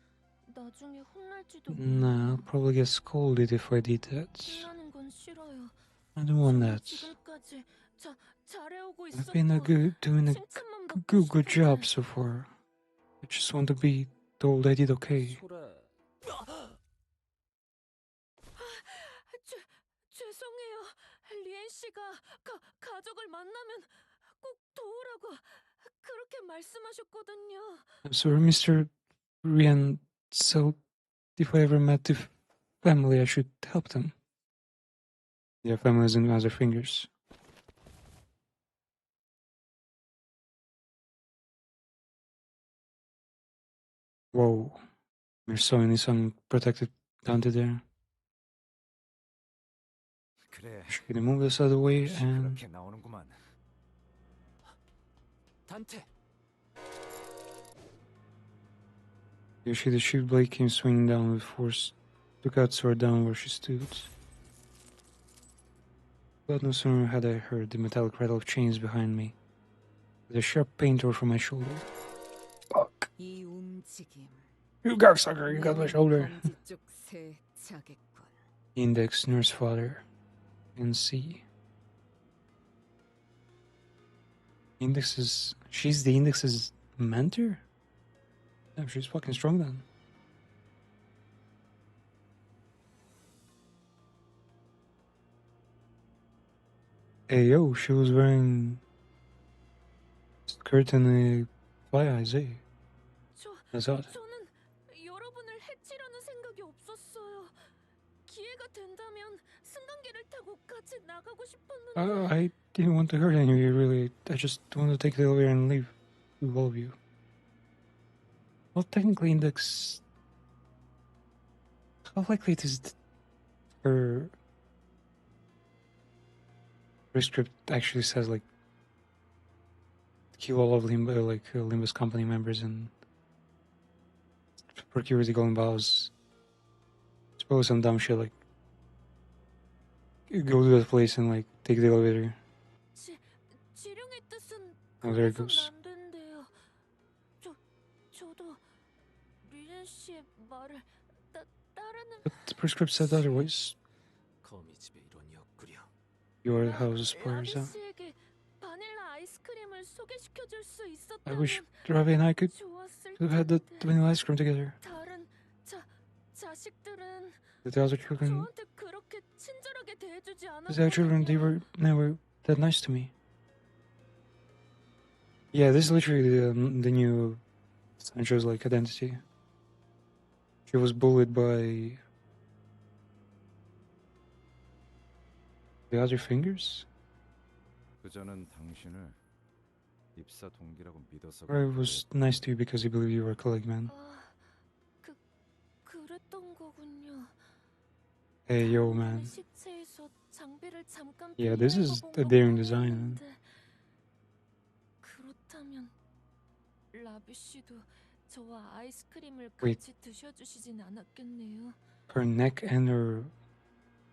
나중에 혼날지도 Nah, I'll probably get scolded if I did that. 혼나는 건 싫어요. I don't want that. 지금까지 잘해오고 I've been doing a good job so far. I just want to be told I did okay. 소라, 죄송해요. 리엔 씨가 가족을 만나면 꼭 도우라고 그렇게 말씀하셨거든요. I'm sorry, Mr. Rian. So, if I ever met the family, I should help them. Yeah, families and other fingers. Whoa. There's so many unprotected Dante there. 그래. Should we move this out of the way and... 그렇게 나오는구만. 단테. You see the shield blade came swinging down with force, took out sword down where she stood. But no sooner had I heard the metallic rattle of chains behind me, with a sharp pain tore from my shoulder. Fuck. You cocksucker, you got my shoulder. Index, nurse father, and C. Index's... She's the Index's mentor? Damn, she's fucking strong then. Hey yo, she was wearing skirt and a fly eyes, eh? That's odd. 저는 여러분을 해치려는 생각이 없었어요. 기회가 된다면 승강기를 타고 같이 나가고 싶었는데. I didn't want to hurt any of you, really. I just wanted to take the elevator and leave with all of you. Well, technically, Index... How likely it is that her script actually says, like, kill all of Limbus company members and procure the golden bows. Suppose some dumb shit, like, go to that place and, like, take the elevator. 지룡의 뜻은 Oh, there it goes. 안 된대요. 저도 리엔 씨의 말을 따르는. But the prescript said otherwise. 거미 집에 이론이었구려. Your house aspires, huh? 씨에게 바닐라 아이스크림을 소개시켜 줄 수 I 있었다면 wish Ravi and I could have had that vanilla ice cream together. 다른 자식들은 But the other children, 저한테 그렇게 친절하게 대해주지 the other children, they were never that nice to me. Yeah, this is literally the new Sancho's like identity. She was bullied by the other fingers. 그저는 당신을 입사 동기라고 믿어서. Or it was nice to you because he believed you were a colleague, man. 그랬던 거군요. Hey, yo, man. 시체에서 장비를 잠깐 Yeah, this is a daring design. 그렇다면 라비 씨도 저와 아이스크림을 Wait. 같이 드셔주시진 않았겠네요. Her neck and her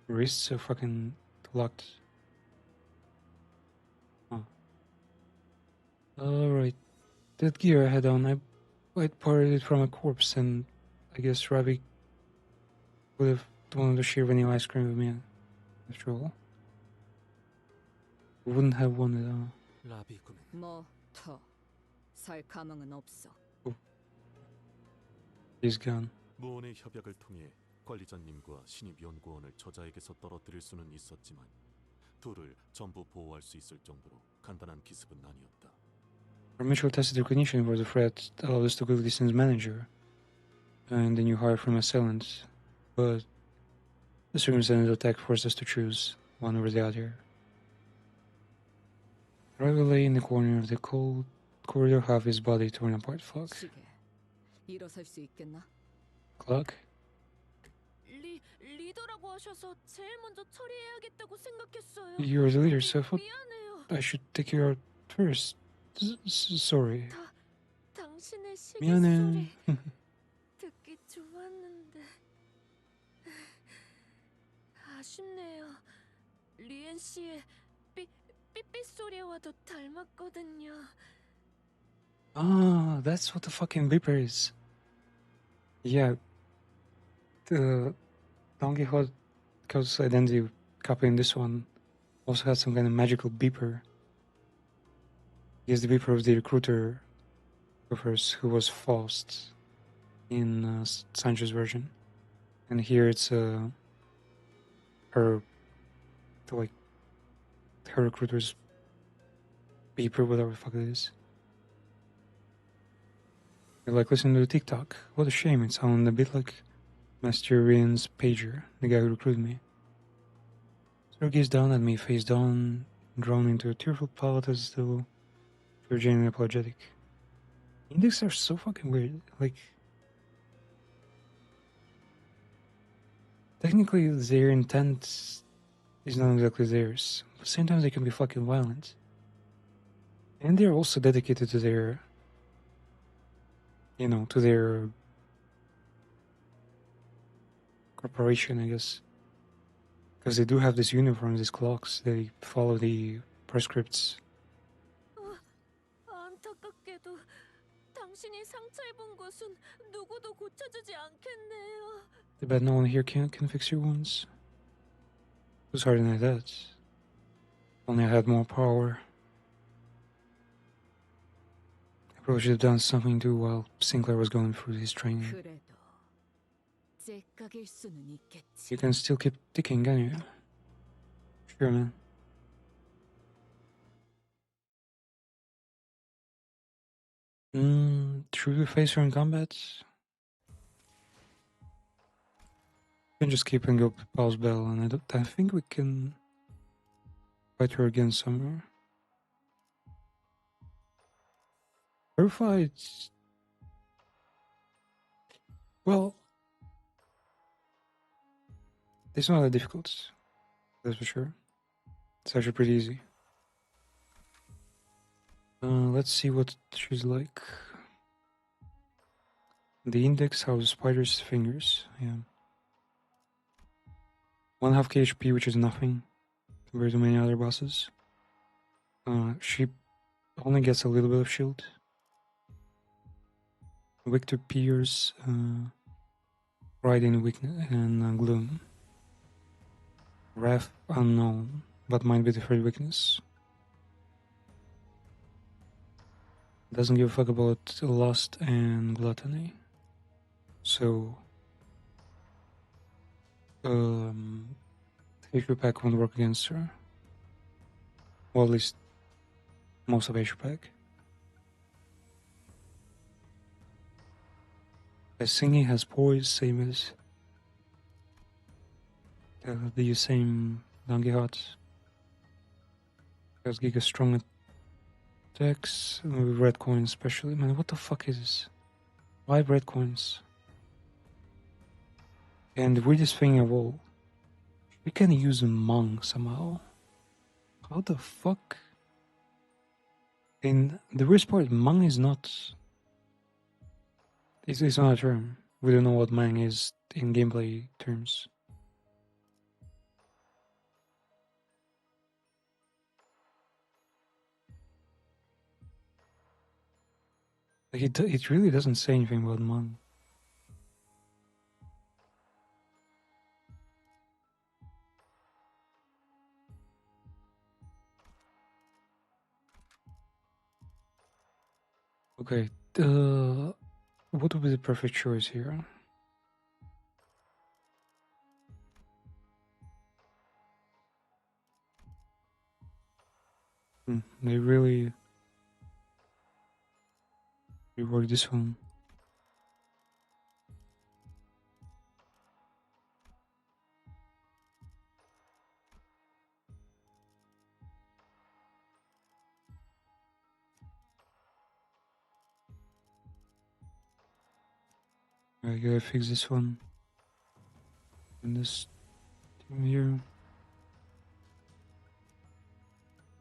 wrists are fucking locked. Oh. Alright. That gear I had on, I parted it from a corpse, and I guess Ravi would have wanted to share vanilla ice cream with me after all. Wouldn't have wanted, 라비군은 뭐더 살 가망은 없어. He's gone. 무언의 협약을 통해 관리자님과 신입 연구원을 저자에게서 떨어뜨릴 수는 있었지만 둘을 전부 보호할 수 있을 정도로 간단한 기습은 아니었다. Our mutual tacit recognition for the threat allowed us to quickly sense manager and the new hire from assailants, but the circumstances of attack forced us to choose one over the other. Ravi lay in the corner of the cold corridor, half his body torn apart. Fuck. 시계. 일어설 수 있겠나? Clock? 리더라고 하셔서 제일 먼저 처리해야겠다고 생각했어요. You're the leader, so I thought 미안해요. I should take you out first. Sorry. 당신의 시계 미안해. 소리 듣기 좋았는데 아쉽네요. 리엔 씨의 삐삐 소리와도 닮았거든요. Ah, that's what the fucking beeper is. Yeah. The Don Quixote's identity copy in this one also has some kind of magical beeper. He has the beeper of the recruiter of hers who was Faust in Sancho's version. And here it's her recruiter's beeper, whatever the fuck it is. I like listening to the TikTok. What a shame, it sounded a bit like Master Rian's pager, the guy who recruited me. Sir gazed down at me, face down, drawn into a tearful palette as though she were genuinely apologetic. Index are so fucking weird. Like, technically their intent is not exactly theirs, but at the same time they can be fucking violent. And they're also dedicated to their, to their corporation, I guess. Because they do have this uniform, these clocks, they follow the prescripts. 안타깝게도 당신이 상처 입은 곳은 누구도 고쳐주지 않겠네요. Too bad no one here can fix your wounds. It was hard to know that. Only I had more power. Probably should have done something too while Sinclair was going through his training. 그래도 째깍일 수는 있겠지. You can still keep ticking, can you? Sure, man. Should we face her in combat? We can just keep and go Paul's Bell, and I think we can fight her again somewhere. Her fights... Well... It's not that difficult, that's for sure. It's actually pretty easy. Let's see what she's like. The index has spider's fingers, yeah. 1/2 KHP, which is nothing compared to many other bosses. She only gets a little bit of shield. Victor Pierce, Riding Weakness, and Gloom. Wrath unknown, but might be the third weakness. Doesn't give a fuck about lust and gluttony. So, HP pack won't work against her. Or at least most of HP pack. Singing has poise, same as the same Donkey Hearts. Has Giga strong attacks with red coins, especially. Man, what the fuck is this? 5 red coins. And the weirdest thing of all, we can use a Mung somehow. How the fuck? And the worst part, Mung is not. It's not a term. We don't know what Mang is in gameplay terms. Like it really doesn't say anything about Mang. Okay, what would be the perfect choice here? They really reworked this one. I gotta fix this one. And this team here.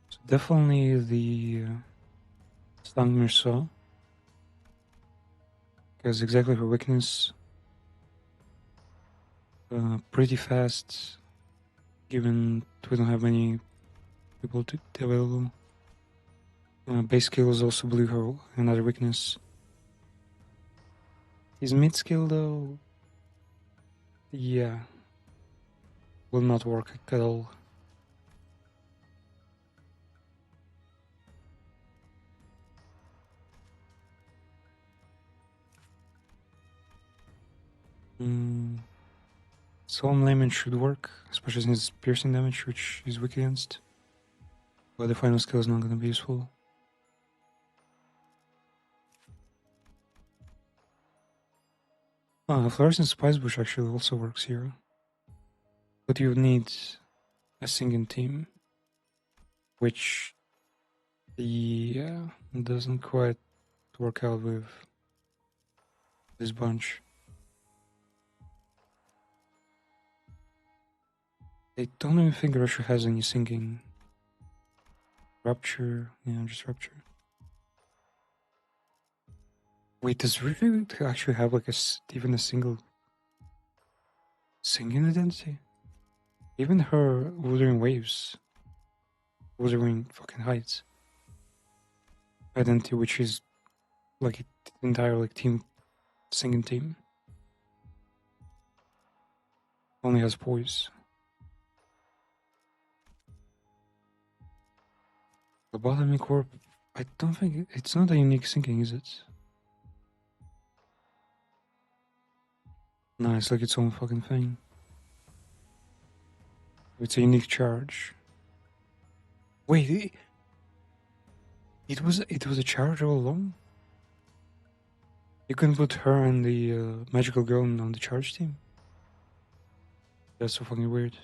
So definitely the Stangmir Saw. Because exactly her weakness. Pretty fast, given we don't have many people available. Base skill is also Blue Hole, another weakness. His mid skill though, yeah, will not work at all. Solemn Layman should work, especially since piercing damage, which is weak against. But the final skill is not going to be useful. Fluorescent Spice Bush actually also works here. But you need a singing team, which doesn't quite work out with this bunch. I don't even think Russia has any singing. Rupture, yeah, just Rupture. Wait, does Russia actually have like even a single singing identity? Even her Wuthering Waves, Wuthering fucking Heights identity, which is like an entire like team singing team, only has poise. Lobotomy Corp, I don't think it's not a unique sinking, is it? No, it's like its own fucking thing. It's a unique charge. Wait, it was a charge all along? You can put her and the magical girl on the charge team? That's so fucking weird.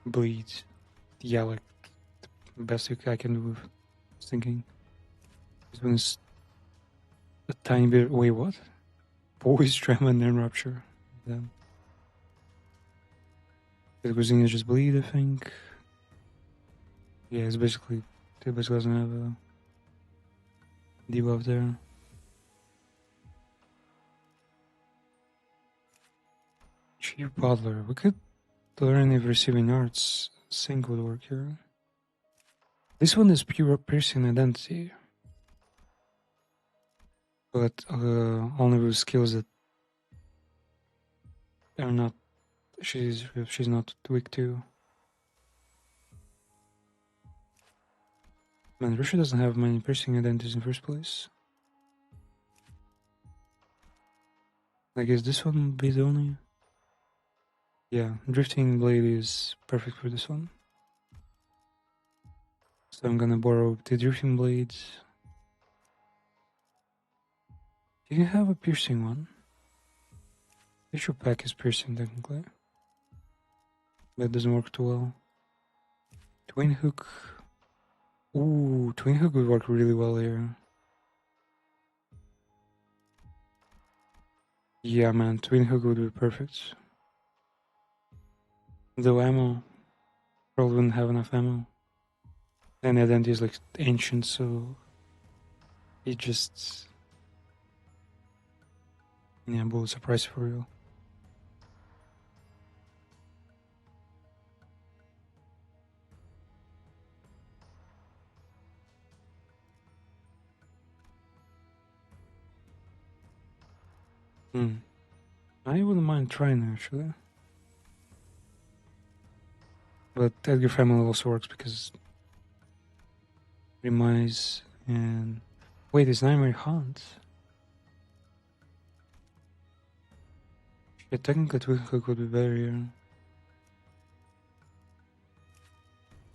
Bleed. Yeah, like the best I can do with thinking. This one is a tiny bit. Wait, what? Always trauma and then rupture. Then the cuisine is just bleed, I think. Yeah, it basically doesn't have a debuff there. Chief Butler. We could learn if receiving arts sync would work here. This one is pure piercing identity. But only with skills that are not she's not weak to. Man, Russia doesn't have many piercing identities in the first place. I guess this one would be the only. Yeah, Drifting Blade is perfect for this one. So I'm gonna borrow the Drifting Blades. Do you have a piercing one? Issue pack is piercing technically. That doesn't work too well. Twin Hook. Ooh, Twin Hook would work really well here. Yeah, man, Twin Hook would be perfect. Though ammo, probably wouldn't have enough ammo. And the identity is like ancient, so it just. Yeah, bullet surprise for real. I wouldn't mind trying actually. But Edgar Family also works because Remise and wait, it's Nightmare Hunt. Yeah, technically Twin Hook would be better here.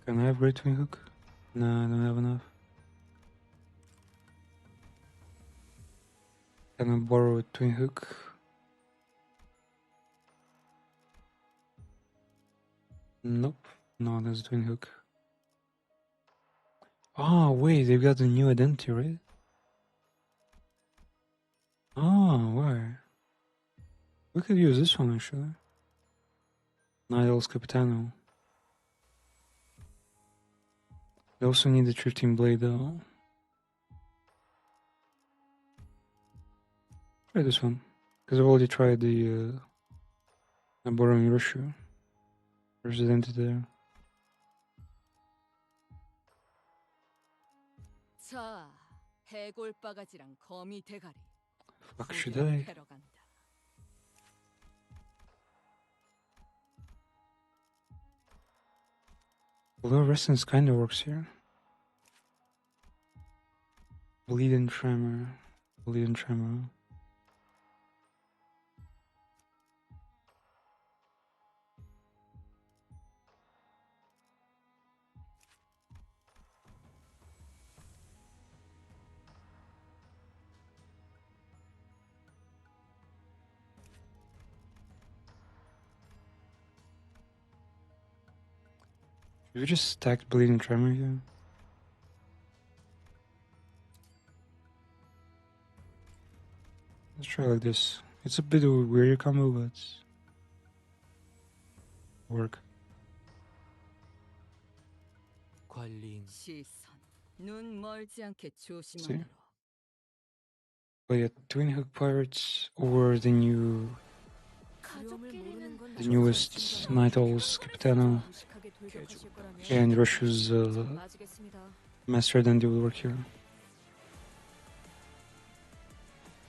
Can I have Great Twin Hook? No, I don't have enough. Can I borrow a Twin Hook? Nope. No, that's a Twin Hook. Oh, wait, they've got a new identity, right? Oh, why? We could use this one actually. Nidal's Capitano. We also need the Drifting Blade though. Try this one. Because I've already tried the borrowing Russia. There's identity there. 자, 해골바가지랑 거미 대가리. Fuck should I? 패러 간다. Although Resistance kinda works here. Bleed and Tremor. Bleed and Tremor. Should we just stack Bleed and Tremor here? Let's try like this. It's a bit of a weird combo, but work. 시선, 눈 멀지 않게 See? 조심하도록. But yeah, Twin Hook Pirates or the newest Night Owls Capitano and Russia's Master Identity will work here.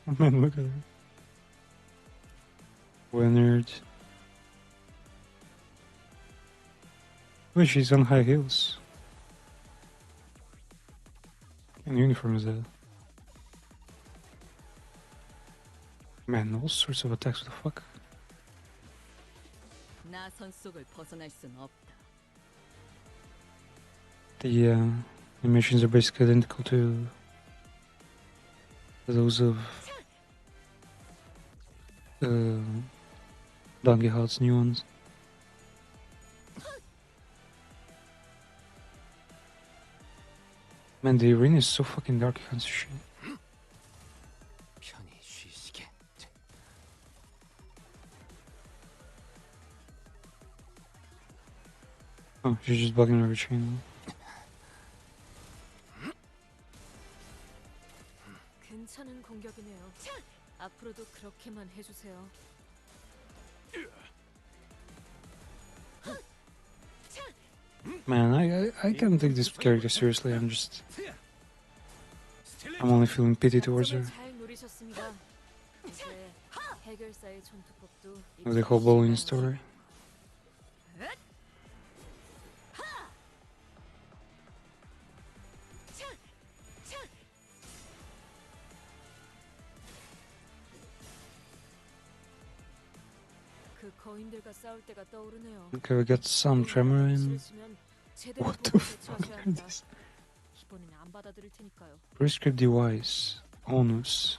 Oh man, look at her. What a nerd. Wait, she's on high heels. And uniform is that? Man, all sorts of attacks, what the fuck? The animations are basically identical to those of Donkey Heart's new ones. Man, the arena is so fucking dark, you can't see shit. Oh, she's just bugging every chain. 괜찮은 공격이네요. 앞으로도 그렇게만 해주세요. Man, I can't take this character seriously. I'm only feeling pity towards her. With the whole bowling story. Okay, we got some tremor in. What the fuck is this? Prescript device. Onus.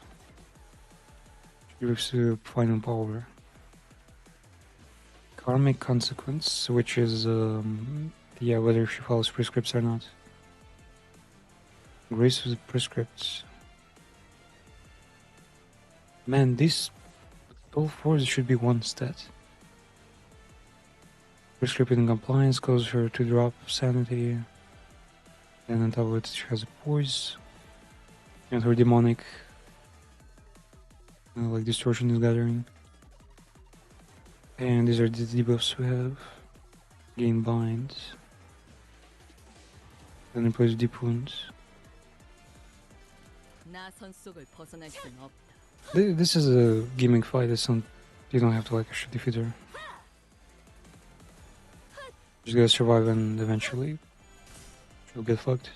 Gives you final power. Karmic consequence, which is yeah, whether she follows prescripts or not. Grace with prescripts. Man, these all fours should be one stat. Prescriptive compliance causes her to drop sanity. And on top of it, she has a poise. And her demonic like distortion is gathering. And these are the debuffs we have. Gain bind. Then replace deep wounds. This is a gimmick fight. You don't have to like actually defeat her. Just gotta survive and eventually she'll get fucked.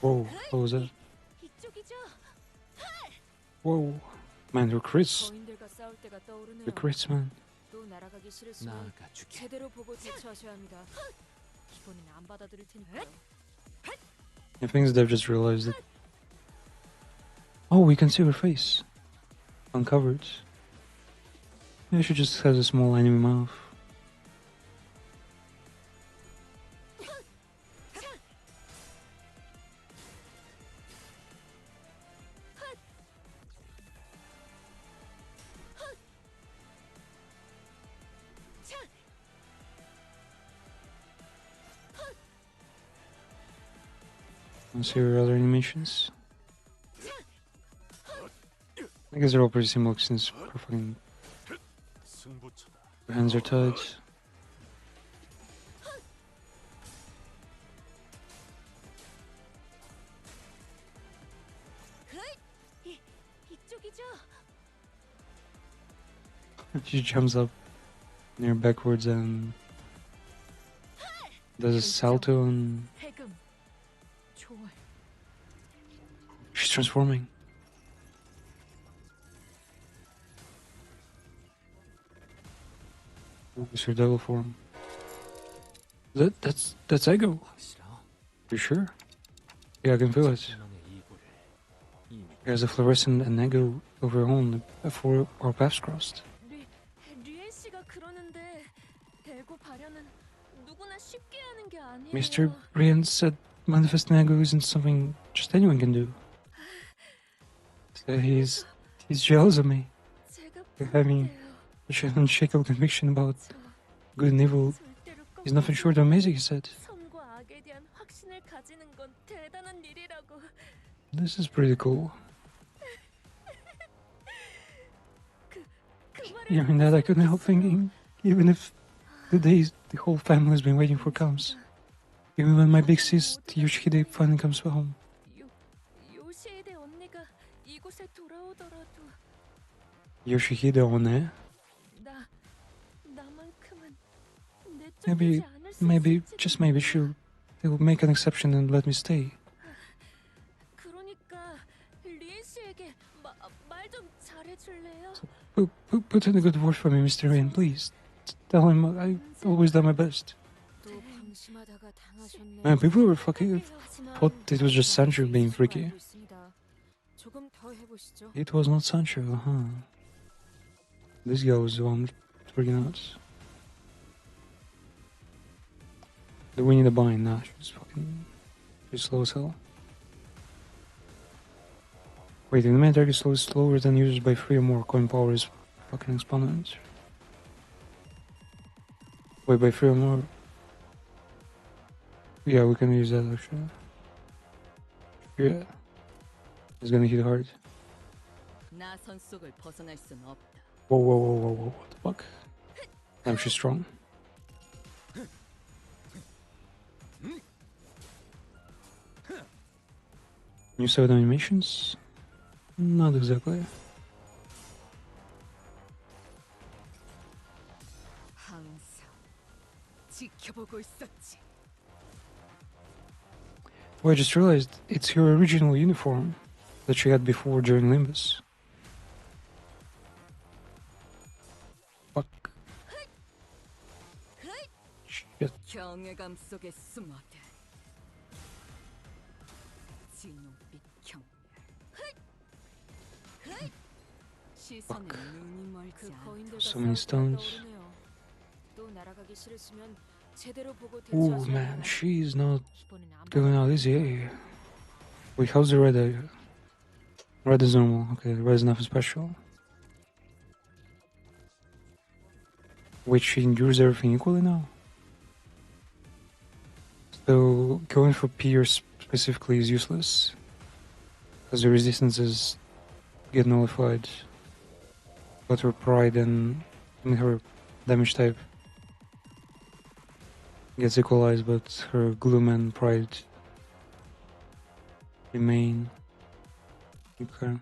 Whoa, what was that? Whoa, man, her crits. The crits, man. I think they've just realized that. Oh, we can see her face. Uncovered. Yeah, she just has a small enemy mouth. Let's see her other animations. I guess they're all pretty similar since her fucking her hands are tied. She jumps up near backwards and does a salto and she's transforming. It's her devil form. That's Ego. You sure? Yeah, I can feel it. There's a fluorescent and Ego over her own before our paths crossed. Mr. Rian said manifesting Ego isn't something just anyone can do. So he's jealous of me. Having such an unshakable conviction about good and evil is nothing short of amazing, he said. This is pretty cool. Hearing that, I couldn't help thinking, even if the days the whole family has been waiting for comes, even when my big sis Yoshihide finally comes home. 요시히데 언니가 이곳에 돌아오더라도 Yoshihide one, 나만큼은 maybe, just maybe they'll make an exception and let me stay. 그러니까 리엔 씨에게 말 좀 잘해줄래요? Put in a good word for me, Mr. Rain, please. Tell him I always done my best. Man, people were fucking thought it was just Sancho being freaky. It was not Sancho, huh? This guy was the one freaking out. Do we need a bind? Nah, she's slow as hell. Wait, the main target is slower than users by 3 or more. Coin power is fucking exponent. Wait, by 3 or more? Yeah, we can use that actually. Yeah. It's gonna hit hard. Whoa, what the fuck? Damn, she's strong. New set of animations? Not exactly. Oh, I just realized it's her original uniform that she had before during Limbus. Fuck. Shit. Fuck. So many stones. Ooh, man, she's not going out easy. Wait, how's the red area? Red is normal. Okay, red is nothing special. Wait, she endures everything equally now? So, going for Pierce specifically is useless. Because the resistances get nullified. But her pride and her damage type gets equalized, but her gloom and pride remain. Okay.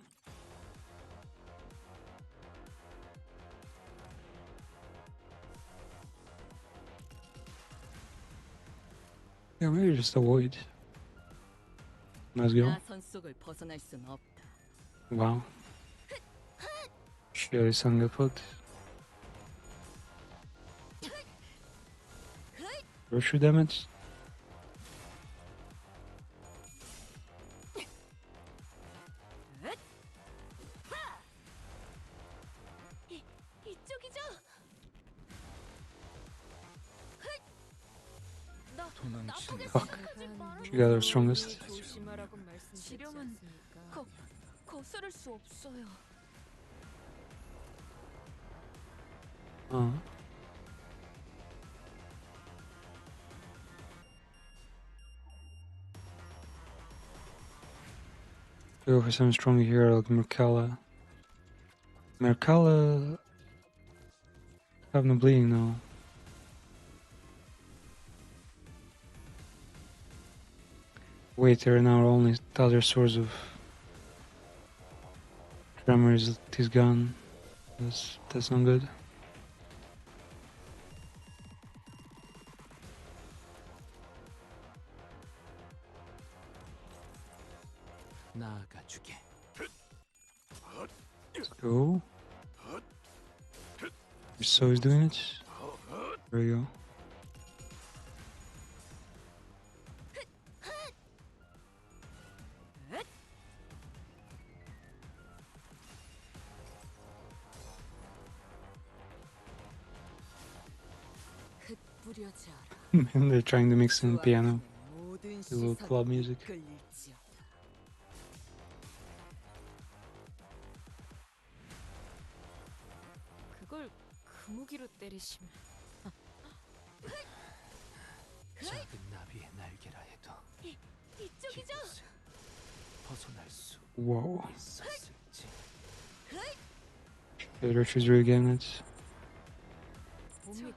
Yeah, maybe just avoid. Let's go. Wow. She sang a foot. Virtue damage. Fuck. She got her strongest. 지령은 거스를 수 없어요. Go for some strong hero like Merkala. Merkala have no bleeding now. Wait, they're now only other source of tremor is his gun. That's not good. Let's go. So he's doing it. There we go. And they're trying to mix in piano, a little club music. 그걸 그 무기로 때리시면 작은 나비의 날개라 해도 이쪽이죠? 벗어날 수 Whoa. 있었을지. The Rich is really getting it.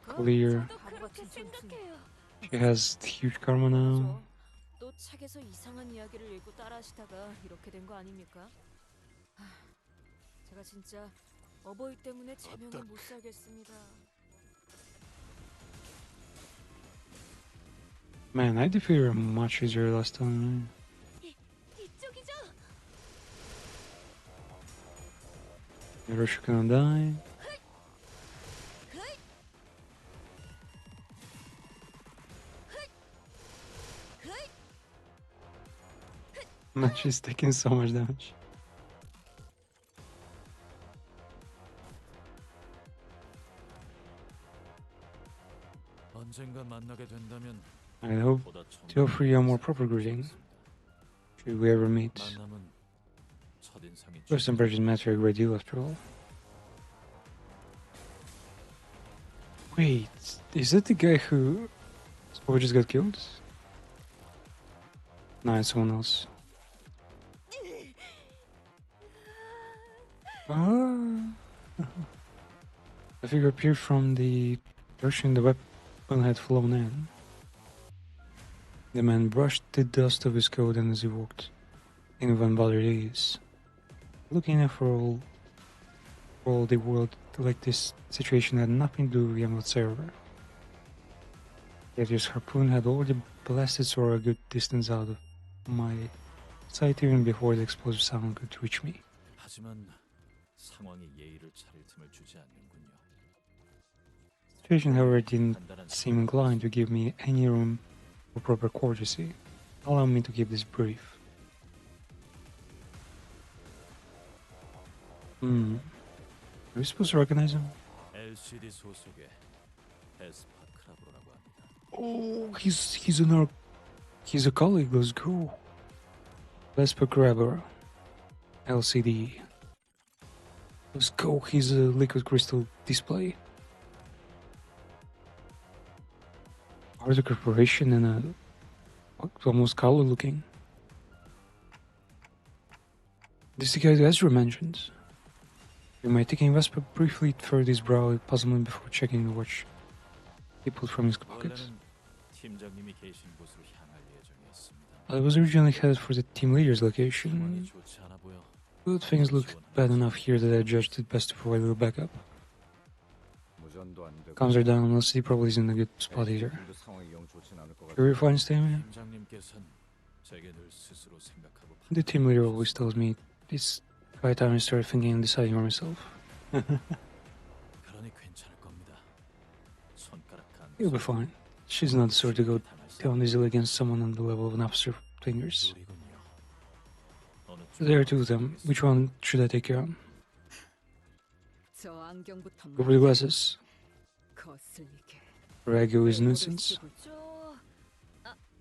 Clear. She has huge karma now. 또 책에서 이상한 이야기를 읽고 따라하시다가 이렇게 된 거 아닙니까? 제가 진짜 어버이 때문에 제명을 못 살겠습니다. Man, I defeated her much easier last time. 이쪽이죠? The Rich gonna die. Man, she's taking so much damage. 언젠가 만나게 된다면 I hope to offer you a more proper greeting. Should we ever meet? 만남은 첫인상이 First impressions matter a great deal after all. Wait, is that the guy who just got killed? No, it's someone else. Ah. The figure appeared from the direction the weapon had flown in. The man brushed the dust of his coat and as he walked in with unbothered ease. Looking at for all the world like this situation had nothing to do with him whatsoever. Yet his harpoon had already blasted Sora a good distance out of my sight even before the explosive sound could reach me. 하지만 상황이 예의를 차릴 틈을 주지 않는군요. The situation, however, didn't seem inclined to give me any room for proper courtesy. Allow me to keep this brief. Are we supposed to recognize him? LCD 소속의 에스파 크라브로라고 합니다. Oh, he's a colleague. Let's go. Vesper Grabber, LCD. Let's go. He's a liquid crystal display. Art corporation and a almost color looking. This is the guy that Ezra mentioned. We might taking Vesper briefly furrowed his brow puzzlement before checking the watch he pulled from his pocket. 팀장님이 계신 곳으로 향할 예정이었습니다. I was originally headed for the team leader's location, but things look bad enough here that I judged it best to provide a little backup. Comms are down, LCD probably isn't a good spot either. You're fine staying here? The team leader always tells me it's high time I start thinking and deciding for myself. You'll be fine. She's not the sort to go down easily against someone on the level of an officer fingers. There are two of them. Which one should I take care of? Go for the glasses. Ragu is nuisance.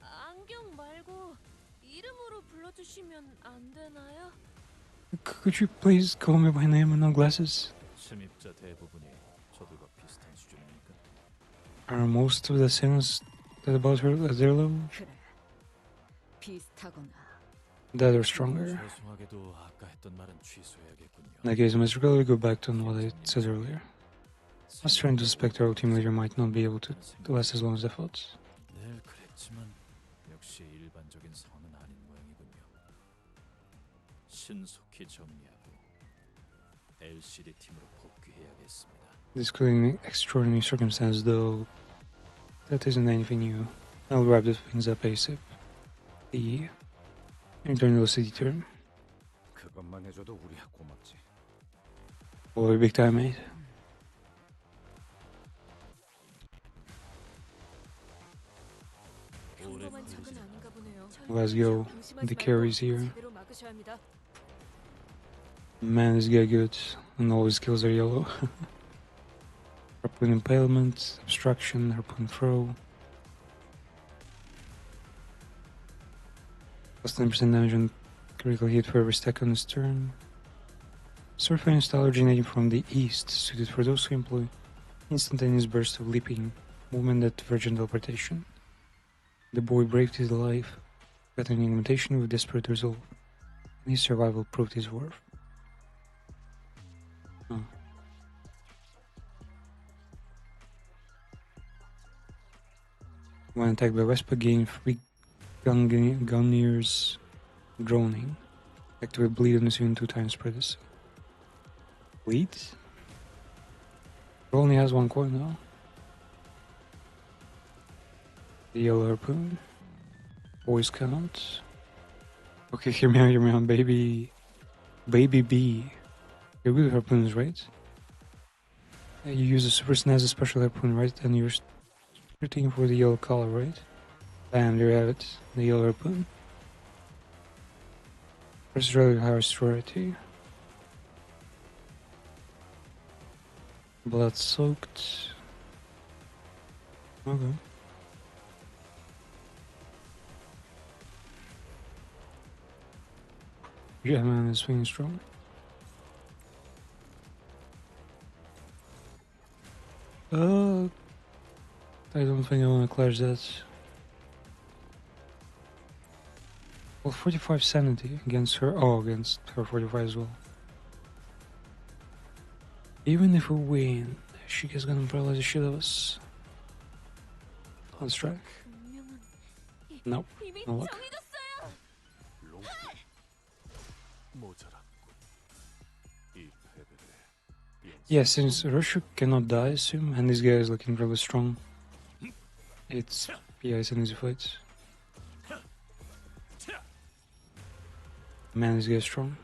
안경 말고 이름으로 불러주시면 안 되나요? Could you please call me by name and not glasses? 침입자 대부분이 저들과 비슷한 수준입니까? Are most of the sinners that about her at their level? That or stronger. 죄송하게도 아까 했던 말은 취소해야겠군요. In that case, I must regularly go back to what I said earlier. I was trying to suspect our team leader might not be able to last as long as I thought. 늘 그랬지만 역시 일반적인 상황은 아닌 모양이군요. 신속히 정리하고 LCD 팀으로 복귀해야겠습니다. This could be an extraordinary circumstance, though that isn't anything new. I'll wrap the things up ASAP. The internal city term. 그것만 해줘도 우리야 고맙지. Boy, big time, mate. Let's go. The carries here. Man, this guy good, and all his skills are yellow. Harpoon impalement, obstruction, harpoon throw. Plus 10% damage on critical hit for every stack on his turn. Surfing style originating from the east, suited for those who employ instantaneous bursts of leaping, movement at vergent teleportation. The boy braved his life, battling limitation with desperate resolve, and his survival proved his worth. Oh. When attacked by Vespa, gain 3 Gungnir's droning. Activate bleed on the scene 2 times per this. Bleed? It only has 1 coin now. The yellow harpoon. Boys cannot. Okay, hear me out, baby. Baby B. You're good with harpoons, right? You use a super snazzy special harpoon, right? And you're shooting for the yellow color, right? Bam, there you have it. The yellow harpoon. First really high rarity. Blood soaked. Okay. Yeah, man, is swinging strong. I don't think I want to clash that. Well, 45 sanity against her. Oh, against her 45 as well. Even if we win, she is gonna paralyze the shit out of us. On strike. Nope. No luck. Yeah, since Roshu cannot die, I assume, and this guy is looking really strong. It's an easy fight. Man, this guy is strong.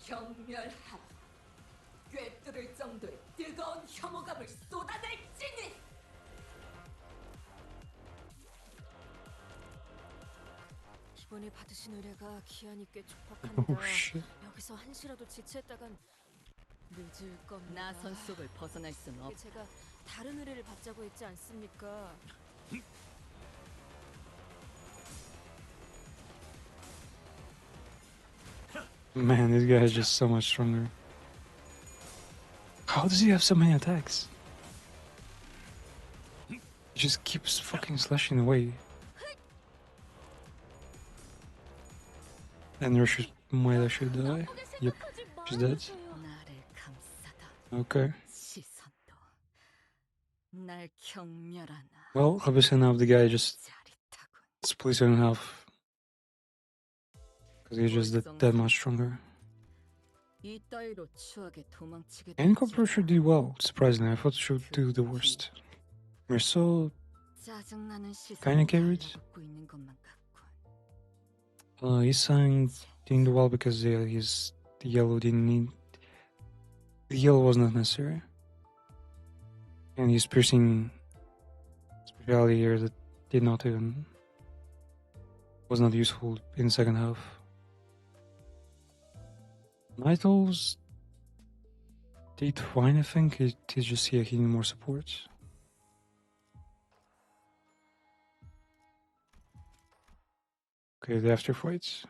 경멸하라. 꿰뚫을 정도의 뜨거운 혐오감을 쏟아낼지니. 이번에 받으신 의뢰가 기한이 꽤 촉박합니다. Oh, shit. 여기서 한시라도 지체했다간 늦을 겁니다. 나선 속을 벗어날 순 없다. 제가 다른 의뢰를 받자고 했지 않습니까? Man, this guy is just so much stronger. How does he have so many attacks? He just keeps fucking slashing away. And Russia might actually die. Yep, she's dead. Okay. Well, obviously now the guy just splits her in half. Because he's just that much stronger. And Copper should do well, surprisingly. I thought she would do the worst. We're so kinda carried. He's saying doing well because the yellow didn't need. The yellow was not necessary. And he's piercing speciality here that did not even. Was not useful in the second half. Nightals did fine, I think. He's just here, he needed more support. Okay, the after fights.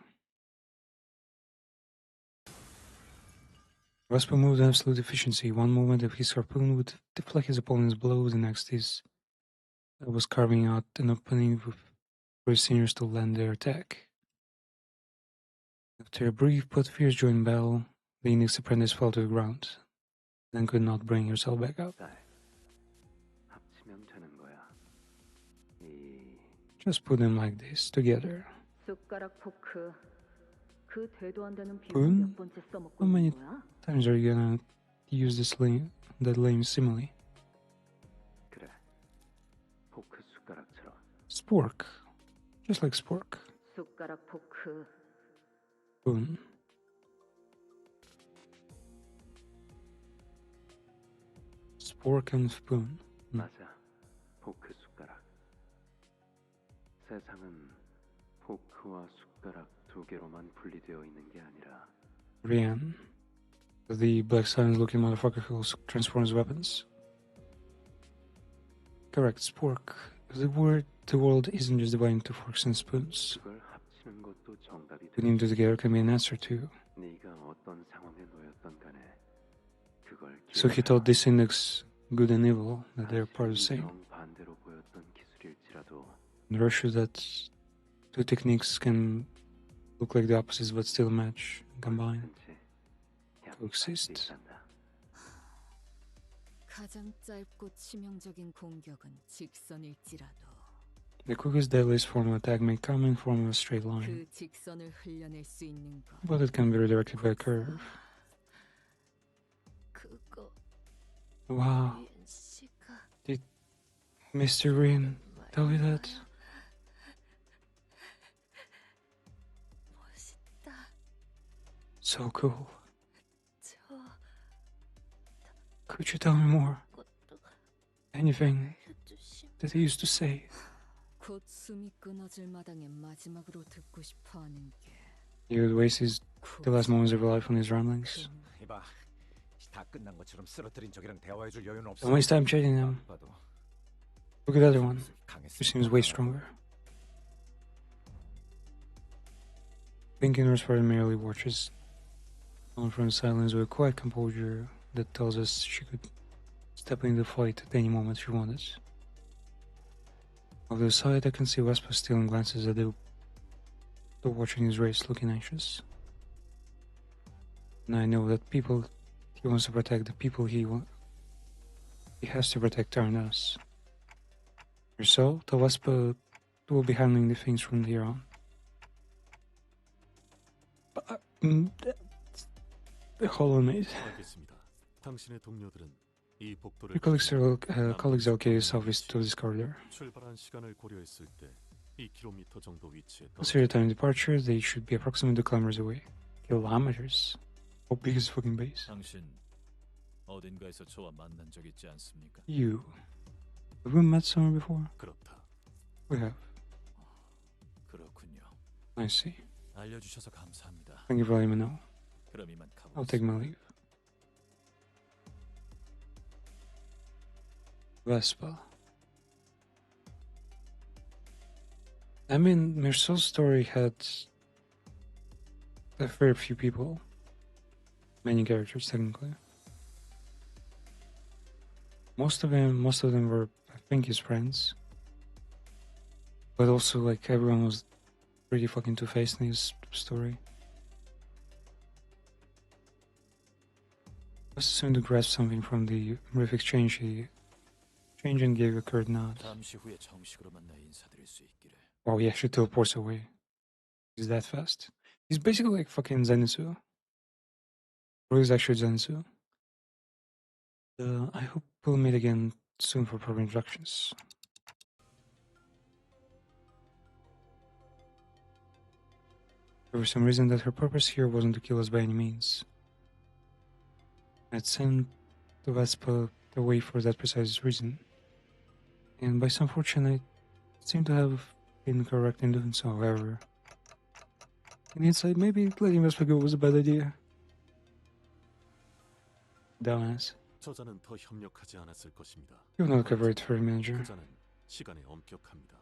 Vespa moved with absolute efficiency. One movement of his harpoon would deflect his opponent's blow, the next was carving out an opening for his seniors to land their attack. After a brief but fierce joint battle, the Index apprentice fell to the ground, then could not bring herself back up. Just put them like this, together. Boon? How many times are you gonna use that lame simile? Spork. Just like Spork. Boon. Spork and spoon. 맞아. 포크 숟가락. 세상은 포크와 숟가락 두 개로만 분리되어 있는 게 아니라 Rian. The black silent looking motherfucker who transforms weapons. Correct, Spork. The world isn't just divided into forks and spoons. 그걸 합치는 것도 정답이 Putting them together can be an answer too. 네가 어떤 상황에 놓였던 간에 그걸 So he taught this index good and evil, that they're part of the same. 반대로 보였던 기술일지라도 The Russia that two techniques can look like the opposites but still match, combine. coexist. 가장 짧고 치명적인 공격은 직선일지라도 The quickest, deadliest form of attack may come in form of a straight line, 그 직선을 흘려낼 수 있는 것. but it can be redirected by a curve. 그거 Wow. 리엔 씨가 Did Mr. Rin tell you that? 멋있다. So cool. 저 Could you tell me more? 것도 Anything 해주시면 that he used to say? 곧 숨이 끊어질 마당에 마지막으로 듣고 싶어하는 게 He would waste the last moments of life on his ramblings. 이봐, 다 끝난 것처럼 쓰러뜨린 적이랑 대화해줄 여유는 없어. Don't waste time chasing him. 봐도 Look at the other one. He seems way stronger. Pink Inverse merely watches on from silence with a quiet composure that tells us she could step in the fight at any moment she wanted. On the side, I can see Vespa stealing glances at the watching his race, looking anxious. And I know that people he wants to protect, the people he has to protect aren't us. So, the Vespa will be handling the things from here on. But, hold on, mate. 알겠습니다. 당신의 동료들은 이 복도를 Your colleagues allocate southeast to this corridor. 출발한 시간을 고려했을 때 2km 정도 위치에 Consider the time of departure, they should be approximately 2 kilometers away. Kilometers? How big is the fucking base? 당신 어딘가에서 저와 만난 적 있지 않습니까? You. Have we met somewhere before? 그렇다. We have. 그렇군요. I see. 알려주셔서 감사합니다. Thank you for letting me know. 그럼 이만 I'll take my leave. Vespa. I mean, Mirso's story had a fair few people. Many characters, technically. Most of them were, I think, his friends. But also, like, everyone was pretty fucking two-faced in his story. I assumed to grasp something from the brief exchange and gave a curt nod. 잠시 후에 정식으로 만나 인사드릴 수 있기를. Wow, he actually teleports away. He's that fast. He's basically like fucking Zenitsu. Or he's actually Zenitsu. I hope we'll meet again soon for proper introductions. For some reason that her purpose here wasn't to kill us by any means. I'd sent the Vespa away for that precise reason. And by some fortune, I seem to have been correct in doing so, however. In hindsight, maybe letting Vespa go was a bad idea. Dumbass. 저자는 더 협력하지 않았을 것입니다. You're not covered for a manager. 그자는 시간에 엄격합니다.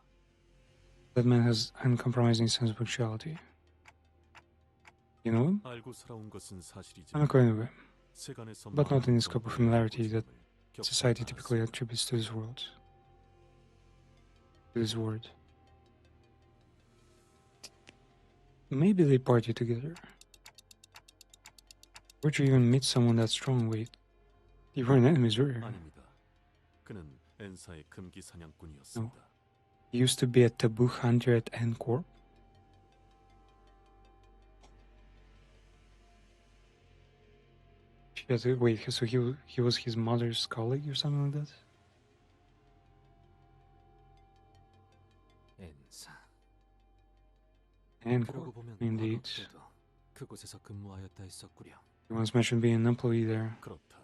That man has uncompromising sense of punctuality. You know him? 알고 살아온 것은 I'm 사실이지만 acquainted with him, 세간에서 but not in the 많은 scope of 정보를 familiarity that 겪지 society 않았습니다. typically attributes to this world. To this word. Maybe they party together. Where'd you even meet someone that strong? Wait, you weren't enemies, were you? 아닙니다. 그는 엔사의 금기 사냥꾼이었습니다. He used to be a taboo hunter at N-Corp. Wait, so he was his mother's colleague or something like that? 엔사. N-Corp, 그러고 보면 indeed. 과거 때도 그곳에서 근무하였다 했었구려. You once mentioned being an employee there. 그렇다.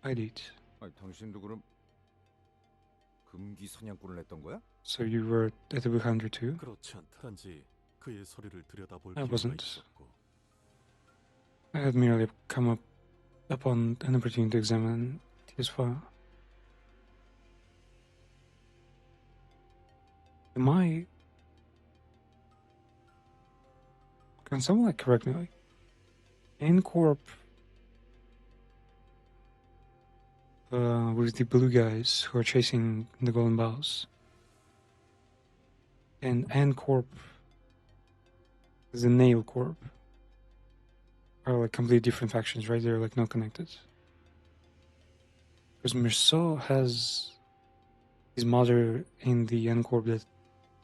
I did. 아니, 당신도 그럼 금기 사냥꾼을 했던 거야? So you were a taboo hunter too? 그렇지 않다. 단지 그의 소리를 들여다볼 I 필요가 wasn't. 있었고 I had merely come upon an opportunity to examine his file. Can someone like correct me? Like, N-Corp with the blue guys who are chasing the golden bows, and N-Corp is the Nail Corp. are like completely different factions, right? They're like not connected. Because Mirceau has his mother in the N Corp that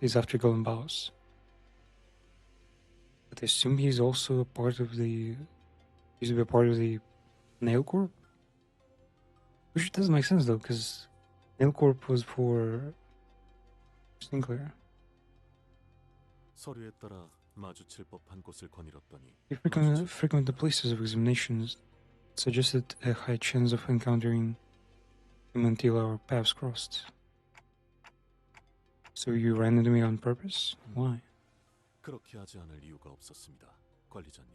is after Golden Bows. But I assume he's also a part of the. He's a part of the Nail Corp? Which doesn't make sense though, because Nail Corp was for Sinclair. 서류에 따라 마주칠 법한 곳을 거닐었더니 He frequent the places of examinations suggested a high chance of encountering him until our paths crossed. So you ran into me on purpose? Why? 그렇게 하지 않을 이유가 없었습니다, 관리자님.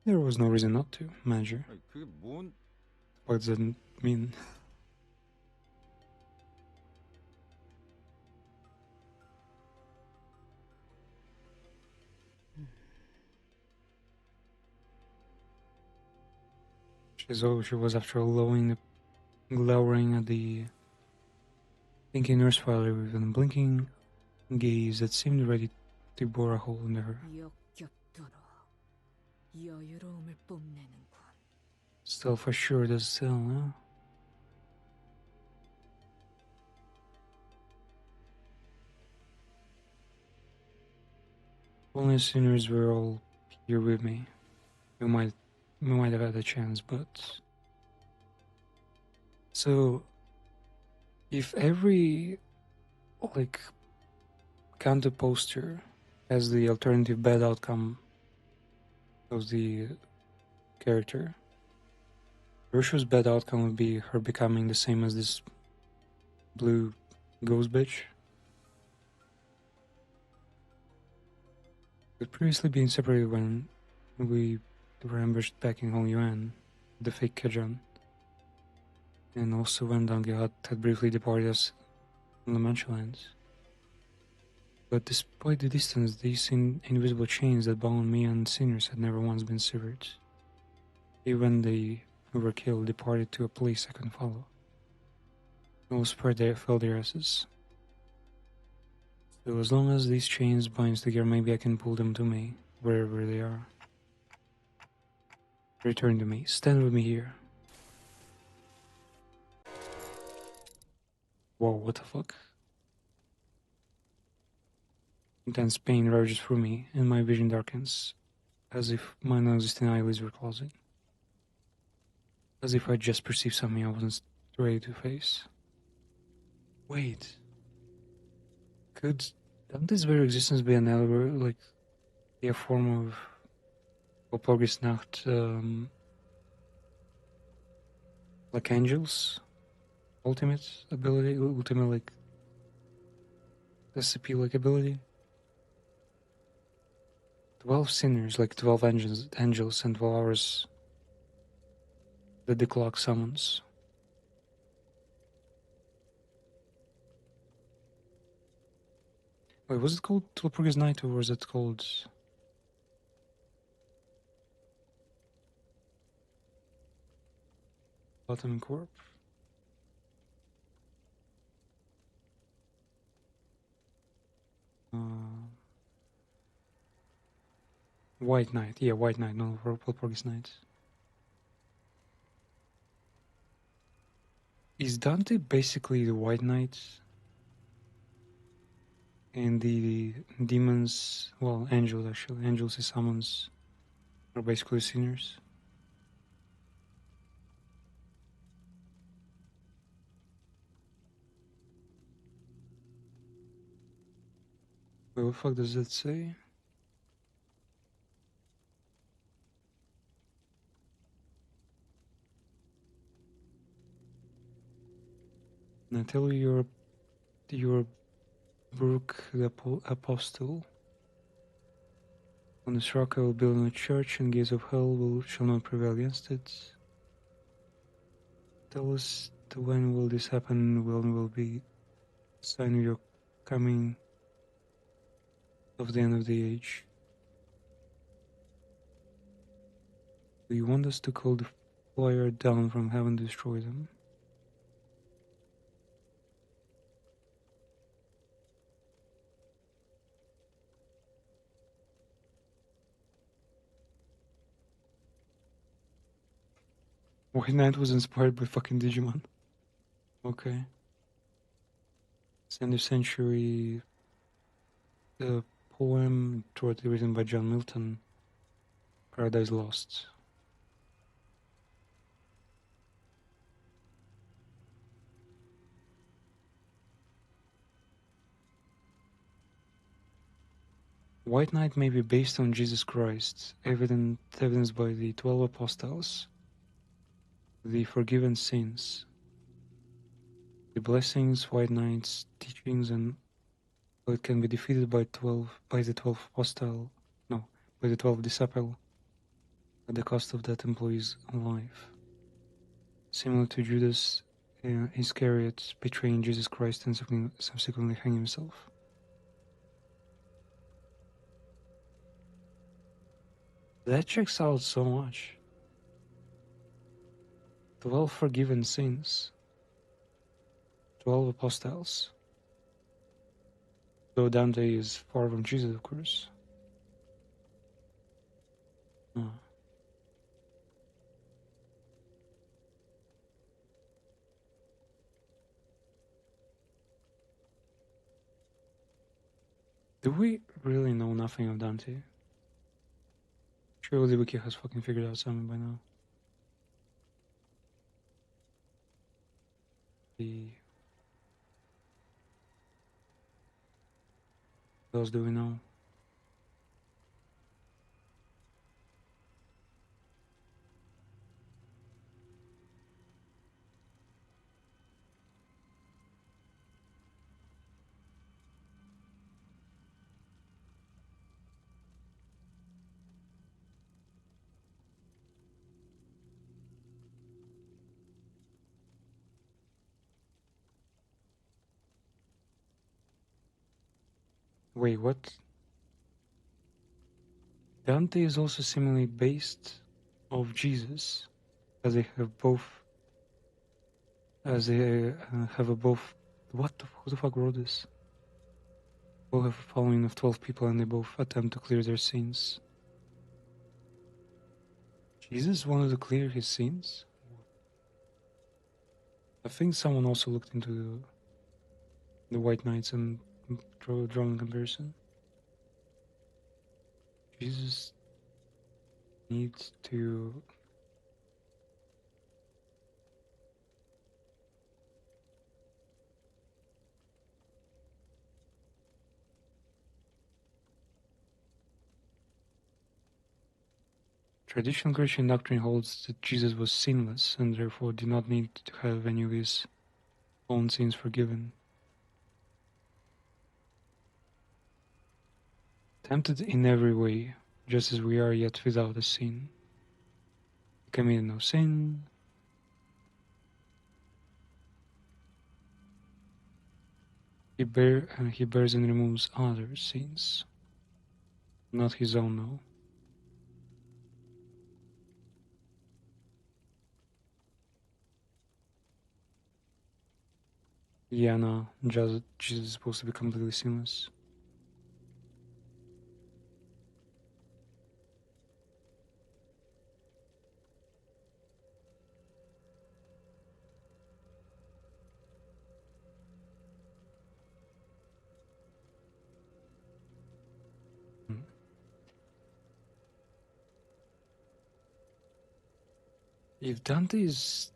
There was no reason not to, Manager. 그게 뭔? What does that mean? She was after all glowering at the thinking nurse father with an blinking gaze that seemed ready to bore a hole into her. Self-assured as hell, huh? Only sinners were all here with me. We might have had a chance, but... So... If every... like... Canto poster has the alternative bad outcome of the character, Roshu's bad outcome would be her becoming the same as this blue ghost bitch. We'd previously been separated when we were ambushed back in Hongyuan, the fake Kejon, and also when Dangyat had briefly departed us from the Manchulands. But despite the distance, these invisible chains that bound me and sinners had never once been severed. Even they who were killed departed to a place I couldn't follow. No spread there fell their asses. So as long as these chains bind together, maybe I can pull them to me, wherever they are. Return to me. Stand with me here. Whoa, what the fuck? Intense pain rages through me, and my vision darkens, as if my non-existent eyelids were closing. As if I just perceived something I wasn't ready to face. Wait. Could Dante's very existence be an allegory, like a form of Walpurgisnacht, like angels? Ultimate ability, ultimate like SCP-like ability? 12 sinners, like 12 angels and 12 hours that the clock summons. Wait, was it called Walpurgis Night or was it called... Bottom Corp? White Knight, yeah, White Knight, no, Walpurgis Night. Is Dante basically the White Knight? And the demons, well, angels actually, angels he summons are basically sinners. Wait, what the fuck does that say? Now tell you you're Brooke the Apostle. On this rock I will build a church, and gates of hell shall not prevail against it. Tell us when will this happen, when will be the sign of your coming of the end of the age. Do you want us to call the fire down from heaven to destroy them? White Knight was inspired by fucking Digimon. Okay. 20th century poem shortly written by John Milton, Paradise Lost. White Knight may be based on Jesus Christ, evidenced by the 12 apostles, the forgiven sins, the blessings, White Knight's teachings, and how it can be defeated by the 12 by the 12 disciples at the cost of that employee's life. Similar to Judas Iscariot betraying Jesus Christ and subsequently hanging himself. That checks out so much. 12 forgiven sins. 12 apostles. Though Dante is far from Jesus, of course. Do we really know nothing of Dante? Surely Wiki has fucking figured out something by now. What else do we know? Wait, what? Dante is also similarly based of Jesus, as they have both. What who the fuck wrote this? Both have a following of 12 people and they both attempt to clear their sins. Jesus wanted to clear his sins? I think someone also looked into the White Knights and drawn comparison. Jesus needs to Traditional Christian doctrine holds that Jesus was sinless and therefore did not need to have any of his own sins forgiven. Tempted in every way, just as we are, yet without a sin. He committed no sin. He bears and removes others' sins, not his own, no. Yeah, no, Jesus is supposed to be completely sinless. If Dante is...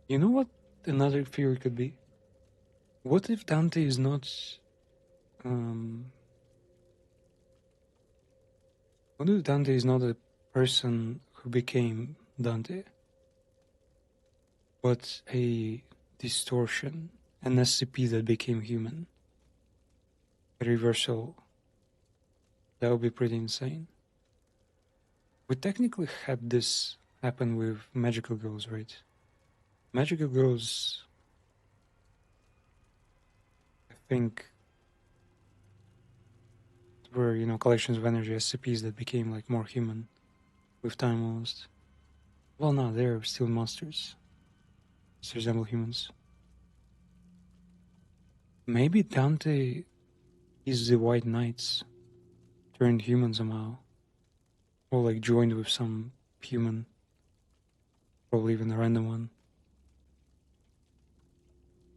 You know what another theory could be? What if Dante is not... What if Dante is not a person who became Dante, but a distortion, an SCP that became human? A reversal. That would be pretty insane. We technically had this happen with Magical Girls, right? Magical Girls, I think, were, collections of energy SCPs that became, like, more human with time almost. Well, no, they're still monsters. They resemble humans. Maybe Dante is the White Knights turned human somehow. Or, like, joined with some human. Probably even a random one.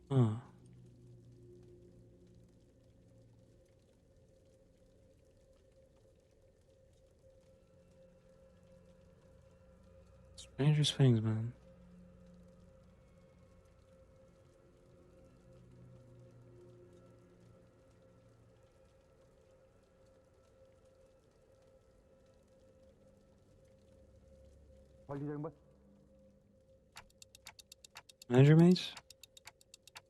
Ah. Strangest things, man. Manager mates?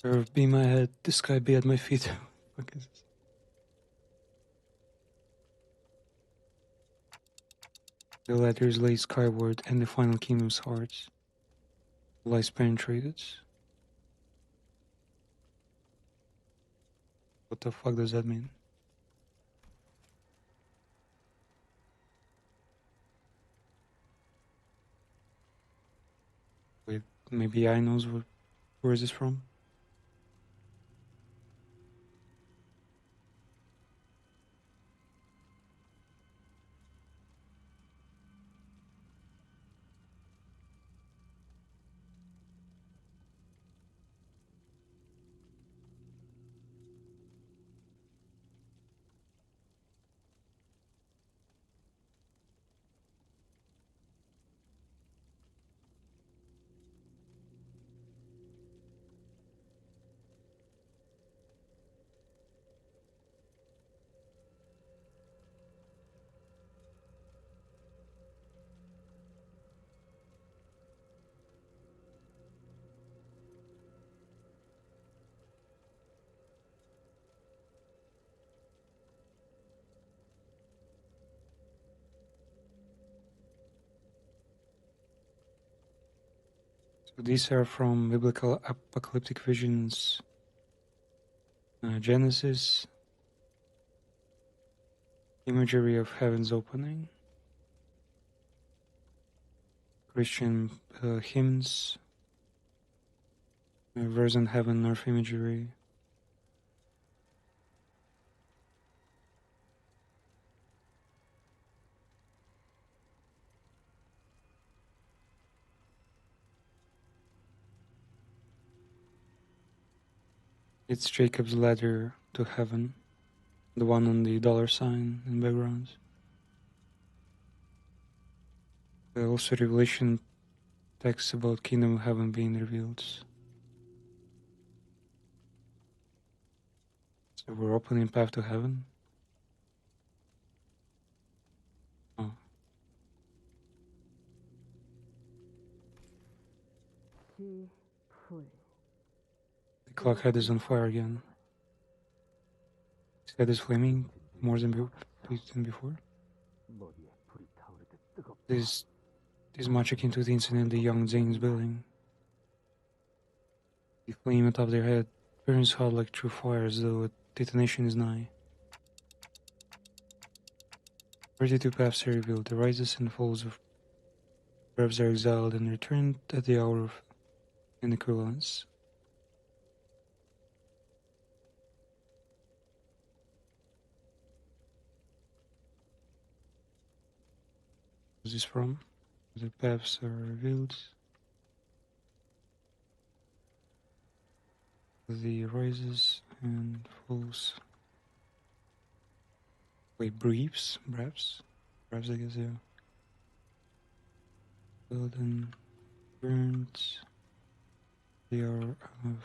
Earth be my head, the sky be at my feet. What is this? The letters lay skyward, and the final kingdom's hearts lies penetrated. What the fuck does that mean? Wait, maybe I knows where is this from? So these are from biblical apocalyptic visions, Genesis, imagery of heaven's opening, Christian hymns, verse in heaven, earth imagery. It's Jacob's ladder to heaven, the one on the dollar sign in background. Also Revelation text about kingdom of heaven being revealed. So we're opening path to heaven. Oh. The clock head is on fire again. His head is flaming more than before. This is much akin to the incident in the young Zane's building. The flame atop their head burns hot like true fire as though a detonation is nigh. 32 paths are revealed, the rises and falls of breaths are exiled and returned at the hour of inequivalence. Where's this from? The paths are revealed. The rises and falls. Wait, breaths? Breaths, I guess, yeah. Filled and burned. The hour of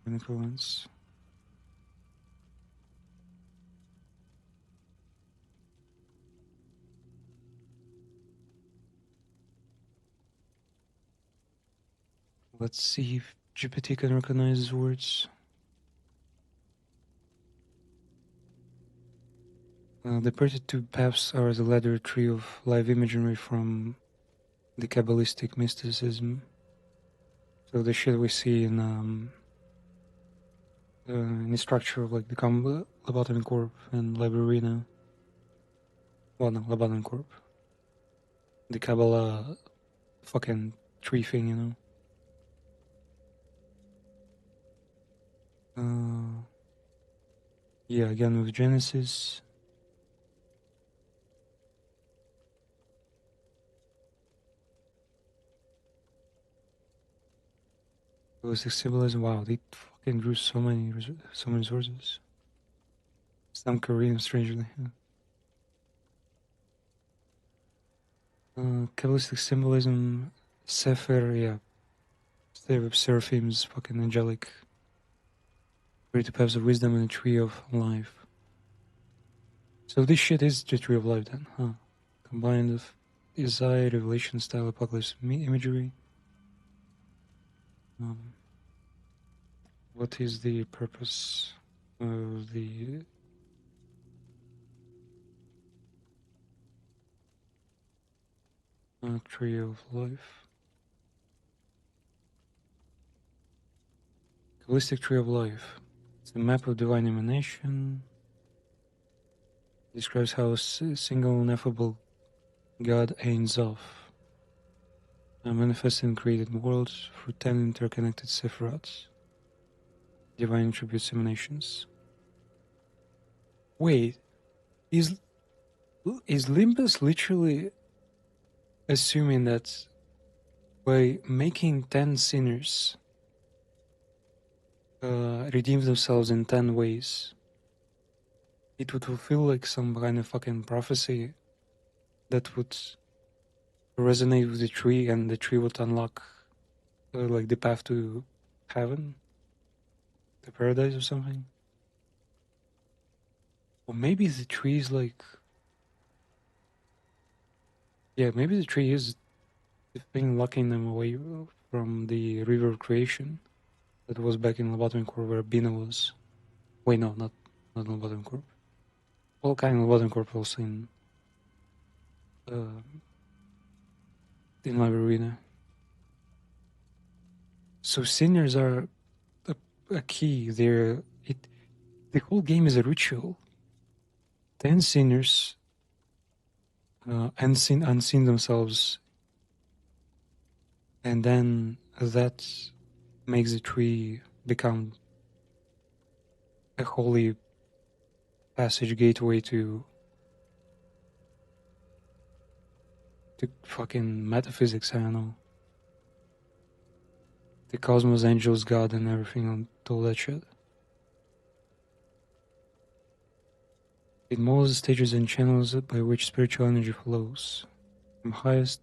influence. Let's see if GPT can recognize these words. The pt.2 paths are the ladder tree of live imagery from the Kabbalistic mysticism. So the shit we see in the structure of like the Lobotomy Corp and Librarina. Well, no, Lobotomy Corp. The Kabbalah fucking tree thing, you know. Yeah, again with Genesis. Holistic symbolism. Wow, they fucking drew so many sources. Some Korean, strangely. Kabbalistic symbolism, Sefer, yeah. Seraphim's fucking angelic. Creative paths of wisdom and a tree of life. So this shit is the tree of life then, huh? Combined with Isaiah, Revelation style apocalypse imagery. What is the purpose of the tree of life? Kabbalistic tree of life. It's a map of divine emanation. Describes how a single ineffable God Ein Sof manifests in created worlds through 10 interconnected sephirots. Divine attributes emanations. Wait, is Limbus literally assuming that by making 10 sinners redeem themselves in 10 ways, it would fulfill like some kind of fucking prophecy that would resonate with the tree, and the tree would unlock like the path to heaven, the paradise or something? Or maybe the tree is like, yeah, maybe the tree is the thing locking them away from the river of creation that was back in Lobotomy Corp where Bina was. Wait, no, not Lobotomy Corp. All kind of Lobotomy Corp also in Live Arena. So sinners are a key. The whole game is a ritual. 10 sinners unseen themselves, and then that makes the tree become a holy passage gateway to fucking metaphysics. I don't know, the cosmos, angels, God, and everything, and all that shit. It molds the stages and channels by which spiritual energy flows, from highest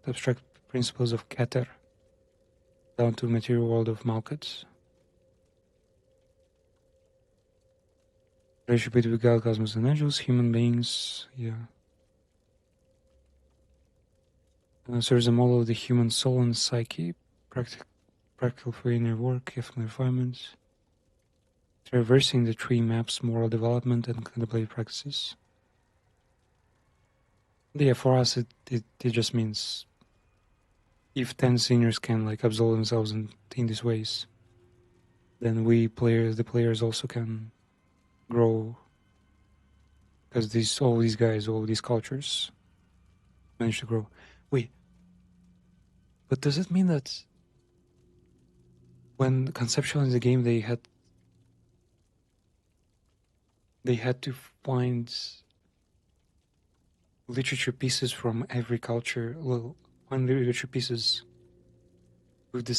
abstract principles of Keter down to material world of Malkuth. Relationship between God, cosmos, and angels, human beings, yeah. Serves a model of the human soul and psyche, practical for inner work, ethical refinements, traversing the tree maps moral development and contemplative practices. Yeah, for us it just means if 10 seniors can like absolve themselves in these ways, then the players also can grow, because all these guys, all these cultures manage to grow. Wait, but does it mean that when conceptualizing the game they had to find literature pieces from every culture, well, find literature pieces with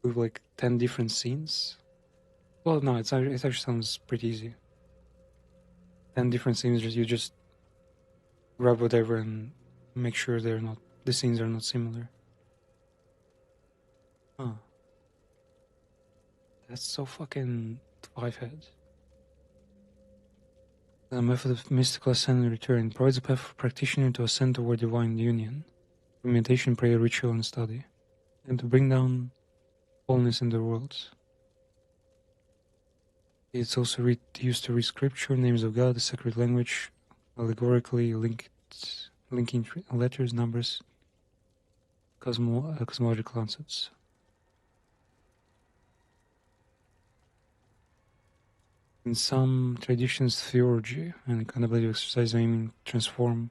like 10 different scenes? Well, no, it actually sounds pretty easy. 10 different scenes, you just grab whatever and make sure the scenes are not similar. Huh. That's so fucking five-head. The method of mystical ascent and return provides a path for practitioner to ascend toward divine union, through meditation, prayer, ritual, and study, and to bring down wholeness in the world. It's also used to read scripture, names of God, the sacred language, allegorically linking letters, numbers, cosmological concepts. In some traditions, theurgy and contemplative exercise aiming transformation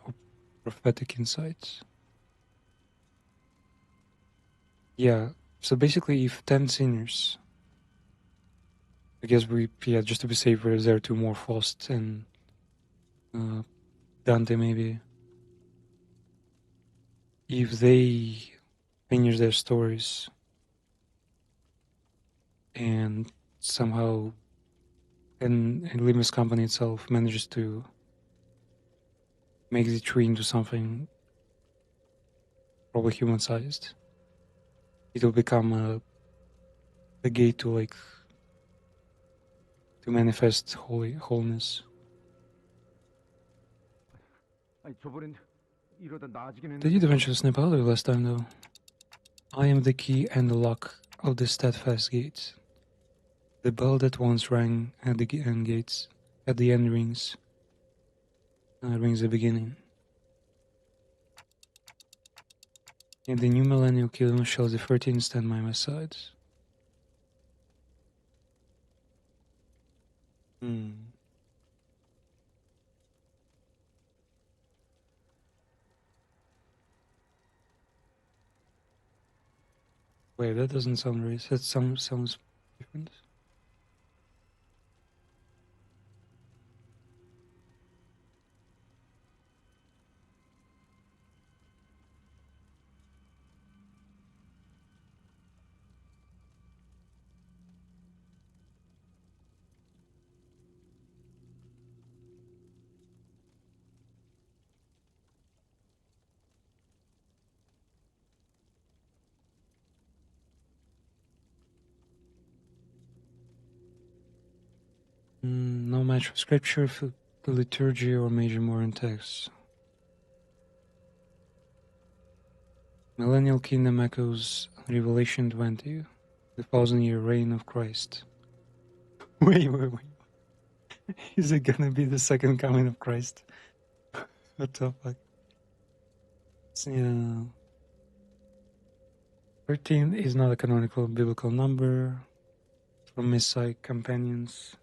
of prophetic insights. Yeah, so basically, if 10 seniors, I guess just to be safe, we're there to more Faust and Dante maybe. if they finish their stories and somehow and Limbus company itself manages to make the tree into something probably human-sized, it'll become a gate to like to manifest wholeness. 아니 저번엔 이러다 나아지긴 They did 했는데. eventually snap out of it last time though. I am the key and the lock of the steadfast gates. The bell that once rang at the end gates, at the end rings. Rings the beginning. In the new millennial kingdom shall the 13 stand by my side. Wait, that doesn't sound right. That sounds different. No match for scripture, for the liturgy, or major modern texts. Millennial Kingdom echoes Revelation 20, the 1,000-year reign of Christ. Wait. Is it gonna be the second coming of Christ? What the fuck? Yeah. 13 is not a canonical biblical number. From Messiah companions.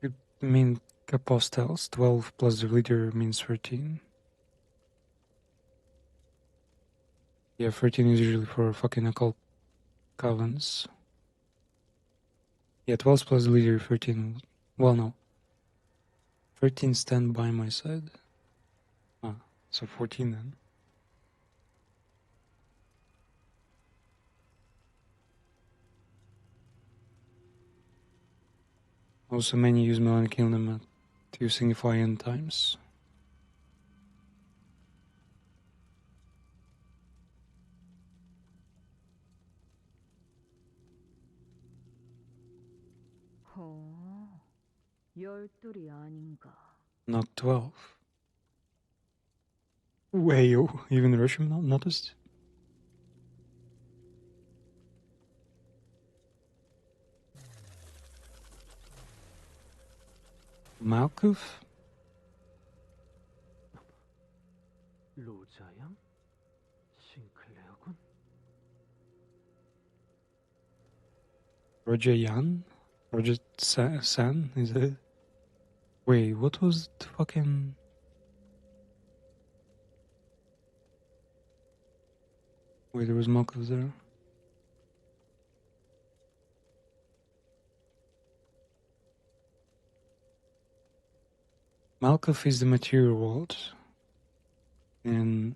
It mean apostles. 12 plus the leader means 13. Yeah, 13 is usually for fucking occult covens. Yeah, 12 plus the leader, 13. Well, no. 13 stand by my side. Ah, so 14 then. Also, many use Millennial Kingdom to signify end times. 열둘이 아닌가. Not 12. Wait, even the Russian noticed? Malkov? 로자양? 싱클레어군? Roger Yan? Roger San? Is it? Wait, what was the fucking... Wait, there was Malkov there. Malkov is the material world. And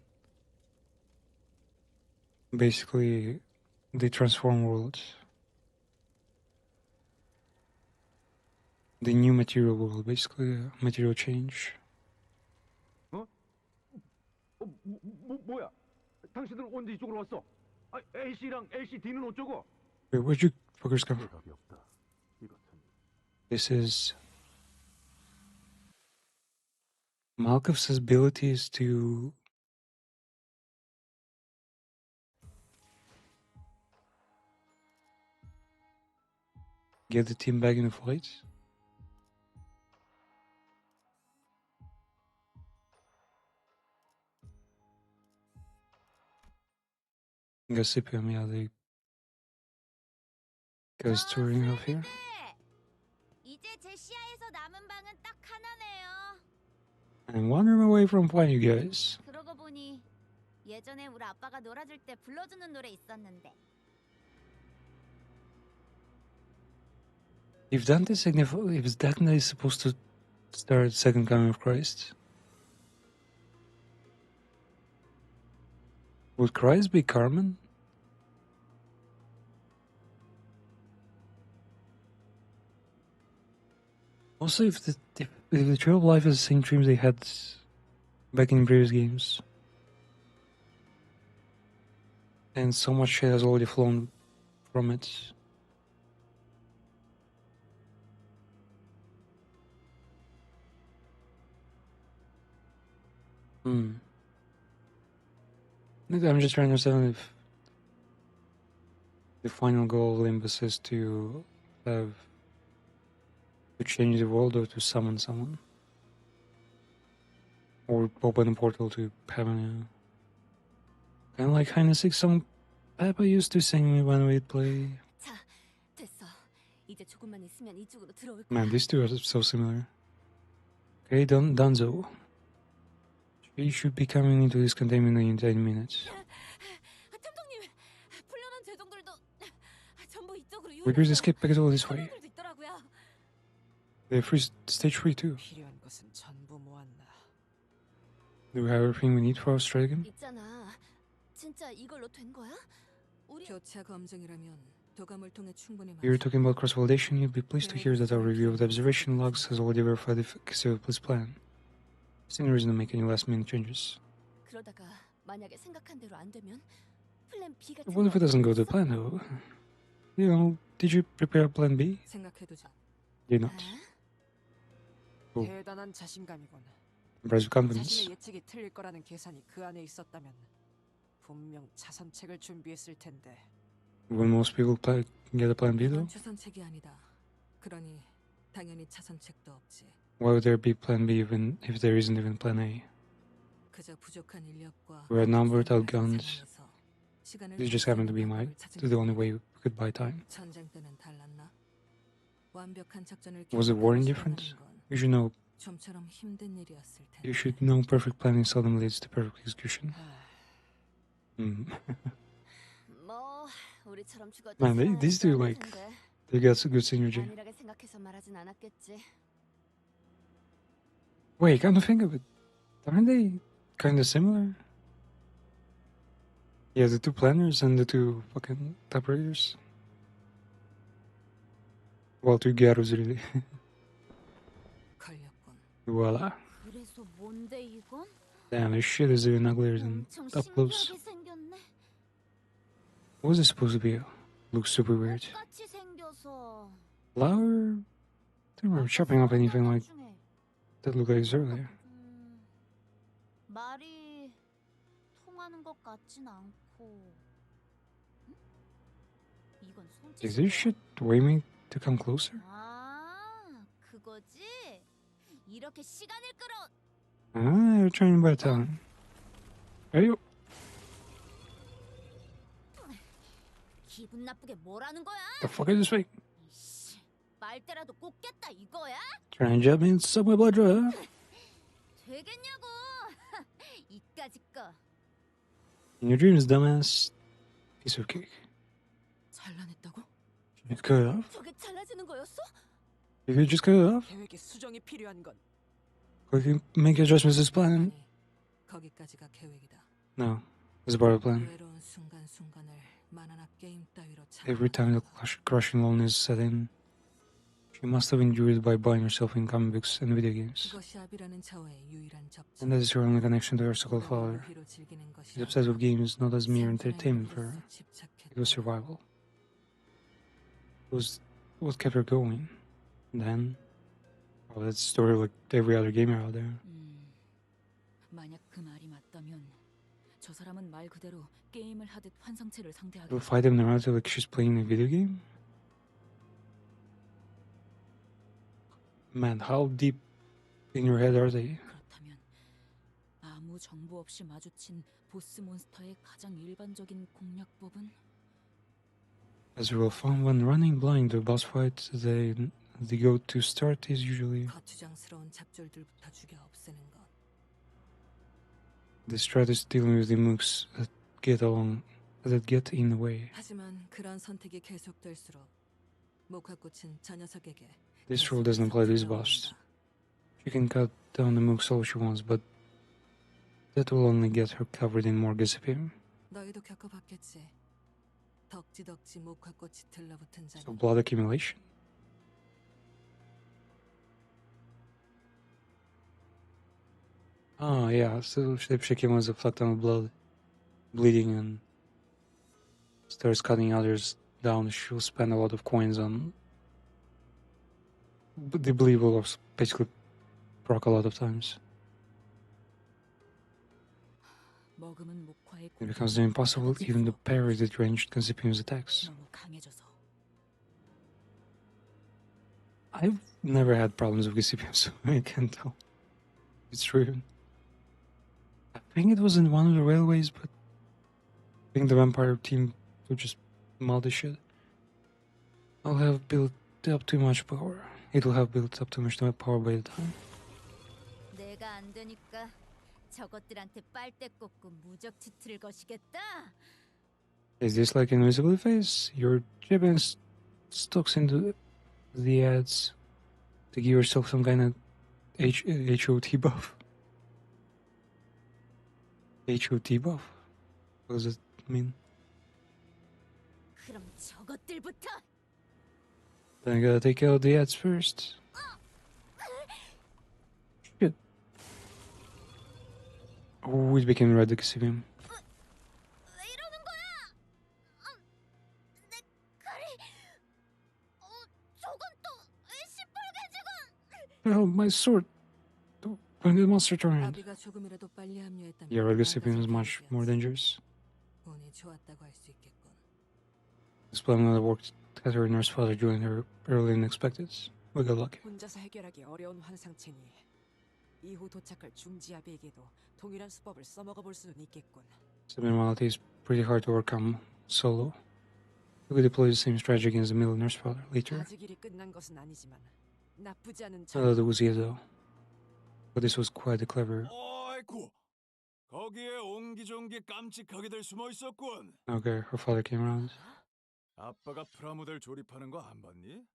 basically, they transform worlds. The new material world, basically, material change. 뭐야? 당신들 언제 이쪽으로 왔어? 아, A씨랑 LCD는 어쩌고? Wait, where'd you fuckers come from? This is... Malkov's ability is to... get the team back in the fight? Gossipium, yeah, they goes touring off here. 이제 제 시야에서 남은 방은 딱 하나네요. I'm one room away from playing you guys. 그러고 보니 예전에 우리 아빠가 놀아줄 때 불러주는 노래 있었는데. If Dante is supposed to start Second Coming of Christ, Would Christ be Carmen? Also, if the Trail of Life is the same dreams they had back in previous games, and so much shit has already flown from it. I'm just trying to understand if the final goal of Limbus is to change the world or to summon someone. Or open a portal to heaven, yeah. Kind of like High 6 song Papa used to sing me when we'd play. 자, 됐어. 이제 조금만 있으면 이쪽으로 들어올 거야. Man, these two are so similar. Okay, Dunzo. She should be coming into this containment in 10 minutes. 탐정님, 풀려난 죄종들도 전부 이쪽으로 We could escape back all this way. 있더라고요. They're free stage 3 too. 필요한 것은 전부 모았나. Do we have everything we need for our strategy? 있잖아. 진짜 이걸로 된 거야? 우리 교차 검증이라면 도감을 통해 충분히 You're talking about cross-validation. You'd be pleased to hear that our review of the observation logs has already verified the efficacy of this plan. There's no reason to make any last-minute changes. 그러다가 만약에 생각한 대로 안 되면 플랜 B가 What if it doesn't go to plan though? You know, did you prepare plan B? 생각해두자. Did not. Oh, 대단한 자신감이군. impressive confidence. 자신의 예측이 틀릴 거라는 계산이 그 안에 있었다면 분명 차선책을 준비했을 텐데. When most people get a plan B though? 이건 추선책이 아니다. 그러니 당연히 차선책도 없지. Why would there be plan B even if there isn't even plan A? 그저 부족한 인력과 We're outnumbered, outgunned. This just happened to be the only way we could buy time. 전쟁 때는 달랐나? 완벽한 작전을 Was the war indifferent? You should know. 좀처럼 힘든 일이었을 텐데. You should know perfect planning seldom leads to perfect execution. 뭐 우리처럼 죽었다. Man, these two they got some good synergy. 안일하게 생각해서 말하진 않았겠지. Wait, come to think of it, aren't they kind of similar? Yeah, the two planners and the two fucking operators. Well, two Gyarus really. Voila. 그래서 뭔데 이건? Damn, this shit is even uglier than up close. What was it supposed to be? Looks super weird. 똑같이 생겨서. Flower? I don't remember chopping up anything like that looked like this earlier. 말이 통하는 것 같진 않고. 이건 손짓. Is this shit waiting to come closer? 아, 그거지. 이렇게 시간을 끌어. Ah, you're trying to buy time. Hey, yo. 기분 나쁘게 뭐라는 거야? The fuck is this fake? 말대라도 꽂겠다 이거야? Trying to jump me in subway blood draw, huh? 되겠냐고. 이까짓 거. In your dreams, dumbass. Piece of cake. 잘라냈다고? You could cut it off? 저게 잘라지는 거였어? You could just cut it off? 계획에 수정이 필요한 건. Or you can make adjustments to this plan? 거기까지가 계획이다. No, it's part of the plan. 외로운 순간순간을 만화나 게임 따위로 Every time the crushing loneliness set in, she must have endured by buying herself in comic books and video games. 그것이 아비라는 자와의 유일한 접점. And that is her only connection to her so-called father. She's obsessed with games not as mere entertainment for her. It was survival. It was what kept her going. And then, well, that's the story of like every other gamer out there. 만약 그 말이 맞다면 저 사람은 말 그대로 게임을 하듯 환상체를 상대하게. You'll fight him narrative like she's playing a video game? Man, how deep in your head are they? 그렇다면 아무 정보 없이 마주친 보스 몬스터의 가장 일반적인 공략법은? As a rule of thumb, when running blind to a boss fight, the go-to start is usually 거추장스러운 잡졸들부터 죽여 없애는 것. the strat is dealing with the mooks that get in the way. 하지만 그런 선택이 계속될수록 목화꽃은 저 녀석에게. This rule doesn't apply to this boss. She can cut down the mooks all she wants, but that will only get her covered in more gossiping. 너희도 겪어봤겠지. 덕지덕지 목화꽃이 들러붙은 자는. So blood accumulation. Oh yeah, so shape-shaking was a flat ton of blood, bleeding, and starts cutting others down. She'll spend a lot of coins on. The bleed will basically proc a lot of times. It becomes impossible even to parry the ranged Consipium's attacks. I've never had problems with Consipium, so I can't tell. It's true. I think it was in one of the railways, but I think the vampire team would just maul this shit. I'll have built up too much power. It will have built up too much power by the time. 내가 안 되니까 저것들한테 빨대 꽂고 무적 치트를 거시겠다. Is this like invisible face? You're jibbing stocks into the ads to give yourself some kind of HOT buff. HOT buff? What does it mean? 그럼 저것들부터. Then I gotta take out the ads first. Shit. Oh, it became red Consipium. Oh, my sword. When did the monster turn? Yeah, red Consipium is much more dangerous. This plan would have worked had her nurse father joined her earlier than expected. We got lucky. 혼자서 해결하기 어려운 환상체니 이후 도착할 중지아비에게도 동일한 수법을 써먹어 볼 수는 있겠군. Subnormality is pretty hard to overcome solo. We could deploy the same strategy against the middle nurse father later. 아직 일이 끝난 것은 아니지만 나쁘지 않은 That was easy though. But this was quite a clever. 아이고, 거기에 옹기종기 깜찍하게들 숨어 있었군. Okay, her father came around. 아빠가 프라모델 조립하는 거 안 봤니?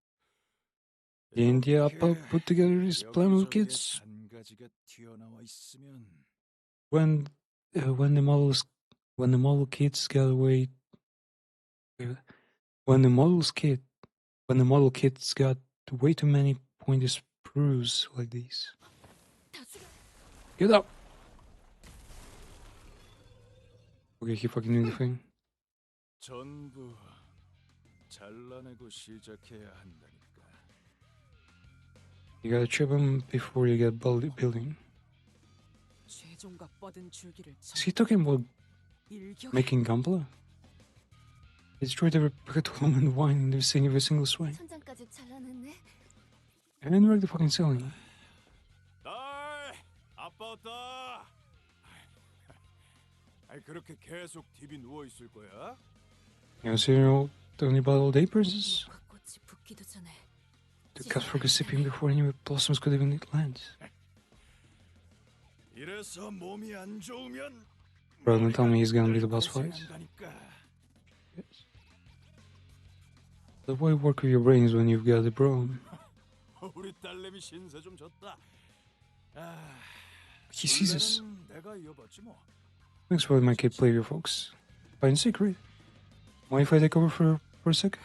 The India Appa put together these plywood kits. 잔가지가 튀어나와 있으면 When the model kits got away. When the model kits got way too many pointy sprues like these. Get up! Okay, he fucking knew the thing. 전부 잘라내고 시작해야 한다니까. You gotta chip him before you get building. Is he talking about making Gunpla? He destroyed every pickle and wine in every single swing. And wrecked the fucking ceiling. 아빠 왔다. 아이 그렇게 계속 TV 누워 있을 거야? You know, serial only about old day princess? The cups for Consipium before any blossoms could even land. 이래서 몸이 안 좋으면 Rather than tell me he's gonna be the boss fight. Yes. But why work with your brains when you've got the brawn? 우리 딸내미 신세 좀 졌다. He sees us. 내가 이어봤지 뭐. Thanks for letting my kid play your folks. But in secret. Mind if I take over for a sec?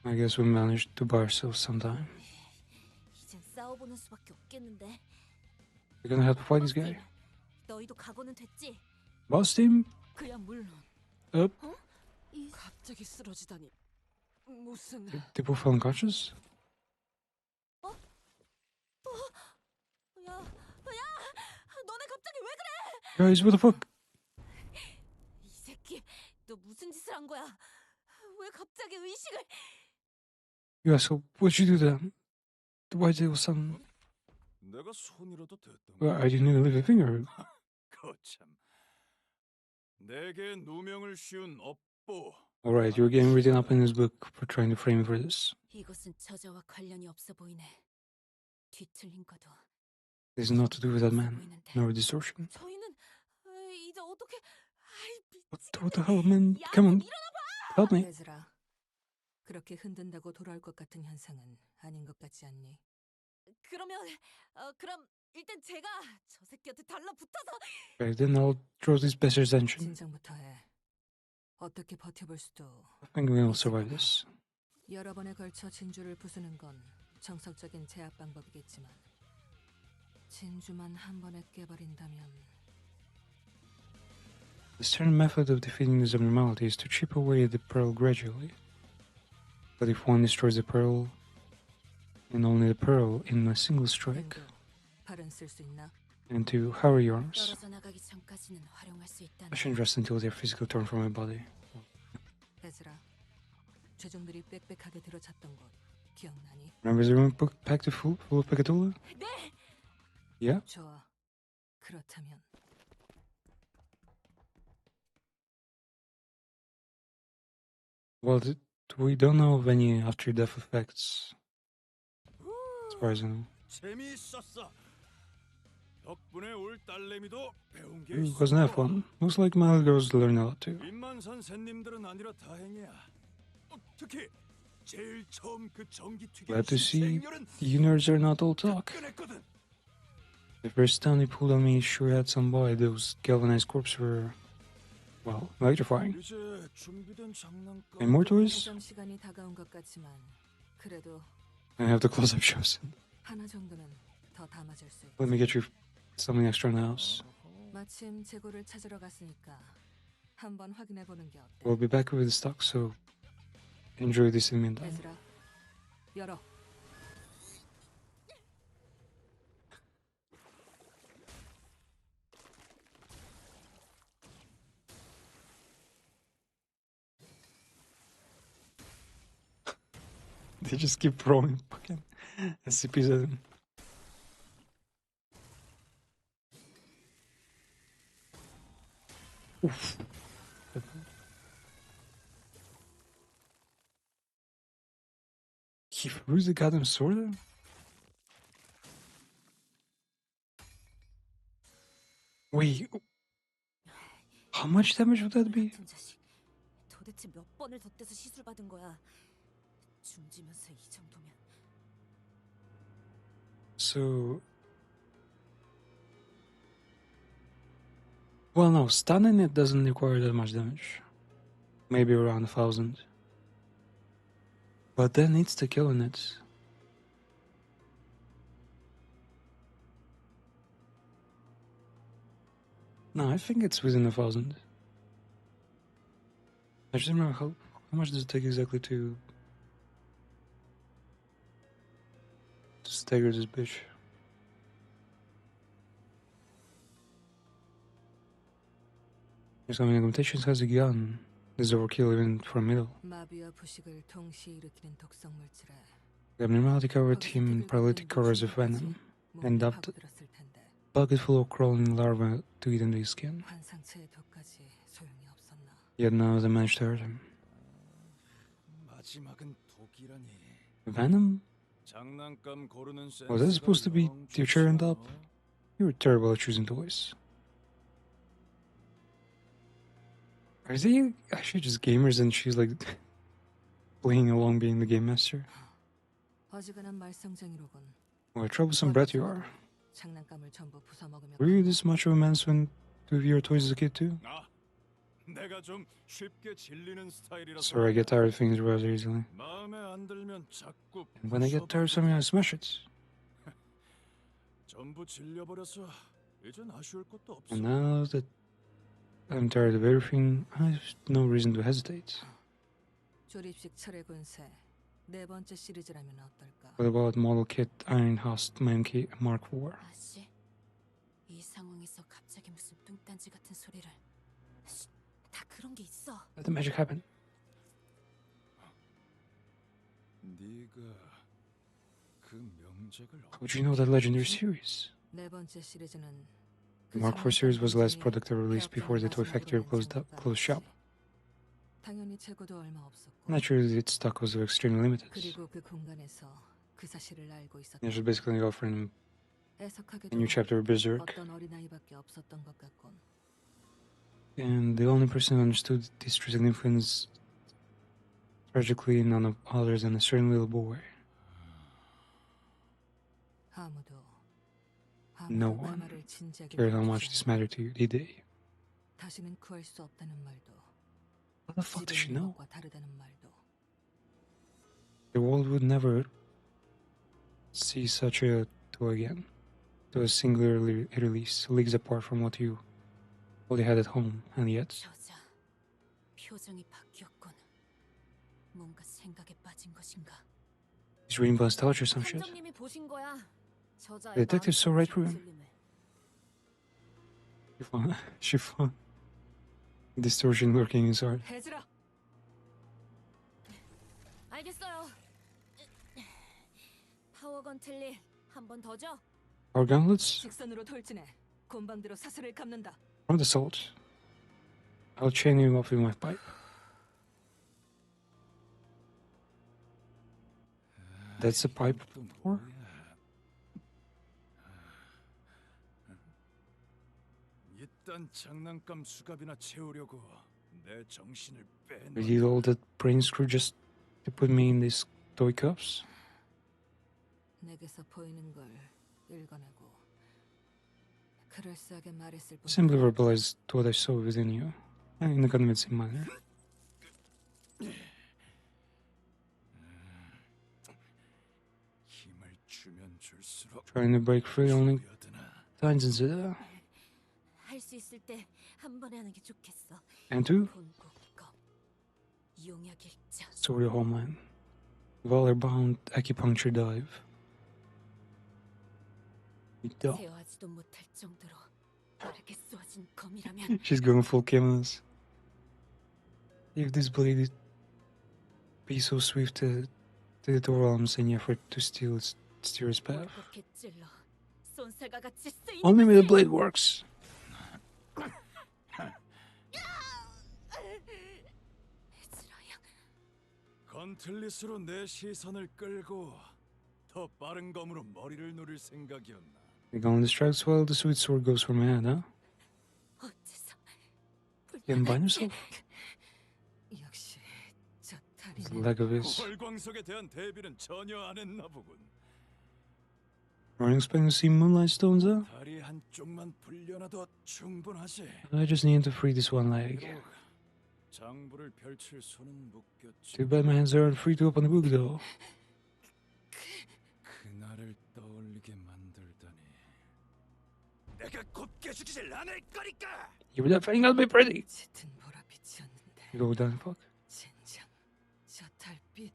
I guess we managed to buy ourselves some time. 이젠 싸워보는 수밖에 없겠는데. We're gonna have to fight this guy. 너희도 각오는 됐지? Boss team? 그야 물론. Up. 갑자기 쓰러지다니. 무슨? They both fell unconscious? 너네 갑자기 왜 그래? Guys, what the fuck? 이 새끼, 너 무슨 짓을 한 거야? 왜 갑자기 의식을? Yeah, so what'd you do then? Why did it some... 내가 손이라도 댔던 Well, I didn't even leave a finger. 거참. 내게 누명을 씌운 업보. Alright, you're getting written up in this book for trying to frame me for this. 이것은 저자와 관련이 없어 보이네. 뒤틀린 거도. This is not to do with that man, nor distortion. 저희는 이제 어떻게? What the hell, man? Come on, help me. 얘들아, 그렇게 흔든다고 돌아올 것 같은 현상은 아닌 것 같지 않니? 그러면 그럼 일단 제가 저 새끼한테 달라붙어서. Okay, then I'll draw this best attention. 진정부터 해. 어떻게 버텨볼 수도. I think we'll survive this. 여러 번에 걸쳐 진주를 부수는 건 정석적인 제압 방법이겠지만 진주만 한 번에 깨버린다면. The standard method of defeating this abnormality is to chip away the pearl gradually. But if one destroys the pearl, and only the pearl in a single strike, 발은 쓸 수 있나? and to harry your arms, 떨어져 나가기 전까지는 활용할 수 있다는. I shouldn't rest until they are physically torn from my body. 베즈라, 죄종들이 빽빽하게 들어찼던 곳 기억나니? Remember the room packed full of Picatula? 네. Yeah? 좋아. 그렇다면 Well, we don't know of any after-death effects, as far as I know. 재미있었어. 덕분에 올 딸내미도 배운 게 It 있어. wasn't that fun. Looks like my little girls learned a lot too. 임만선 샌님들은 아니라 다행이야. 특히 제일 처음 그 전기 튀김 Glad to see 생열은 you nerds are not all talk. 끈했거든. The first time they pulled on me sure had some bite. Those galvanized corpses were, well, electrifying. 이제 준비된 장난감. And more toys? 점 시간이 다가온 것 같지만 그래도 I have the close-up shows. 하나 정도는 더 담아줄 수 있어. Let me get you something extra in the house. 마침 재고를 찾으러 갔으니까 한번 확인해 보는 게 어때? We'll be back with the stock, so enjoy this in the meantime. 베즈라, 열어. They just keep throwing fucking SCPs at him. Oof. He threw the goddamn sword at him? Wait, how much damage would that be? 도대체 몇 번을 덧대서 시술 받은 거야? 중지면서 이 정도면. So, well, no, stunning it doesn't require that much damage. Maybe around 1,000. But then it's the killing it. No, I think it's within 1,000. I just remember how much does it take exactly to stagger this bitch. Some limitations has a gun. This is overkill even for a middle. 마비와 부식을 동시에 일으키는 독성 물질에 The abnormality covered him in paralytic covers of venom and dumped a bucket full of crawling larvae to eat into his skin. 환상체의 독까지 소용이 없었나? Yet none of them managed to hurt him. 마지막은 독이라니. Venom? 장난감 고르는 센스가 Was that supposed to be 영 your cherry on 좋죠. top? You were terrible at choosing toys. Are they actually just gamers and she's like playing along being the game master? 어지간한 말썽쟁이로군. What a troublesome brat you are. 장난감을 전부 부숴먹으며. Were you this much of a man's when to your toys as a kid too? 아, 내가 좀 쉽게 질리는 스타일이라서. Sorry, I get tired of things rather easily. 마음에 안 들면 자꾸 And when I get tired of something, I smash it. 전부 질려버려서 이젠 아쉬울 것도 없어. And now that I'm tired of everything, I have no reason to hesitate. 조립식 철의 군세 네 번째 시리즈라면 어떨까? What about Model Kit Iron Host MK Mark IV? 아씨, 이 상황에서 갑자기 무슨 뚱딴지 같은 소리를. 다 그런 게 있어. Let the magic happen. 네가 그 명작을 How would you know that legendary series? 네 번째 시리즈는 The Mark IV series was the last product ever released before the toy factory closed shop. 당연히 재고도 얼마 없었고. Naturally, its stock was extremely limited. 그리고 그 공간에서 그 사실을 알고 있었다. It was basically offering 애석하게도 a new chapter of Berserk, 어떤 어린아이밖에 없었던 것 같군. and the only person who understood its true significance, tragically none other than a certain little boy. 아무도 No one cared how much this mattered to you, did they? 다시는 구할 수 없다는 말도. What the fuck does she know? 것과 다르다는 말도. The world would never see such a two again. To a singular release, leagues apart from what you already had at home, and yet. 여자, 표정이 바뀌었군. 뭔가 생각에 빠진 것인가? He's reading by nostalgia or some shit. 탐정님이 보신 거야. The detective saw right through him. She found distortion lurking in his heart. 알겠어요. 파워건 틀리 한 번 더 줘. Our gauntlets? 직선으로 돌진해. 곤방대로 사슬을 감는다. From the salt. I'll chain you off with my pipe. That's a pipe for? 일단 장난감 수갑이나 채우려고 내 정신을 빼. You did all that brain screw just to put me in these toy cups? 내게서 보이는 걸 읽어내고 그럴싸하게 말했을 뿐. Simply verbalized what I saw within you, in a convincing manner. 힘을 주면 줄수록 Trying to break free only tightens it up. 할 수 있을 때 한 번에 하는 게 좋겠어. And two? 본고기검, 용약 일자. Story Homeland. Valor-bound acupuncture dive. 세워하지도 못할 정도로 빠르게 쏘아진 검이라면. She's going full chemist. If this blade be so swift to the forearms in effort to steer its path. Only with the blade works. 건틀릿으로 내 시선을 끌고 더 빠른 검으로 머리를 누릴 생각이었나? The gun strikes while the sweet sword goes for my head, huh? You can bind yourself? 역시 저 It's the leg of his. 헐광석에 대한 대비는 전혀 안 했나 보군. Weren't expecting to see moonlight stones, huh? 다리 한쪽만 불려놔도 충분하지. I just need to free this one leg. 장부를 펼칠 손은 묶였지. Too bad my hands aren't free to open the book, though. 그날을 떠올리게 만들다니. 내가 곱게 죽이질 않을 거니까. You were that thing, I'll be pretty. 짙은 보랏빛이었는데. You go down, fuck. 젠장, 저 달빛.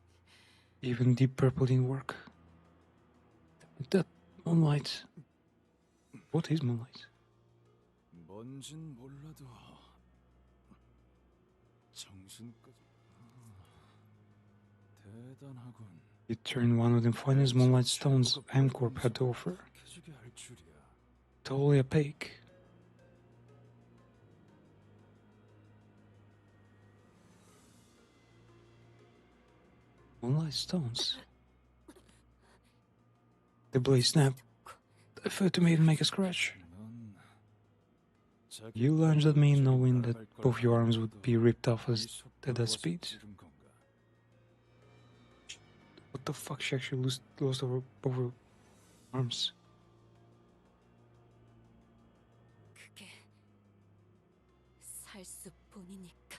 Even deep purple didn't work. That moonlight. What is moonlight? 뭔진 몰라도 정신까지 대단하군. You turned one of the finest moonlight stones M-Corp had to offer. Totally opaque. Moonlight stones. The blade snapped. I felt to me to make a scratch. You lunged at me knowing that both your arms would be ripped off at that speed. What the fuck? She actually lost over both her arms. 그게 살 수뿐이니까.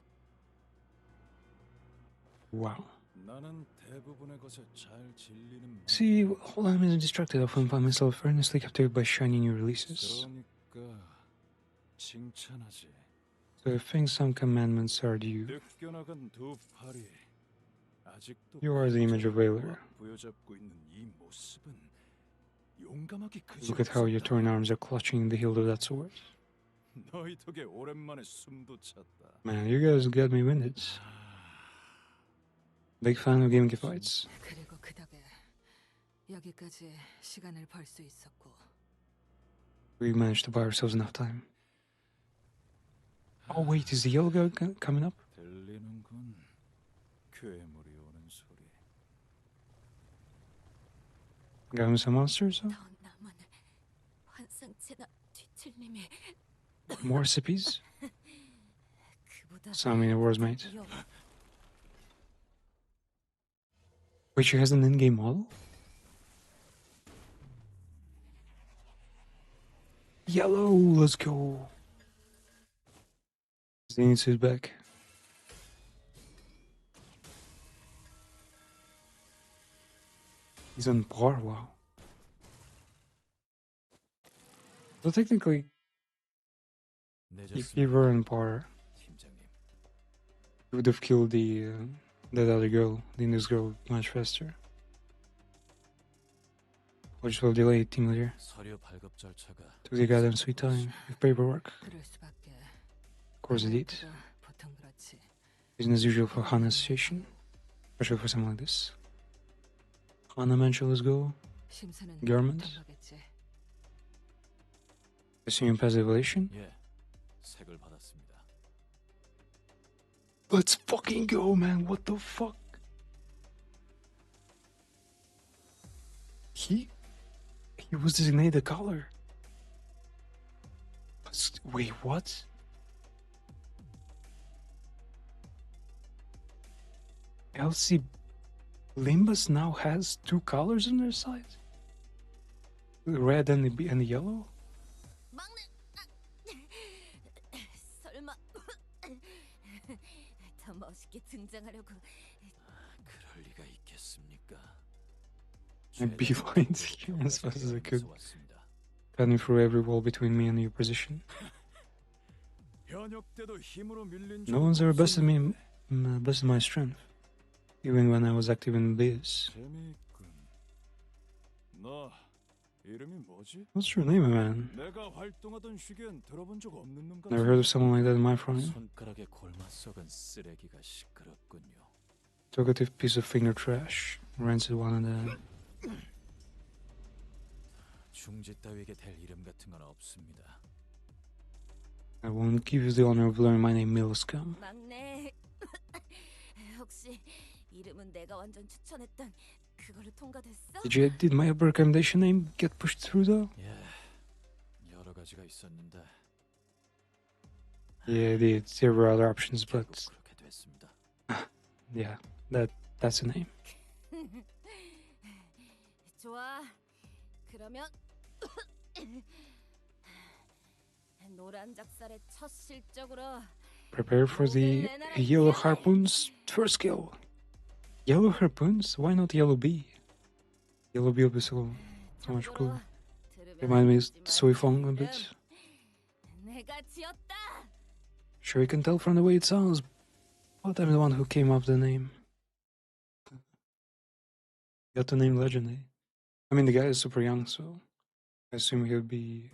Wow. 나는 대부분의 것에 잘 질리는. See, all I'm distracted, I often find myself earnestly captivated by shiny new releases. 그러니까 칭찬하지. So I think some commandments are due. 느껴나간 두 팔이 아직도 You are the image of Valor. 부여잡고 있는 이 모습은 용감하기 그지. Look at how your torn arms are clutching the hilt of that sword. 너희 덕에 오랜만에 숨도 찼다. Man, you guys got me winded. Big fan of gimmicky fights. 그리고 그 덕에 여기까지 시간을 벌 수 있었고. We managed to buy ourselves enough time. Oh wait, is the yellow guy coming up? 들리는군. 괴물이 오는 소리. Got some monsters? Huh? 더 남은 환상체나 뒤틀림이. More recipes? 그보다 Some in the wars, mate. Wait, she has an in-game model? Yellow, let's go. Zenith is back. He's on par, wow. So technically, if he were on par, he would have killed that other girl, the Indus girl, much faster. Which will delay team leader. Took the goddamn sweet time with paperwork. Of course it did. Business as usual for Hana's situation. Especially for something like this. Hana mentioned let's go. Garment. Assuming passive evaluation. Let's fucking go, man. What the fuck? He was designated a color. Wait, what? LC Limbus now has two colors on their side? The red and the yellow? 설마 더 멋있게 등장하려고 그럴 리가 있겠습니까? I beelined here as fast as I could, cutting through every wall between me and your position. No one's ever busted my strength, even when I was active in biz. What's your name, man? Never heard of someone like that in my front. Talkative piece of finger trash. Rancid one of them. I won't give you the honor of learning my name, Milscum. 막내 혹시 이름은 내가 완전 추천했던 그걸로 통과됐어? Did my recommendation name get pushed through though? 여러 가지가 있었는데. Yeah, there were other options, but yeah, that's a name. 좋아. 그러면 노란 작살의 첫 실적으로 Prepare for the Yellow Harpoon's first kill. Yellow Harpoons? Why not Yellow Bee? Yellow Bee will be so much cooler. Remind me of Suifong a bit. Sure, you can tell from the way it sounds, but I'm the one who came up with the name. Got the name legend, eh? I mean, the guy is super young, so I assume he'll be...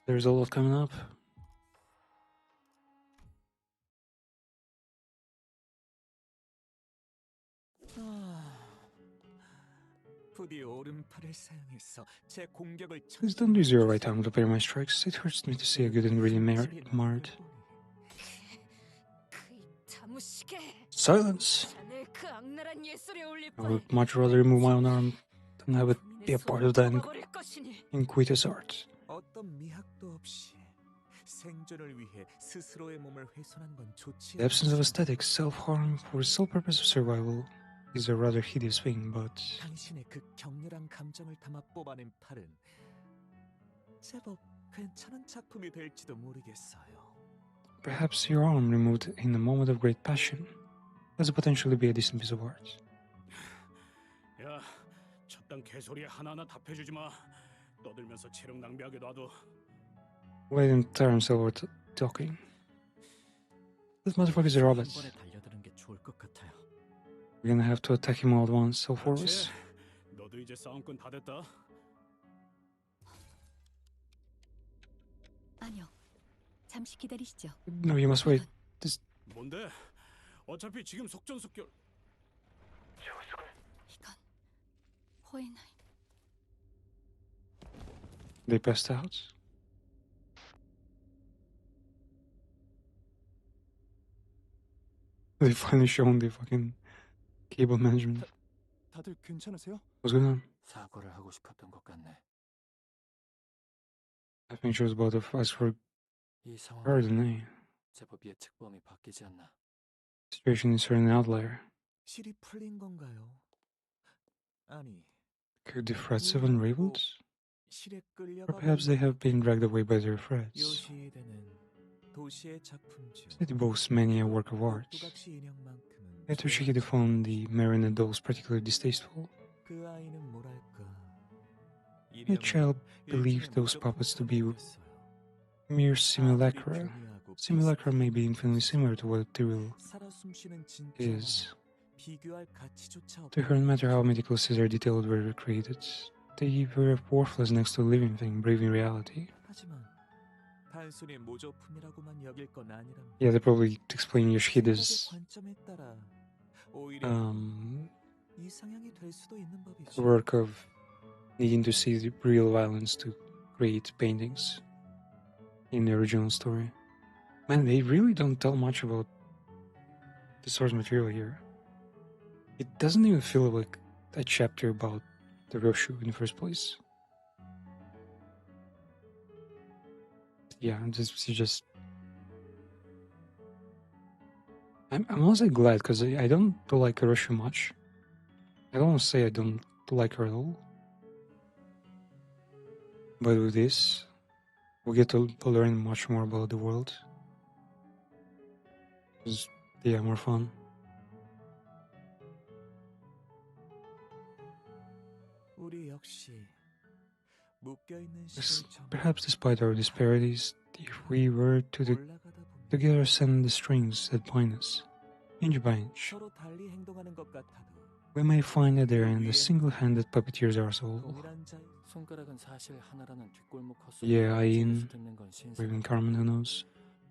There's a lot coming up. Please don't use your right arm to parry my strikes. It hurts me to see a good ingredient marred. Silence! I would much rather remove my own arm than have it be a part of that iniquitous art. The absence of aesthetics, self-harm for the sole purpose of survival is a rather hideous thing, but... 당신의 그 격렬한 감정을 담아 뽑아낸 팔은 제법 괜찮은 작품이 될지도 모르겠어요. Perhaps your arm removed in a moment of great passion has potentially be a decent piece of art. 야, 첫당 개소리에 하나하나 답해주지 마. 떠들면서 체력 낭비하게 놔둬. Let him tire himself over talking. This motherfucker is a robot. We're gonna have to attack him all at once, all four of us. 너도 이제 싸움꾼 다 됐다. 아니요. 잠시 기다리시죠. No, you must wait. This... 뭔데? 어차피 지금 속전속결. 이건 호에나임. They passed out. They finally shown the fucking cable management. 다들 괜찮으세요? What's going on? 사과를 하고 싶었던 것 같네. I think she was about to ask for 이 pardon, eh? 제법 예측 범위 바뀌지 않나? Situation is certainly an outlier. 실이 풀린 건가요? 아니. Could the threats have unraveled? 실에 Or perhaps they have been dragged away by their threats. 요시히데는 도시의 작품 중 The city boasts many a work of art. 꼭두각시 인형만큼은 Yet Toshihide found the marionette dolls particularly distasteful. 그 아이는 뭐랄까 The child believed those puppets to be mere simulacra. Simulacra may be infinitely similar to what the real 살아 숨쉬는 is. 비교할 가치조차 To her, no matter how meticulously their details were recreated, they were worthless next to a living thing, braving reality. 하지만 단순히 모조품이라고만 여길 건 아니랍니다. Yeah, they probably explain Yoshihide's 관점에 따라 오히려 이상향이 될 수도 있는 법이죠. work of needing to see the real violence to create paintings in the original story. Man, they really don't tell much about the source material here. It doesn't even feel like a chapter about the Roshu in the first place. Yeah, I'm honestly glad because I don't like Roshu much. I don't want to say I don't like her at all. But with this, we get to learn much more about the world. It's, yeah, more fun. Perhaps despite our disparities, if we were to together ascend the strings that bind us, inch by inch, 서로 달리 행동하는 것 같아도 we may find at their end the single-handed puppeteers our soul. 손가락은 사실 하나라는 뒷골목 헛소리. Yeah, Ain, 듣는 건 신선. or even Carmen, who knows?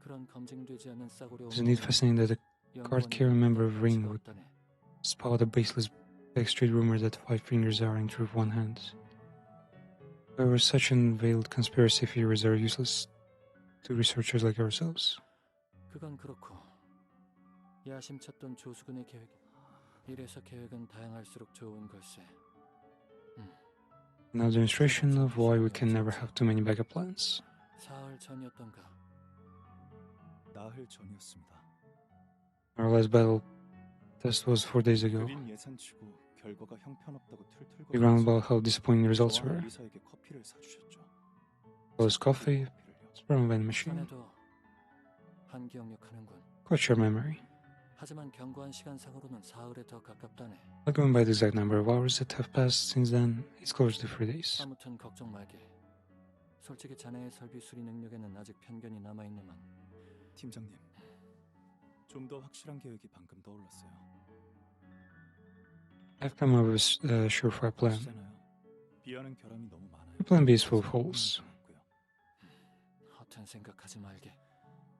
그런 검증되지 않은 싸구려. Isn't it fascinating that a card-carrying member of Ring would spout a baseless backstreet rumor that 5 fingers are in truth 1 hand? However, such unveiled conspiracy theories are useless to researchers like ourselves. 그건 그렇고 야심찼던 조수근의 계획. 이래서 계획은 다양할수록 좋은 걸세. Now demonstration of why we can never have too many backup plans. 사흘 전이었던가. 나흘 전이었습니다. Our last battle test was 4 days ago. 그린 예산치고 결과가 형편없다고 We ran about how disappointing the results were. 리사에게 커피를 사주셨죠. Well, it's coffee, sperm vending machine. 자네도 한 기억력하는군. Quite short memory. 하지만 경고한 시간상으로는 사흘에 더 가깝다네. Not going by the exact number of hours that have passed since then, it's close to 3 days. 아무튼 걱정 말게. 솔직히 자네의 설비 수리 능력에는 아직 편견이 남아 있네만. 팀장님, 좀 더 확실한 계획이 방금 떠올랐어요. I've come up with a surefire plan. 비하는 결함이 너무 많아요. The plan B is full of holes. 허튼 생각하지 말게.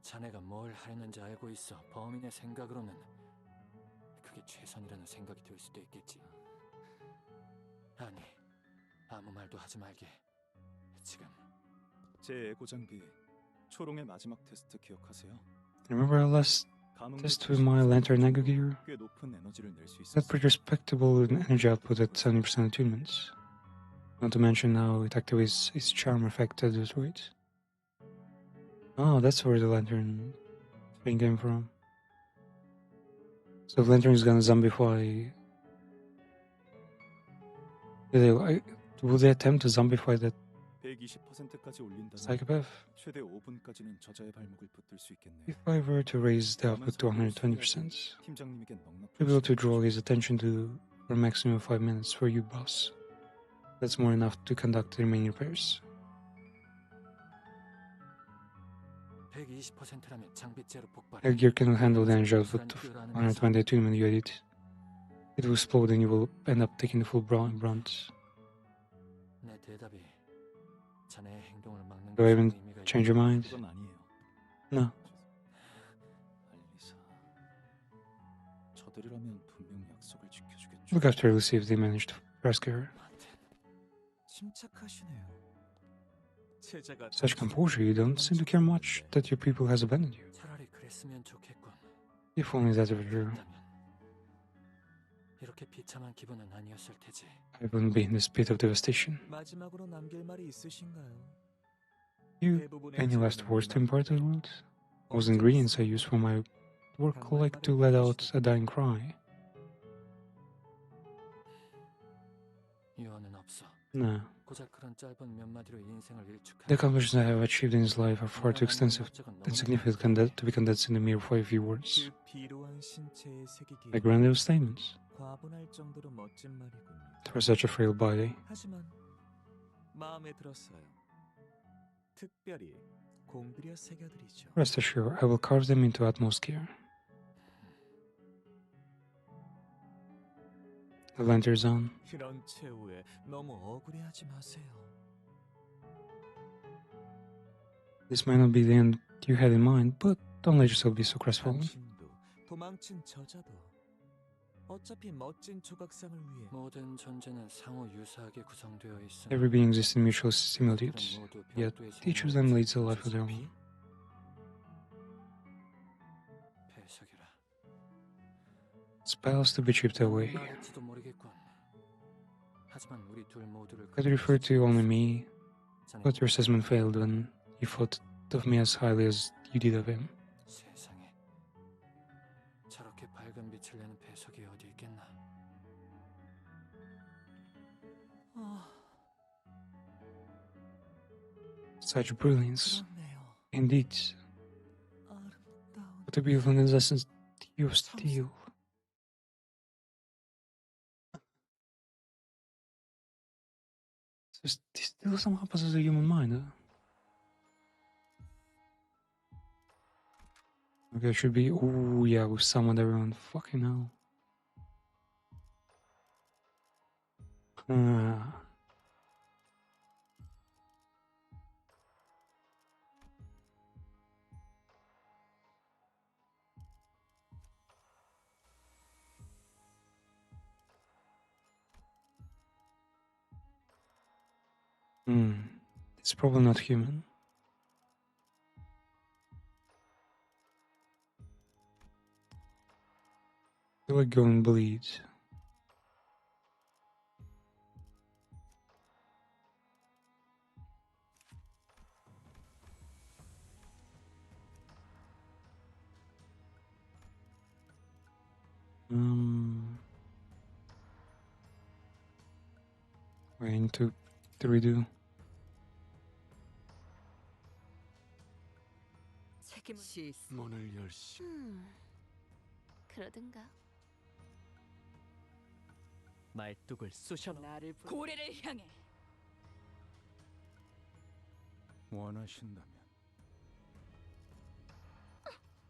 자네가 뭘 하려는지 알고 있어. 범인의 생각으로는 그게 최선이라는 생각이 들 수도 있겠지. 아니, 아무 말도 하지 말게. 지금 제 에고 장비 초롱의 마지막 테스트 기억하세요? Remember our last test with my lantern Ego gear? 꽤 높은 에너지를 낼 수 Had 있었어요. pretty respectable energy output at 70% attunements. Not to mention how it activates its charm effect added to it. Oh, that's where the lantern thing came from. So the lantern is gonna zombify. Will they attempt to zombify that 120%까지 올린다면 psychopath? 최대 5분까지는 저자의 발목을 붙들 수 있겠네요. If I were to raise the output to 120%, 팀장님에겐 넉넉 we'll be able to draw his attention to for a maximum of 5 minutes for you, boss. That's more enough to conduct the remaining repairs. 120%라면 장비째로 폭발. Your gear cannot handle the energy output of 120 attunement you edit. It will explode and you will end up taking the full brunt. 내 대답이 자네의 행동을 막는 Do I even 것에 의미가 change your mind? 그건 아니에요. No. 알리사, 저들이라면 분명 약속을 지켜주겠죠. Look after Lucy if they manage to rescue her. 침착하시네요. 제자가 Such composure, you don't seem to care much that your people has abandoned you. 차라리 그랬으면 좋겠군. If only that were true, 이렇게 비참한 기분은 아니었을 테지. I wouldn't be in this pit of devastation. 마지막으로 남길 말이 있으신가요? You, any last words to impart to the world? Those ingredients I use for my work like to let out a dying cry. 유언은 없어. No. 고작 그런 짧은 몇 마디로 인생을 The 일축하는 accomplishments I have achieved in this life are far too extensive and significant to be condensed in a mere few words. 그 비로한 신체에 새기기에 Like grandiose statements 과분할 정도로 멋진 말이군요. for such a frail body. 하지만 마음에 들었어요. 특별히 공들여 새겨드리죠. Rest assured, I will carve them into utmost care. The lanterns on. 그런 최후에 너무 억울해하지 마세요. This might not be the end you had in mind, but don't let yourself be so crestfallen. 당신도 도망친 저자도 어차피 멋진 조각상을 위해 모든 존재는 상호 유사하게 구성되어 있으나 Every being exists in mutual similitudes, yet each of them leads a life of their own. 배석이라. Spells to be chipped away. 말할지도 모르겠군. 하지만 우리 둘 모두를 Could refer to only me, but your assessment failed when you thought of me as highly as you did of him. 세상에 저렇게 밝은 빛을 내는 배석이 어디 있겠나? Such brilliance, indeed. But the beautiful incandescent of steel. This still somehow possesses a human mind, huh? Okay, it should be. Ooh, yeah, we've summoned everyone. Fucking hell. It's probably not human. Do I go and bleed? Waiting to redo. 문을 열시. 그러든가. 말뚝을 쑤셔 나를 고래를 향해 원하신다면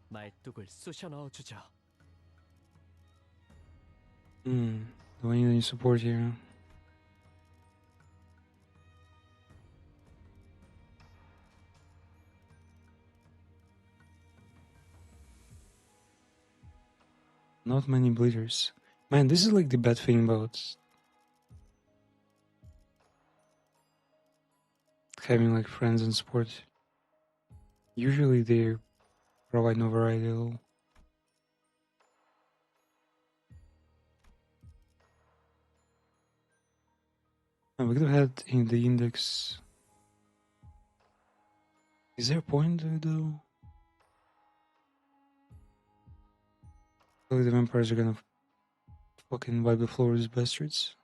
말뚝을 쑤셔 넣어주죠. Do I need any support here? Not many bleeders. Man, this is like the bad thing about having like friends in sport. Usually they provide no variety at all. And we could have had in the index. Is there a point though? The vampires are gonna fucking wipe the floor with these bastards.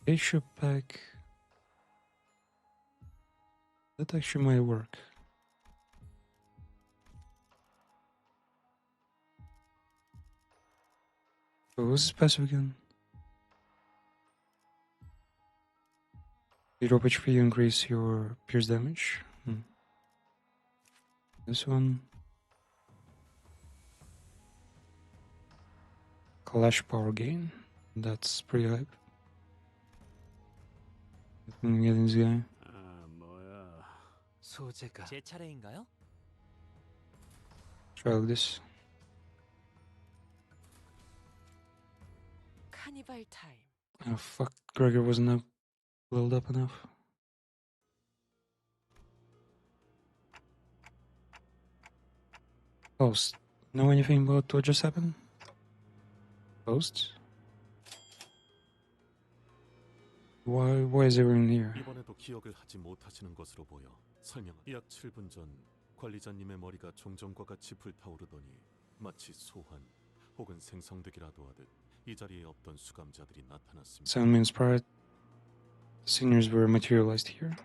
Bishop pack. That actually might work. What was this passive again? You drop HP, you increase your pierce damage. This one. Clash power gain. That's pretty hype. Let me get this guy. 소재가 제 차례인가요? Try like this. 카니발 타임. Oh fuck, Gregor wasn't up, leveled up enough. Post. Know anything about what just happened? Post? Why is everyone here? 이번에도 기억을 하지 못하시는 것으로 보여 설명. 약 7분 전 관리자님의 머리가 종전과 같이 불타오르더니 마치 소환 혹은 생성되기라도 하듯 이 자리에 없던 수감자들이 나타났습니다. Sound means prior seniors were materialized here.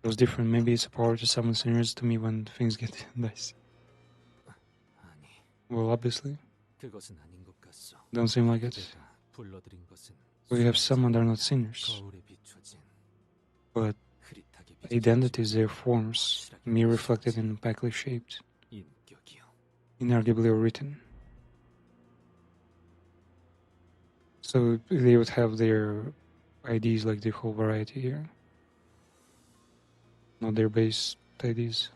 It was different. Maybe it's a power to summon seniors to me when things get dicey. Well, obviously. 그것은 아닌 것 같소. Don't seem like it. 그대가 불러들인 것은 We have some that are not seniors. 거울에 비춰진 But 흐릿하게 identities, their forms, mere reflected and opaquely shaped, 인격이요. inarguably are written. So they would have their IDs like the whole variety here. Not their base IDs.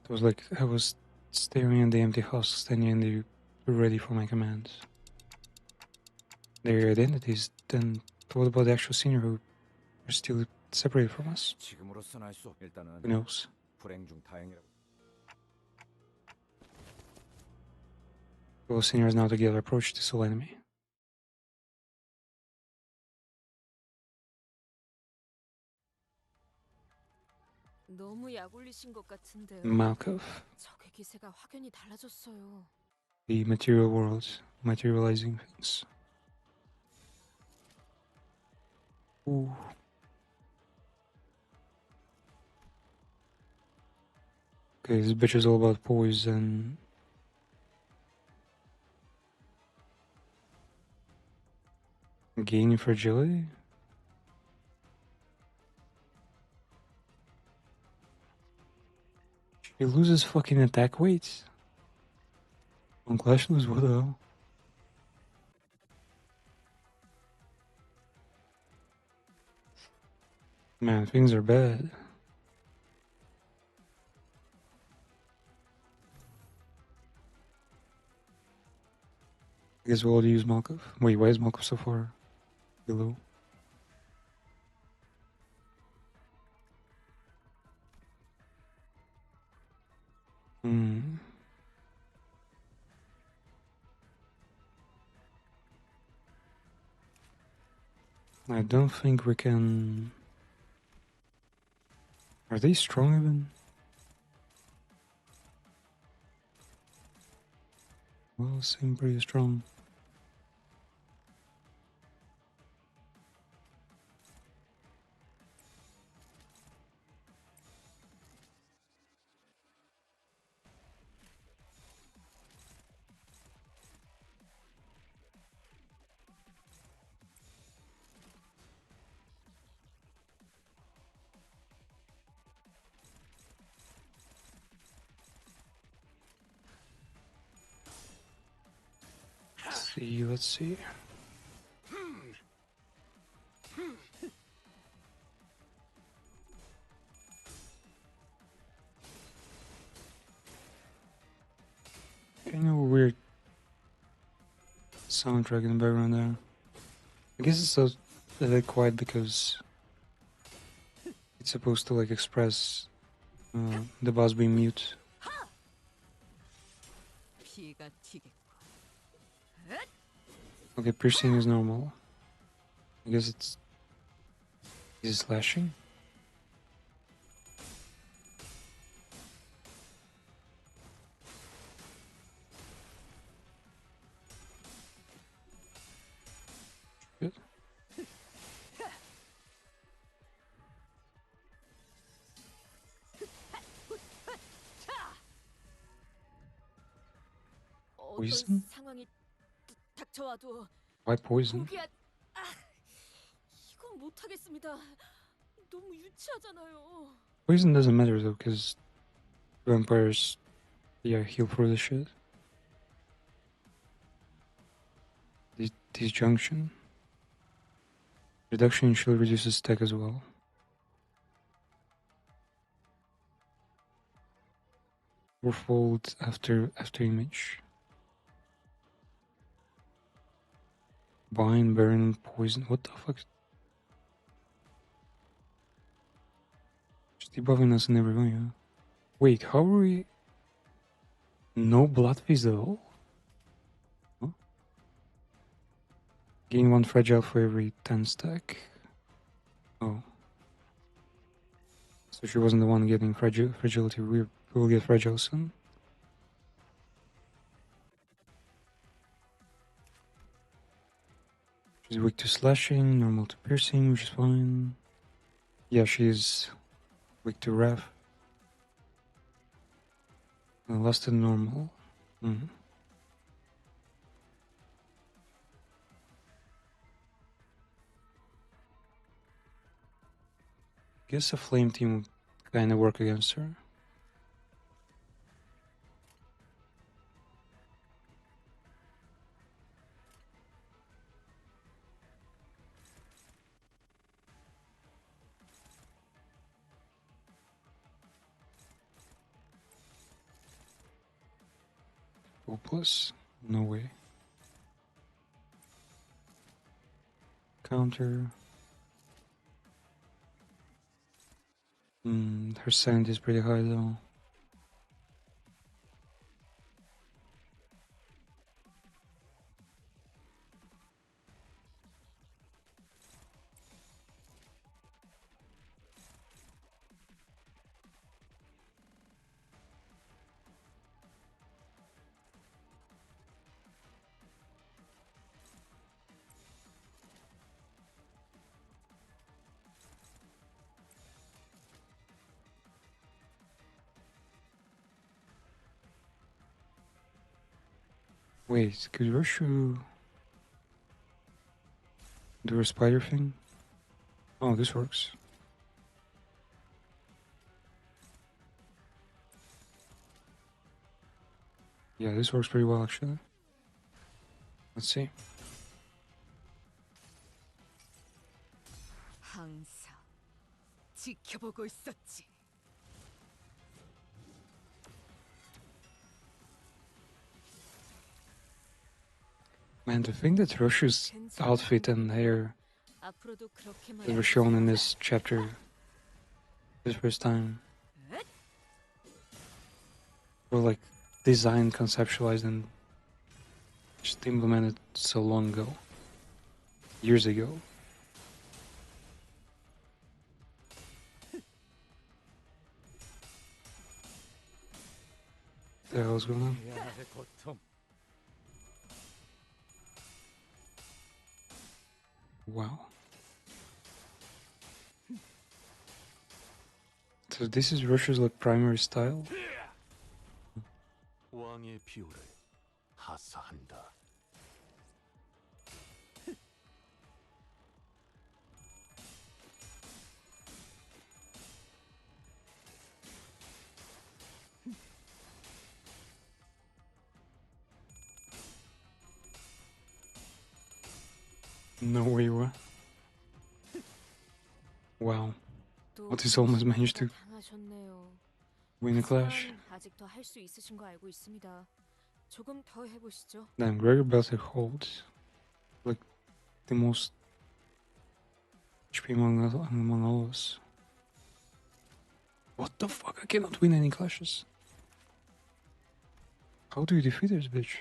It was like I was staring at the empty husks, standing there ready for my commands. Their identities, then what about the actual senior who are still separated from us? 지금으로선 알 수. 일단은 Who knows? 불행 중 다행이라고. Both seniors now together approach the soul enemy. 너무 약올리신 것 같은데요. Malkov. 적의 기세가 확연히 달라졌어요. The material world, materializing things. Ooh. Okay, this bitch is all about poison. Gaining fragility? She loses fucking attack weight? On Clash lose, what the hell? Man, things are bad. I guess we'll use Malkov. Wait, why is Malkov so far below? I don't think we can... Are they strong even? Well, seem pretty strong. Let's see. Kind of weird soundtrack in the background there. I guess it's so that quiet because it's supposed to like express the boss being mute. Okay, piercing is normal. I guess it's... Is it slashing? Good. Poison? 상황이 닥쳐와도 Why poison? 이건 못하겠습니다. 너무 유치하잖아요. Poison doesn't matter though, because vampires, yeah, heal through the shit. Disjunction. Reduction in shield reduces stack as well. Fourfold after image. Bind, burn, poison. What the fuck? Just debuffing us in everyone, yeah. Wait, how are we? No blood phase at all? Huh? Gain 1 fragile for every 10 stack. Oh. So she wasn't the one getting fragility. We will get fragile soon. She's weak to slashing, normal to piercing, which is fine. Yeah, she's weak to wrath. And less than normal. Guess a flame team would kind of work against her. Hopeless? No way. Counter. Her sanity is pretty high though. Wait, could Roshu do a spider thing? Oh, this works. Yeah, this works pretty well actually. Let's see. 항상 지켜보고 있었지. Man, to think that Roshu's outfit and hair that were shown in this chapter for the first time were like designed, conceptualized, and just implemented so long ago. Years ago. What the hell's going on? Wow. So this is Russia's like primary style? 왕의 비호를 하사한다. No way, what? Wow. Otis almost managed to win a clash. 아직도 할 수 있으신 거 알고 있습니다. 조금 더 해보시죠. Damn, Gregor Belter holds like the most HP among all of us. What the fuck? I cannot win any clashes. How do you defeat this bitch?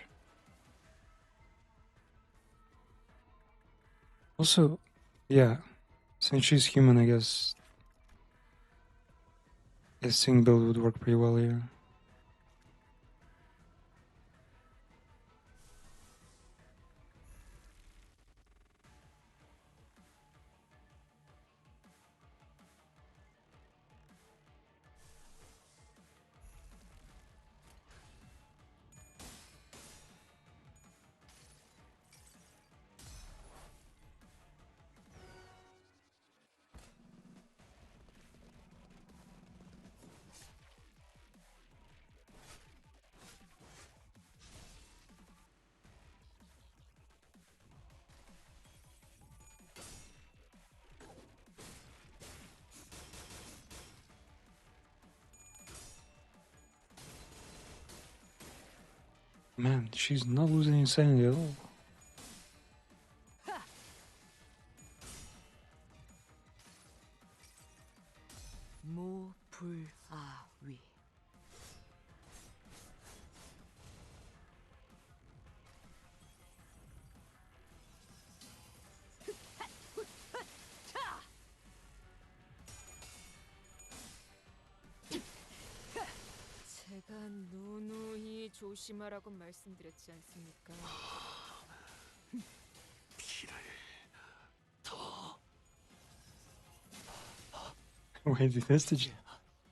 Also, yeah, since she's human, I guess a Sing build would work pretty well here. Man, she's not losing insanity at all. 모불아위. 조심하라고 말씀드렸지 않습니까? 피를 더. Wait, this the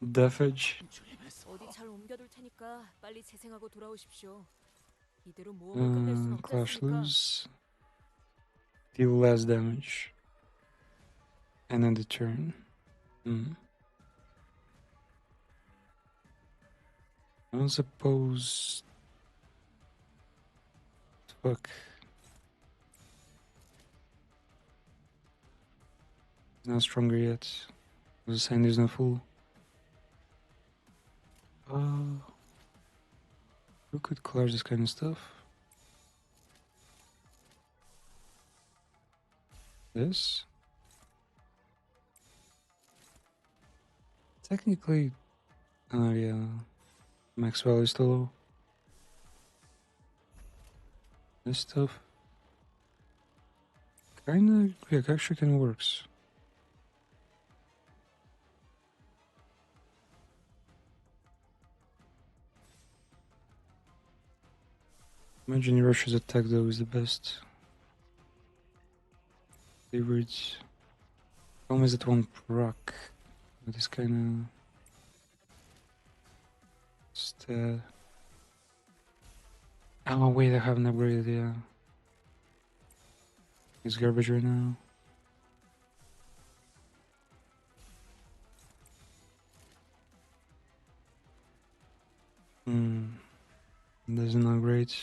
death edge? 어디 잘 옮겨둘 테니까 빨리 재생하고 돌아오십시오. 이대로 모험을 끝낼 순 없지 Clash 않습니까? lose. Deal less damage. And end the turn. I don't suppose. Fuck. Not stronger yet. The sand is not full. Who could collage this kind of stuff? This? Technically, yeah, max value is still low. This stuff kinda, yeah, actually kinda works. Imagine Russia's attack though is the best. Favorites. Problem is that one proc. But it's kinda just oh wait, I haven't upgraded, yeah. It's garbage right now. That's not great.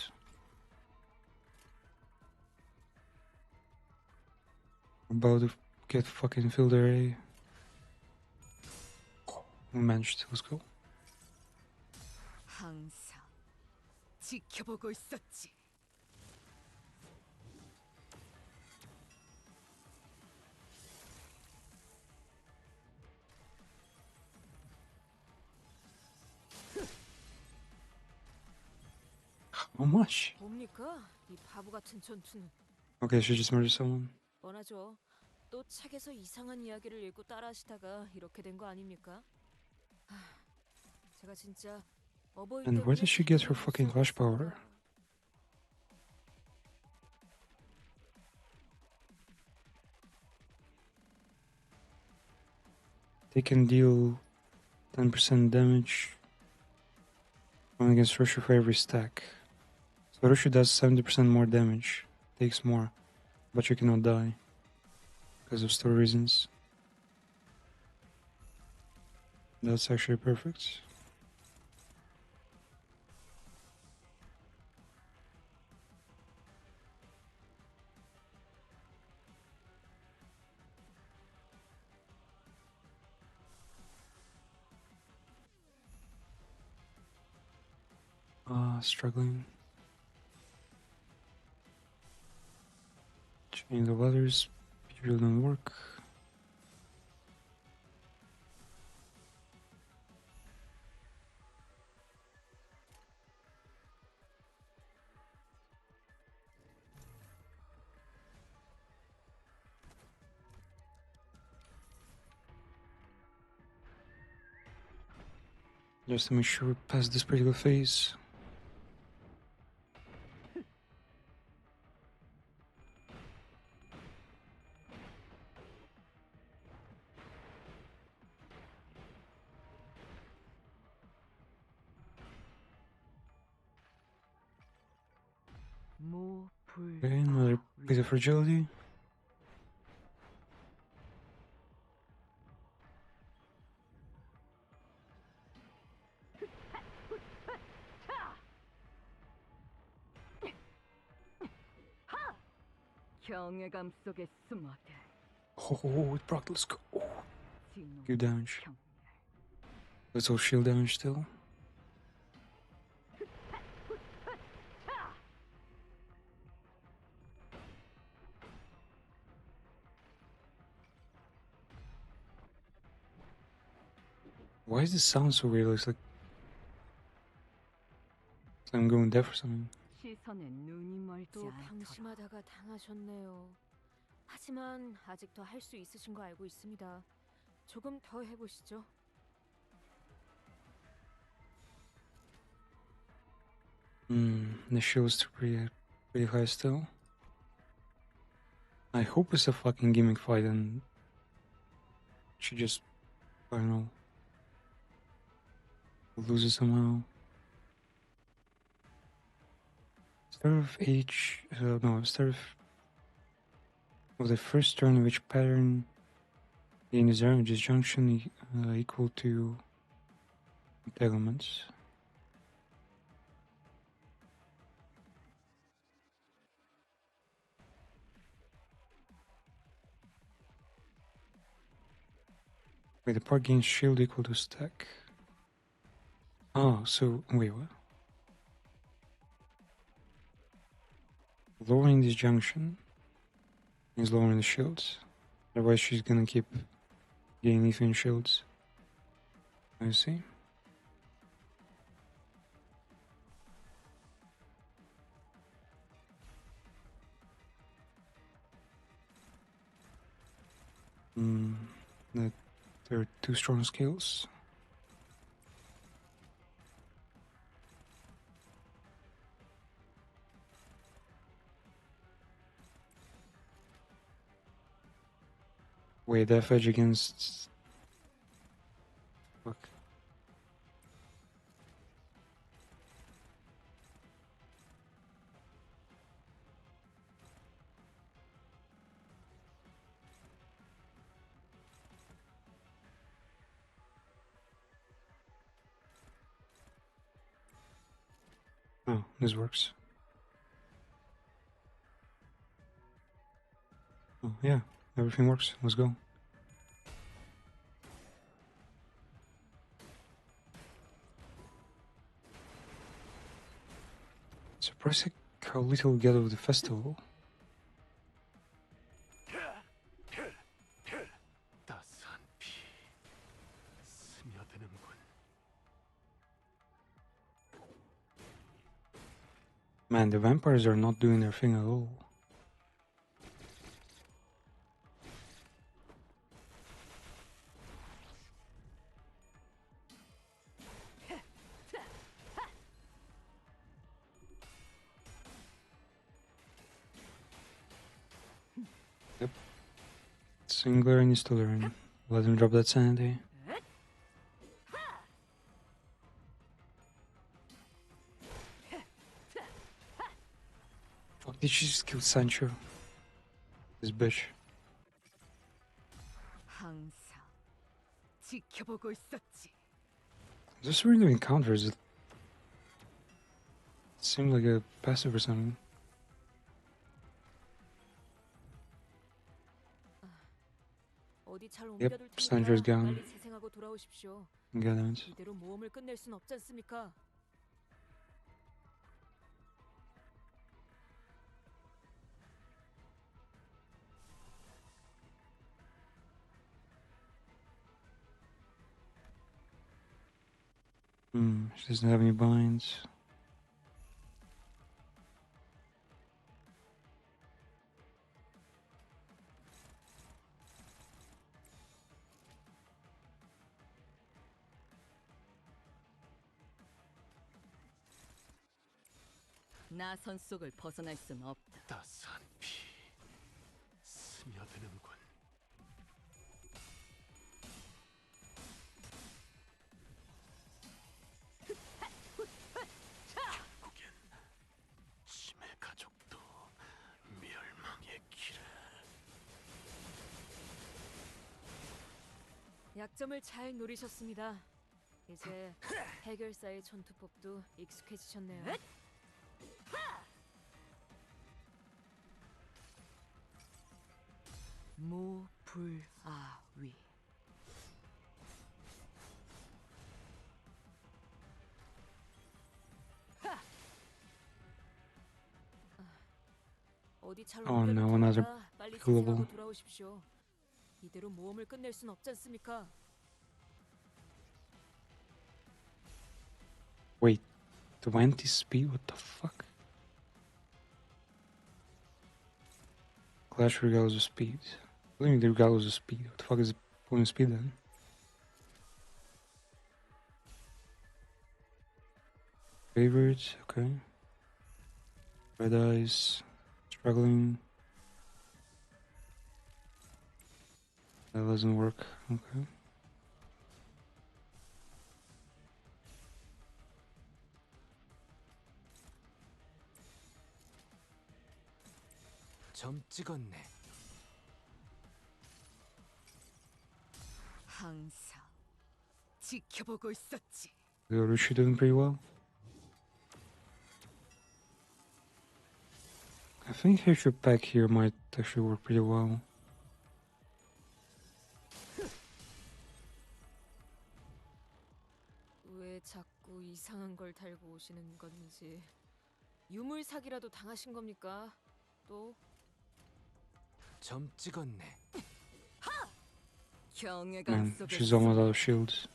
About to get fucking filter A. We managed. Let's go. 항상 지켜보고 있었지. How much? 뭡니까? 이 바보 같은 전투는. Okay, she just murdered someone. 뻔하죠. 또 책에서 이상한 이야기를 읽고 따라하시다가 이렇게 된 거 아닙니까? 제가 진짜 어버이 And where 때문에 did she get her fucking flash power? They can deal 10% damage when against Russia for every stack. So Russia does 70% more damage, takes more, but you cannot die because of story reasons. That's actually perfect. Struggling. Chain the letters usually don't work. Just to make sure we pass this particular phase. Okay, another bit of fragility. 경외감 속에 숨어대. Oh, it proc, let's go. Good damage. That's all shield damage still. Why does this sound so weird? It's like I'm going deaf or something. 시선에 눈이 멀지 또 않도록. 방심하다가 당하셨네요. 하지만 아직 더 할 수 있으신 거 알고 있습니다. 조금 더 해보시죠. The shield's pretty high still. I hope it's a fucking gimmick fight and she just, I don't know, loses somehow. Start of the first turn of each pattern in the zero disjunction equal to entanglements. Wait, the part gains shield equal to stack. Oh, so wait, what? Lowering this junction is lowering the shields. Otherwise, she's gonna keep getting infinite shields. I see. That there are two strong skills. Wait, Death Edge against... Fuck. Oh, this works. Oh, yeah, everything works. Let's go. Surprising how little we get of the festival. 따스한 피 스며드는군. Man, the vampires are not doing their thing at all. Yep. Singler needs to learn. Let him drop that sanity. Fuck, did she just kill Sancho? This bitch. 항상 지켜보고 있었지. Is this really doing counters? It seemed like a passive or something. 어디 잘 Yep, 옮겨둘 Sancho's 테니까 gone. 빨리 재생하고 돌아오십시오. Get it. 이대로 모험을 끝낼 순 없지 않습니까? She doesn't have any binds. 나선 속을 벗어날 순 없다. 따스한 피 스며드는군. 결국엔 심해 가족도 멸망의 길을. 약점을 잘 노리셨습니다. 이제 해결사의 전투법도 익숙해지셨네요. 모불아위. 어디 잘 Oh 옮겨둘 no, another 테니까 빨리 global. 재생하고 돌아오십시오. 이대로 모험을 끝낼 순 없지 않습니까? Wait, 20 speed? What the fuck? Clash regardless of speed. What do you mean regardless of speed? What the fuck is the point of speed then? Favorites, okay. Red eyes, struggling. That doesn't work. Okay. 점 찍었네. 항상 지켜보고 있었지. Yorushi doing pretty well. I think Hitcher back here might actually work pretty well. 왜 자꾸 이상한 걸 달고 오시는 건지. 유물 사기라도 당하신 겁니까? 또 점 찍었네. 경외감 Man, 속에 she's almost out of shields.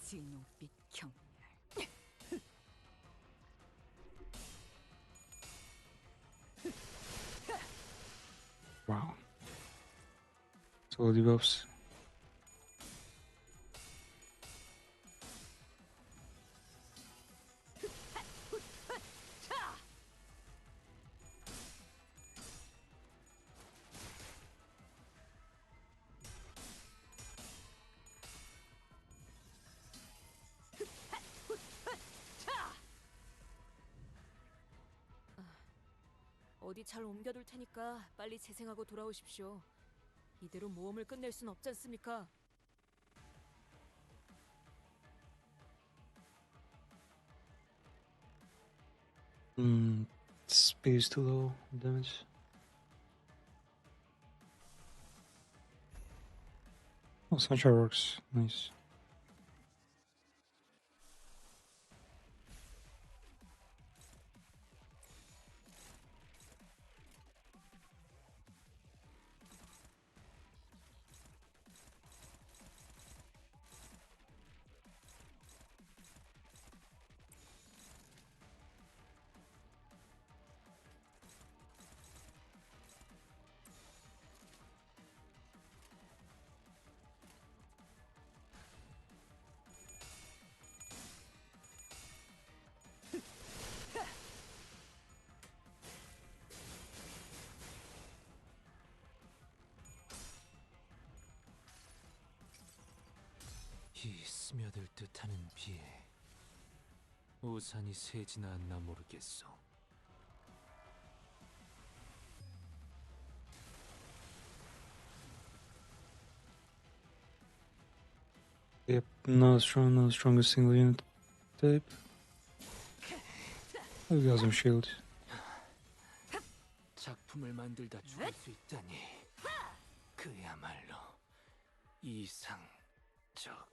진홍빛 경멸. Wow. So debuffs. 어디 잘 옮겨둘 테니까 빨리 재생하고 돌아오십시오. 이대로 모험을 끝낼 순 없지 않습니까? Speed is too low. Damage. Oh, Sunshine works. Nice. 이 스며들 듯하는 비에 우산이 새지나 않나 모르겠소. Yep, not strong, not the strongest single unit type. Oh, we got some shield. 작품을 만들다 죽을 수 있다니 그야말로 이상적.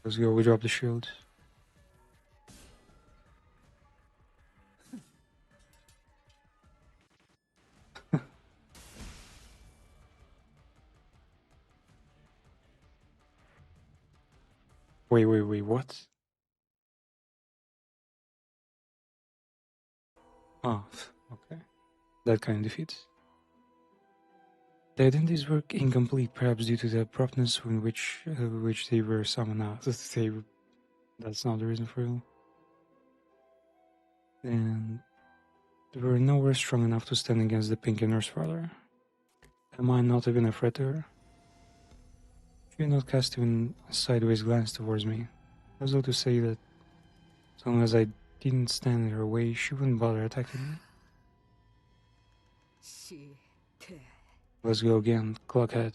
Let's go, we drop the shield. Wait, what? Oh, okay. That kind of defeats. The identities were incomplete, perhaps due to the abruptness in which they were summoned out. That's not the reason for it. And they were nowhere strong enough to stand against the Pink Nurse Father. Am I not even a threat to her? She did not cast even a sideways glance towards me, as though to say that as long as I didn't stand in her way, she wouldn't bother attacking me. Let's go again, Clockhead.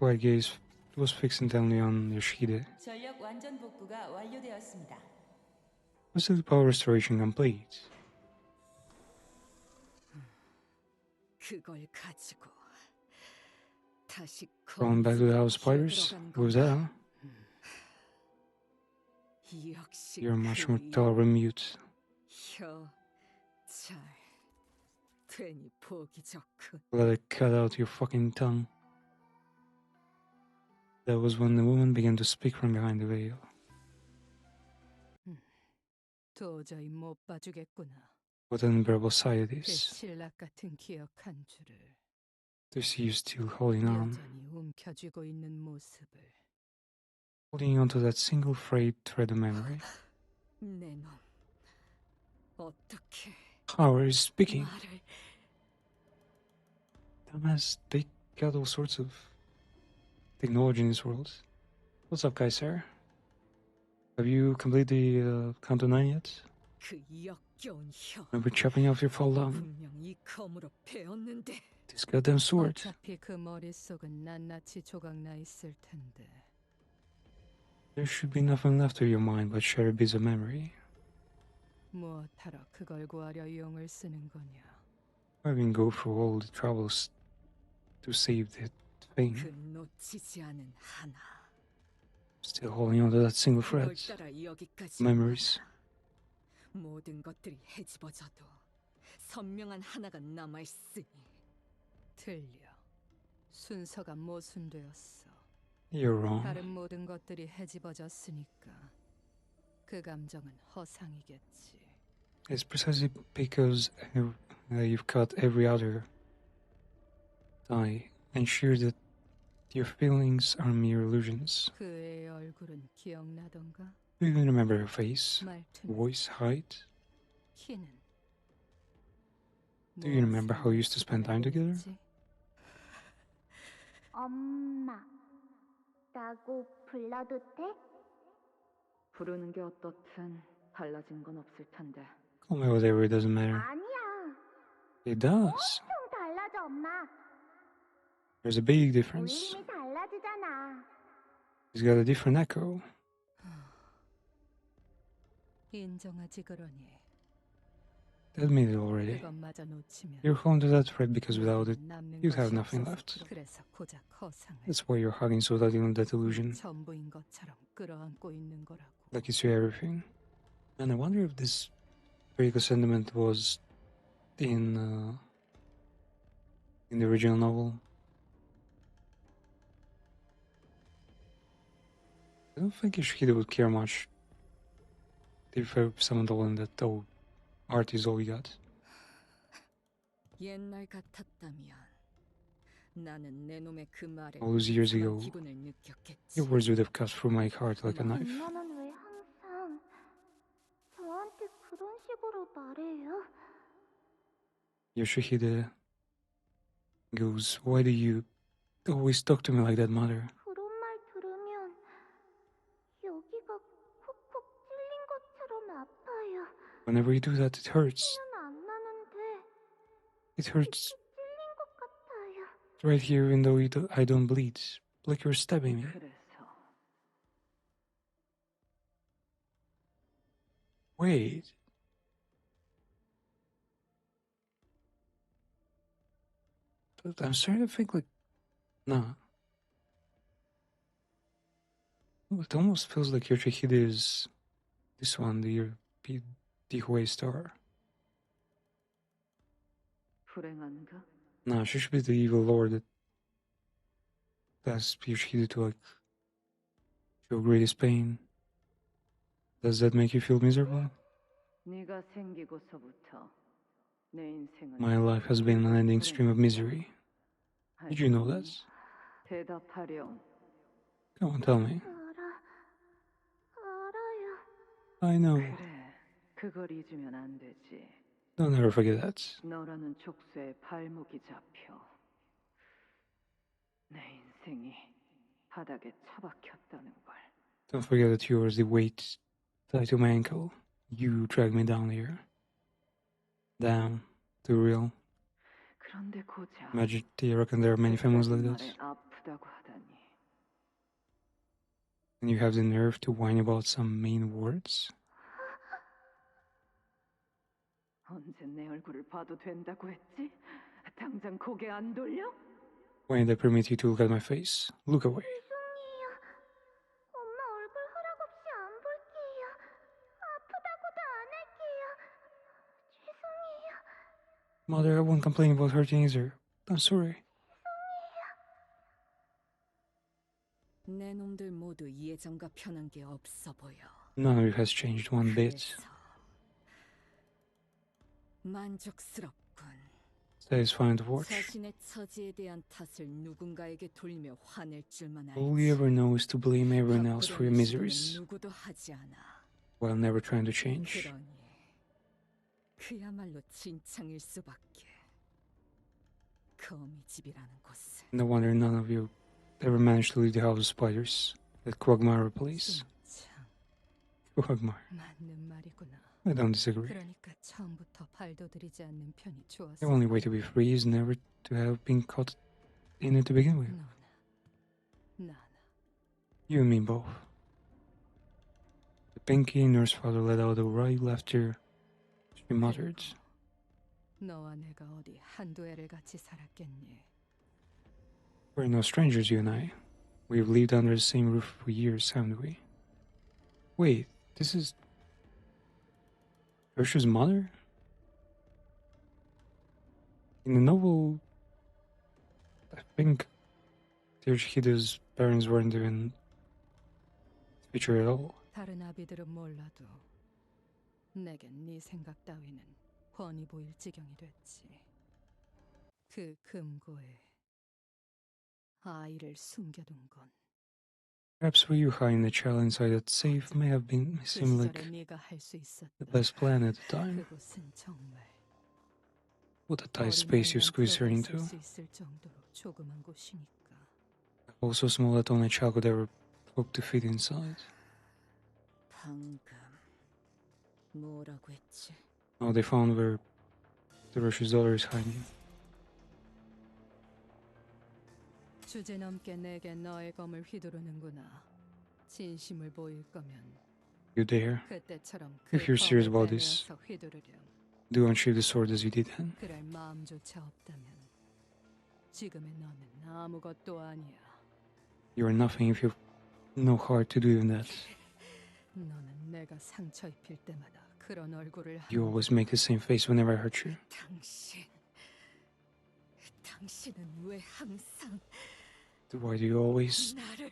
Quiet gaze was fixed intently on Yoshide. 전력 완전 복구가 완료되었습니다. Facility power restoration complete. 그걸 가지고 다시 Going back to the House of Spiders? What was that, huh? You're much more tolerable mute. 잘 괜히 보기 좋군. Let it cut out your fucking tongue. That was when the woman began to speak from behind the veil. 도저히 못 봐주겠구나. What an unbearable sight it 그 is. 신락 같은 기억 한 줄을 To see you still holding on. 여전히 움켜쥐고 있는 모습을. Holding on to that single frayed thread of memory. 내 놈 어떻게 How are you speaking? 말을 Dumbass, they got all sorts of technology in this world. What's up, Kaiser? Have you completed the Canto 9 yet? 그 역겨운 혀 Remember chopping off your fall down? 분명 이 검으로 베었는데 This goddamn sword. 어차피 그 머릿속은 낱낱이 조각나 있을 텐데. There should be nothing left of your mind but shattered bits of memory. 무엇하러 그걸 구하려 용을 쓰는 거냐? Why even go through all the troubles to save that thing? 그 놓치지 않은 하나 Still holding on to that single 그걸 thread. 따라 여기까지 Memories. 모든 것들이 헤집어져도 선명한 하나가 남아있으니 틀려. 순서가 모순되었어. You're wrong. 다른 모든 것들이 헤집어졌으니까 그 감정은 허상이겠지. It's precisely because you've cut every other tie, ensure that your feelings are mere illusions. 그의 얼굴은 기억나던가? Do you even remember her face, 말투는, voice, height? 키는. Do you remember how you used to spend time together? 엄마, 라고 불러도 돼? 부르는 게 어떻든 달라진 건 없을 텐데. Call me whatever, it doesn't matter. 아니야. It does. 엄청 달라져, 엄마. There's a big difference. 울림이 달라지잖아. It's got a different echo. 인정하지 그러니. Admit it already. 그것마저 놓치면 You're holding to that thread because without it, 남는 you'd have 것이 nothing 없어서 left. 그래서 고작 허상을 That's why you're hugging so tightly on that illusion, 전부인 것처럼 끌어안고 있는 거라고. like it's your everything. And I wonder if this critical sentiment was in the original novel. I don't think Yoshihide would care much if someone told him that, oh, art is all we got. 옛날 같았다면 나는 내 놈의 그 말에 All those years ago, 기분을 느꼈겠지. your words would have cut through my heart like a knife. 엄마는 왜 항상 저한테 그런 식으로 말해요? Yoshihide goes, why do you always talk to me like that, mother? 그런 말 들으면 여기가 콕콕 찔린 것처럼 아파요. Whenever you do that, it hurts. 티는 안 나는데 It hurts 찔린 것 같아요. right here, even though I don't bleed. Like you're stabbing me. Wait. But I'm starting to think like, nah. It almost feels like Yoshihide is this one, the pt.2 star. 불행한가? Nah, she should be the evil lord that asks Yoshihide to like show greatest pain. Does that make you feel miserable? 네가 생기고서부터 내 인생은 My life has been an ending stream of misery. Did you know that? 대답하렴. Come on, tell me. 알아요. I know. 그래, 그걸 잊으면 안 되지. Don't ever forget that. 너라는 족쇄에 발목이 잡혀 내 인생이 바닥에 처박혔다는 걸. Don't forget that yours the weight tied to my ankle. You dragged me down here. Down to real. 그런데 고작 Imagine, do you reckon there are many families like that? 말에 아프다고 하다니. And you have the nerve to whine about some mean words? 언제 내 얼굴을 봐도 된다고 했지? 당장 고개 안 돌려? When did I permit you to look at my face? Look away. 죄송해요. 엄마 얼굴 허락 없이 안 볼게요. 아프다고도 안 할게요. 죄송해요. Mother, I won't complain about hurting either. I'm sorry. 내 놈들 모두 예전과 변한 게 없어 보여. None of you has changed one bit. 만족스럽군. Satisfying to watch. 자신의 처지에 대한 탓을 누군가에게 돌리며 화낼 줄만 알지. All you ever know is to blame everyone else for your 앞으로는 miseries, 시도는 누구도 하지 않아. while never trying to change. 그러니 그야말로 진창일 수밖에. 거미집이라는 곳은 No wonder none of you ever managed to leave the house of spiders. That quagmire place. Quagmire. 맞는 말이구나. I don't disagree. 그러니까 처음부터 발도들이지 않는 편이 좋았어. The only way to be free is never to have been caught in it to begin with. 나나. You and me both. The Pinky nurse father let out a wry laughter. She muttered. 너와 내가 어디 한두 해를 같이 살았겠니? We're no strangers, you and I. We've lived under the same roof for years, haven't we? Wait, this is Ursula's mother? In the novel, I think Hide's parents weren't even featured at all. 다른 아비들은 몰라도 내겐 네 생각 따위는 훤히 보일 지경이 됐지. 그 금고에 아이를 숨겨둔 건 Perhaps for you hiding the child inside that safe may have been seemed like 네가 할 수 있었다. the best plan at the time. 그곳은 정말 What a tight space you squeeze her into. 수 있을 정도로 조그만 곳이니까. Also small that only a child could ever hope to fit inside. 방금 뭐라고 했지? Now they found where the Russia's daughter is hiding. 주제넘게 내게 너의 검을 휘두르는구나. 진심을 보일 거면 You dare? 그때처럼 If you're serious 검을 about this, 빼내어서 휘두르렴. do unsheathe the sword as you did then. 그럴 마음조차 없다면 지금의 너는 아무것도 아니야. You are nothing if you've no heart to do even that. 너는 내가 상처 입힐 때마다 그런 얼굴을 You always make the same face whenever I hurt you. 당신은 왜 항상 Why do you always 나를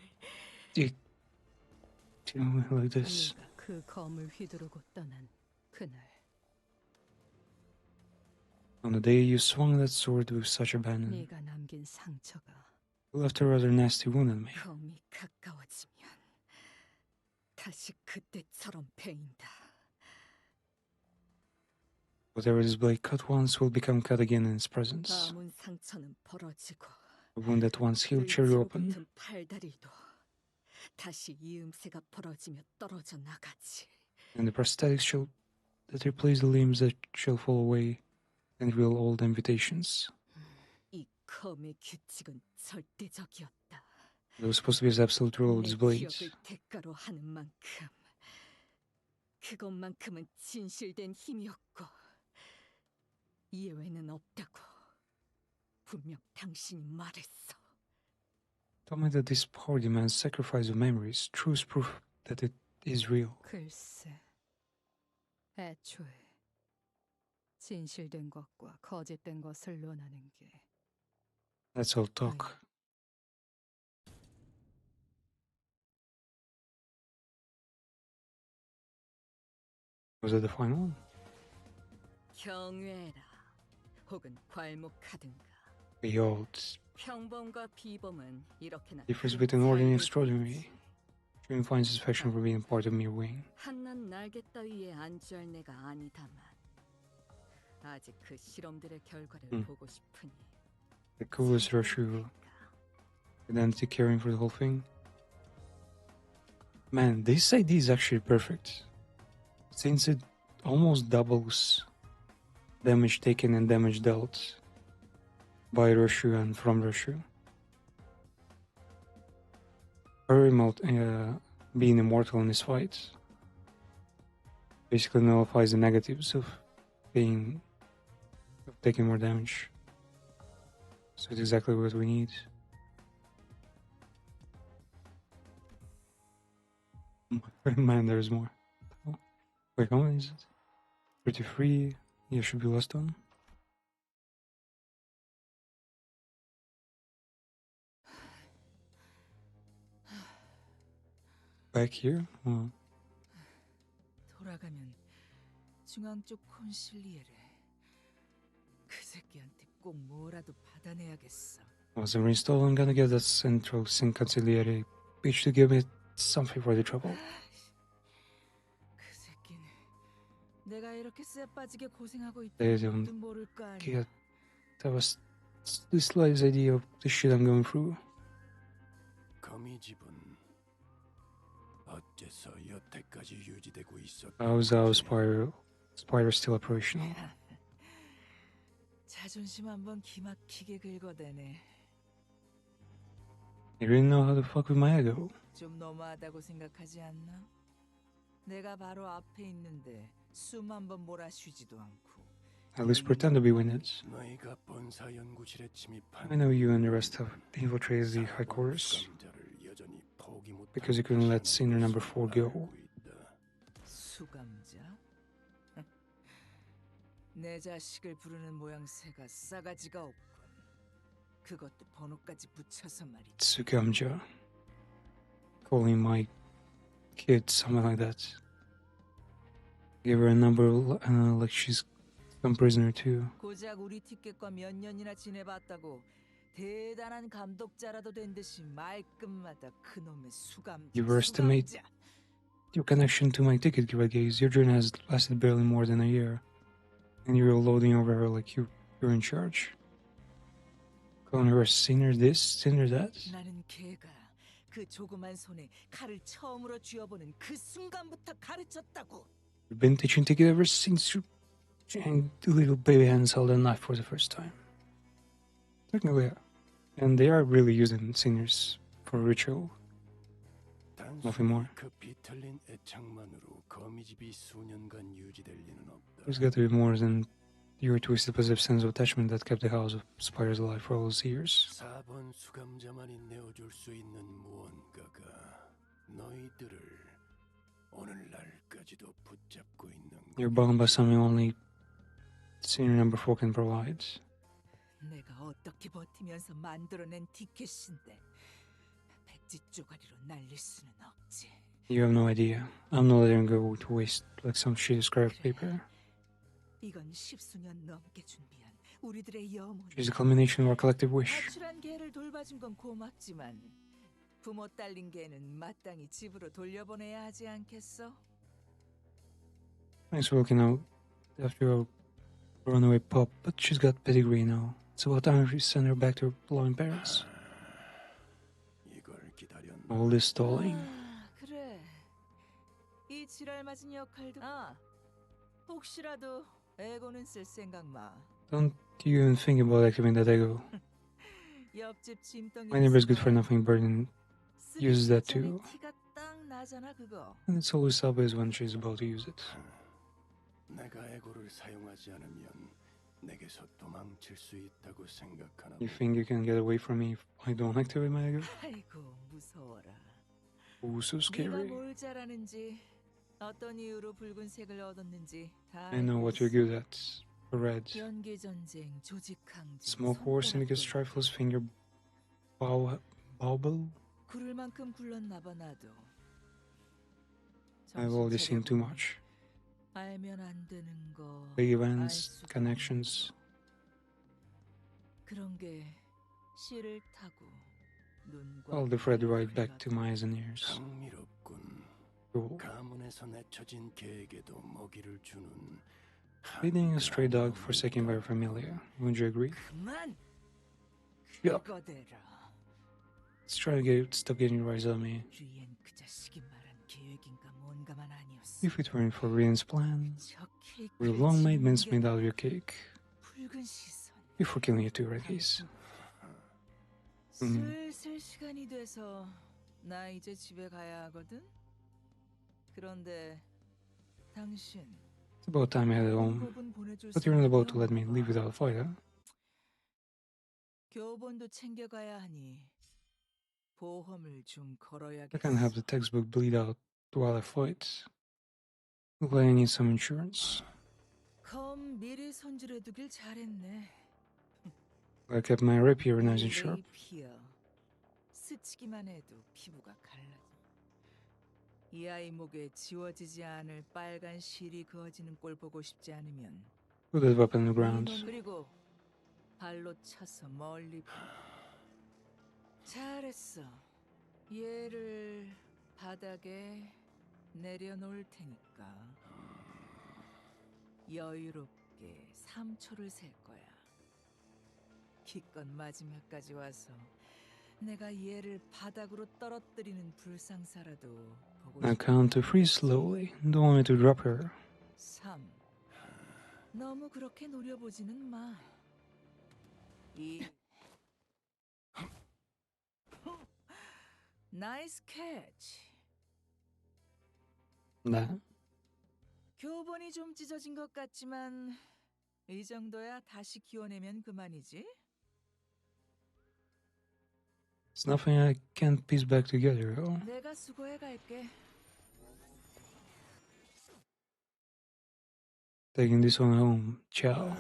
do me like this? 네가 그 검을 휘두르고 떠난 그날 On the day you swung that sword with such abandon, 네가 남긴 상처가 you left a rather nasty wound on me. 검이 가까워지면 다시 그때처럼 베인다. Whatever this blade cut once will become cut again in its presence. 아문 상처는 벌어지고 A wound that once healed cherry open, 붙은 팔다리도 다시 이음새가 벌어지며 떨어져 나가지. and the prosthetics shall that replace the limbs that shall fall away and reveal old amputations. 이 검의 규칙은 절대적이었다. It was supposed to be as absolute rule of this 내 blade. 기억을 대가로 하는 만큼 그것만큼은 진실된 힘이었고 예외는 없다고 분명 당신이 말했어. Tell me that this power demands sacrifice of memories, truest proof that it is real. 글쎄, 애초에 진실된 것과 거짓된 것을 논하는 게 That's all talk. Was that the final one? 경외라 혹은 괄목하든가. Behold, 평범과 비범은 이렇게나 difference between ordinary and extraordinary. Dream finds satisfaction for being part of mere wing. 한낱 날개 따위에 안주할 내가 아니다만 아직 그 실험들의 결과를 보고 싶으니. The coolest Rushu identity caring for the whole thing. Man, this idea is actually perfect. Since it almost doubles damage taken and damage dealt by Rushu and from Rushu. Her being immortal in this fight basically nullifies the negatives of taking more damage. So it's exactly what we need. Man, there's more. Wait, how many is it? 33. Yeah, should be last one. Back here? Oh. 돌아가면 중앙 쪽 콘실리에를 그 새끼한테 꼭 뭐라도 받아내야겠어. Once I'm reinstalled, I'm gonna get that central Conciliere page to give me something for the trouble. 그 새끼는 내가 이렇게 쎄 빠지게 고생하고 They 있다는 don't 것도 모를 거 아니야. get that was the slightest idea of the shit I'm going through. 거미집은 어째서 여태까지 유지되고 있었던 How's our spider still operational? 자존심 한번 기막히게 긁어대네. You really know how to fuck with my ego. 좀 너무하다고 생각하지 않나? 내가 바로 앞에 있는데 숨 한번 몰아쉬지도 않고. At least pretend to be windeds. 너희가 본사 연구실에 침입한 I know you and the rest have infiltrated the high quarters 여전히 포기 못 because you couldn't let senior number 4 go. 수감자? 내 자식을 부르는 모양새가 싸가지가 없군. 그것도 번호까지 붙여서 말이지. Tsukamja. Calling my kid something like that. Give her a number like she's some prisoner too. 고작 우리 티켓과 몇 년이나 지내봤다고 대단한 감독자라도 된 듯이 말끝마다 그놈의 수감자. You overestimate your connection to my ticket, Gaze. Your journey has lasted barely more than a year. And you're loading over her like you're in charge. Calling her a sinner this, sinner that. 나는 걔가 그 조그만 손에 칼을 처음으로 쥐어보는 그 순간부터 가르쳤다고. You've been teaching ticket ever since you and the little baby hands held a knife for the first time. Technically, yeah. And they are really using seniors for ritual. Nothing more. 그 비틀린 애착만으로 거미집이 수년간 유지될 리는 없다. There's got to be more than your twisted possessive sense of attachment that kept the house of spiders alive for all those years. 4번 수감자만이 내어줄 수 있는 무언가가 너희들을 오늘날까지도 붙잡고 있는. You're bound by something only senior number 4 can provide. 내가 어떻게 버티면서 만들어낸 티켓인데 백지 쪼가리로 날릴 수는 없지. You have no idea. I'm not letting go to waste like some shitty scrap paper. 이건 십수년 넘게 준비한 우리들의 염원. She's a culmination of our collective wish. 가출한 개를 돌봐준 건 고맙지만 부모 딸린 개는 마땅히 집으로 돌려보내야 하지 않겠어? Thanks for looking out after a runaway pup, but she's got pedigree now. It's about time we send her back to her loving parents. All this stalling. 그래. 이 지랄 맞은 역할도. 혹시라도 에고는 쓸 생각 마. Don't you even think about activating that ego. 옆집 짐덩이. My neighbor's good for nothing burden uses that too. 티가 딱 나잖아 그거. And it's always obvious when she's about to use it. 내가 에고를 사용하지 않으면 내게서 도망칠 수 있다고 생각하나? You think you can get away from me if I don't activate my ego? 아이고 무서워라. Oh, so 네가 scary. 뭘 잘하는지, 어떤 이유로 붉은색을 얻었는지 다. I know what you're good at. Red. 연기 전쟁, 조직 강제. Smoke horse syndicate strifles finger bauble. 구를 만큼 굴렀나 봐 나도. I've already seen too much. 알면 안 되는 거. Big events, connections. 그런 게 씨를 타고 눈과. I'll defray right back to my eyes and ears. 흥미롭군. Cool. 가문에서 내쳐진 개에게도 먹이를 주는. Feeding a stray dog forsaken by her familia. Wouldn't you agree? 그만. Yeah. 그거대로. Let's try to stop getting rise on me. 리엔 그 자식이 말한 계획인가 뭔가만 아니었어. If it weren't for Rian's plan, 저 케이크를 we would long made 짓는 mincemeat 게 out of your cake. 붉은 시선. Before killing you too, right, Case? 슬슬 시간이 돼서 나 이제 집에 가야 하거든. 그런데 당신. It's about time I headed home. But you're not about to let me leave without a fight, huh? 교본도 챙겨가야 하니 보험을 좀 I 걸어야겠어. can't have the textbook bleed out while I fight. Look like I need some insurance. 검 미리 손질해두길 잘했네. I kept my rapier nice and sharp. 레이피어. 스치기만 해도 피부가 갈라져. 이 아이 목에 지워지지 않을 빨간 실이 그어지는 꼴 보고 싶지 않으면. Put that weapon on the ground. 그리고 발로 차서 멀리. 잘했어. 얘를 바닥에 내려놓을 테니까. 여유롭게 3초를 셀 거야. 기껏 마지막까지 와서 내가 얘를 바닥으로 떨어뜨리는 불상사라도 보고 Now count to 3 slowly. Don't want me to drop her. 3. 너무 그렇게 노려보지는 마. 2. 나이스 캐치. That. 교본이 좀 찢어진 것 같지만 이 정도야 다시 기워내면 그만이지. It's nothing I can't piece back together. Oh. 내가 수고해 갈게. Taking this one home. Ciao.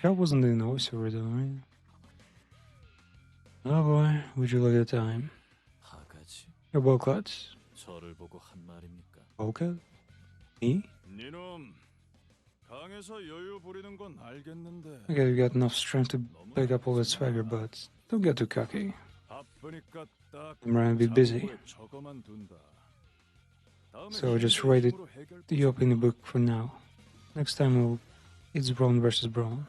Ciao wasn't in the voiceover though, right? Oh boy, would you look at the time? 바가지. Your bowcuts. 저를 보고 한 말입니까? Bowcut? Me? 니놈 강에서 여유 부리는 건 알겠는데 I guess you got enough strength to pick up all that swagger, but don't get too cocky. 바쁘니까 딱 I'm running a bit busy. 자료에 적어만 둔다. So just write it up in the book for now. Next time it's Braun versus Braun.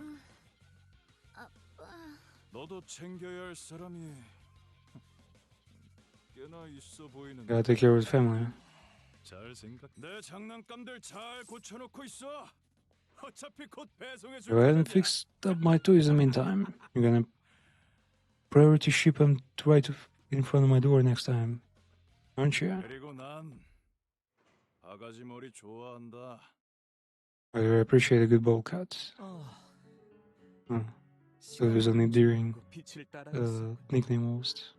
너도 챙겨야 할 사람이 꽤나 있어 보이는데. Gotta take care of the family. 잘 생각. 내 장난감들 잘 고쳐놓고 있어. 어차피 곧 배송해 줄 Go ahead and fix up my toys in the meantime. You're gonna priority ship them right in front of my door next time, aren't you? 그리고 난 바가지 머리 좋아한다. I appreciate a good bowl cut. So there's an endearing nickname almost.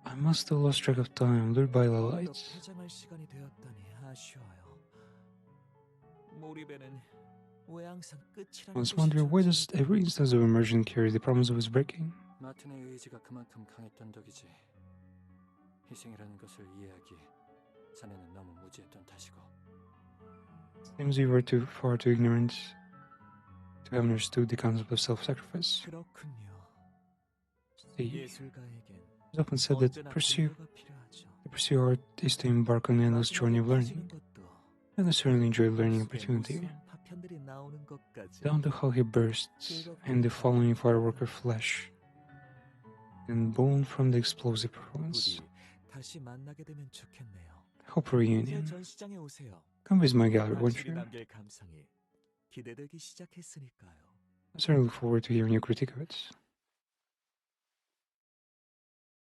I must have lost track of time, lured by the lights. 퇴장할 시간이 되었다니 아쉬워요. 몰입에는 왜 항상 끝이라는 I was wondering why does every instance of immersion carry the promise of its breaking? 마틴의 의지가 그만큼 강했던 덕이지. 희생이라는 것을 이해하기 자네는 너무 무지했던 탓이고. Seems you were far too ignorant to have understood the concept of self-sacrifice. 그렇군요. See, 예술가에겐 it's often said that to pursue art is to embark on an endless journey of learning. And I certainly enjoyed learning opportunity. 파편들이 나오는 것까지 Down to how he bursts in the following firework of flesh and bone from the explosive performance. 다시 만나게 되면 좋겠네요. Hope for reunion. 제 전시장에 오세요. Come visit my gallery, won't 당신이 you? 남길 감상이 기대되기 시작했으니까요. I certainly look forward to hearing your critique of it.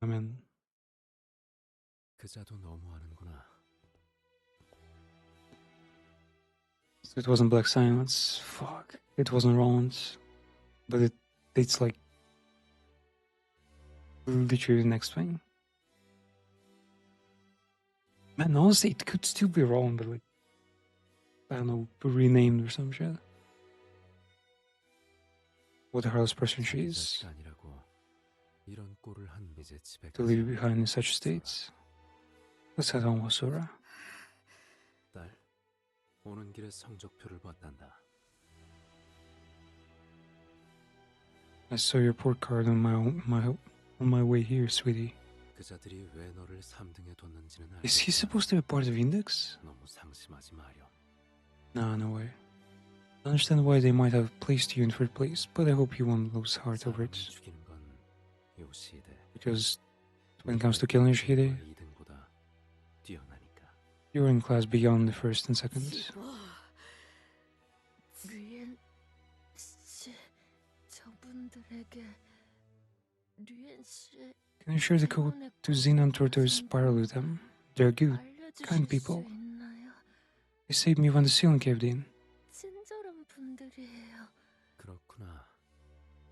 Amen. 그자도 너무하는구나. So it wasn't Black Silence. Fuck. It wasn't Rollins. But it's like literally the next thing. Man, honestly, it could still be Rollins, but like, I don't know, renamed or some shit. What the hell's person she is 이런 꼴을 한 이제 집에 to leave behind in such states. Let's head home, Wasura. 딸, 오는 길에 성적표를 봤단다. I saw your port card on my way here, sweetie. 그자들이 왜 너를 3등에 뒀는지는 알고. Is he supposed to be part of Index? 너무 상심하지 마렴. Nah, no way. I understand why they might have placed you in third place, but I hope you won't lose heart over it. Because when it comes to killing Yoshihide, you're in class beyond the first and second. 류엔 씨, 저분들에게 류엔 씨 Can you share the code to Xenon Tortoise Spiral with them? They're good, kind people. They saved me when the ceiling caved in. 친절한 분들이에요. 그렇구나.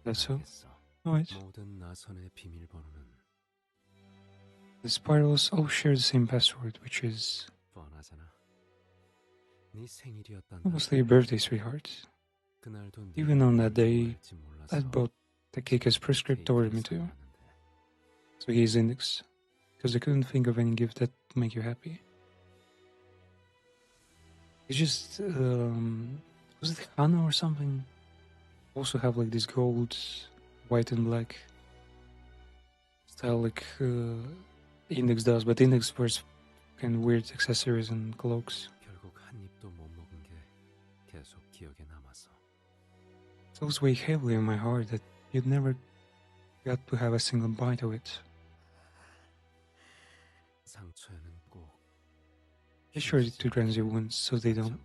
That's so? Alright. 모든 나선의 비밀번호는 The spirals all share the same password, which is... 뻔하잖아. 네 생일이었단 Almost your birthday, sweetheart. 그날도 Even on that day, I bought the cake as prescript ordered me to. So he's Index, because I couldn't think of any gift that would make you happy. It's just, was it Hana or something? Also have like this gold, white and black style like Index does, but Index wears kind of weird accessories and cloaks. 결국 한 입도 못 기억에 남아서. Those weigh heavily on my heart that you'd never got to have a single bite of it. 상처에는 꼭 Be sure to drench your wounds so they don't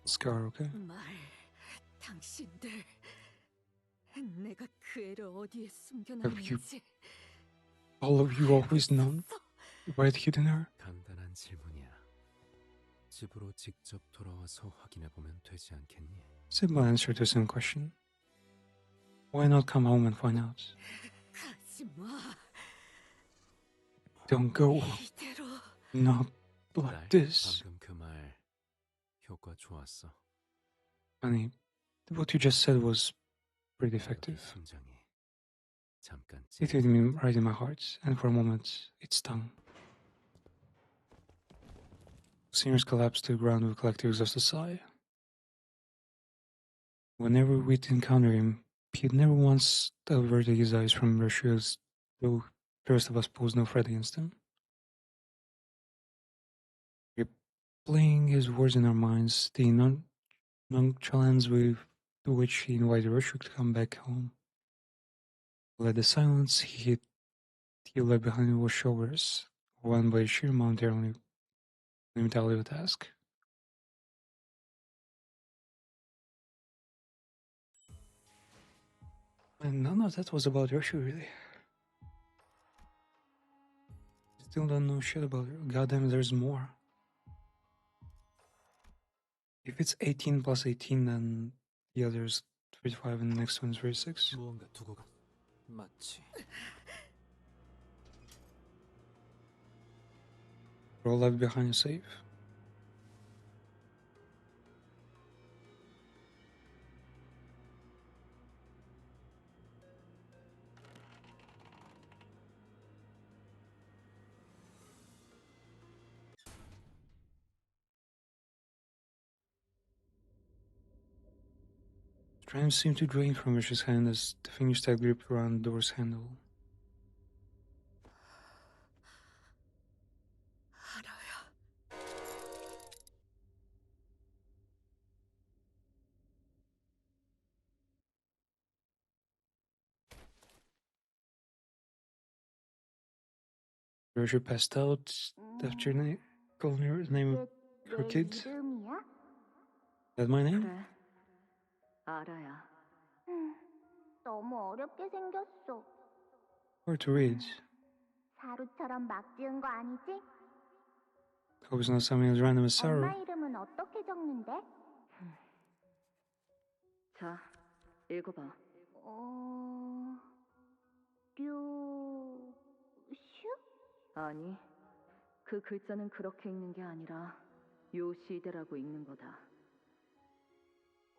scar, okay? 말, 당신들, 내가 그 애를 어디에 숨겨놨는지 All of you always known where I'd hidden her? 간단한 질문이야. 집으로 직접 돌아와서 확인해 보면 되지 않겠니? Simple answer to some question. Why not come home and find out? 가지마. Don't go. 이대로. Not like this. 방금 그 말 효과 좋았어. Honey, what you just said was pretty effective. 심장이 잠깐 It hit me right in my heart, and for a moment, it stung. Seniors collapsed to the ground with a collective exhausted sigh. Whenever we'd encounter him, he'd never once averted his eyes from Russia's, though the rest of us posed no threat against him. Replaying his words in our minds, the nonchalance with which he invited Russia to come back home. Let the silence he left behind him was shoulders, won by sheer mentality of the task. And none of that was about Russia, really. Still don't know shit about her. Goddamn, there's more. If it's 18 plus 18, then the other's 35 and the next one's 36. 무언가 두고 가. 마치 We're all left behind a safe. Strength seemed to drain from Rish's hand as the fingers tight gripped around the door's handle. Russia passed out after calling her name of her kid. 이름이야? That my name? 그래, 알아야. 너무 어렵게 생겼어. Hard to read. 사루처럼 막 지은 거 아니지? Hope it's not something as random as 엄마 sorrow. 이름은 어떻게 적는데? 자, 읽어봐. 슈? 아니, 그 글자는 그렇게 읽는 게 아니라 요시대라고 읽는 거다.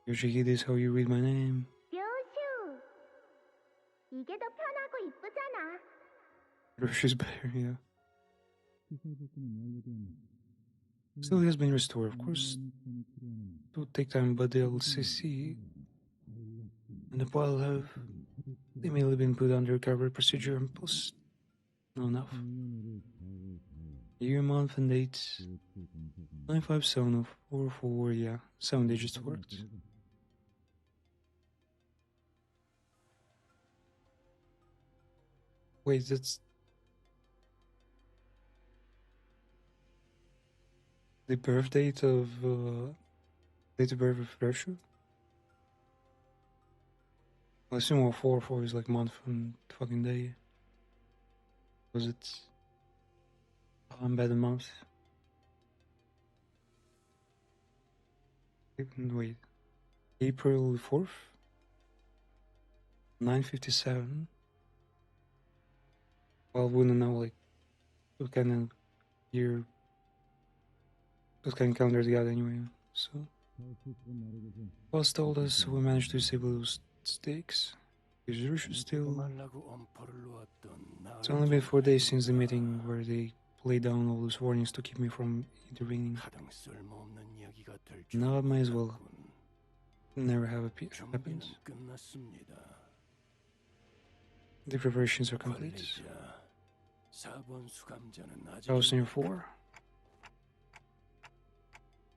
Yoshihide is how you read my name. 슈. 이게 더 편하고 이쁘잖아. Rushia's better, yeah. Still has been restored, of course. It would take time, but the LCC and the pile have immediately been put under recovery procedure and plus not enough. Year, month, and date 95704, yeah, 7 digits worked. Wait, that's the birth date of date of birth of Russia? I assume 4 is like month and fucking day. Was it? Oh, I'm bad at month. Wait, April 4th, 9:57. Well, we wouldn't know like what kind of year, what kind of calendar they got anyway. So, Boss told us we managed to disable those stakes. Is Russia still? It's only been 4 days since the meeting where they laid down all those warnings to keep me from intervening. Now I might as well never have happened. The preparations are complete. House near 4.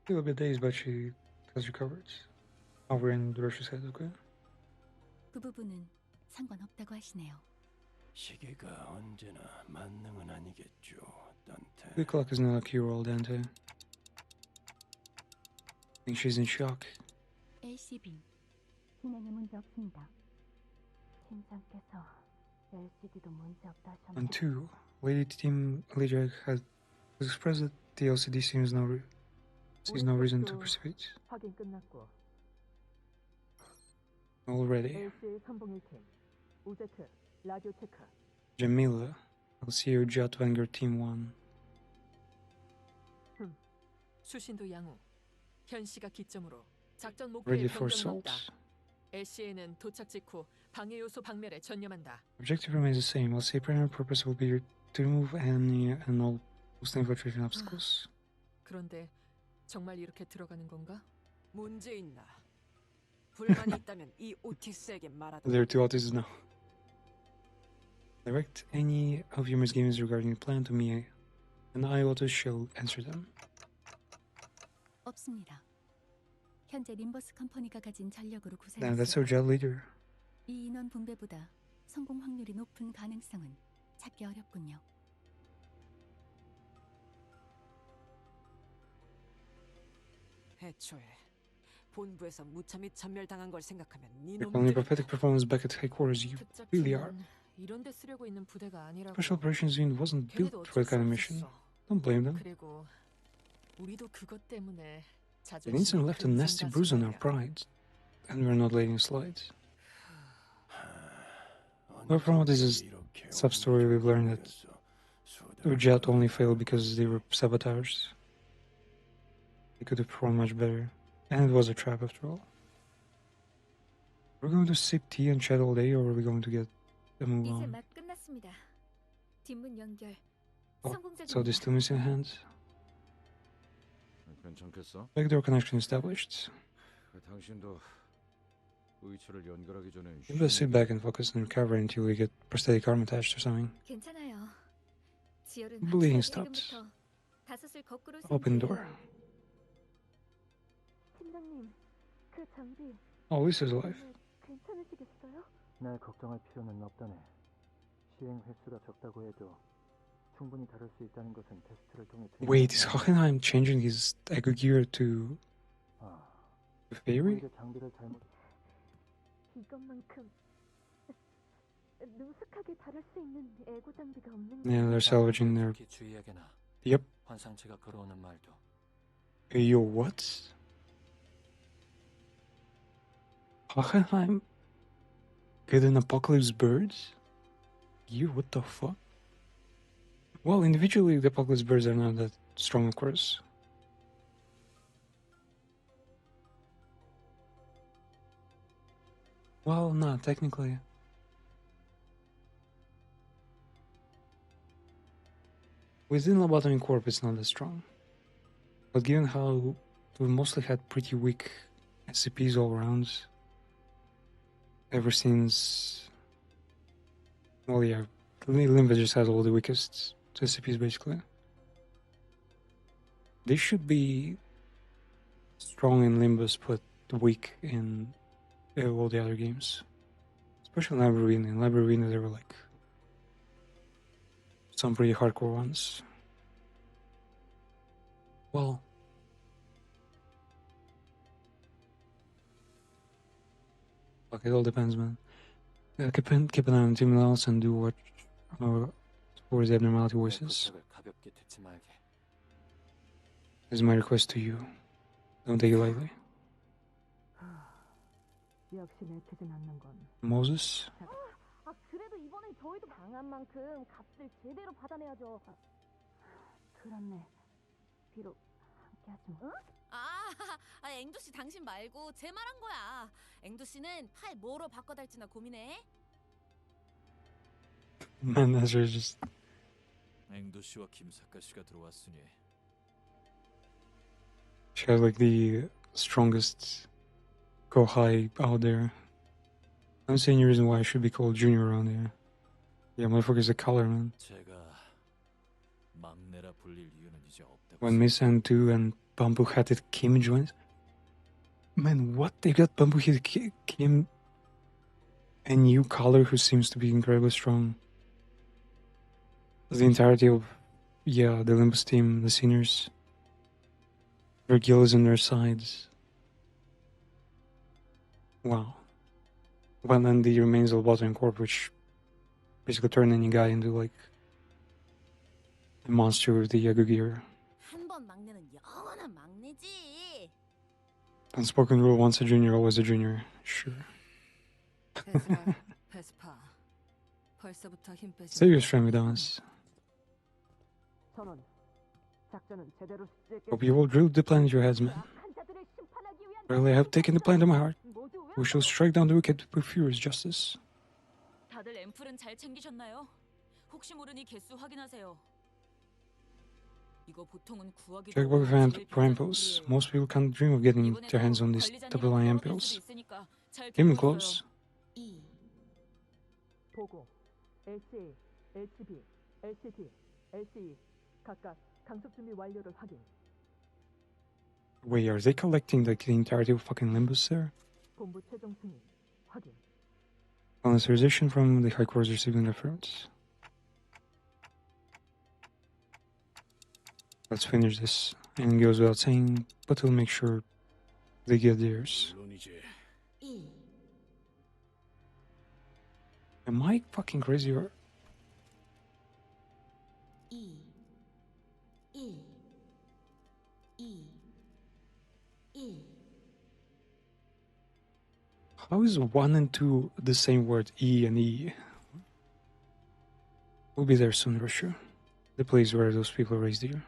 Still a bit dazed, but she has recovered. Oh, we're in the Russia's head, okay. 그 부분은 상관없다고 하시네요. 시계가 언제나 만능은 아니겠죠, 단테. The clock is not a cure-all, Dante. I think she's in shock. LCB 진행에 문제 없습니다. 팀장께서 LCD도 문제 없다 하셨는데. And two, Lady Team Leader has expressed that the LCD sees no reason to pursue it. 확인 끝났고. Already. LCA 선봉 1팀. 우제트 라디오 체크. Jamila, LCO Jet Vanguard Team 1. 수신도 양호. 현 시각 기점으로 작전 Ready 목표에 for 변경은 없다. assault. LCA는 도착 직후 방해 요소 박멸에 전념한다. Objective remains the same. LCA primary purpose will be to remove any and all post-infiltration obstacles. 그런데 정말 이렇게 들어가는 건가? 문제 있나? 불만이 있다면 이 오티스에게 말하도록. There are two autists now. Direct any of your misgivings regarding the plan to me, and I, Otis, shall answer them. 없습니다. 현재 림버스 컴퍼니가 가진 전력으로 Damn, that's 구사했을 our jet leader. 이 인원 분배보다 성공 확률이 높은 가능성은 찾기 어렵군요. 애초에 본부에서 무참히 전멸당한 걸 생각하면 Like only 니놈들 pathetic performance back at headquarters, you really are. 이런 데 쓰려고 있는 부대가 아니라고. Special Operations Unit wasn't built 걔네도 for 어쩔 that kind of 수 mission. 없었어. Don't blame them. 그리고 우리도 그것 때문에 The incident left a nasty bruise on our pride, and we're not letting it slide. But from what is sub-story, we've learned that the jet only failed because they were sabotaged. They could have performed much better, and it was a trap after all. We're going to sip tea and chat all day, or are we going to get the move 이제 on? 막 끝났습니다. 뒷문 연결 Oh, 성공적입니다. so there's still missing hands. 괜찮겠어? Backdoor connection established. 당신도 의처를 연결하기 전에 You better sit back and focus on recovery until we get prosthetic arm attached or something. 괜찮아요. 지열은 Bleeding 확실하게 stopped. 지금부터 다섯을 거꾸로 Open 세우세요. door. 팀장님, 그 장비 Oh, Lisa's alive. 괜찮으시겠어요? 날 걱정할 필요는 없다네. 시행 횟수가 적다고 해도 충분히 다룰 수 있다는 것은 테스트를 통해 Wait, is Hohenheim changing his Echo Gear to Fairy? 오히려 장비를 잘못 이것만큼 능숙하게 다룰 수 있는 애고 장비가 없는 Yeah, they're salvaging their. 특히 주의하게나. Yep. 환상체가 걸어오는 말도. Hey, yo, what? Hohenheim? Get an Apocalypse Birds? Gear? What the fuck? Well, individually, the Apocalypse Birds are not that strong, of course. Well, no, technically. Within Lobotomy Corp, it's not that strong. But given how we've mostly had pretty weak SCPs all around, ever since. Well, yeah, Limba just has all the weakest SCPs basically. They should be strong in Limbus, but weak in all the other games. Especially Labyrinth. In Labyrinth, there were like some pretty hardcore ones. Well, fuck, it all depends, man. Keep an eye on Team Laos and do what towards the abnormality voices. 부탁을 가볍게 듣지 말게. This is my request to you. Don't take it lightly. 역시 내키진 않는 건. Moses? 아, 그래도 이번엔 저희도 당한 만큼 값을 제대로 받아내야죠. 그렇네. 비록 함께하지 뭐. 앵두 씨 당신 말고 제 말한 거야. 앵두 씨는 팔 뭐로 바꿔달지나 고민해. Man, that's just. 앵두 씨와 김사카 씨가 들어왔으니 She has like the strongest go high out there. I don't see any reason why I should be called Junior around here. Yeah, motherfucker's a color, man. 제가 막내라 불릴 이유는 이제 없다고. When Miss and 2 and Bamboo had it Kim joins. Man, what? They got Bumblehead Kim, a new color who seems to be incredibly strong. The entirety of, yeah, the Limbus team, the seniors. Their gills on their sides. Wow. Well, then the remains of Water and Corp, which basically turn any guy into like a monster with the Yagu gear. 한 번 막내는 영원한 막내지. Unspoken rule: once a junior, always a junior. Sure. 베스파. 벌써부터 힘 빼지. Say you're strong with us. 전원. 작전은 제대로 Hope you all drilled the plan in your heads, man. Really, I have taken the plan to my heart. We shall strike down the wicked with furious justice. 다들 앰플은 잘 챙기셨나요? 혹시 모르니 개수 확인하세요. 이거 보통은 구하기도 Check both prime pills. Most people can't dream of getting their hands on these double IM pills. Came in close. 보고. LCA, LCB, LCT, LCE 각각 강속 준비 완료를 확인. Wait, are they collecting like the entirety of fucking Limbus there? 본부 최종 승인 확인. Authorization from the High Court receiving reference. Let's finish this. And it goes without saying, but we'll make sure they get theirs. Am I fucking crazy or? How is 1 and 2 the same word, E and E? We'll be there soon, Russia. The place where those people raised here.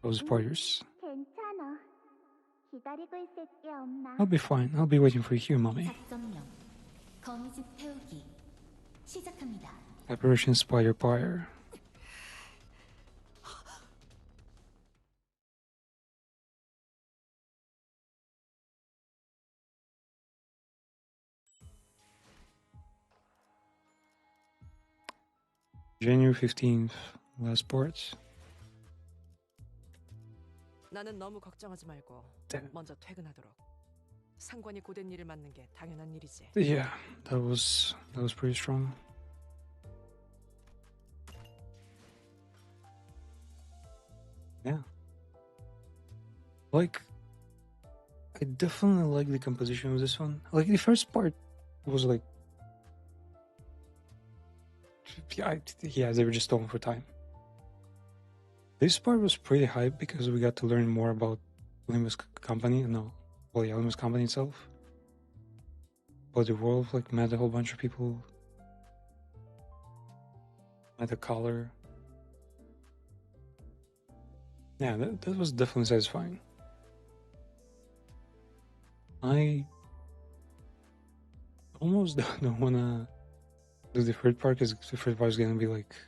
Those partiers. 괜찮아. 기다리고 있을게, 엄마. I'll be fine. I'll be waiting for you here, mommy. 작전명. 거미집 태우기. 시작합니다. Operation Spider Pyre. January 15th, last part. 나는 너무 걱정하지 말고 먼저 퇴근하도록. 상관이 고된 일을 맡는 게 당연한 일이지. Yeah, that was pretty strong. Yeah. Like, I definitely like the composition of this one. Like, the first part was like, yeah, they were just stolen for time. This part was pretty hype because we got to learn more about Limbus Company. No, well, yeah, Limbus Company itself. About the world, like, met a whole bunch of people. Met a collar. Yeah, that was definitely satisfying. I almost don't wanna do the third part because the third part is gonna be like